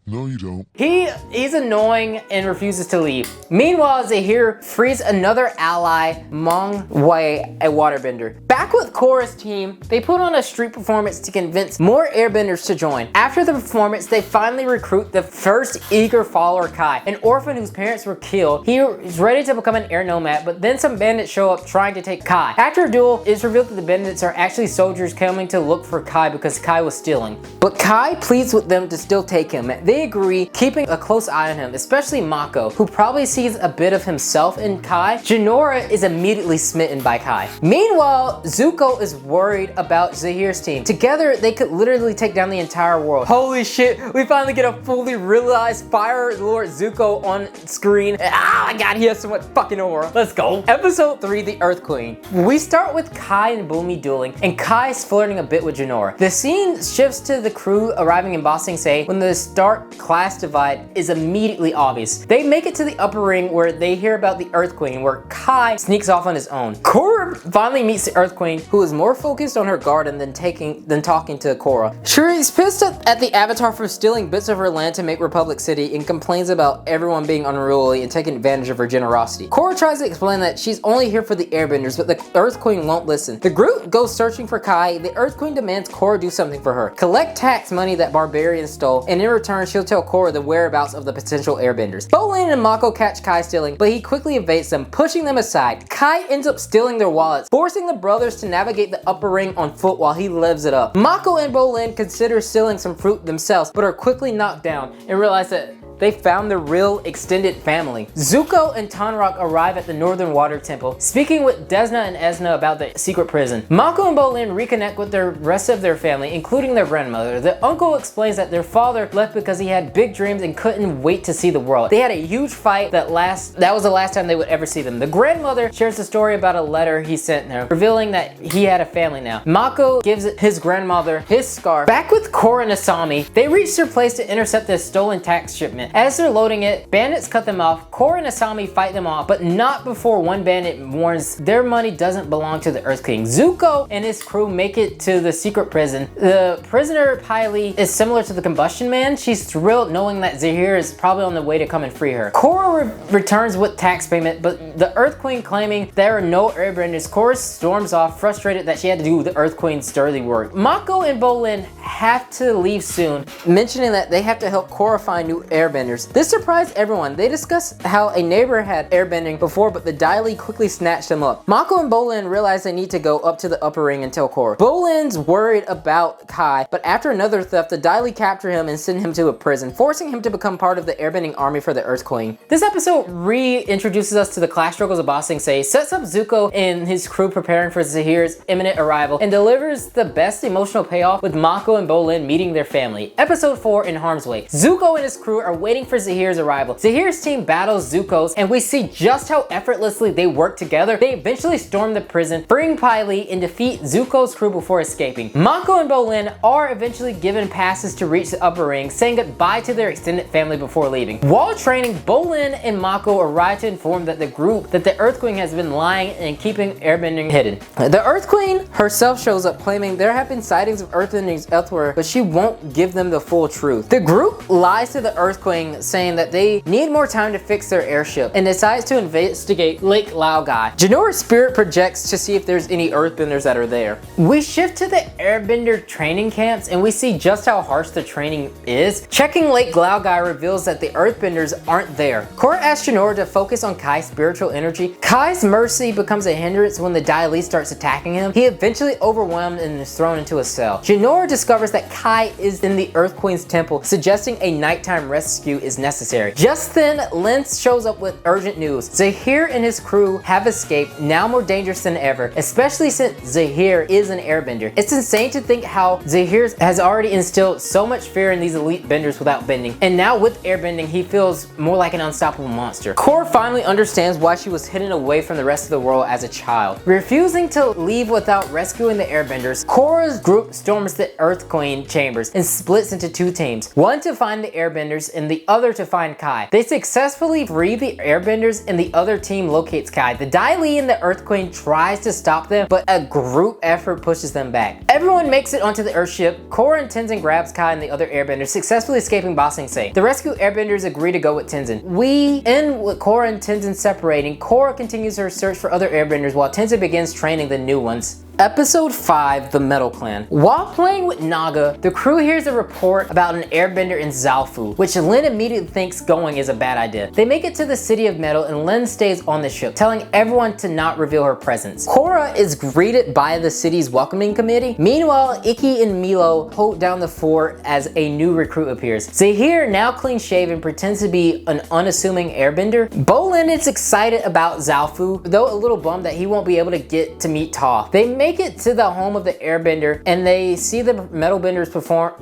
No, you don't. He's annoying and refuses to leave. Meanwhile, Zahir frees another ally, Mong Wei, a waterbender. Back with Korra's team, they put on a street performance to convince more airbenders to join. After the performance, they finally recruit the first eager follower, Kai, an orphan whose parents were killed. He is ready to become an air nomad, but then some bandits show up trying to take Kai. After a duel, it's revealed that the bandits are actually soldiers coming to look for Kai because Kai was stealing. But Kai pleads with them to still take him. They agree, keeping a close eye on him, especially Mako, who probably sees a bit of himself in Kai. Jinora is immediately smitten by Kai. Meanwhile, Zuko is worried about Zahir's team. Together, they could literally take down the entire world. Holy shit, we finally get a fully realized Fire Lord Zuko on screen. Ah, my god, he has so much fucking aura. Let's go. Episode 3, The Earth Queen. We start with Kai and Bumi dueling, and Kai's flirting a bit with Jinora. The scene shifts to the crew arriving in Ba Sing Se when the stark class divide is immediately obvious. They make it to the upper ring where they hear about the Earth Queen, where Kai sneaks off on his own. Korra finally meets the Earth Queen, who is more focused on her garden than talking to Korra. Shuri's pissed at the Avatar for stealing bits of her land to make Republic City and complains about everyone being unruly and taking advantage of her generosity. Korra tries to explain that she's only here for the airbenders, but the Earth Queen won't listen. The group goes searching for Kai. The Earth Queen demands Korra do something for her. Collect tax money that barbarians stole, and in return she'll tell Korra the whereabouts of the potential airbenders. Bolin and Mako catch Kai stealing, but he quickly evades them, pushing them aside. Kai ends up stealing their wallets, forcing the brothers to navigate the upper ring on foot while he lives it up. Mako and Bolin consider stealing some fruit themselves, but are quickly knocked down and realize that they found the real extended family. Zuko and Tonraq arrive at the Northern Water Temple, speaking with Desna and Esna about the secret prison. Mako and Bolin reconnect with the rest of their family, including their grandmother. The uncle explains that their father left because he had big dreams and couldn't wait to see the world. They had a huge fight that was the last time they would ever see them. The grandmother shares the story about a letter he sent her, revealing that he had a family now. Mako gives his grandmother his scarf. Back with Korra and Asami, they reach their place to intercept the stolen tax shipment. As they're loading it, bandits cut them off. Korra and Asami fight them off, but not before one bandit warns their money doesn't belong to the Earth King. Zuko and his crew make it to the secret prison. The prisoner, Pylee, is similar to the Combustion Man. She's thrilled knowing that Zahir is probably on the way to come and free her. Korra returns with tax payment, but the Earth Queen claiming there are no airbenders. Korra storms off, frustrated that she had to do the Earth Queen's dirty work. Mako and Bolin have to leave soon, mentioning that they have to help Korra find new airbenders. This surprised everyone. They discuss how a neighbor had airbending before, but the Dai Li quickly snatched them up. Mako and Bolin realize they need to go up to the upper ring and tell Korra. Bolin's worried about Kai, but after another theft, the Dai Li capture him and send him to a prison, forcing him to become part of the airbending army for the Earth Queen. This episode reintroduces us to the class struggles of Ba Sing Se, sets up Zuko and his crew preparing for Zahir's imminent arrival, and delivers the best emotional payoff with Mako and Bolin meeting their family. Episode 4, In Harm's Way. Zuko and his crew are waiting for Zahir's arrival. Zahir's team battles Zuko's, and we see just how effortlessly they work together. They eventually storm the prison, freeing Pylee, and defeat Zuko's crew before escaping. Mako and Bolin are eventually given passes to reach the upper ring, saying goodbye to their extended family before leaving. While training, Bolin and Mako arrive to inform that the Earth Queen has been lying and keeping airbending hidden. The Earth Queen herself shows up, claiming there have been sightings of earthbendings elsewhere, but she won't give them the full truth. The group lies to the Earth Queen, saying that they need more time to fix their airship, and decides to investigate Lake Laogai. Jinora's spirit projects to see if there's any earthbenders that are there. We shift to the airbender training camps, and we see just how harsh the training is. Checking Lake Laogai reveals that the earthbenders aren't there. Korra asks Jinora to focus on Kai's spiritual energy. Kai's mercy becomes a hindrance when the Dai Li starts attacking him. He eventually overwhelmed and is thrown into a cell. Jinora discovers that Kai is in the Earth Queen's temple, suggesting a nighttime rescue is necessary. Just then, Lin shows up with urgent news. Zahir and his crew have escaped, now more dangerous than ever, especially since Zahir is an airbender. It's insane to think how Zahir has already instilled so much fear in these elite benders without bending, and now with airbending, he feels more like an unstoppable monster. Korra finally understands why she was hidden away from the rest of the world as a child. Refusing to leave without rescuing the airbenders, Korra's group storms the Earth Queen chambers and splits into two teams. One to find the airbenders and and the other to find Kai. They successfully free the airbenders and the other team locates Kai. The Dai Li and the Earth Queen tries to stop them, but a group effort pushes them back. Everyone makes it onto the Earthship. Korra and Tenzin grabs Kai and the other airbenders, successfully escaping Ba Sing Se. The rescue airbenders agree to go with Tenzin. We end with Korra and Tenzin separating. Korra continues her search for other airbenders while Tenzin begins training the new ones. Episode 5, The Metal Clan. While playing with Naga, the crew hears a report about an airbender in Zaofu, which Lin immediately thinks going is a bad idea. They make it to the City of Metal and Lin stays on the ship, telling everyone to not reveal her presence. Korra is greeted by the city's welcoming committee. Meanwhile, Ikki and Milo hold down the fort as a new recruit appears. Zahir, now clean-shaven, pretends to be an unassuming airbender. Bolin is excited about Zaofu, though a little bummed that he won't be able to get to meet Toph. They make it to the home of the airbender and they see the metalbenders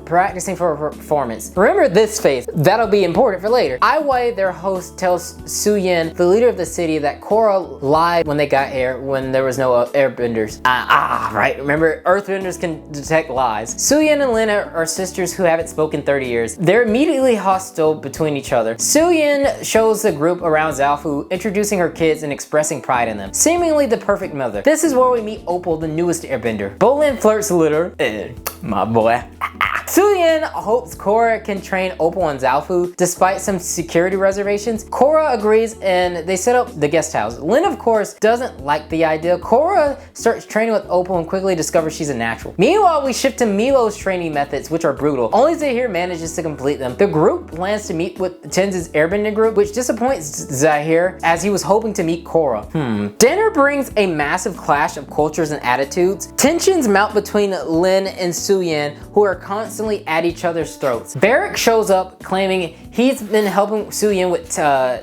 practicing for a performance. Remember this face, that'll be important for later. Ai Wei, their host, tells Su Yin, the leader of the city, that Korra lied when they got here when there was no airbenders. Right, remember earthbenders can detect lies. Su Yin and Lin are sisters who haven't spoken 30 years. They're immediately hostile between each other. Su Yin shows the group around Zaofu, introducing her kids and expressing pride in them. Seemingly the perfect mother. This is where we meet Opal, the newest airbender. Bolin flirts a little. My boy. Su Yin hopes Korra can train Opal and Zaofu despite some security reservations. Korra agrees and they set up the guest house. Lin, of course, doesn't like the idea. Korra starts training with Opal and quickly discovers she's a natural. Meanwhile, we shift to Milo's training methods, which are brutal. Only Zahir manages to complete them. The group plans to meet with Tenzin's airbending group, which disappoints Zahir as he was hoping to meet Korra. Dinner brings a massive clash of cultures and attitudes. Tensions mount between Lin and Su Yin, who are constantly at each other's throats. Barrick shows up claiming he's been helping Su Yin with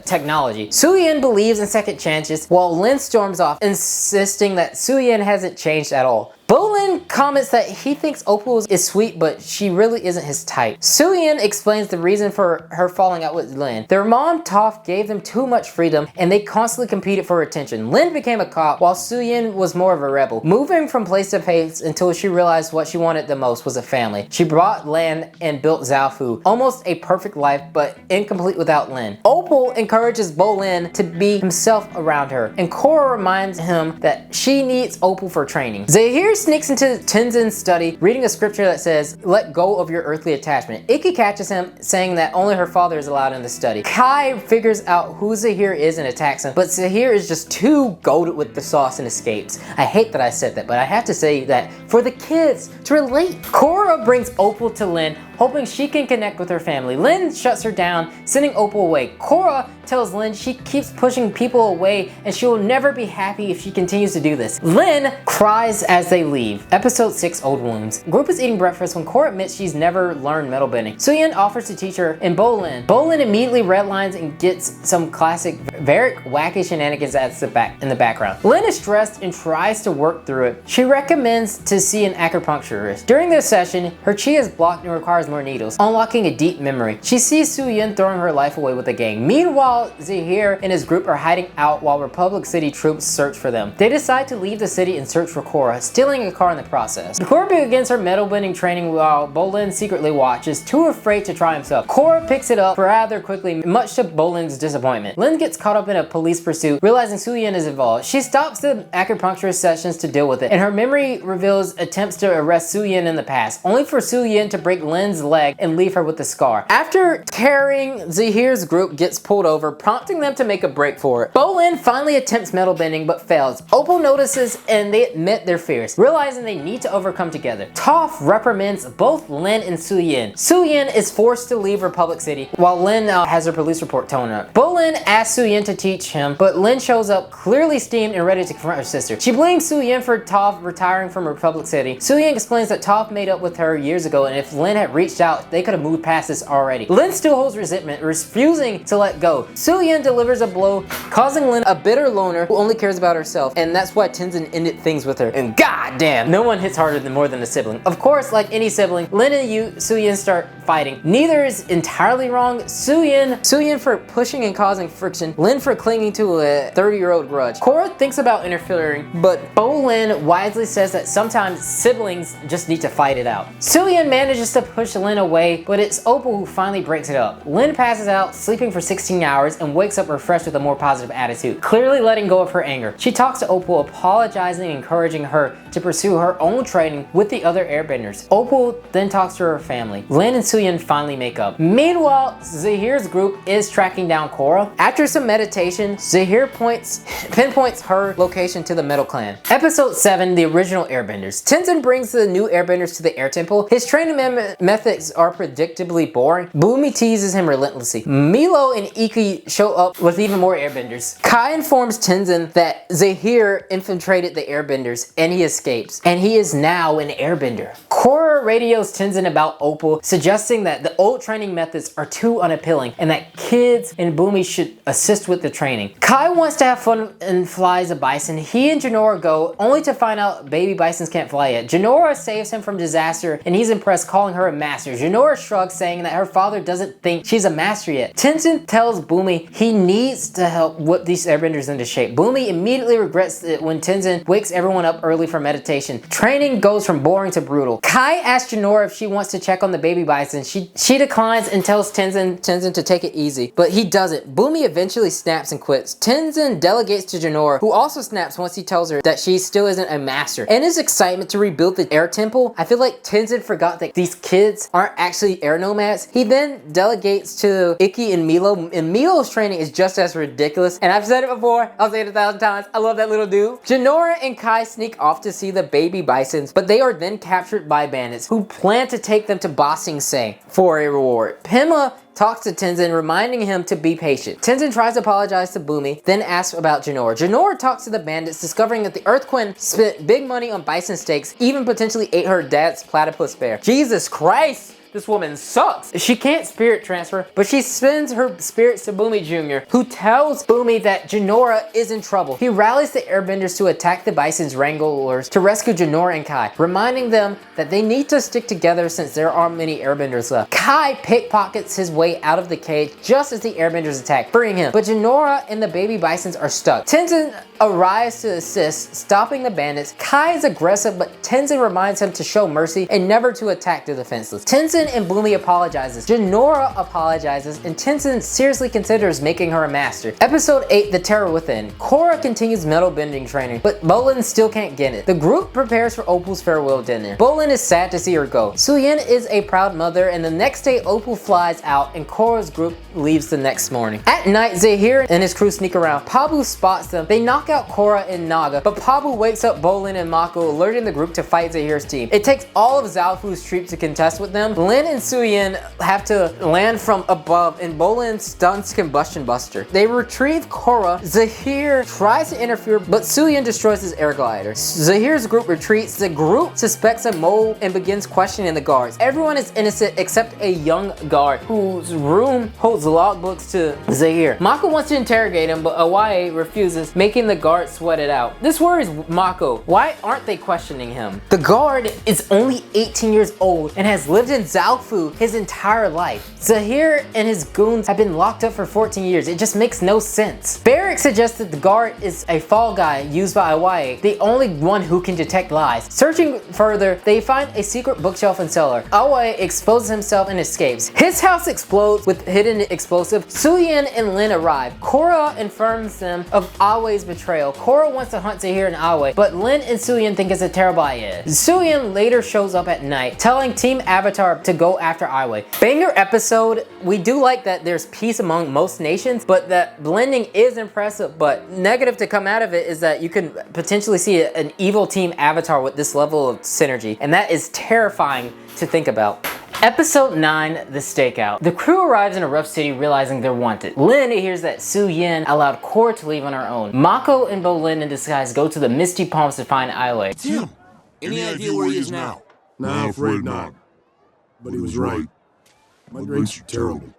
technology. Su Yin believes in second chances while Lin storms off, insisting that Su Yin hasn't changed at all. Bolin comments that he thinks Opal is sweet, but she really isn't his type. Su Yin explains the reason for her falling out with Lin. Their mom, Toph, gave them too much freedom and they constantly competed for attention. Lin became a cop while Su Yin was more of a rebel, moving from place to place until she realized what she wanted the most was a family. She bought land and built Zaofu, almost a perfect life, but incomplete without Lin. Opal encourages Bolin to be himself around her, and Korra reminds him that she needs Opal for training. Zahir sneaks into Tenzin's study, reading a scripture that says, "Let go of your earthly attachment." Ikki catches him, saying that only her father is allowed in the study. Kai figures out who Zahir is and attacks him, but Zahir is just too goated with the sauce and escapes. I hate that I said that, but I have to say that for the kids to relate. Korra brings Opal to Lin, hoping she can connect with her family. Lin shuts her down, sending Opal away. Korra tells Lin she keeps pushing people away and she will never be happy if she continues to do this. Lin cries as they leave. Episode 6, Old Wounds. Group is eating breakfast when Korra admits she's never learned metal bending. Su Yin offers to teach her and Bolin. Bolin immediately redlines and gets some classic, very wacky shenanigans in the background. Lin is stressed and tries to work through it. She recommends to see an acupuncturist. During this session, her chi is blocked and requires more needles, unlocking a deep memory. She sees Su Yin throwing her life away with a gang. Meanwhile, Zahir and his group are hiding out while Republic City troops search for them. They decide to leave the city and search for Korra, stealing a car in the process. Korra begins her metal bending training while Bolin secretly watches, too afraid to try himself. Korra picks it up rather quickly, much to Bolin's disappointment. Lin gets caught up in a police pursuit, realizing Su Yin is involved. She stops the acupuncturist sessions to deal with it, and her memory reveals attempts to arrest Su Yin in the past, only for Su Yin to break Lin's leg and leave her with the scar. After carrying, Zahir's group gets pulled over, prompting them to make a break for it. Bolin finally attempts metal bending but fails. Opal notices and they admit their fears, realizing they need to overcome together. Toph reprimands both Lin and Su Yin. Su Yin is forced to leave Republic City while Lin has her police report torn up. Bolin asks Su Yin to teach him, but Lin shows up clearly steamed and ready to confront her sister. She blames Su Yin for Toph retiring from Republic City. Su Yin explains that Toph made up with her years ago and if Lin had reached out, they could have moved past this already. Lin still holds resentment, refusing to let go. Su Yin delivers a blow, causing Lin a bitter loner who only cares about herself, and that's why Tenzin ended things with her. And goddamn, no one hits harder than more than a sibling. Of course, like any sibling, Lin and Su Yin start fighting. Neither is entirely wrong. Su Yin for pushing and causing friction. Lin for clinging to a 30-year-old grudge. Korra thinks about interfering, but Bolin wisely says that sometimes siblings just need to fight it out. Suyin manages to push Lin away, but it's Opal who finally breaks it up. Lin passes out, sleeping for 16 hours, and wakes up refreshed with a more positive attitude, clearly letting go of her anger. She talks to Opal, apologizing and encouraging her to pursue her own training with the other airbenders. Opal then talks to her family. Lin and Suyin finally make up. Meanwhile, Zahir's group is tracking down Korra. After some meditation, Zahir pinpoints her location to the Metal Clan. Episode 7, the original airbenders. Tenzin brings the new airbenders to the air temple. His training methods are predictably boring. Boomy teases him relentlessly. Milo and Iki show up with even more airbenders. Kai informs Tenzin that Zahir infiltrated the airbenders and he escapes, and he is now an airbender. Korra radios Tenzin about Opal, suggesting that the old training methods are too unappealing and that kids and Boomy should assist with the training. Kai wants to have fun and flies a bison. He and Jinora go, only to find out baby bisons can't fly yet. Jinora saves him from disaster and he's impressed, calling her a master. Jinora shrugs, saying that her father doesn't think she's a master yet. Tenzin tells Boomy he needs to help whip these airbenders into shape. Boomy immediately regrets it when Tenzin wakes everyone up early for meditation. Training goes from boring to brutal. Kai asks Jinora if she wants to check on the baby bison. She declines and tells Tenzin to take it easy, but he doesn't. Boomy eventually snaps and quits. Tenzin delegates to Jinora, who also snaps once he tells her that she still isn't a master. In his excitement to rebuild the air temple, I feel like Tenzin forgot that these kids aren't actually air nomads. He then delegates to Iki and Milo, and Milo's training is just as ridiculous. And I've said it before, I'll say it 1,000 times, I love that little dude. Jinora and Kai sneak off to see the baby bisons, but they are then captured by bandits who plan to take them to Ba Sing Se for a reward. Pema talks to Tenzin, reminding him to be patient. Tenzin tries to apologize to Boomy, then asks about Jinora. Jinora talks to the bandits, discovering that the Earth Queen spent big money on bison steaks, even potentially ate her dad's platypus bear. Jesus Christ! This woman sucks. She can't spirit transfer, but she sends her spirits to Boomy Jr., who tells Boomy that Jinora is in trouble. He rallies the airbenders to attack the bison's wranglers to rescue Jinora and Kai, reminding them that they need to stick together since there aren't many airbenders left. Kai pickpockets his way out of the cage just as the airbenders attack, freeing him, but Jinora and the baby bisons are stuck. Tenzin arrives to assist, stopping the bandits. Kai is aggressive, but Tenzin reminds him to show mercy and never to attack the defenseless. Tenzin and Boomy apologizes. Jinora apologizes, and Tenzin seriously considers making her a master. Episode 8, The Terror Within. Korra continues metal bending training, but Bolin still can't get it. The group prepares for Opal's farewell dinner. Bolin is sad to see her go. Suyin is a proud mother, and the next day Opal flies out and Korra's group leaves the next morning. At night, Zahir and his crew sneak around. Pabu spots them. They knock out Korra and Naga, but Pabu wakes up Bolin and Mako, alerting the group to fight Zahir's team. It takes all of Zaofu's troops to contest with them. Lin and Suyin have to land from above, and Bolin stunts Combustion Buster. They retrieve Korra. Zahir tries to interfere, but Suyin destroys his air glider. Zahir's group retreats. The group suspects a mole and begins questioning the guards. Everyone is innocent except a young guard whose room holds logbooks to Zahir. Mako wants to interrogate him, but Awaye refuses, making the guard sweat it out. This worries Mako. Why aren't they questioning him? The guard is only 18 years old and has lived in Zaofu his entire life. Zahir and his goons have been locked up for 14 years. It just makes no sense. Barrick suggests that the guard is a fall guy used by Awaye, the only one who can detect lies. Searching further, they find a secret bookshelf and cellar. Awaye exposes himself and escapes. His house explodes with hidden explosive. Suyin and Lin arrive. Korra informs them of Awaye's betrayal. Korra wants to hunt Zahir and Awaye, but Lin and Suyin think it's a terrible idea. Suyin later shows up at night, telling Team Avatar to go after Awaye. Banger episode. We do like that there's peace among most nations, but that blending is impressive, but negative to come out of it is that you can potentially see an evil Team Avatar with this level of synergy, and that is terrifying to think about. Episode 9, The Stakeout. The crew arrives in a rough city realizing they're wanted. Lin hears that Suyin allowed Korra to leave on her own. Mako and Bolin in disguise go to the Misty Palms to find Awaye. It's him. Any idea where he is now? Nah, afraid not. But he was right. My grades are terrible.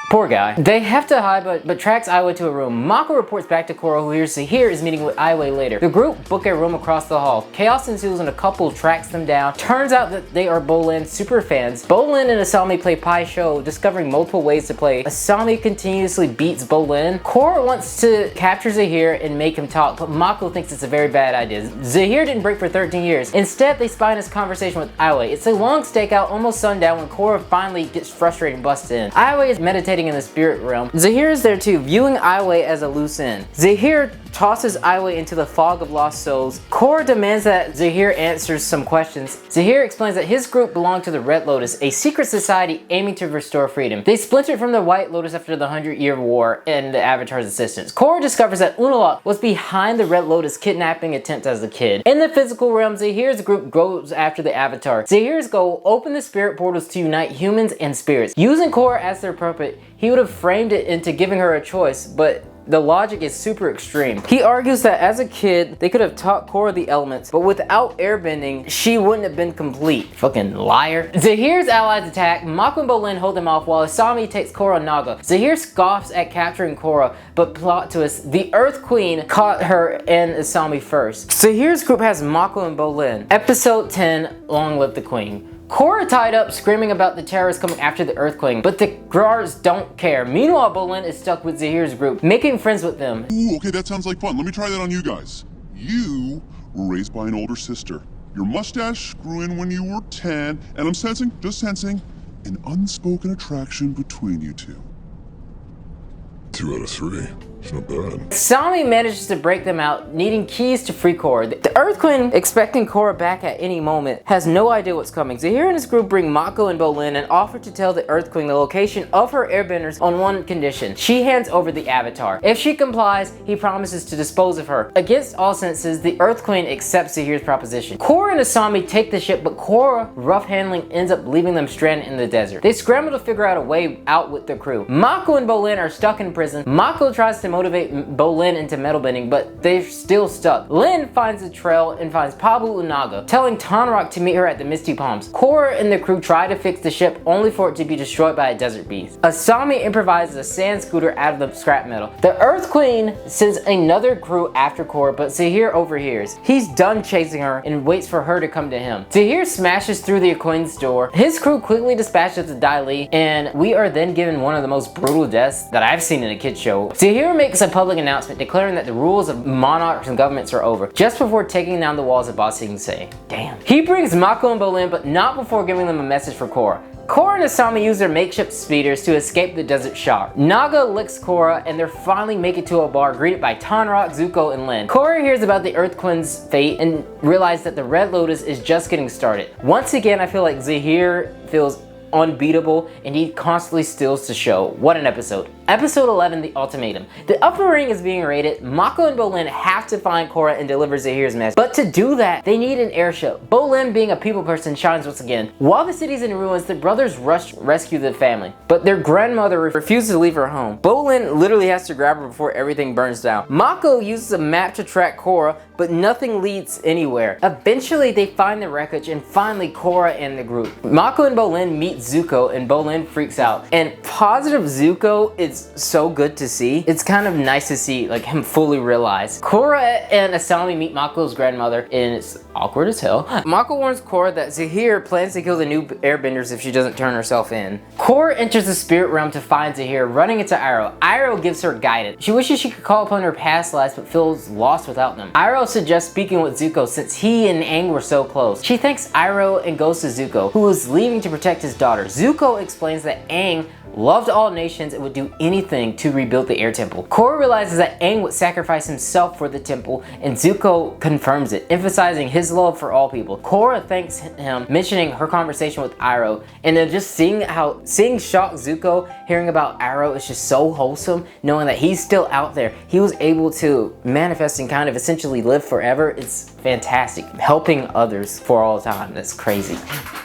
Poor guy. They have to hide, but tracks Aiwei to a room. Mako reports back to Korra, who hears Zahir is meeting with Aiwei later. The group book a room across the hall. Chaos ensues and a couple tracks them down. Turns out that they are Bolin super fans. Bolin and Asami play Pai Sho, discovering multiple ways to play. Asami continuously beats Bolin. Korra wants to capture Zahir and make him talk, but Mako thinks it's a very bad idea. Zahir didn't break for 13 years. Instead, they spy on his conversation with Aiwei. It's a long stakeout, almost sundown, when Korra finally gets frustrated and busts in. Aiwei is meditating in the spirit realm. Zahir is there too, viewing Aiwei as a loose end. Zahir tosses Aiwei into the fog of lost souls. Korra demands that Zahir answers some questions. Zahir explains that his group belonged to the Red Lotus, a secret society aiming to restore freedom. They splintered from the White Lotus after the 100-Year War and the Avatar's assistance. Korra discovers that Uhhhhhh was behind the Red Lotus kidnapping attempt as a kid. In the physical realm, Zahir's group goes after the Avatar. Zahir's goal: open the spirit portals to unite humans and spirits. Using Korra as their puppet, he would have framed it into giving her a choice, but the logic is super extreme. He argues that as a kid, they could have taught Korra the elements, but without airbending, she wouldn't have been complete. Fucking liar. Zahir's allies attack. Mako and Bolin hold them off while Asami takes Korra Naga. Zahir scoffs at capturing Korra, but plot twist: the Earth Queen caught her and Asami first. Zahir's group has Mako and Bolin. Episode 10, Long Live the Queen. Korra tied up, screaming about the terrorists coming after the Earthquake, but the guards don't care. Meanwhile, Bolin is stuck with Zahir's group, making friends with them. Ooh, okay, that sounds like fun. Let me try that on you guys. You were raised by an older sister. Your mustache grew in when you were 10, and I'm sensing, just sensing, an unspoken attraction between you two. 2 out of 3. It's not bad. Asami manages to break them out, needing keys to free Korra. The Earth Queen, expecting Korra back at any moment, has no idea what's coming. Zahir and his group bring Mako and Bolin and offer to tell the Earth Queen the location of her airbenders on one condition: she hands over the Avatar. If she complies, he promises to dispose of her. Against all senses, the Earth Queen accepts Zahir's proposition. Korra and Asami take the ship, but Korra, rough handling, ends up leaving them stranded in the desert. They scramble to figure out a way out with their crew. Mako and Bolin are stuck in prison. Mako tries to motivate Bolin into metal bending, but they're still stuck. Lin finds a trail and finds Pabu Unaga, telling Tonrock to meet her at the Misty Palms. Korra and the crew try to fix the ship, only for it to be destroyed by a desert beast. Asami improvises a sand scooter out of the scrap metal. The Earth Queen sends another crew after Korra, but Zahir overhears. He's done chasing her and waits for her to come to him. Zahir smashes through the Queen's door. His crew quickly dispatches the Dai Li, and we are then given one of the most brutal deaths that I've seen in a kid's show. Zahir makes a public announcement declaring that the rules of monarchs and governments are over, just before taking down the walls of Ba Sing Se. Damn. He brings Mako and Bolin, but not before giving them a message for Korra. Korra and Asami use their makeshift speeders to escape the desert shock. Naga licks Korra, and they finally make it to a bar, greeted by Tonrock, Zuko, and Lin. Korra hears about the Earth Queen's fate and realizes that the Red Lotus is just getting started. Once again, I feel like Zahir feels unbeatable, and he constantly steals the show. What an episode. Episode 11, The Ultimatum. The upper ring is being raided. Mako and Bolin have to find Korra and deliver Zahir's message. But to do that, they need an airship. Bolin, being a people person, shines once again. While the city's in ruins, the brothers rush to rescue the family, but their grandmother refuses to leave her home. Bolin literally has to grab her before everything burns down. Mako uses a map to track Korra, but nothing leads anywhere. Eventually, they find the wreckage and finally Korra and the group. Mako and Bolin meet Zuko, and Bolin freaks out. And positive Zuko is so good to see. It's kind of nice to see like him fully realize. Korra and Asami meet Mako's grandmother, and it's awkward as hell. Mako warns Korra that Zahir plans to kill the new airbenders if she doesn't turn herself in. Korra enters the spirit realm to find Zahir, running into Iroh. Iroh gives her guidance. She wishes she could call upon her past lives, but feels lost without them. Iroh suggests speaking with Zuko since he and Aang were so close. She thanks Iroh and goes to Zuko, who is leaving to protect his daughter. Zuko explains that Aang loved all nations and would do anything to rebuild the air temple. Korra realizes that Aang would sacrifice himself for the temple, and Zuko confirms it, emphasizing his love for all people. Korra thanks him, mentioning her conversation with Iroh, and then just seeing shocked Zuko, hearing about Iroh is just so wholesome, knowing that he's still out there. He was able to manifest and kind of essentially live forever. It's fantastic. Helping others for all time. That's crazy.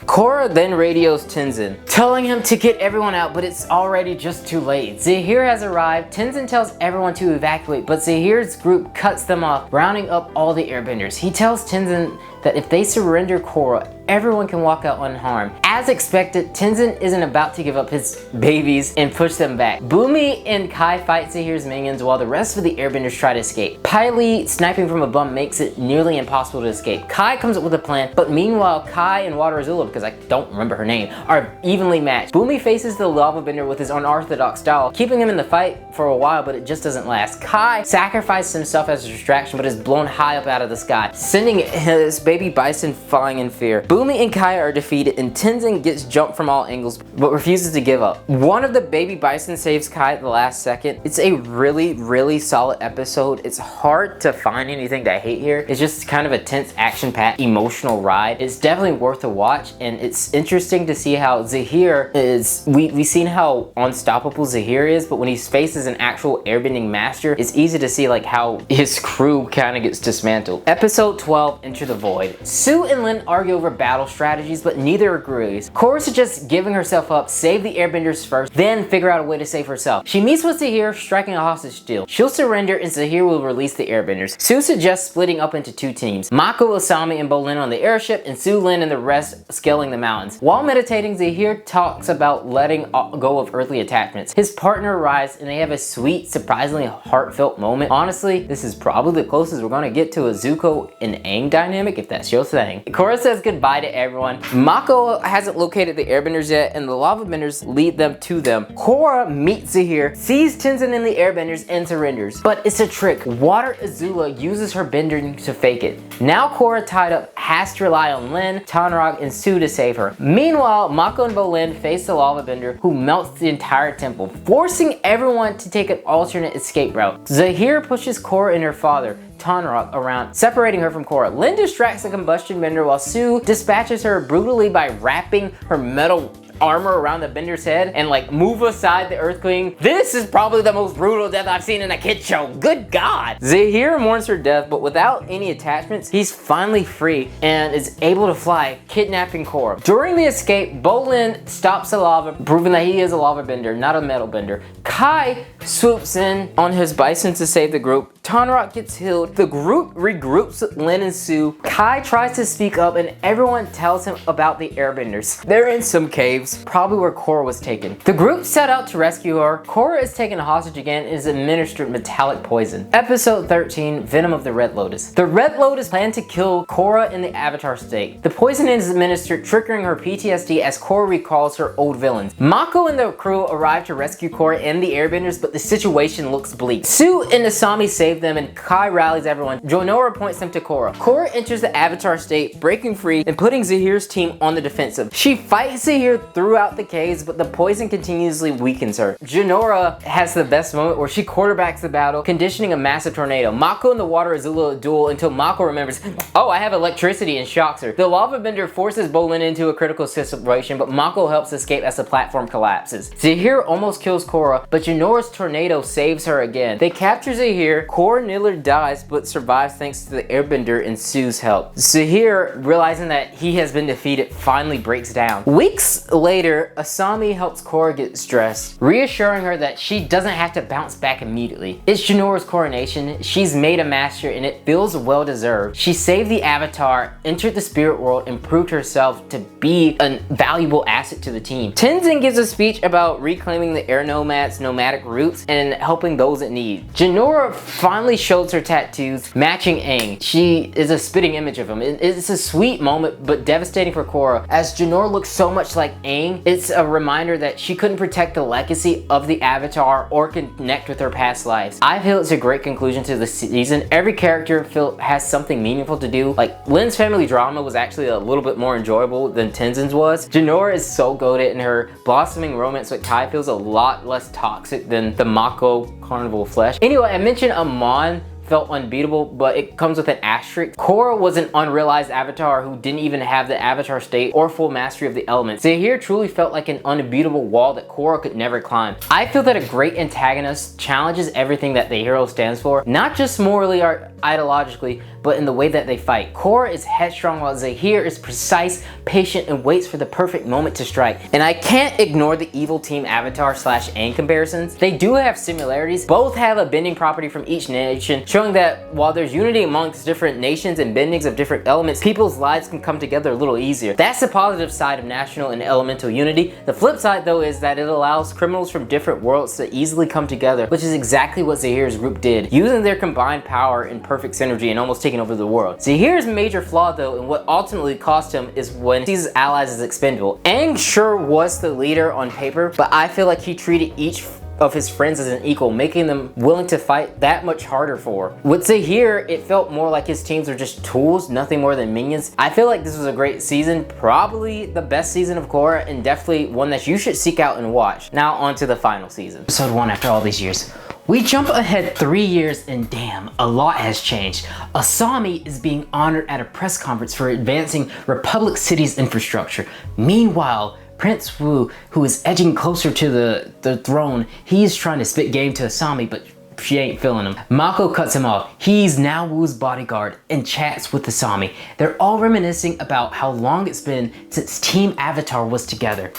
Korra then radios Tenzin, telling him to get everyone out, but it's already just too late. Zahir has arrived. Tenzin tells everyone to evacuate, but Zahir's group cuts them off, rounding up all the airbenders. He tells Tenzin that if they surrender Korra, everyone can walk out unharmed. As expected, Tenzin isn't about to give up his babies and push them back. Bumi and Kai fight Zahir's minions while the rest of the airbenders try to escape. Pai Li sniping from a bump makes it nearly impossible to escape. Kai comes up with a plan, but meanwhile Kai and Water Azula, because I don't remember her name, are evenly matched. Bumi faces the lava bender with his unorthodox style, keeping him in the fight for a while, but it just doesn't last. Kai sacrifices himself as a distraction, but is blown high up out of the sky, sending his baby bison flying in fear. Bumi and Kai are defeated, and Tenzin gets jumped from all angles, but refuses to give up. One of the baby bison saves Kai at the last second. It's a really solid episode. It's hard to find anything to hate here. It's just kind of a tense, action-packed, emotional ride. It's definitely worth a watch, and it's interesting to see how Zahir is, we've seen how unstoppable Zahir is, but when he faces an actual airbending master, it's easy to see like how his crew kind of gets dismantled. Episode 12, Enter the Void. Sue and Lin argue over battle strategies, but neither agrees. Korra suggests giving herself up, save the airbenders first, then figure out a way to save herself. She meets with Zahir, striking a hostage deal. She'll surrender and Zahir will release the airbenders. Sue suggests splitting up into two teams. Mako, Asami, and Bolin on the airship, and Sue, Lin, and the rest scaling the mountains. While meditating, Zahir talks about letting go of earthly attachments. His partner arrives and they have a sweet, surprisingly heartfelt moment. Honestly, this is probably the closest we're gonna get to a Zuko and Aang dynamic, if that's your thing. Korra says goodbye to everyone. Mako hasn't located the airbenders yet, and the lava benders lead them to them. Korra meets Zahir, sees Tenzin in the airbenders, and surrenders. But it's a trick. Water Azula uses her bending to fake it. Now Korra, tied up, has to rely on Lin, Tanrog, and Sue to save her. Meanwhile, Mako and Bolin face the lava bender, who melts the entire temple, forcing everyone to take an alternate escape route. Zahir pushes Korra and her father, Tanrog, around, separating her from Korra. Lin distracts the combustion bender while Sue dispatches her brutally by wrapping her metal armor around the bender's head and like move aside the Earth Queen. This is probably the most brutal death I've seen in a kid show. Good God. Zahir mourns her death, but without any attachments, he's finally free and is able to fly, kidnapping Korra. During the escape, Bolin stops the lava, proving that he is a lava bender, not a metal bender. Kai swoops in on his bison to save the group. Tanrog gets healed. The group regroups with Lin and Sue. Kai tries to speak up and everyone tells him about the airbenders. They're in some caves, probably where Korra was taken. The group set out to rescue her. Korra is taken hostage again and is administered metallic poison. Episode 13, Venom of the Red Lotus. The Red Lotus planned to kill Korra in the Avatar state. The poison is administered, triggering her PTSD as Korra recalls her old villains. Mako and the crew arrive to rescue Korra and the airbenders, but the situation looks bleak. Sue and Asami save them and Kai rallies everyone. Jonora points them to Korra. Korra enters the Avatar state, breaking free and putting Zahir's team on the defensive. She fights Zahir throughout the caves, but the poison continuously weakens her. Jonora has the best moment where she quarterbacks the battle, conditioning a massive tornado. Mako and the Water Azula duel until Mako remembers, oh, I have electricity, and shocks her. The lava bender forces Bolin into a critical situation, but Mako helps escape as the platform collapses. Zahir almost kills Korra, but Jonora's tornado saves her again. They capture Zahir. Korra nearly dies, but survives thanks to the airbender and Sue's help. Zahir, realizing that he has been defeated, finally breaks down. Weeks later, Asami helps Korra get dressed, reassuring her that she doesn't have to bounce back immediately. It's Jonora's coronation. She's made a master and it feels well deserved. She saved the Avatar, entered the spirit world, and proved herself to be a valuable asset to the team. Tenzin gives a speech about reclaiming the air nomads' nomadic roots and helping those in need. Jonora finally shows her tattoos, matching Aang. She is a spitting image of him. It's a sweet moment, but devastating for Korra. As Jonora looks so much like Aang, it's a reminder that she couldn't protect the legacy of the Avatar or connect with her past lives. I feel it's a great conclusion to the season. Every character has something meaningful to do. Like, Lin's family drama was actually a little bit more enjoyable than Tenzin's was. Jonora is so goated, and her blossoming romance with Kai feels a lot less toxic than the Mako Carnival of Flesh. Anyway, I mentioned Amon felt unbeatable, but it comes with an asterisk. Korra was an unrealized avatar who didn't even have the avatar state or full mastery of the elements. Zahir truly felt like an unbeatable wall that Korra could never climb. I feel that a great antagonist challenges everything that the hero stands for, not just morally or ideologically, but in the way that they fight. Korra is headstrong while Zahir is precise, patient, and waits for the perfect moment to strike. And I can't ignore the evil team Avatar / Aang comparisons. They do have similarities. Both have a bending property from each nation, showing that while there's unity amongst different nations and bendings of different elements, people's lives can come together a little easier. That's the positive side of national and elemental unity. The flip side though is that it allows criminals from different worlds to easily come together, which is exactly what Zahir's group did, using their combined power in perfect synergy and almost taking over the world. Zahir's major flaw though, and what ultimately cost him, is when he sees his allies as expendable. Aang sure was the leader on paper, but I feel like he treated each of his friends as an equal, making them willing to fight that much harder for. With Zahir, it felt more like his teams were just tools, nothing more than minions. I feel like this was a great season, probably the best season of Korra, and definitely one that you should seek out and watch. Now on to the final season. Episode 1 after all these years. We jump ahead 3 years and damn, a lot has changed. Asami is being honored at a press conference for advancing Republic City's infrastructure. Meanwhile, Prince Wu, who is edging closer to the throne, he's trying to spit game to Asami, but she ain't feeling him. Mako cuts him off. He's now Wu's bodyguard and chats with Asami. They're all reminiscing about how long it's been since Team Avatar was together.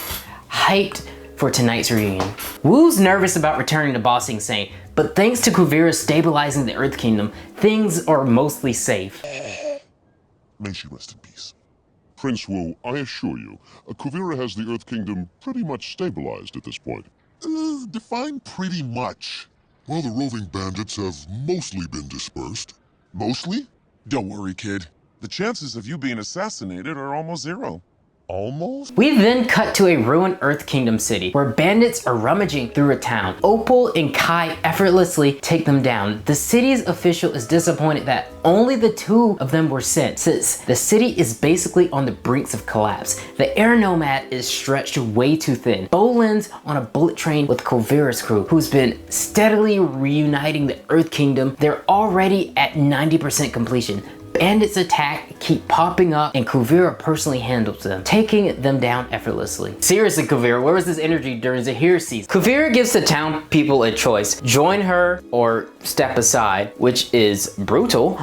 Hyped for tonight's reunion. Wu's nervous about returning to Ba Sing Se, but thanks to Kuvira stabilizing the Earth Kingdom, things are mostly safe. May she rest in peace. Prince Wu, I assure you, Kuvira has the Earth Kingdom pretty much stabilized at this point. Define pretty much. Well, the roving bandits have mostly been dispersed. Mostly? Don't worry, kid. The chances of you being assassinated are almost zero. Almost? We then cut to a ruined Earth Kingdom city where bandits are rummaging through a town. Opal and Kai effortlessly take them down. The city's official is disappointed that only the 2 of them were sent, since the city is basically on the brinks of collapse. The air nomad is stretched way too thin. Bolin's on a bullet train with Kuvira's crew, who's been steadily reuniting the Earth Kingdom. They're already at 90% completion. Bandits attack, keep popping up, and Kuvira personally handles them, taking them down effortlessly. Seriously, Kuvira, where was this energy during Zahir's season? Kuvira gives the town people a choice: join her or step aside, which is brutal.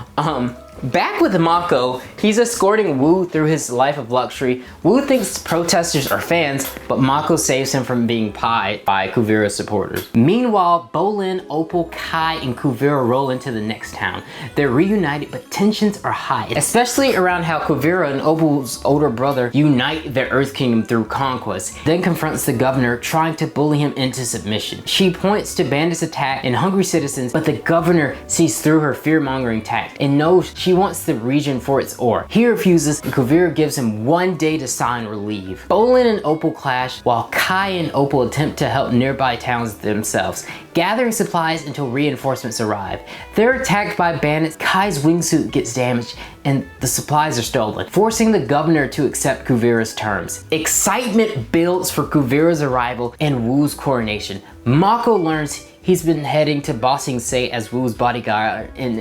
Back with Mako, he's escorting Wu through his life of luxury. Wu thinks protesters are fans, but Mako saves him from being pied by Kuvira's supporters. Meanwhile, Bolin, Opal, Kai, and Kuvira roll into the next town. They're reunited, but tensions are high, especially around how Kuvira and Opal's older brother unite their Earth Kingdom through conquest, then confronts the governor, trying to bully him into submission. She points to bandits' attack and hungry citizens, but the governor sees through her fear-mongering tact and knows she wants the region for its ore. He refuses, and Kuvira gives him 1 day to sign or leave. Bolin and Opal clash, while Kai and Opal attempt to help nearby towns themselves, gathering supplies until reinforcements arrive. They're attacked by bandits, Kai's wingsuit gets damaged, and the supplies are stolen, forcing the governor to accept Kuvira's terms. Excitement builds for Kuvira's arrival and Wu's coronation. Mako learns he's been heading to Ba Sing Se as Wu's bodyguard, and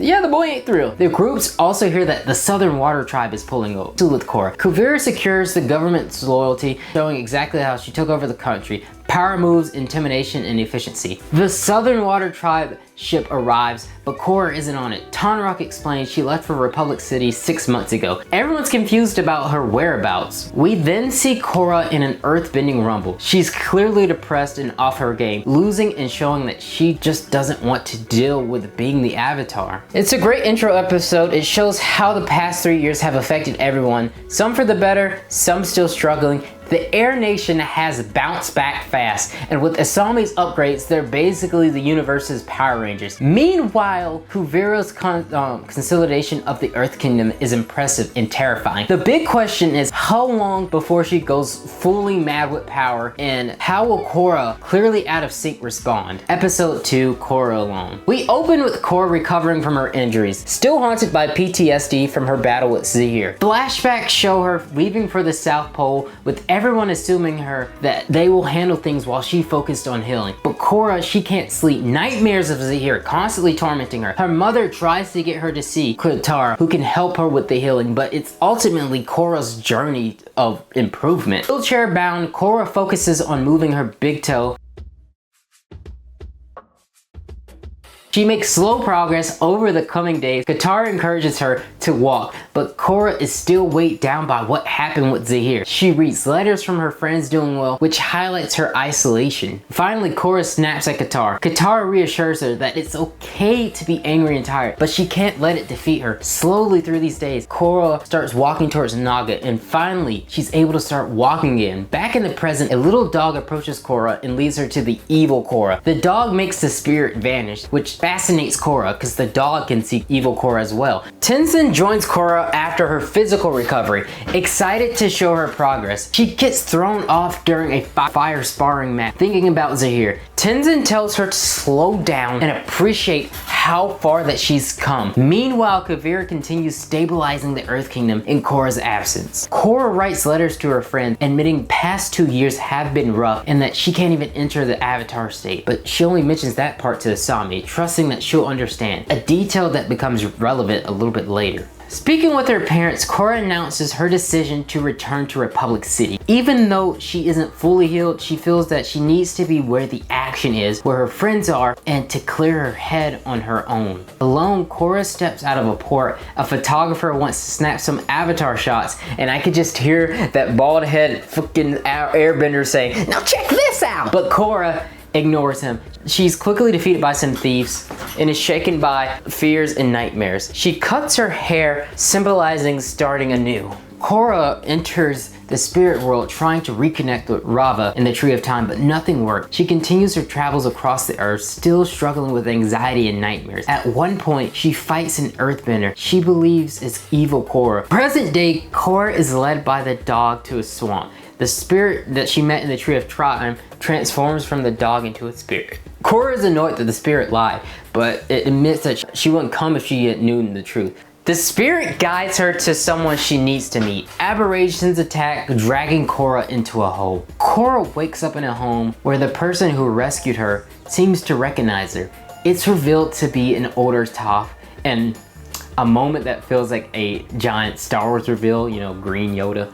yeah, the boy ain't thrilled. The groups also hear that the Southern Water Tribe is pulling up with Korra. Kuvira secures the government's loyalty, showing exactly how she took over the country. Power moves, intimidation, and efficiency. The Southern Water Tribe ship arrives, but Korra isn't on it. Tonraq explains she left for Republic City 6 months ago. Everyone's confused about her whereabouts. We then see Korra in an earth-bending rumble. She's clearly depressed and off her game, losing and showing that she just doesn't want to deal with being the Avatar. It's a great intro episode. It shows how the past 3 years have affected everyone, some for the better, some still struggling. The Air Nation has bounced back fast, and with Asami's upgrades, they're basically the universe's Power Rangers. Meanwhile, Kuvira's consolidation of the Earth Kingdom is impressive and terrifying. The big question is how long before she goes fully mad with power, and how will Korra, clearly out of sync, respond? Episode 2, Korra Alone. We open with Korra recovering from her injuries, still haunted by PTSD from her battle with Zahir. Flashbacks show her leaving for the South Pole, with everyone assuming that they will handle things while she focused on healing. But Korra, she can't sleep. Nightmares of Zahir constantly tormenting her. Her mother tries to get her to see Katara, who can help her with the healing, but it's ultimately Korra's journey of improvement. Wheelchair bound, Korra focuses on moving her big toe. She makes slow progress over the coming days. Katara encourages her to walk, but Korra is still weighed down by what happened with Zahir. She reads letters from her friends doing well, which highlights her isolation. Finally, Korra snaps at Katara. Katara reassures her that it's okay to be angry and tired, but she can't let it defeat her. Slowly through these days, Korra starts walking towards Naga, and finally, she's able to start walking again. Back in the present, a little dog approaches Korra and leads her to the evil Korra. The dog makes the spirit vanish, which fascinates Korra because the dog can see evil Korra as well. Tenzin joins Korra after her physical recovery, excited to show her progress. She gets thrown off during a fire sparring match, thinking about Zahir. Tenzin tells her to slow down and appreciate how far that she's come. Meanwhile, Kuvira continues stabilizing the Earth Kingdom in Korra's absence. Korra writes letters to her friend, admitting past 2 years have been rough and that she can't even enter the Avatar state, but she only mentions that part to Asami, trusting that she'll understand, a detail that becomes relevant a little bit later. Speaking with her parents, Korra announces her decision to return to Republic City. Even though she isn't fully healed, she feels that she needs to be where the action is, where her friends are, and to clear her head on her own. Alone, Korra steps out of a port. A photographer wants to snap some Avatar shots, and I could just hear that bald head fucking airbender saying, "Now check this out!" But Korra ignores him. She's quickly defeated by some thieves and is shaken by fears and nightmares. She cuts her hair, symbolizing starting anew. Korra enters the spirit world trying to reconnect with Rava in the Tree of Time, but nothing worked. She continues her travels across the earth, still struggling with anxiety and nightmares. At one point, she fights an earthbender she believes is evil Korra. Present day, Korra is led by the dog to a swamp. The spirit that she met in the Tree of Time transforms from the dog into a spirit. Korra is annoyed that the spirit lied, but it admits that she wouldn't come if she knew the truth. The spirit guides her to someone she needs to meet. Aberrations attack, dragging Korra into a hole. Korra wakes up in a home where the person who rescued her seems to recognize her. It's revealed to be an older Toph, and a moment that feels like a giant Star Wars reveal, you know, green Yoda.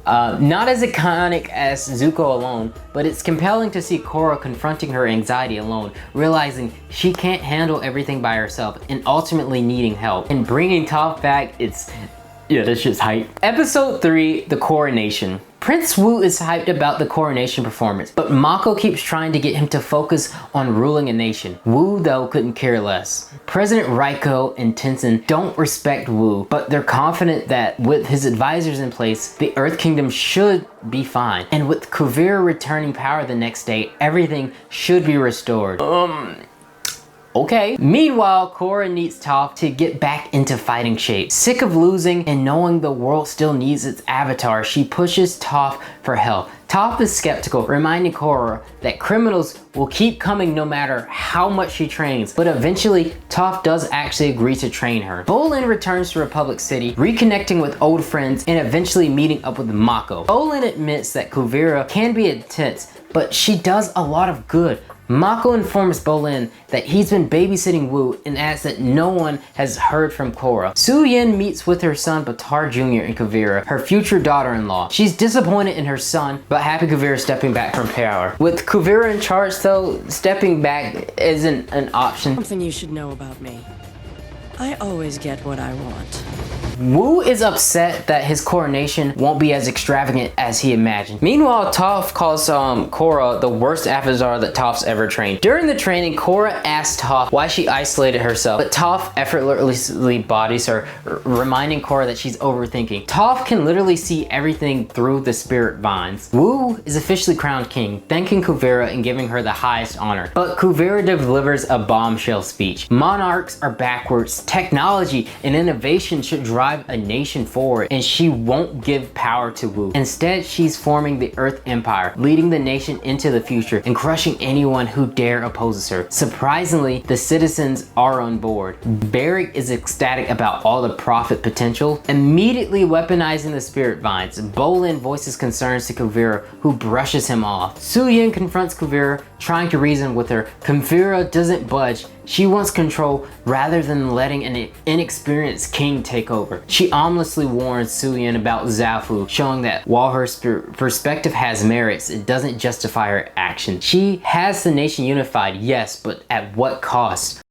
Not as iconic as Zuko alone, but it's compelling to see Korra confronting her anxiety alone, realizing she can't handle everything by herself and ultimately needing help. And bringing Toph back, that's just hype. Episode 3, The Coronation. Prince Wu is hyped about the coronation performance, but Mako keeps trying to get him to focus on ruling a nation. Wu, though, couldn't care less. President Raiko and Tenzin don't respect Wu, but they're confident that with his advisors in place, the Earth Kingdom should be fine. And with Kuvira returning power the next day, everything should be restored. Okay. Meanwhile, Korra needs Toph to get back into fighting shape. Sick of losing and knowing the world still needs its avatar, she pushes Toph for help. Toph is skeptical, reminding Korra that criminals will keep coming no matter how much she trains, but eventually Toph does actually agree to train her. Bolin returns to Republic City, reconnecting with old friends and eventually meeting up with Mako. Bolin admits that Kuvira can be intense, but she does a lot of good. Mako informs Bolin that he's been babysitting Wu and adds that no one has heard from Korra. Su Yin meets with her son Batar Jr. and Kuvira, her future daughter-in-law. She's disappointed in her son, but happy Kuvira stepping back from power. With Kuvira in charge though, stepping back isn't an option. Something you should know about me. I always get what I want. Wu is upset that his coronation won't be as extravagant as he imagined. Meanwhile, Toph calls Korra the worst avatar that Toph's ever trained. During the training, Korra asks Toph why she isolated herself, but Toph effortlessly bodies her, reminding Korra that she's overthinking. Toph can literally see everything through the spirit vines. Wu is officially crowned king, thanking Kuvira and giving her the highest honor. But Kuvira delivers a bombshell speech. Monarchs are backwards. Technology and innovation should drive a nation forward, and she won't give power to Wu. Instead, she's forming the Earth Empire, leading the nation into the future and crushing anyone who dare opposes her. Surprisingly, the citizens are on board. Barrick is ecstatic about all the profit potential, immediately weaponizing the spirit vines. Bolin voices concerns to Kuvira, who brushes him off. Su Yin confronts Kuvira, trying to reason with her. Kuvira doesn't budge. She wants control rather than letting an inexperienced king take over. She ominously warns Su Yin about Zafu, showing that while her perspective has merits, it doesn't justify her actions. She has the nation unified, yes, but at what cost?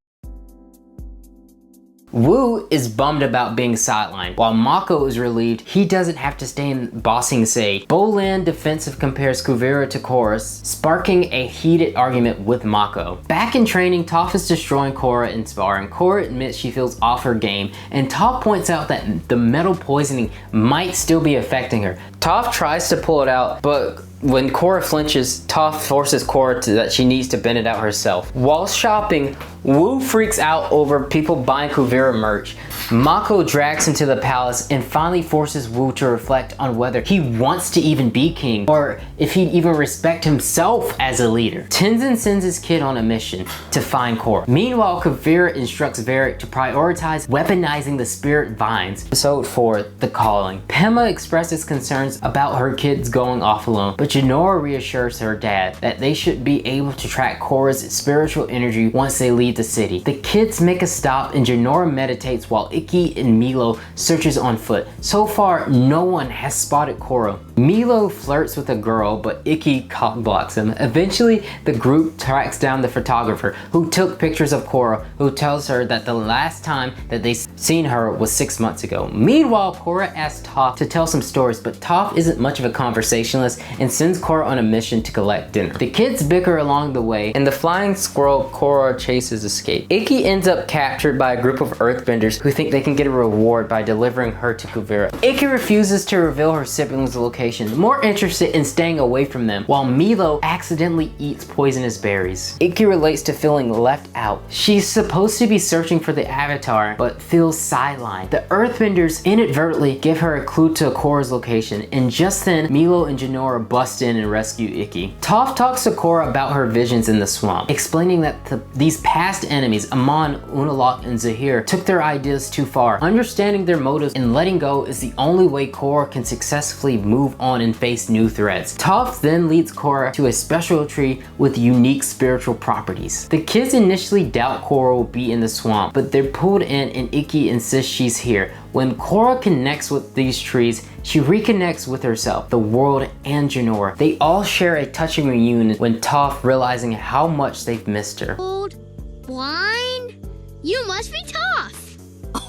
Wu is bummed about being sidelined, while Mako is relieved he doesn't have to stay in Ba Sing Se. Bolin defensive compares Kuvira to Korra, sparking a heated argument with Mako. Back in training, Toph is destroying Korra in sparring. Korra admits she feels off her game, and Toph points out that the metal poisoning might still be affecting her. Toph tries to pull it out, but when Korra flinches, Toph forces Korra that she needs to bend it out herself. While shopping, Wu freaks out over people buying Kuvira merch. Mako drags him to the palace and finally forces Wu to reflect on whether he wants to even be king, or if he'd even respect himself as a leader. Tenzin sends his kid on a mission to find Korra. Meanwhile, Kuvira instructs Varrick to prioritize weaponizing the spirit vines. Episode 4, The Calling. Pema expresses concerns about her kids going off alone, but Jinora reassures her dad that they should be able to track Korra's spiritual energy once they leave the city. The kids make a stop and Jinora meditates while Ikki and Milo searches on foot. So far, no one has spotted Korra. Milo flirts with a girl, but Ikki cock-blocks him. Eventually, the group tracks down the photographer who took pictures of Korra, who tells her that the last time that they seen her was 6 months ago. Meanwhile, Korra asks Toph to tell some stories, but Toph isn't much of a conversationalist and sends Korra on a mission to collect dinner. The kids bicker along the way, and the flying squirrel Korra chases escape. Ikki ends up captured by a group of earthbenders who think they can get a reward by delivering her to Kuvira. Ikki refuses to reveal her siblings' location, more interested in staying away from them, while Milo accidentally eats poisonous berries. Ikki relates to feeling left out. She's supposed to be searching for the Avatar, but feels sidelined. The earthbenders inadvertently give her a clue to Korra's location, and just then, Milo and Jinora bust in and rescue Ikki. Toph talks to Korra about her visions in the swamp, explaining that these past enemies, Amon, Unalaq, and Zahir, took their ideas too far. Understanding their motives and letting go is the only way Korra can successfully move on and face new threats. Toph then leads Korra to a special tree with unique spiritual properties. The kids initially doubt Korra will be in the swamp, but they're pulled in and Ikki insists she's here. When Korra connects with these trees, she reconnects with herself, the world, and Jinora. They all share a touching reunion when Toph realizing how much they've missed her. Old, blind, you must be Toph.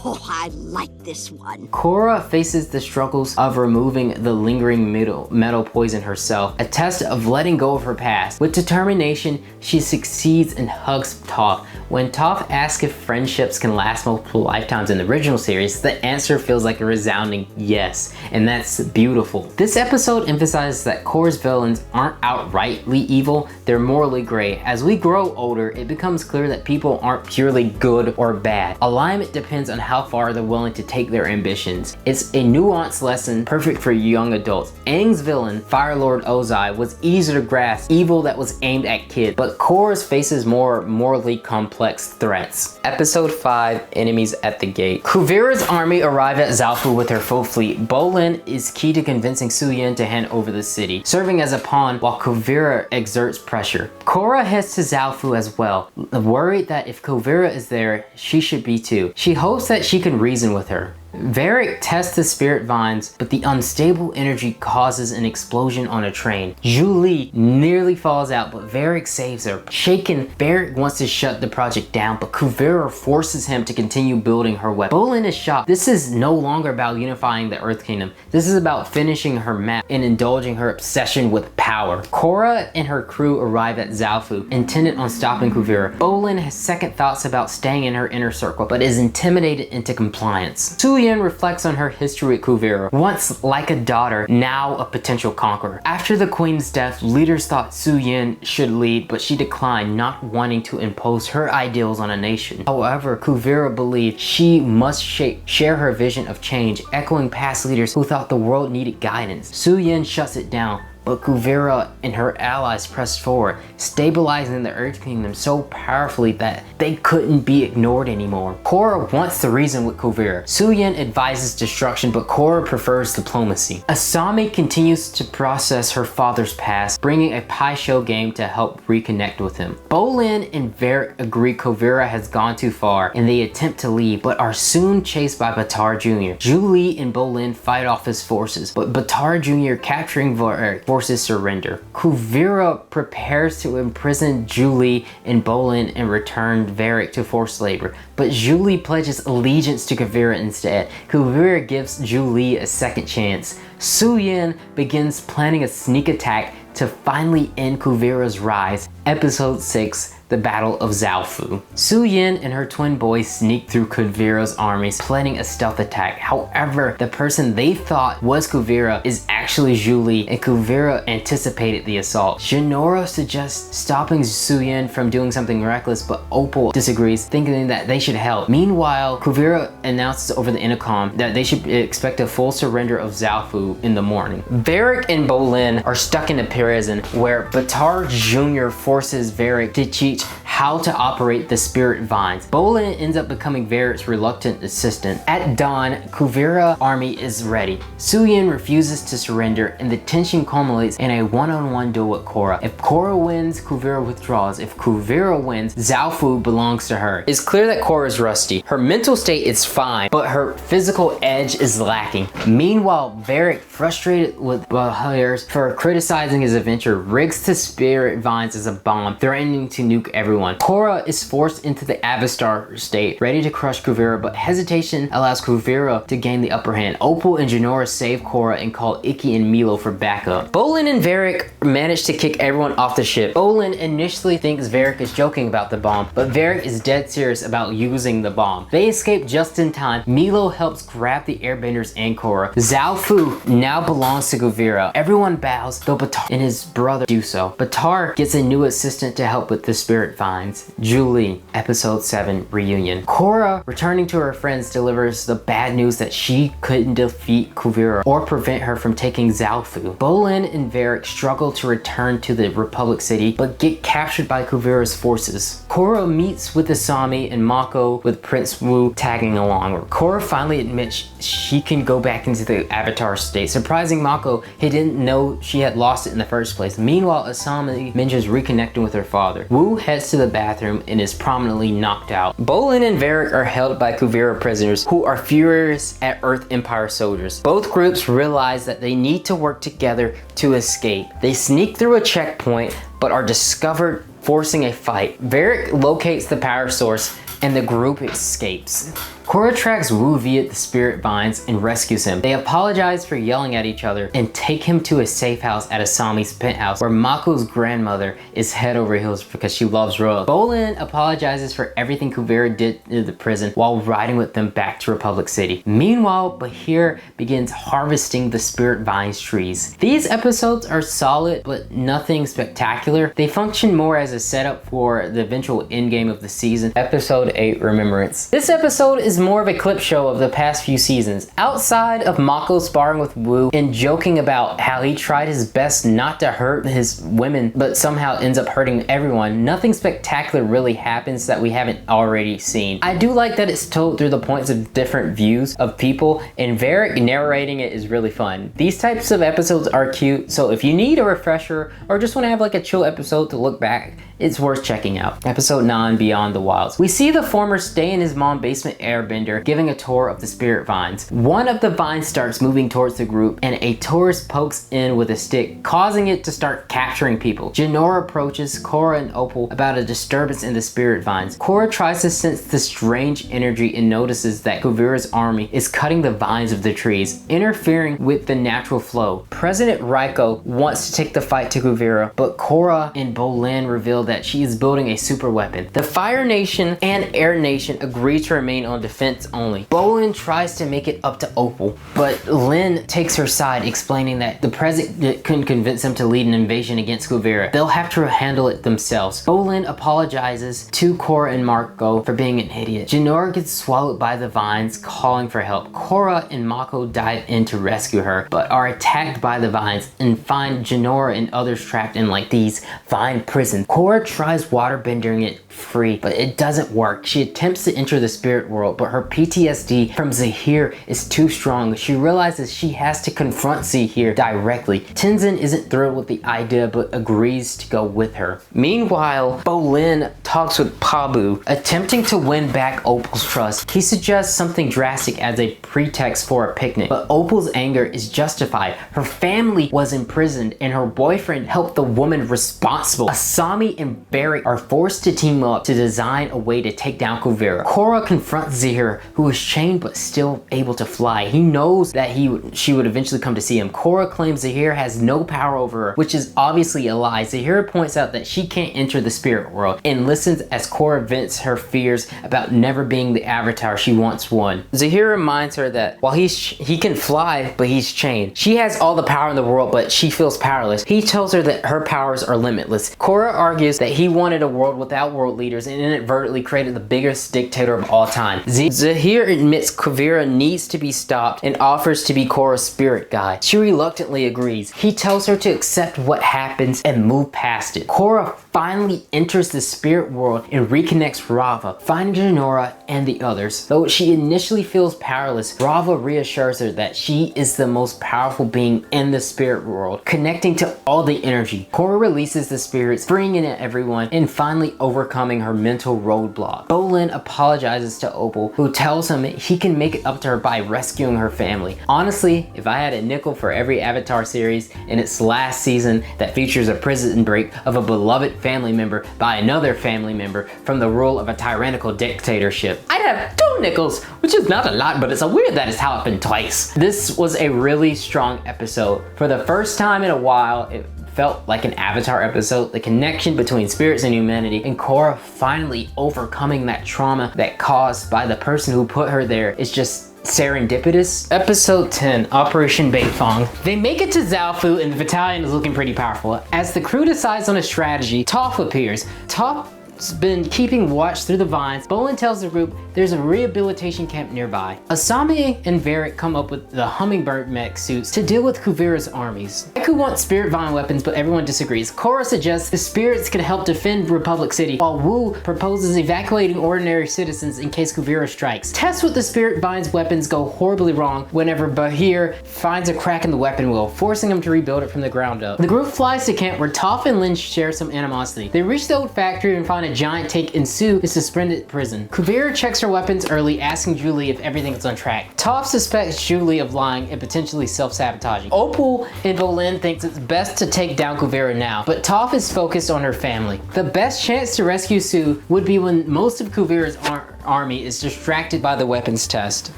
Oh, I like this one. Korra faces the struggles of removing the lingering metal poison herself, a test of letting go of her past. With determination, she succeeds and hugs Toph. When Toph asks if friendships can last multiple lifetimes in the original series, the answer feels like a resounding yes, and that's beautiful. This episode emphasizes that Korra's villains aren't outrightly evil, they're morally gray. As we grow older, it becomes clear that people aren't purely good or bad. Alignment depends on how far they're willing to take their ambitions. It's a nuanced lesson perfect for young adults. Aang's villain, Fire Lord Ozai, was easy to grasp, evil that was aimed at kids, but Korra's faces more morally complex threats. Episode 5, Enemies at the Gate. Kuvira's army arrive at Zaofu with her full fleet. Bolin is key to convincing Su Yin to hand over the city, serving as a pawn while Kuvira exerts pressure. Korra heads to Zaofu as well, worried that if Kuvira is there, she should be too. She hopes that she can reason with her. Varrick tests the spirit vines, but the unstable energy causes an explosion on a train. Zhu Li nearly falls out, but Varrick saves her. Shaken, Varrick wants to shut the project down, but Kuvira forces him to continue building her weapon. Bolin is shocked. This is no longer about unifying the Earth Kingdom. This is about finishing her map and indulging her obsession with power. Korra and her crew arrive at Zaofu, intended on stopping Kuvira. Bolin has second thoughts about staying in her inner circle, but is intimidated into compliance. Su Yin reflects on her history with Kuvira, once like a daughter, now a potential conqueror. After the queen's death, leaders thought Su Yin should lead, but she declined, not wanting to impose her ideals on a nation. However, Kuvira believed she must share her vision of change, echoing past leaders who thought the world needed guidance. Su Yin shuts it down, but Kuvira and her allies pressed forward, stabilizing the Earth Kingdom so powerfully that they couldn't be ignored anymore. Korra wants to reason with Kuvira. Su Yin advises destruction, but Korra prefers diplomacy. Asami continues to process her father's past, bringing a Pai Sho game to help reconnect with him. Bolin and Varrick agree Kuvira has gone too far, and they attempt to leave, but are soon chased by Baatar Jr. Zhu Li and Bolin fight off his forces, but Baatar Jr. capturing Varrick forces surrender. Kuvira prepares to imprison Julie and Bolin and return Varric to forced labor, but Julie pledges allegiance to Kuvira instead. Kuvira gives Julie a second chance. Suyin begins planning a sneak attack to finally end Kuvira's rise. Episode 6, the Battle of Zaofu. Suyin and her twin boys sneak through Kuvira's armies, planning a stealth attack. However, the person they thought was Kuvira is actually Julie, and Kuvira anticipated the assault. Jinora suggests stopping Suyin from doing something reckless, but Opal disagrees, thinking that they should help. Meanwhile, Kuvira announces over the intercom that they should expect a full surrender of Zaofu in the morning. Varric and Bolin are stuck in a prison where Batar Jr. forces Varric to teach how to operate the spirit vines. Bolin ends up becoming Varric's reluctant assistant. At dawn, Kuvira army is ready. Suyin refuses to surrender, and the tension culminates in a one-on-one duel with Korra. If Korra wins, Kuvira withdraws. If Kuvira wins, Zaofu belongs to her. It's clear that Korra is rusty. Her mental state is fine, but her physical edge is lacking. Meanwhile, Varric, frustrated with Bahir for criticizing his adventure, rigs the spirit vines as a bomb, threatening to nuke everyone. Korra is forced into the Avatar state, ready to crush Kuvira, but hesitation allows Kuvira to gain the upper hand. Opal and Jinora save Korra and call Ikki and Milo for backup. Bolin and Varric manage to kick everyone off the ship. Bolin initially thinks Varric is joking about the bomb, but Varric is dead serious about using the bomb. They escape just in time. Milo helps grab the airbenders and Korra. Zaofu now belongs to Kuvira. Everyone bows, though Batar and his brother do so. Batar gets a new assistant to help with the spirit vines. Julie, episode 7, reunion. Korra, returning to her friends, delivers the bad news that she couldn't defeat Kuvira or prevent her from taking Zaofu. Bolin and Varric struggle to return to the Republic City, but get captured by Kuvira's forces. Korra meets with Asami and Mako, with Prince Wu tagging along. Korra finally admits she can go back into the Avatar state, surprising Mako. He didn't know she had lost it in the first place. Meanwhile, Asami mentions reconnecting with her father. Wu heads to the bathroom and is prominently knocked out. Bolin and Varric are held by Kuvira prisoners who are furious at Earth Empire soldiers. Both groups realize that they need to work together to escape. They sneak through a checkpoint but are discovered, forcing a fight. Varric locates the power source and the group escapes. Korra tracks Wu via the spirit vines and rescues him. They apologize for yelling at each other and take him to a safe house at Asami's penthouse, where Mako's grandmother is head over heels because she loves Rose. Bolin apologizes for everything Kuvira did to the prison while riding with them back to Republic City. Meanwhile, Bahir begins harvesting the spirit vines trees. These episodes are solid, but nothing spectacular. They function more as a setup for the eventual endgame of the season. Episode 8, Remembrance. This episode is more of a clip show of the past few seasons. Outside of Mako sparring with Wu and joking about how he tried his best not to hurt his women, but somehow ends up hurting everyone, nothing spectacular really happens that we haven't already seen. I do like that it's told through the points of different views of people, and Varric narrating it is really fun. These types of episodes are cute, so if you need a refresher or just want to have like a chill episode to look back, it's worth checking out. Episode 9, Beyond the Wilds. We see the former stay in his mom basement airbender giving a tour of the spirit vines. One of the vines starts moving towards the group and a tourist pokes in with a stick, causing it to start capturing people. Jinora approaches Korra and Opal about a disturbance in the spirit vines. Korra tries to sense the strange energy and notices that Kuvira's army is cutting the vines of the trees, interfering with the natural flow. President Raiko wants to take the fight to Kuvira, but Korra and Bolin reveal that she is building a super weapon. The Fire Nation and Air Nation agree to remain on defense only. Bolin tries to make it up to Opal, but Lin takes her side, explaining that the president couldn't convince them to lead an invasion against Kuvira. They'll have to handle it themselves. Bolin apologizes to Korra and Mako for being an idiot. Jinora gets swallowed by the vines, calling for help. Korra and Mako dive in to rescue her, but are attacked by the vines and find Jinora and others trapped in like these vine prisons. Korra tries waterbending it free, but it doesn't work. She attempts to enter the spirit world, but her PTSD from Zahir is too strong. She realizes she has to confront Zahir directly. Tenzin isn't thrilled with the idea but agrees to go with her. Meanwhile, Bolin talks with Pabu, attempting to win back Opal's trust. He suggests something drastic as a pretext for a picnic, but Opal's anger is justified. Her family was imprisoned and her boyfriend helped the woman responsible. Asami and Barry are forced to team up to design a way to take down Kuvira. Korra confronts Zahir, who is chained but still able to fly. He knows that she would eventually come to see him. Korra claims Zahir has no power over her, which is obviously a lie. Zahir points out that she can't enter the spirit world and listens as Korra vents her fears about never being the avatar she once won. Zahir reminds her that while he can fly, but he's chained. She has all the power in the world, but she feels powerless. He tells her that her powers are limitless. Korra argues that he wanted a world without world leaders and inadvertently created the biggest dictator of all time. Zahir admits Kuvira needs to be stopped and offers to be Korra's spirit guide. She reluctantly agrees. He tells her to accept what happens and move past it. Korra finally enters the spirit world and reconnects Rava, finding Jinora and the others. Though she initially feels powerless, Rava reassures her that she is the most powerful being in the spirit world, connecting to all the energy. Korra releases the spirits, freeing in everyone, and finally overcoming her mental roadblock. Bolin apologizes to Opal, who tells him he can make it up to her by rescuing her family. Honestly, if I had a nickel for every Avatar series in its last season that features a prison break of a beloved family member by another family member from the rule of a tyrannical dictatorship, I'd have 2 nickels, which is not a lot, but it's weird that it's happened twice. This was a really strong episode. For the first time in a while, it felt like an Avatar episode. The connection between spirits and humanity, and Korra finally overcoming that trauma that caused by the person who put her there is just serendipitous. Episode 10, Operation Beifong. They make it to Zaofu and the battalion is looking pretty powerful. As the crew decides on a strategy, Toph appears. Toph's been keeping watch through the vines. Bolin tells the group there's a rehabilitation camp nearby. Asami and Varrick come up with the hummingbird mech suits to deal with Kuvira's armies. Deku wants spirit vine weapons, but everyone disagrees. Korra suggests the spirits can help defend Republic City, while Wu proposes evacuating ordinary citizens in case Kuvira strikes. Tests with the spirit vine's weapons go horribly wrong whenever Bahir finds a crack in the weapon wheel, forcing him to rebuild it from the ground up. The group flies to camp where Toph and Lin share some animosity. They reach the old factory and find a giant tank, and Sue is suspended in prison. Kuvira checks her weapons early, asking Julie if everything is on track. Toph suspects Julie of lying and potentially self-sabotaging. Opal and Bolin thinks it's best to take down Kuvira now, but Toph is focused on her family. The best chance to rescue Sue would be when most of Kuvira's army is distracted by the weapons test.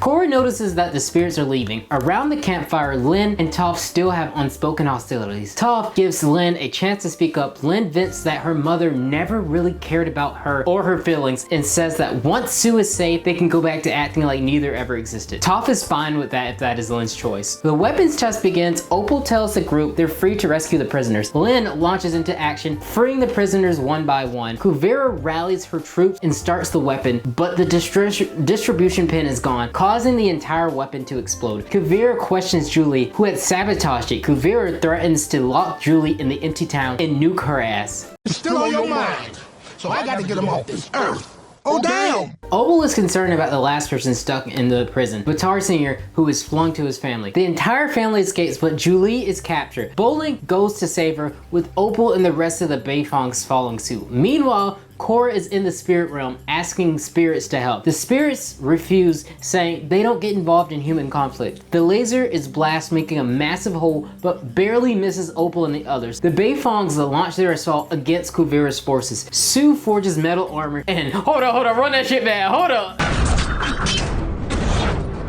Korra notices that the spirits are leaving. Around the campfire, Lin and Toph still have unspoken hostilities. Toph gives Lin a chance to speak up. Lin vents that her mother never really cared about her or her feelings and says that once Sue is safe, they can go back to acting like neither ever existed. Toph is fine with that if that is Lin's choice. The weapons test begins. Opal tells the group they're free to rescue the prisoners. Lin launches into action, freeing the prisoners one by one. Kuvira rallies her troops and starts the weapon, but the distribution pin is gone, causing the entire weapon to explode. Kuvira questions Julie, who had sabotaged it. Kuvira threatens to lock Julie in the empty town and nuke her ass. It's still on your mind, so I gotta get him off this earth. Oh damn! Opal is concerned about the last person stuck in the prison, Batar Sr., who is flung to his family. The entire family escapes, but Julie is captured. Bolin goes to save her, with Opal and the rest of the Beifongs following suit. Meanwhile, Korra is in the spirit realm asking spirits to help. The spirits refuse, saying they don't get involved in human conflict. The laser is blast, making a massive hole, but barely misses Opal and the others. The Beifongs launch their assault against Kuvira's forces. Sue forges metal armor and hold on, run that shit back, hold up.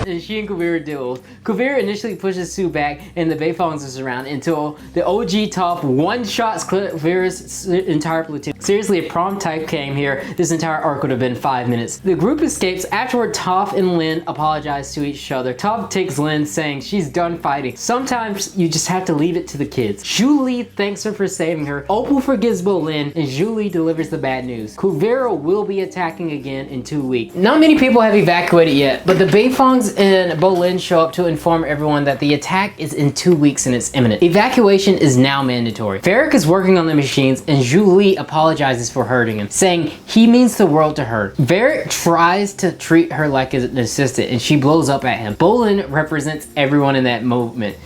And she and Kuvira duel. Kuvira initially pushes Sue back and the Beifongs are surrounded until the OG Toph one-shots Kuvira's entire platoon. Seriously, if prom type came here, this entire arc would have been 5 minutes. The group escapes. Afterward, Toph and Lin apologize to each other. Toph takes Lin, saying she's done fighting. Sometimes you just have to leave it to the kids. Julie thanks her for saving her. Opal forgives Bolin, and Julie delivers the bad news. Kuvira will be attacking again in 2 weeks. Not many people have evacuated yet, but the Beifongs and Bolin show up to inform everyone that the attack is in 2 weeks and it's imminent. Evacuation is now mandatory. Varric is working on the machines and Julie apologizes for hurting him, saying he means the world to her. Varric tries to treat her like an assistant and she blows up at him. Bolin represents everyone in that movement.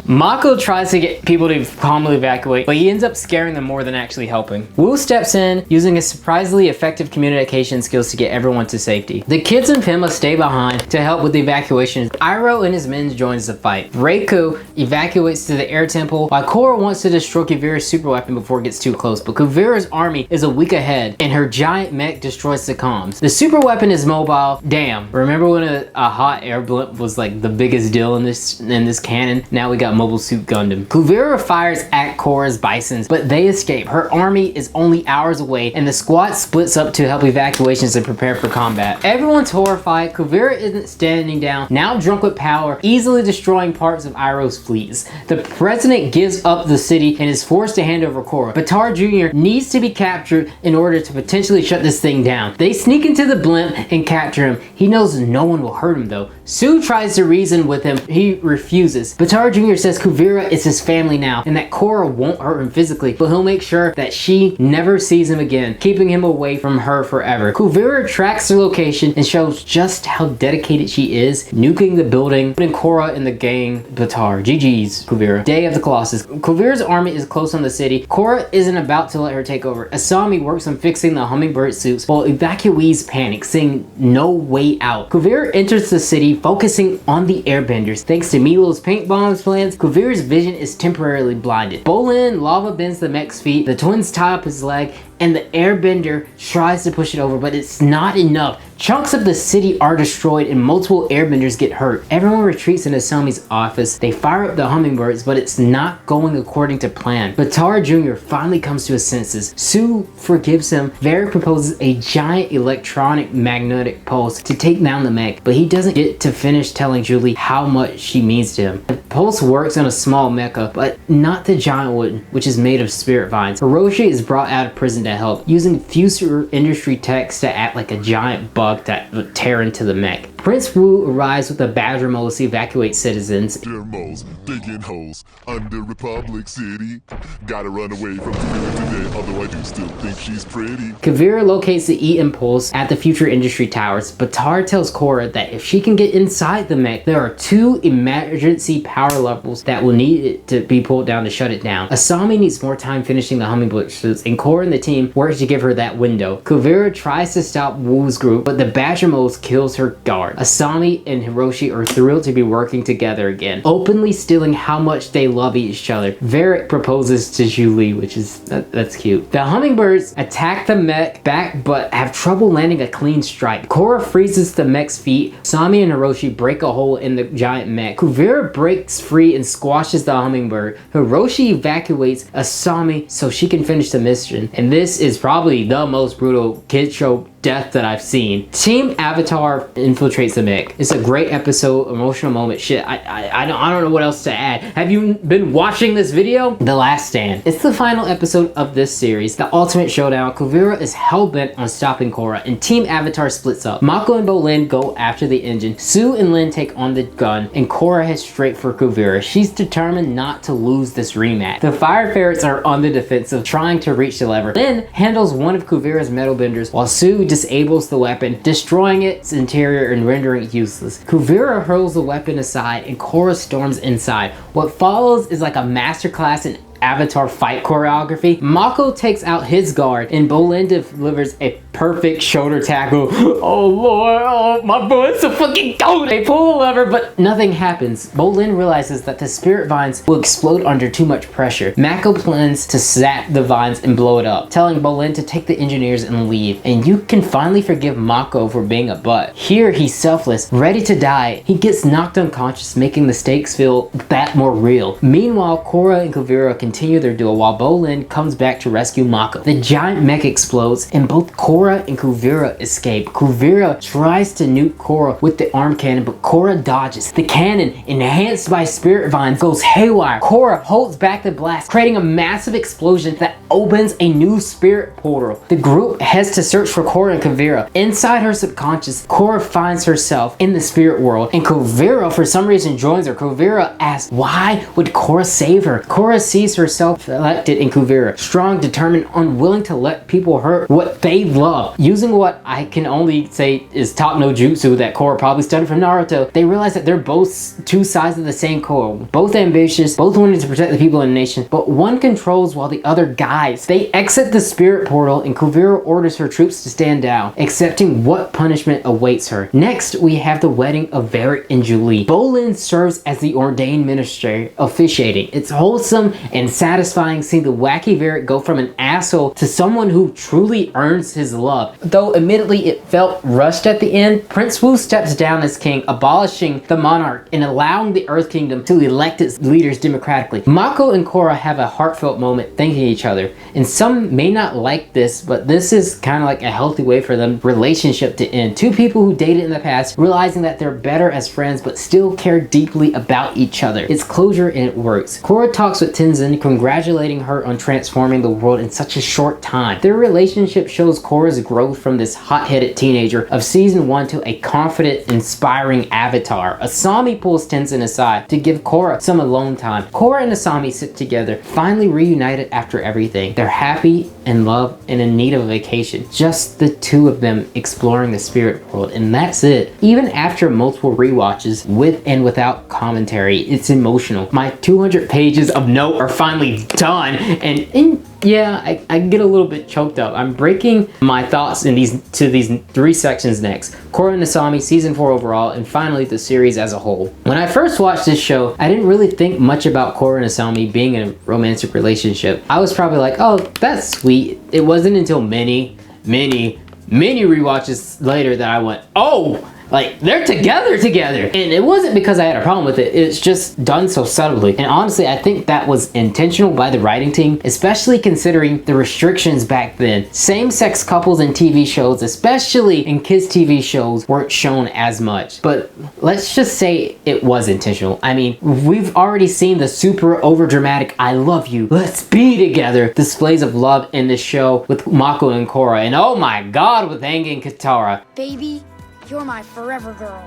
Mako tries to get people to calmly evacuate, but he ends up scaring them more than actually helping. Wu steps in, using his surprisingly effective communication skills to get everyone to safety. The kids and Pima stay behind to help with the evacuation. Iroh and his men joins the fight. Reiko evacuates to the air temple, while Korra wants to destroy Kuvira's super weapon before it gets too close, but Kuvira's army is a week ahead, and her giant mech destroys the comms. The super weapon is mobile. Damn, remember when a hot air blimp was like the biggest deal in this canon? Now we got Mobile Suit Gundam. Kuvira fires at Korra's bisons, but they escape. Her army is only hours away, and the squad splits up to help evacuations and prepare for combat. Everyone's horrified. Kuvira isn't standing down, now drunk with power, easily destroying parts of Iroh's fleets. The president gives up the city and is forced to hand over Korra. Batar Jr. needs to be captured in order to potentially shut this thing down. They sneak into the blimp and capture him. He knows no one will hurt him though. Sue tries to reason with him. He refuses. Batar Jr. says Kuvira is his family now and that Korra won't hurt him physically, but he'll make sure that she never sees him again, keeping him away from her forever. Kuvira tracks their location and shows just how dedicated she is, nuking the building, putting Korra in the gang. Batar. GG's, Kuvira. Day of the Colossus. Kuvira's army is close on the city. Korra isn't about to let her take over. Asami works on fixing the hummingbird suits while evacuees panic, seeing no way out. Kuvira enters the city, focusing on the airbenders. Thanks to Milo's paint bombs plans, Kuvira's vision is temporarily blinded. Bolin lava bends the mech's feet, the twins tie up his leg, and the airbender tries to push it over, but it's not enough. Chunks of the city are destroyed and multiple airbenders get hurt. Everyone retreats into Asami's office. They fire up the hummingbirds, but it's not going according to plan. Batar Jr. finally comes to his senses. Sue forgives him. Varric proposes a giant electronic magnetic pulse to take down the mech, but he doesn't get to finish telling Julie how much she means to him. The pulse works on a small mecha, but not the giant one, which is made of spirit vines. Hiroshi is brought out of prison to help, using future industry techs to act like a giant bug that would tear into the mech. Prince Wu arrives with a badger moles to evacuate citizens. Dear moles, digging holes under Republic City. Gotta run away from Kuvira today, although I do still think she's pretty. Kuvira locates the E-Impulse at the future industry towers. Batar tells Korra that if she can get inside the mech, there are 2 emergency power levels that will need it to be pulled down to shut it down. Asami needs more time finishing the hummingbird suits, and Korra and the team work to give her that window. Kuvira tries to stop Wu's group, but the badger moles kills her guard. Asami and Hiroshi are thrilled to be working together again, openly stealing how much they love each other. Varric proposes to Julie, which is, that's cute. The hummingbirds attack the mech back, but have trouble landing a clean strike. Korra freezes the mech's feet. Asami and Hiroshi break a hole in the giant mech. Kuvira breaks free and squashes the hummingbird. Hiroshi evacuates Asami so she can finish the mission. And this is probably the most brutal kid show death that I've seen. Team Avatar infiltrates the mech. It's a great episode, emotional moment. Shit, I don't know what else to add. Have you been watching this video? The Last Stand. It's the final episode of this series, the ultimate showdown. Kuvira is hell-bent on stopping Korra, and Team Avatar splits up. Mako and Bolin go after the engine. Sue and Lin take on the gun, and Korra heads straight for Kuvira. She's determined not to lose this rematch. The fire ferrets are on the defensive, trying to reach the lever. Lin handles one of Kuvira's metal benders, while Sue disables the weapon, destroying its interior and rendering it useless. Kuvira hurls the weapon aside and Korra storms inside. What follows is like a masterclass in Avatar fight choreography. Mako takes out his guard and Bolin delivers a perfect shoulder tackle. Oh lord, oh my boy's a fucking goat. They pull the lever but nothing happens. Bolin realizes that the spirit vines will explode under too much pressure. Mako plans to zap the vines and blow it up, telling Bolin to take the engineers and leave. And you can finally forgive Mako for being a butt. Here he's selfless, ready to die. He gets knocked unconscious, making the stakes feel that more real. Meanwhile, Korra and Kuvira continue their duel while Bolin comes back to rescue Mako. The giant mech explodes and both Korra and Kuvira escape. Kuvira tries to nuke Korra with the arm cannon, but Korra dodges. The cannon, enhanced by spirit vines, goes haywire. Korra holds back the blast, creating a massive explosion that opens a new spirit portal. The group heads to search for Korra and Kuvira. Inside her subconscious, Korra finds herself in the spirit world, and Kuvira for some reason joins her. Kuvira asks, why would Korra save her? Korra sees herself reflected in Kuvira, strong, determined, unwilling to let people hurt what they love. Using what I can only say is top no jutsu that Korra probably studied from Naruto, they realize that they're both two sides of the same coin. Both ambitious, both wanting to protect the people in the nation, but one controls while the other guides. They exit the spirit portal and Kuvira orders her troops to stand down, accepting what punishment awaits her. Next, we have the wedding of Varric and Julie. Bolin serves as the ordained minister officiating. It's wholesome and satisfying seeing the wacky Varric go from an asshole to someone who truly earns his love. Though admittedly it felt rushed at the end, Prince Wu steps down as king, abolishing the monarch and allowing the Earth Kingdom to elect its leaders democratically. Mako and Korra have a heartfelt moment thanking each other, and some may not like this, but this is kind of like a healthy way for them relationship to end. Two people who dated in the past realizing that they're better as friends but still care deeply about each other. It's closure and it works. Korra talks with Tenzin, congratulating her on transforming the world in such a short time. Their relationship shows Korra's growth from this hot-headed teenager of season 1 to a confident, inspiring avatar. Asami pulls Tenzin aside to give Korra some alone time. Korra and Asami sit together, finally reunited after everything. They're happy, in love, and in need of a vacation. Just the two of them exploring the spirit world, and that's it. Even after multiple rewatches, with and without commentary, it's emotional. My 200 pages of note are finally done, and yeah, I get a little bit choked up. I'm breaking my thoughts in these 3 sections next. Korra and Asami, season 4 overall, and finally the series as a whole. When I first watched this show, I didn't really think much about Korra and Asami being in a romantic relationship. I was probably like, oh, that's sweet. It wasn't until many rewatches later that I went, oh, like, they're together. And it wasn't because I had a problem with it. It's just done so subtly. And honestly, I think that was intentional by the writing team, especially considering the restrictions back then. Same-sex couples in TV shows, especially in kids' TV shows, weren't shown as much. But let's just say it was intentional. I mean, we've already seen the super overdramatic I love you, let's be together displays of love in this show with Mako and Korra. And oh my god, with Aang and Katara. Baby, you're my forever girl.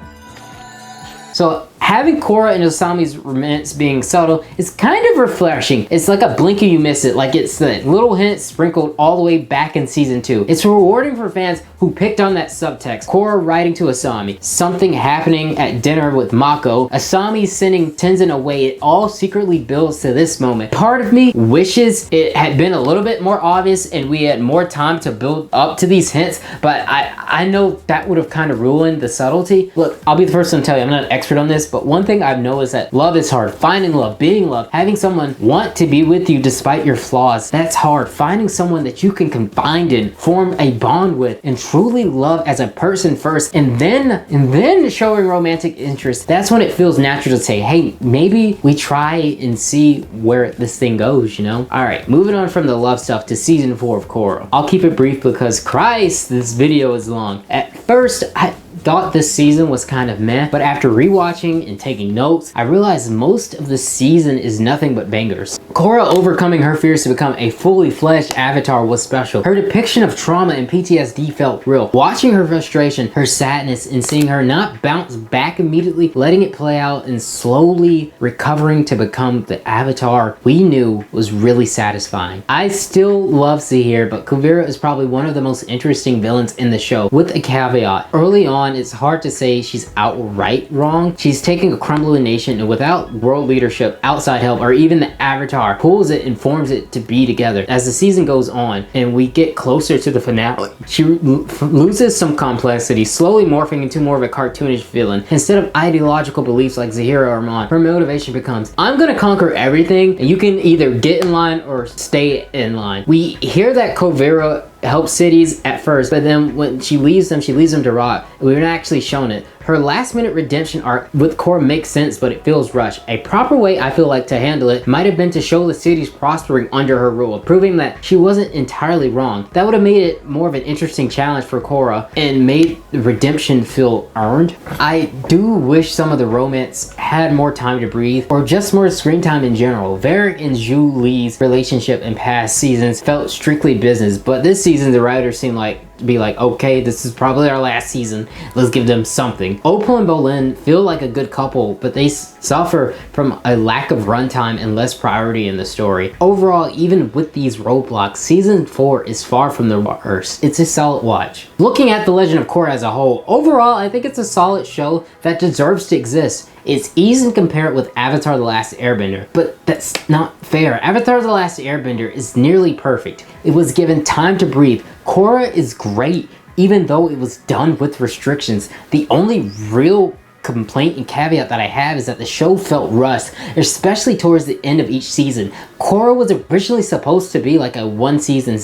So having Korra and Asami's romance being subtle is kind of refreshing. It's like a blink and you miss it, like it's the little hint sprinkled all the way back in season 2. It's rewarding for fans who picked on that subtext. Korra writing to Asami, something happening at dinner with Mako, Asami sending Tenzin away, it all secretly builds to this moment. Part of me wishes it had been a little bit more obvious and we had more time to build up to these hints, but I know that would have kind of ruined the subtlety. Look, I'll be the first one to tell you, I'm not an expert on this, but one thing I've noticed that love is hard. Finding love, being loved, having someone want to be with you despite your flaws, that's hard. Finding someone that you can confide in, form a bond with, and truly love as a person first, and then showing romantic interest, that's when it feels natural to say, hey, maybe we try and see where this thing goes, you know? Alright, moving on from the love stuff to season 4 of Korra. I'll keep it brief because Christ, this video is long. At first, I thought this season was kind of meh, but after rewatching and taking notes, I realized most of the season is nothing but bangers. Korra overcoming her fears to become a fully fledged avatar was special. Her depiction of trauma and PTSD felt real. Watching her frustration, her sadness, and seeing her not bounce back immediately, letting it play out and slowly recovering to become the avatar we knew was really satisfying. I still love Zahir, but Kuvira is probably one of the most interesting villains in the show, with a caveat. Early on, it's hard to say she's outright wrong. She's taking a crumbling nation and without world leadership, outside help, or even the avatar pulls it and forms it to be together. As the season goes on and we get closer to the finale, she loses some complexity, slowly morphing into more of a cartoonish villain. Instead of ideological beliefs like Zahira or Amon, her motivation becomes, I'm gonna conquer everything and you can either get in line or stay in line. We hear that Kuvira help cities at first, but then when she leaves them to rot. We weren't actually shown it. Her last minute redemption arc with Korra makes sense, but it feels rushed. A proper way I feel like to handle it might have been to show the cities prospering under her rule, proving that she wasn't entirely wrong. That would have made it more of an interesting challenge for Korra and made the redemption feel earned. I do wish some of the romance had more time to breathe, or just more screen time in general. Varric and Zhu Li's relationship in past seasons felt strictly business, but this season the writers seemed to be like, okay, this is probably our last season, let's give them something. Opal and Bolin feel like a good couple, but they suffer from a lack of runtime and less priority in the story. Overall, even with these roadblocks, season 4 is far from the worst. It's a solid watch. Looking at The Legend of Korra as a whole, overall I think it's a solid show that deserves to exist. It's easy to compare it with Avatar The Last Airbender, but that's not fair. Avatar The Last Airbender is nearly perfect. It was given time to breathe. Korra is great, even though it was done with restrictions. The only real complaint and caveat that I have is that the show felt rushed, especially towards the end of each season. Korra was originally supposed to be like a one season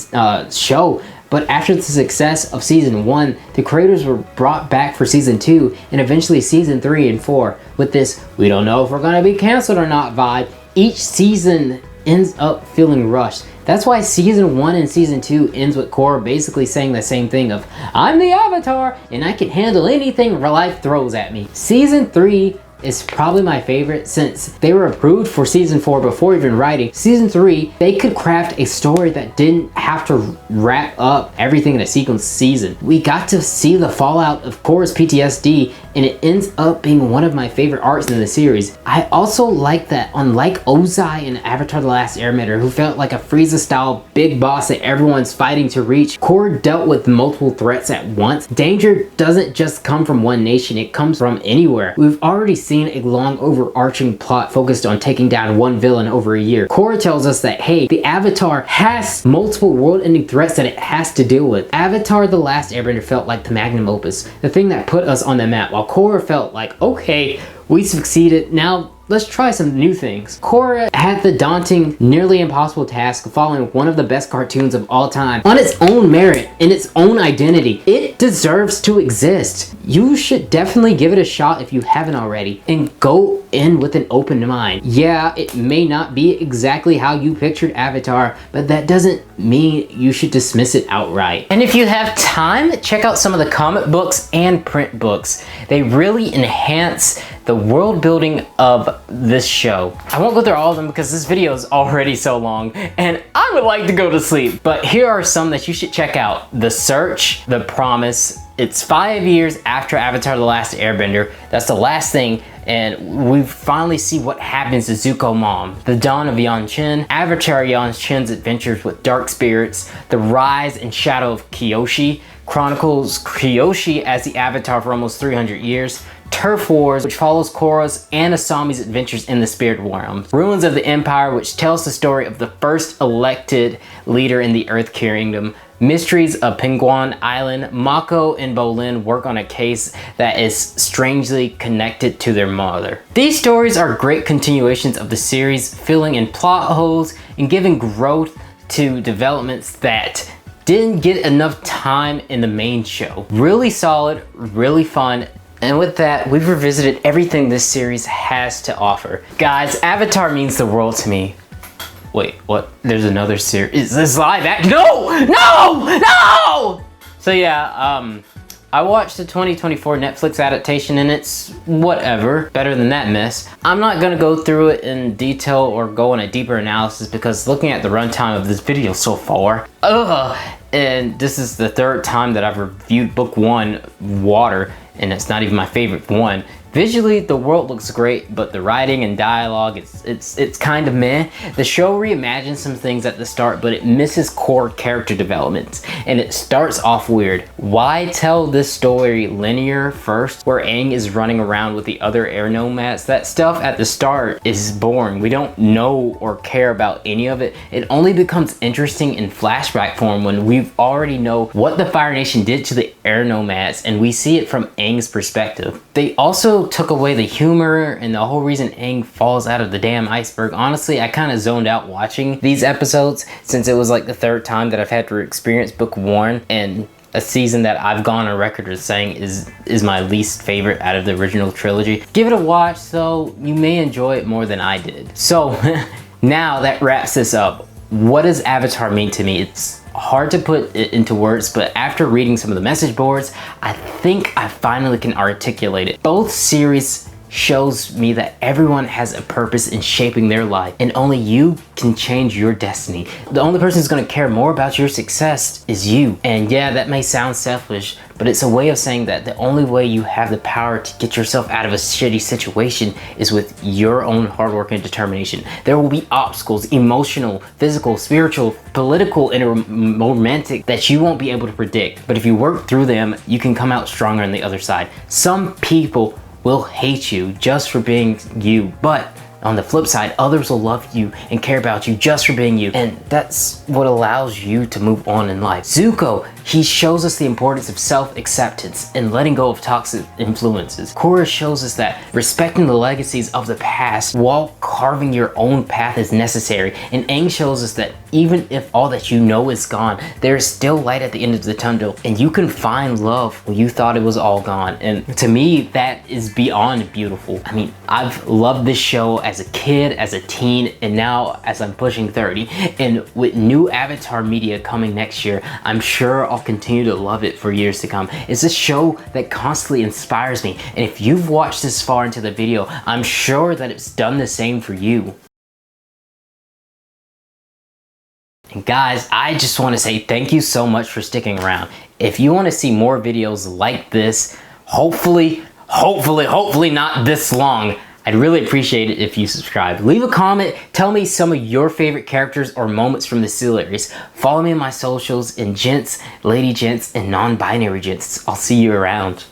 show, but after the success of season 1, the creators were brought back for season 2 and eventually season 3 and 4. With this, we don't know if we're gonna be canceled or not vibe, each season ends up feeling rushed. That's why season 1 and season 2 ends with Korra basically saying the same thing of, I'm the Avatar and I can handle anything life throws at me. Season 3 is probably my favorite since they were approved for season 4 before even writing. Season 3, they could craft a story that didn't have to wrap up everything in a sequence season. We got to see the fallout of Korra's PTSD and it ends up being one of my favorite arcs in the series. I also like that unlike Ozai in Avatar The Last Airbender, who felt like a Frieza style big boss that everyone's fighting to reach, Korra dealt with multiple threats at once. Danger doesn't just come from one nation, it comes from anywhere. We've already seen a long overarching plot focused on taking down one villain over a year. Korra tells us that, hey, the Avatar has multiple world-ending threats that it has to deal with. Avatar The Last Airbender felt like the magnum opus, the thing that put us on the map, while Korra felt like, okay, we succeeded, now let's try some new things. Korra had the daunting, nearly impossible task of following one of the best cartoons of all time on its own merit, in its own identity. It deserves to exist. You should definitely give it a shot if you haven't already, and go in with an open mind. Yeah, it may not be exactly how you pictured Avatar, but that doesn't mean you should dismiss it outright. And if you have time, check out some of the comic books and print books. They really enhance the world building of this show. I won't go through all of them because this video is already so long and I would like to go to sleep. But here are some that you should check out. The Search, The Promise. It's 5 years after Avatar The Last Airbender. That's the last thing, and we finally see what happens to Zuko Mom. The Dawn of Yanqin, Avatar Yanqin's adventures with dark spirits, The Rise and Shadow of Kyoshi, chronicles Kyoshi as the Avatar for almost 300 years, Turf Wars, which follows Korra's and Asami's adventures in the spirit realm, Ruins of the Empire, which tells the story of the first elected leader in the Earth Kingdom, Mysteries of Penguin Island. Mako and Bolin work on a case that is strangely connected to their mother. These stories are great continuations of the series, filling in plot holes and giving growth to developments that didn't get enough time in the main show. Really solid, really fun. And with that, we've revisited everything this series has to offer. Guys, Avatar means the world to me. Wait, what? There's another series? Is this live action? No! No! No! So yeah, I watched the 2024 Netflix adaptation and it's whatever. Better than that mess. I'm not gonna go through it in detail or go on a deeper analysis because looking at the runtime of this video so far, and this is the third time that I've reviewed book 1, Water, and it's not even my favorite one. Visually, the world looks great, but the writing and dialogue, it's kind of meh. The show reimagines some things at the start, but it misses core character developments, and it starts off weird. Why tell this story linear first, where Aang is running around with the other air nomads? That stuff at the start is boring. We don't know or care about any of it. It only becomes interesting in flashback form when we already know what the Fire Nation did to the air nomads, and we see it from Aang's perspective. They also took away the humor and the whole reason Aang falls out of the damn iceberg. Honestly, I kind of zoned out watching these episodes since it was like the third time that I've had to experience book 1, and a season that I've gone on record as saying is my least favorite out of the original trilogy. Give it a watch, so you may enjoy it more than I did. So now that wraps this up. What does Avatar mean to me? It's hard to put it into words, but after reading some of the message boards, I think I finally can articulate it. Both series shows me that everyone has a purpose in shaping their life, and only you can change your destiny. The only person who's going to care more about your success is you. And yeah, that may sound selfish, but it's a way of saying that the only way you have the power to get yourself out of a shitty situation is with your own hard work and determination. There will be obstacles, emotional, physical, spiritual, political, and romantic, that you won't be able to predict. But if you work through them, you can come out stronger on the other side. Some people will hate you just for being you, but on the flip side, others will love you and care about you just for being you, and that's what allows you to move on in life. Zuko, he shows us the importance of self-acceptance and letting go of toxic influences. Korra shows us that respecting the legacies of the past while carving your own path is necessary, and Aang shows us that even if all that you know is gone, there is still light at the end of the tunnel, and you can find love when you thought it was all gone. And to me, that is beyond beautiful. I mean, I've loved this show as a kid, as a teen, and now as I'm pushing 30. And with new Avatar media coming next year, I'm sure I'll continue to love it for years to come. It's a show that constantly inspires me, and if you've watched this far into the video, I'm sure that it's done the same for you. And guys, I just want to say thank you so much for sticking around. If you want to see more videos like this, hopefully not this long, I'd really appreciate it if you subscribe. Leave a comment, tell me some of your favorite characters or moments from the series. Follow me on my socials, and gents, lady gents, and non-binary gents. I'll see you around.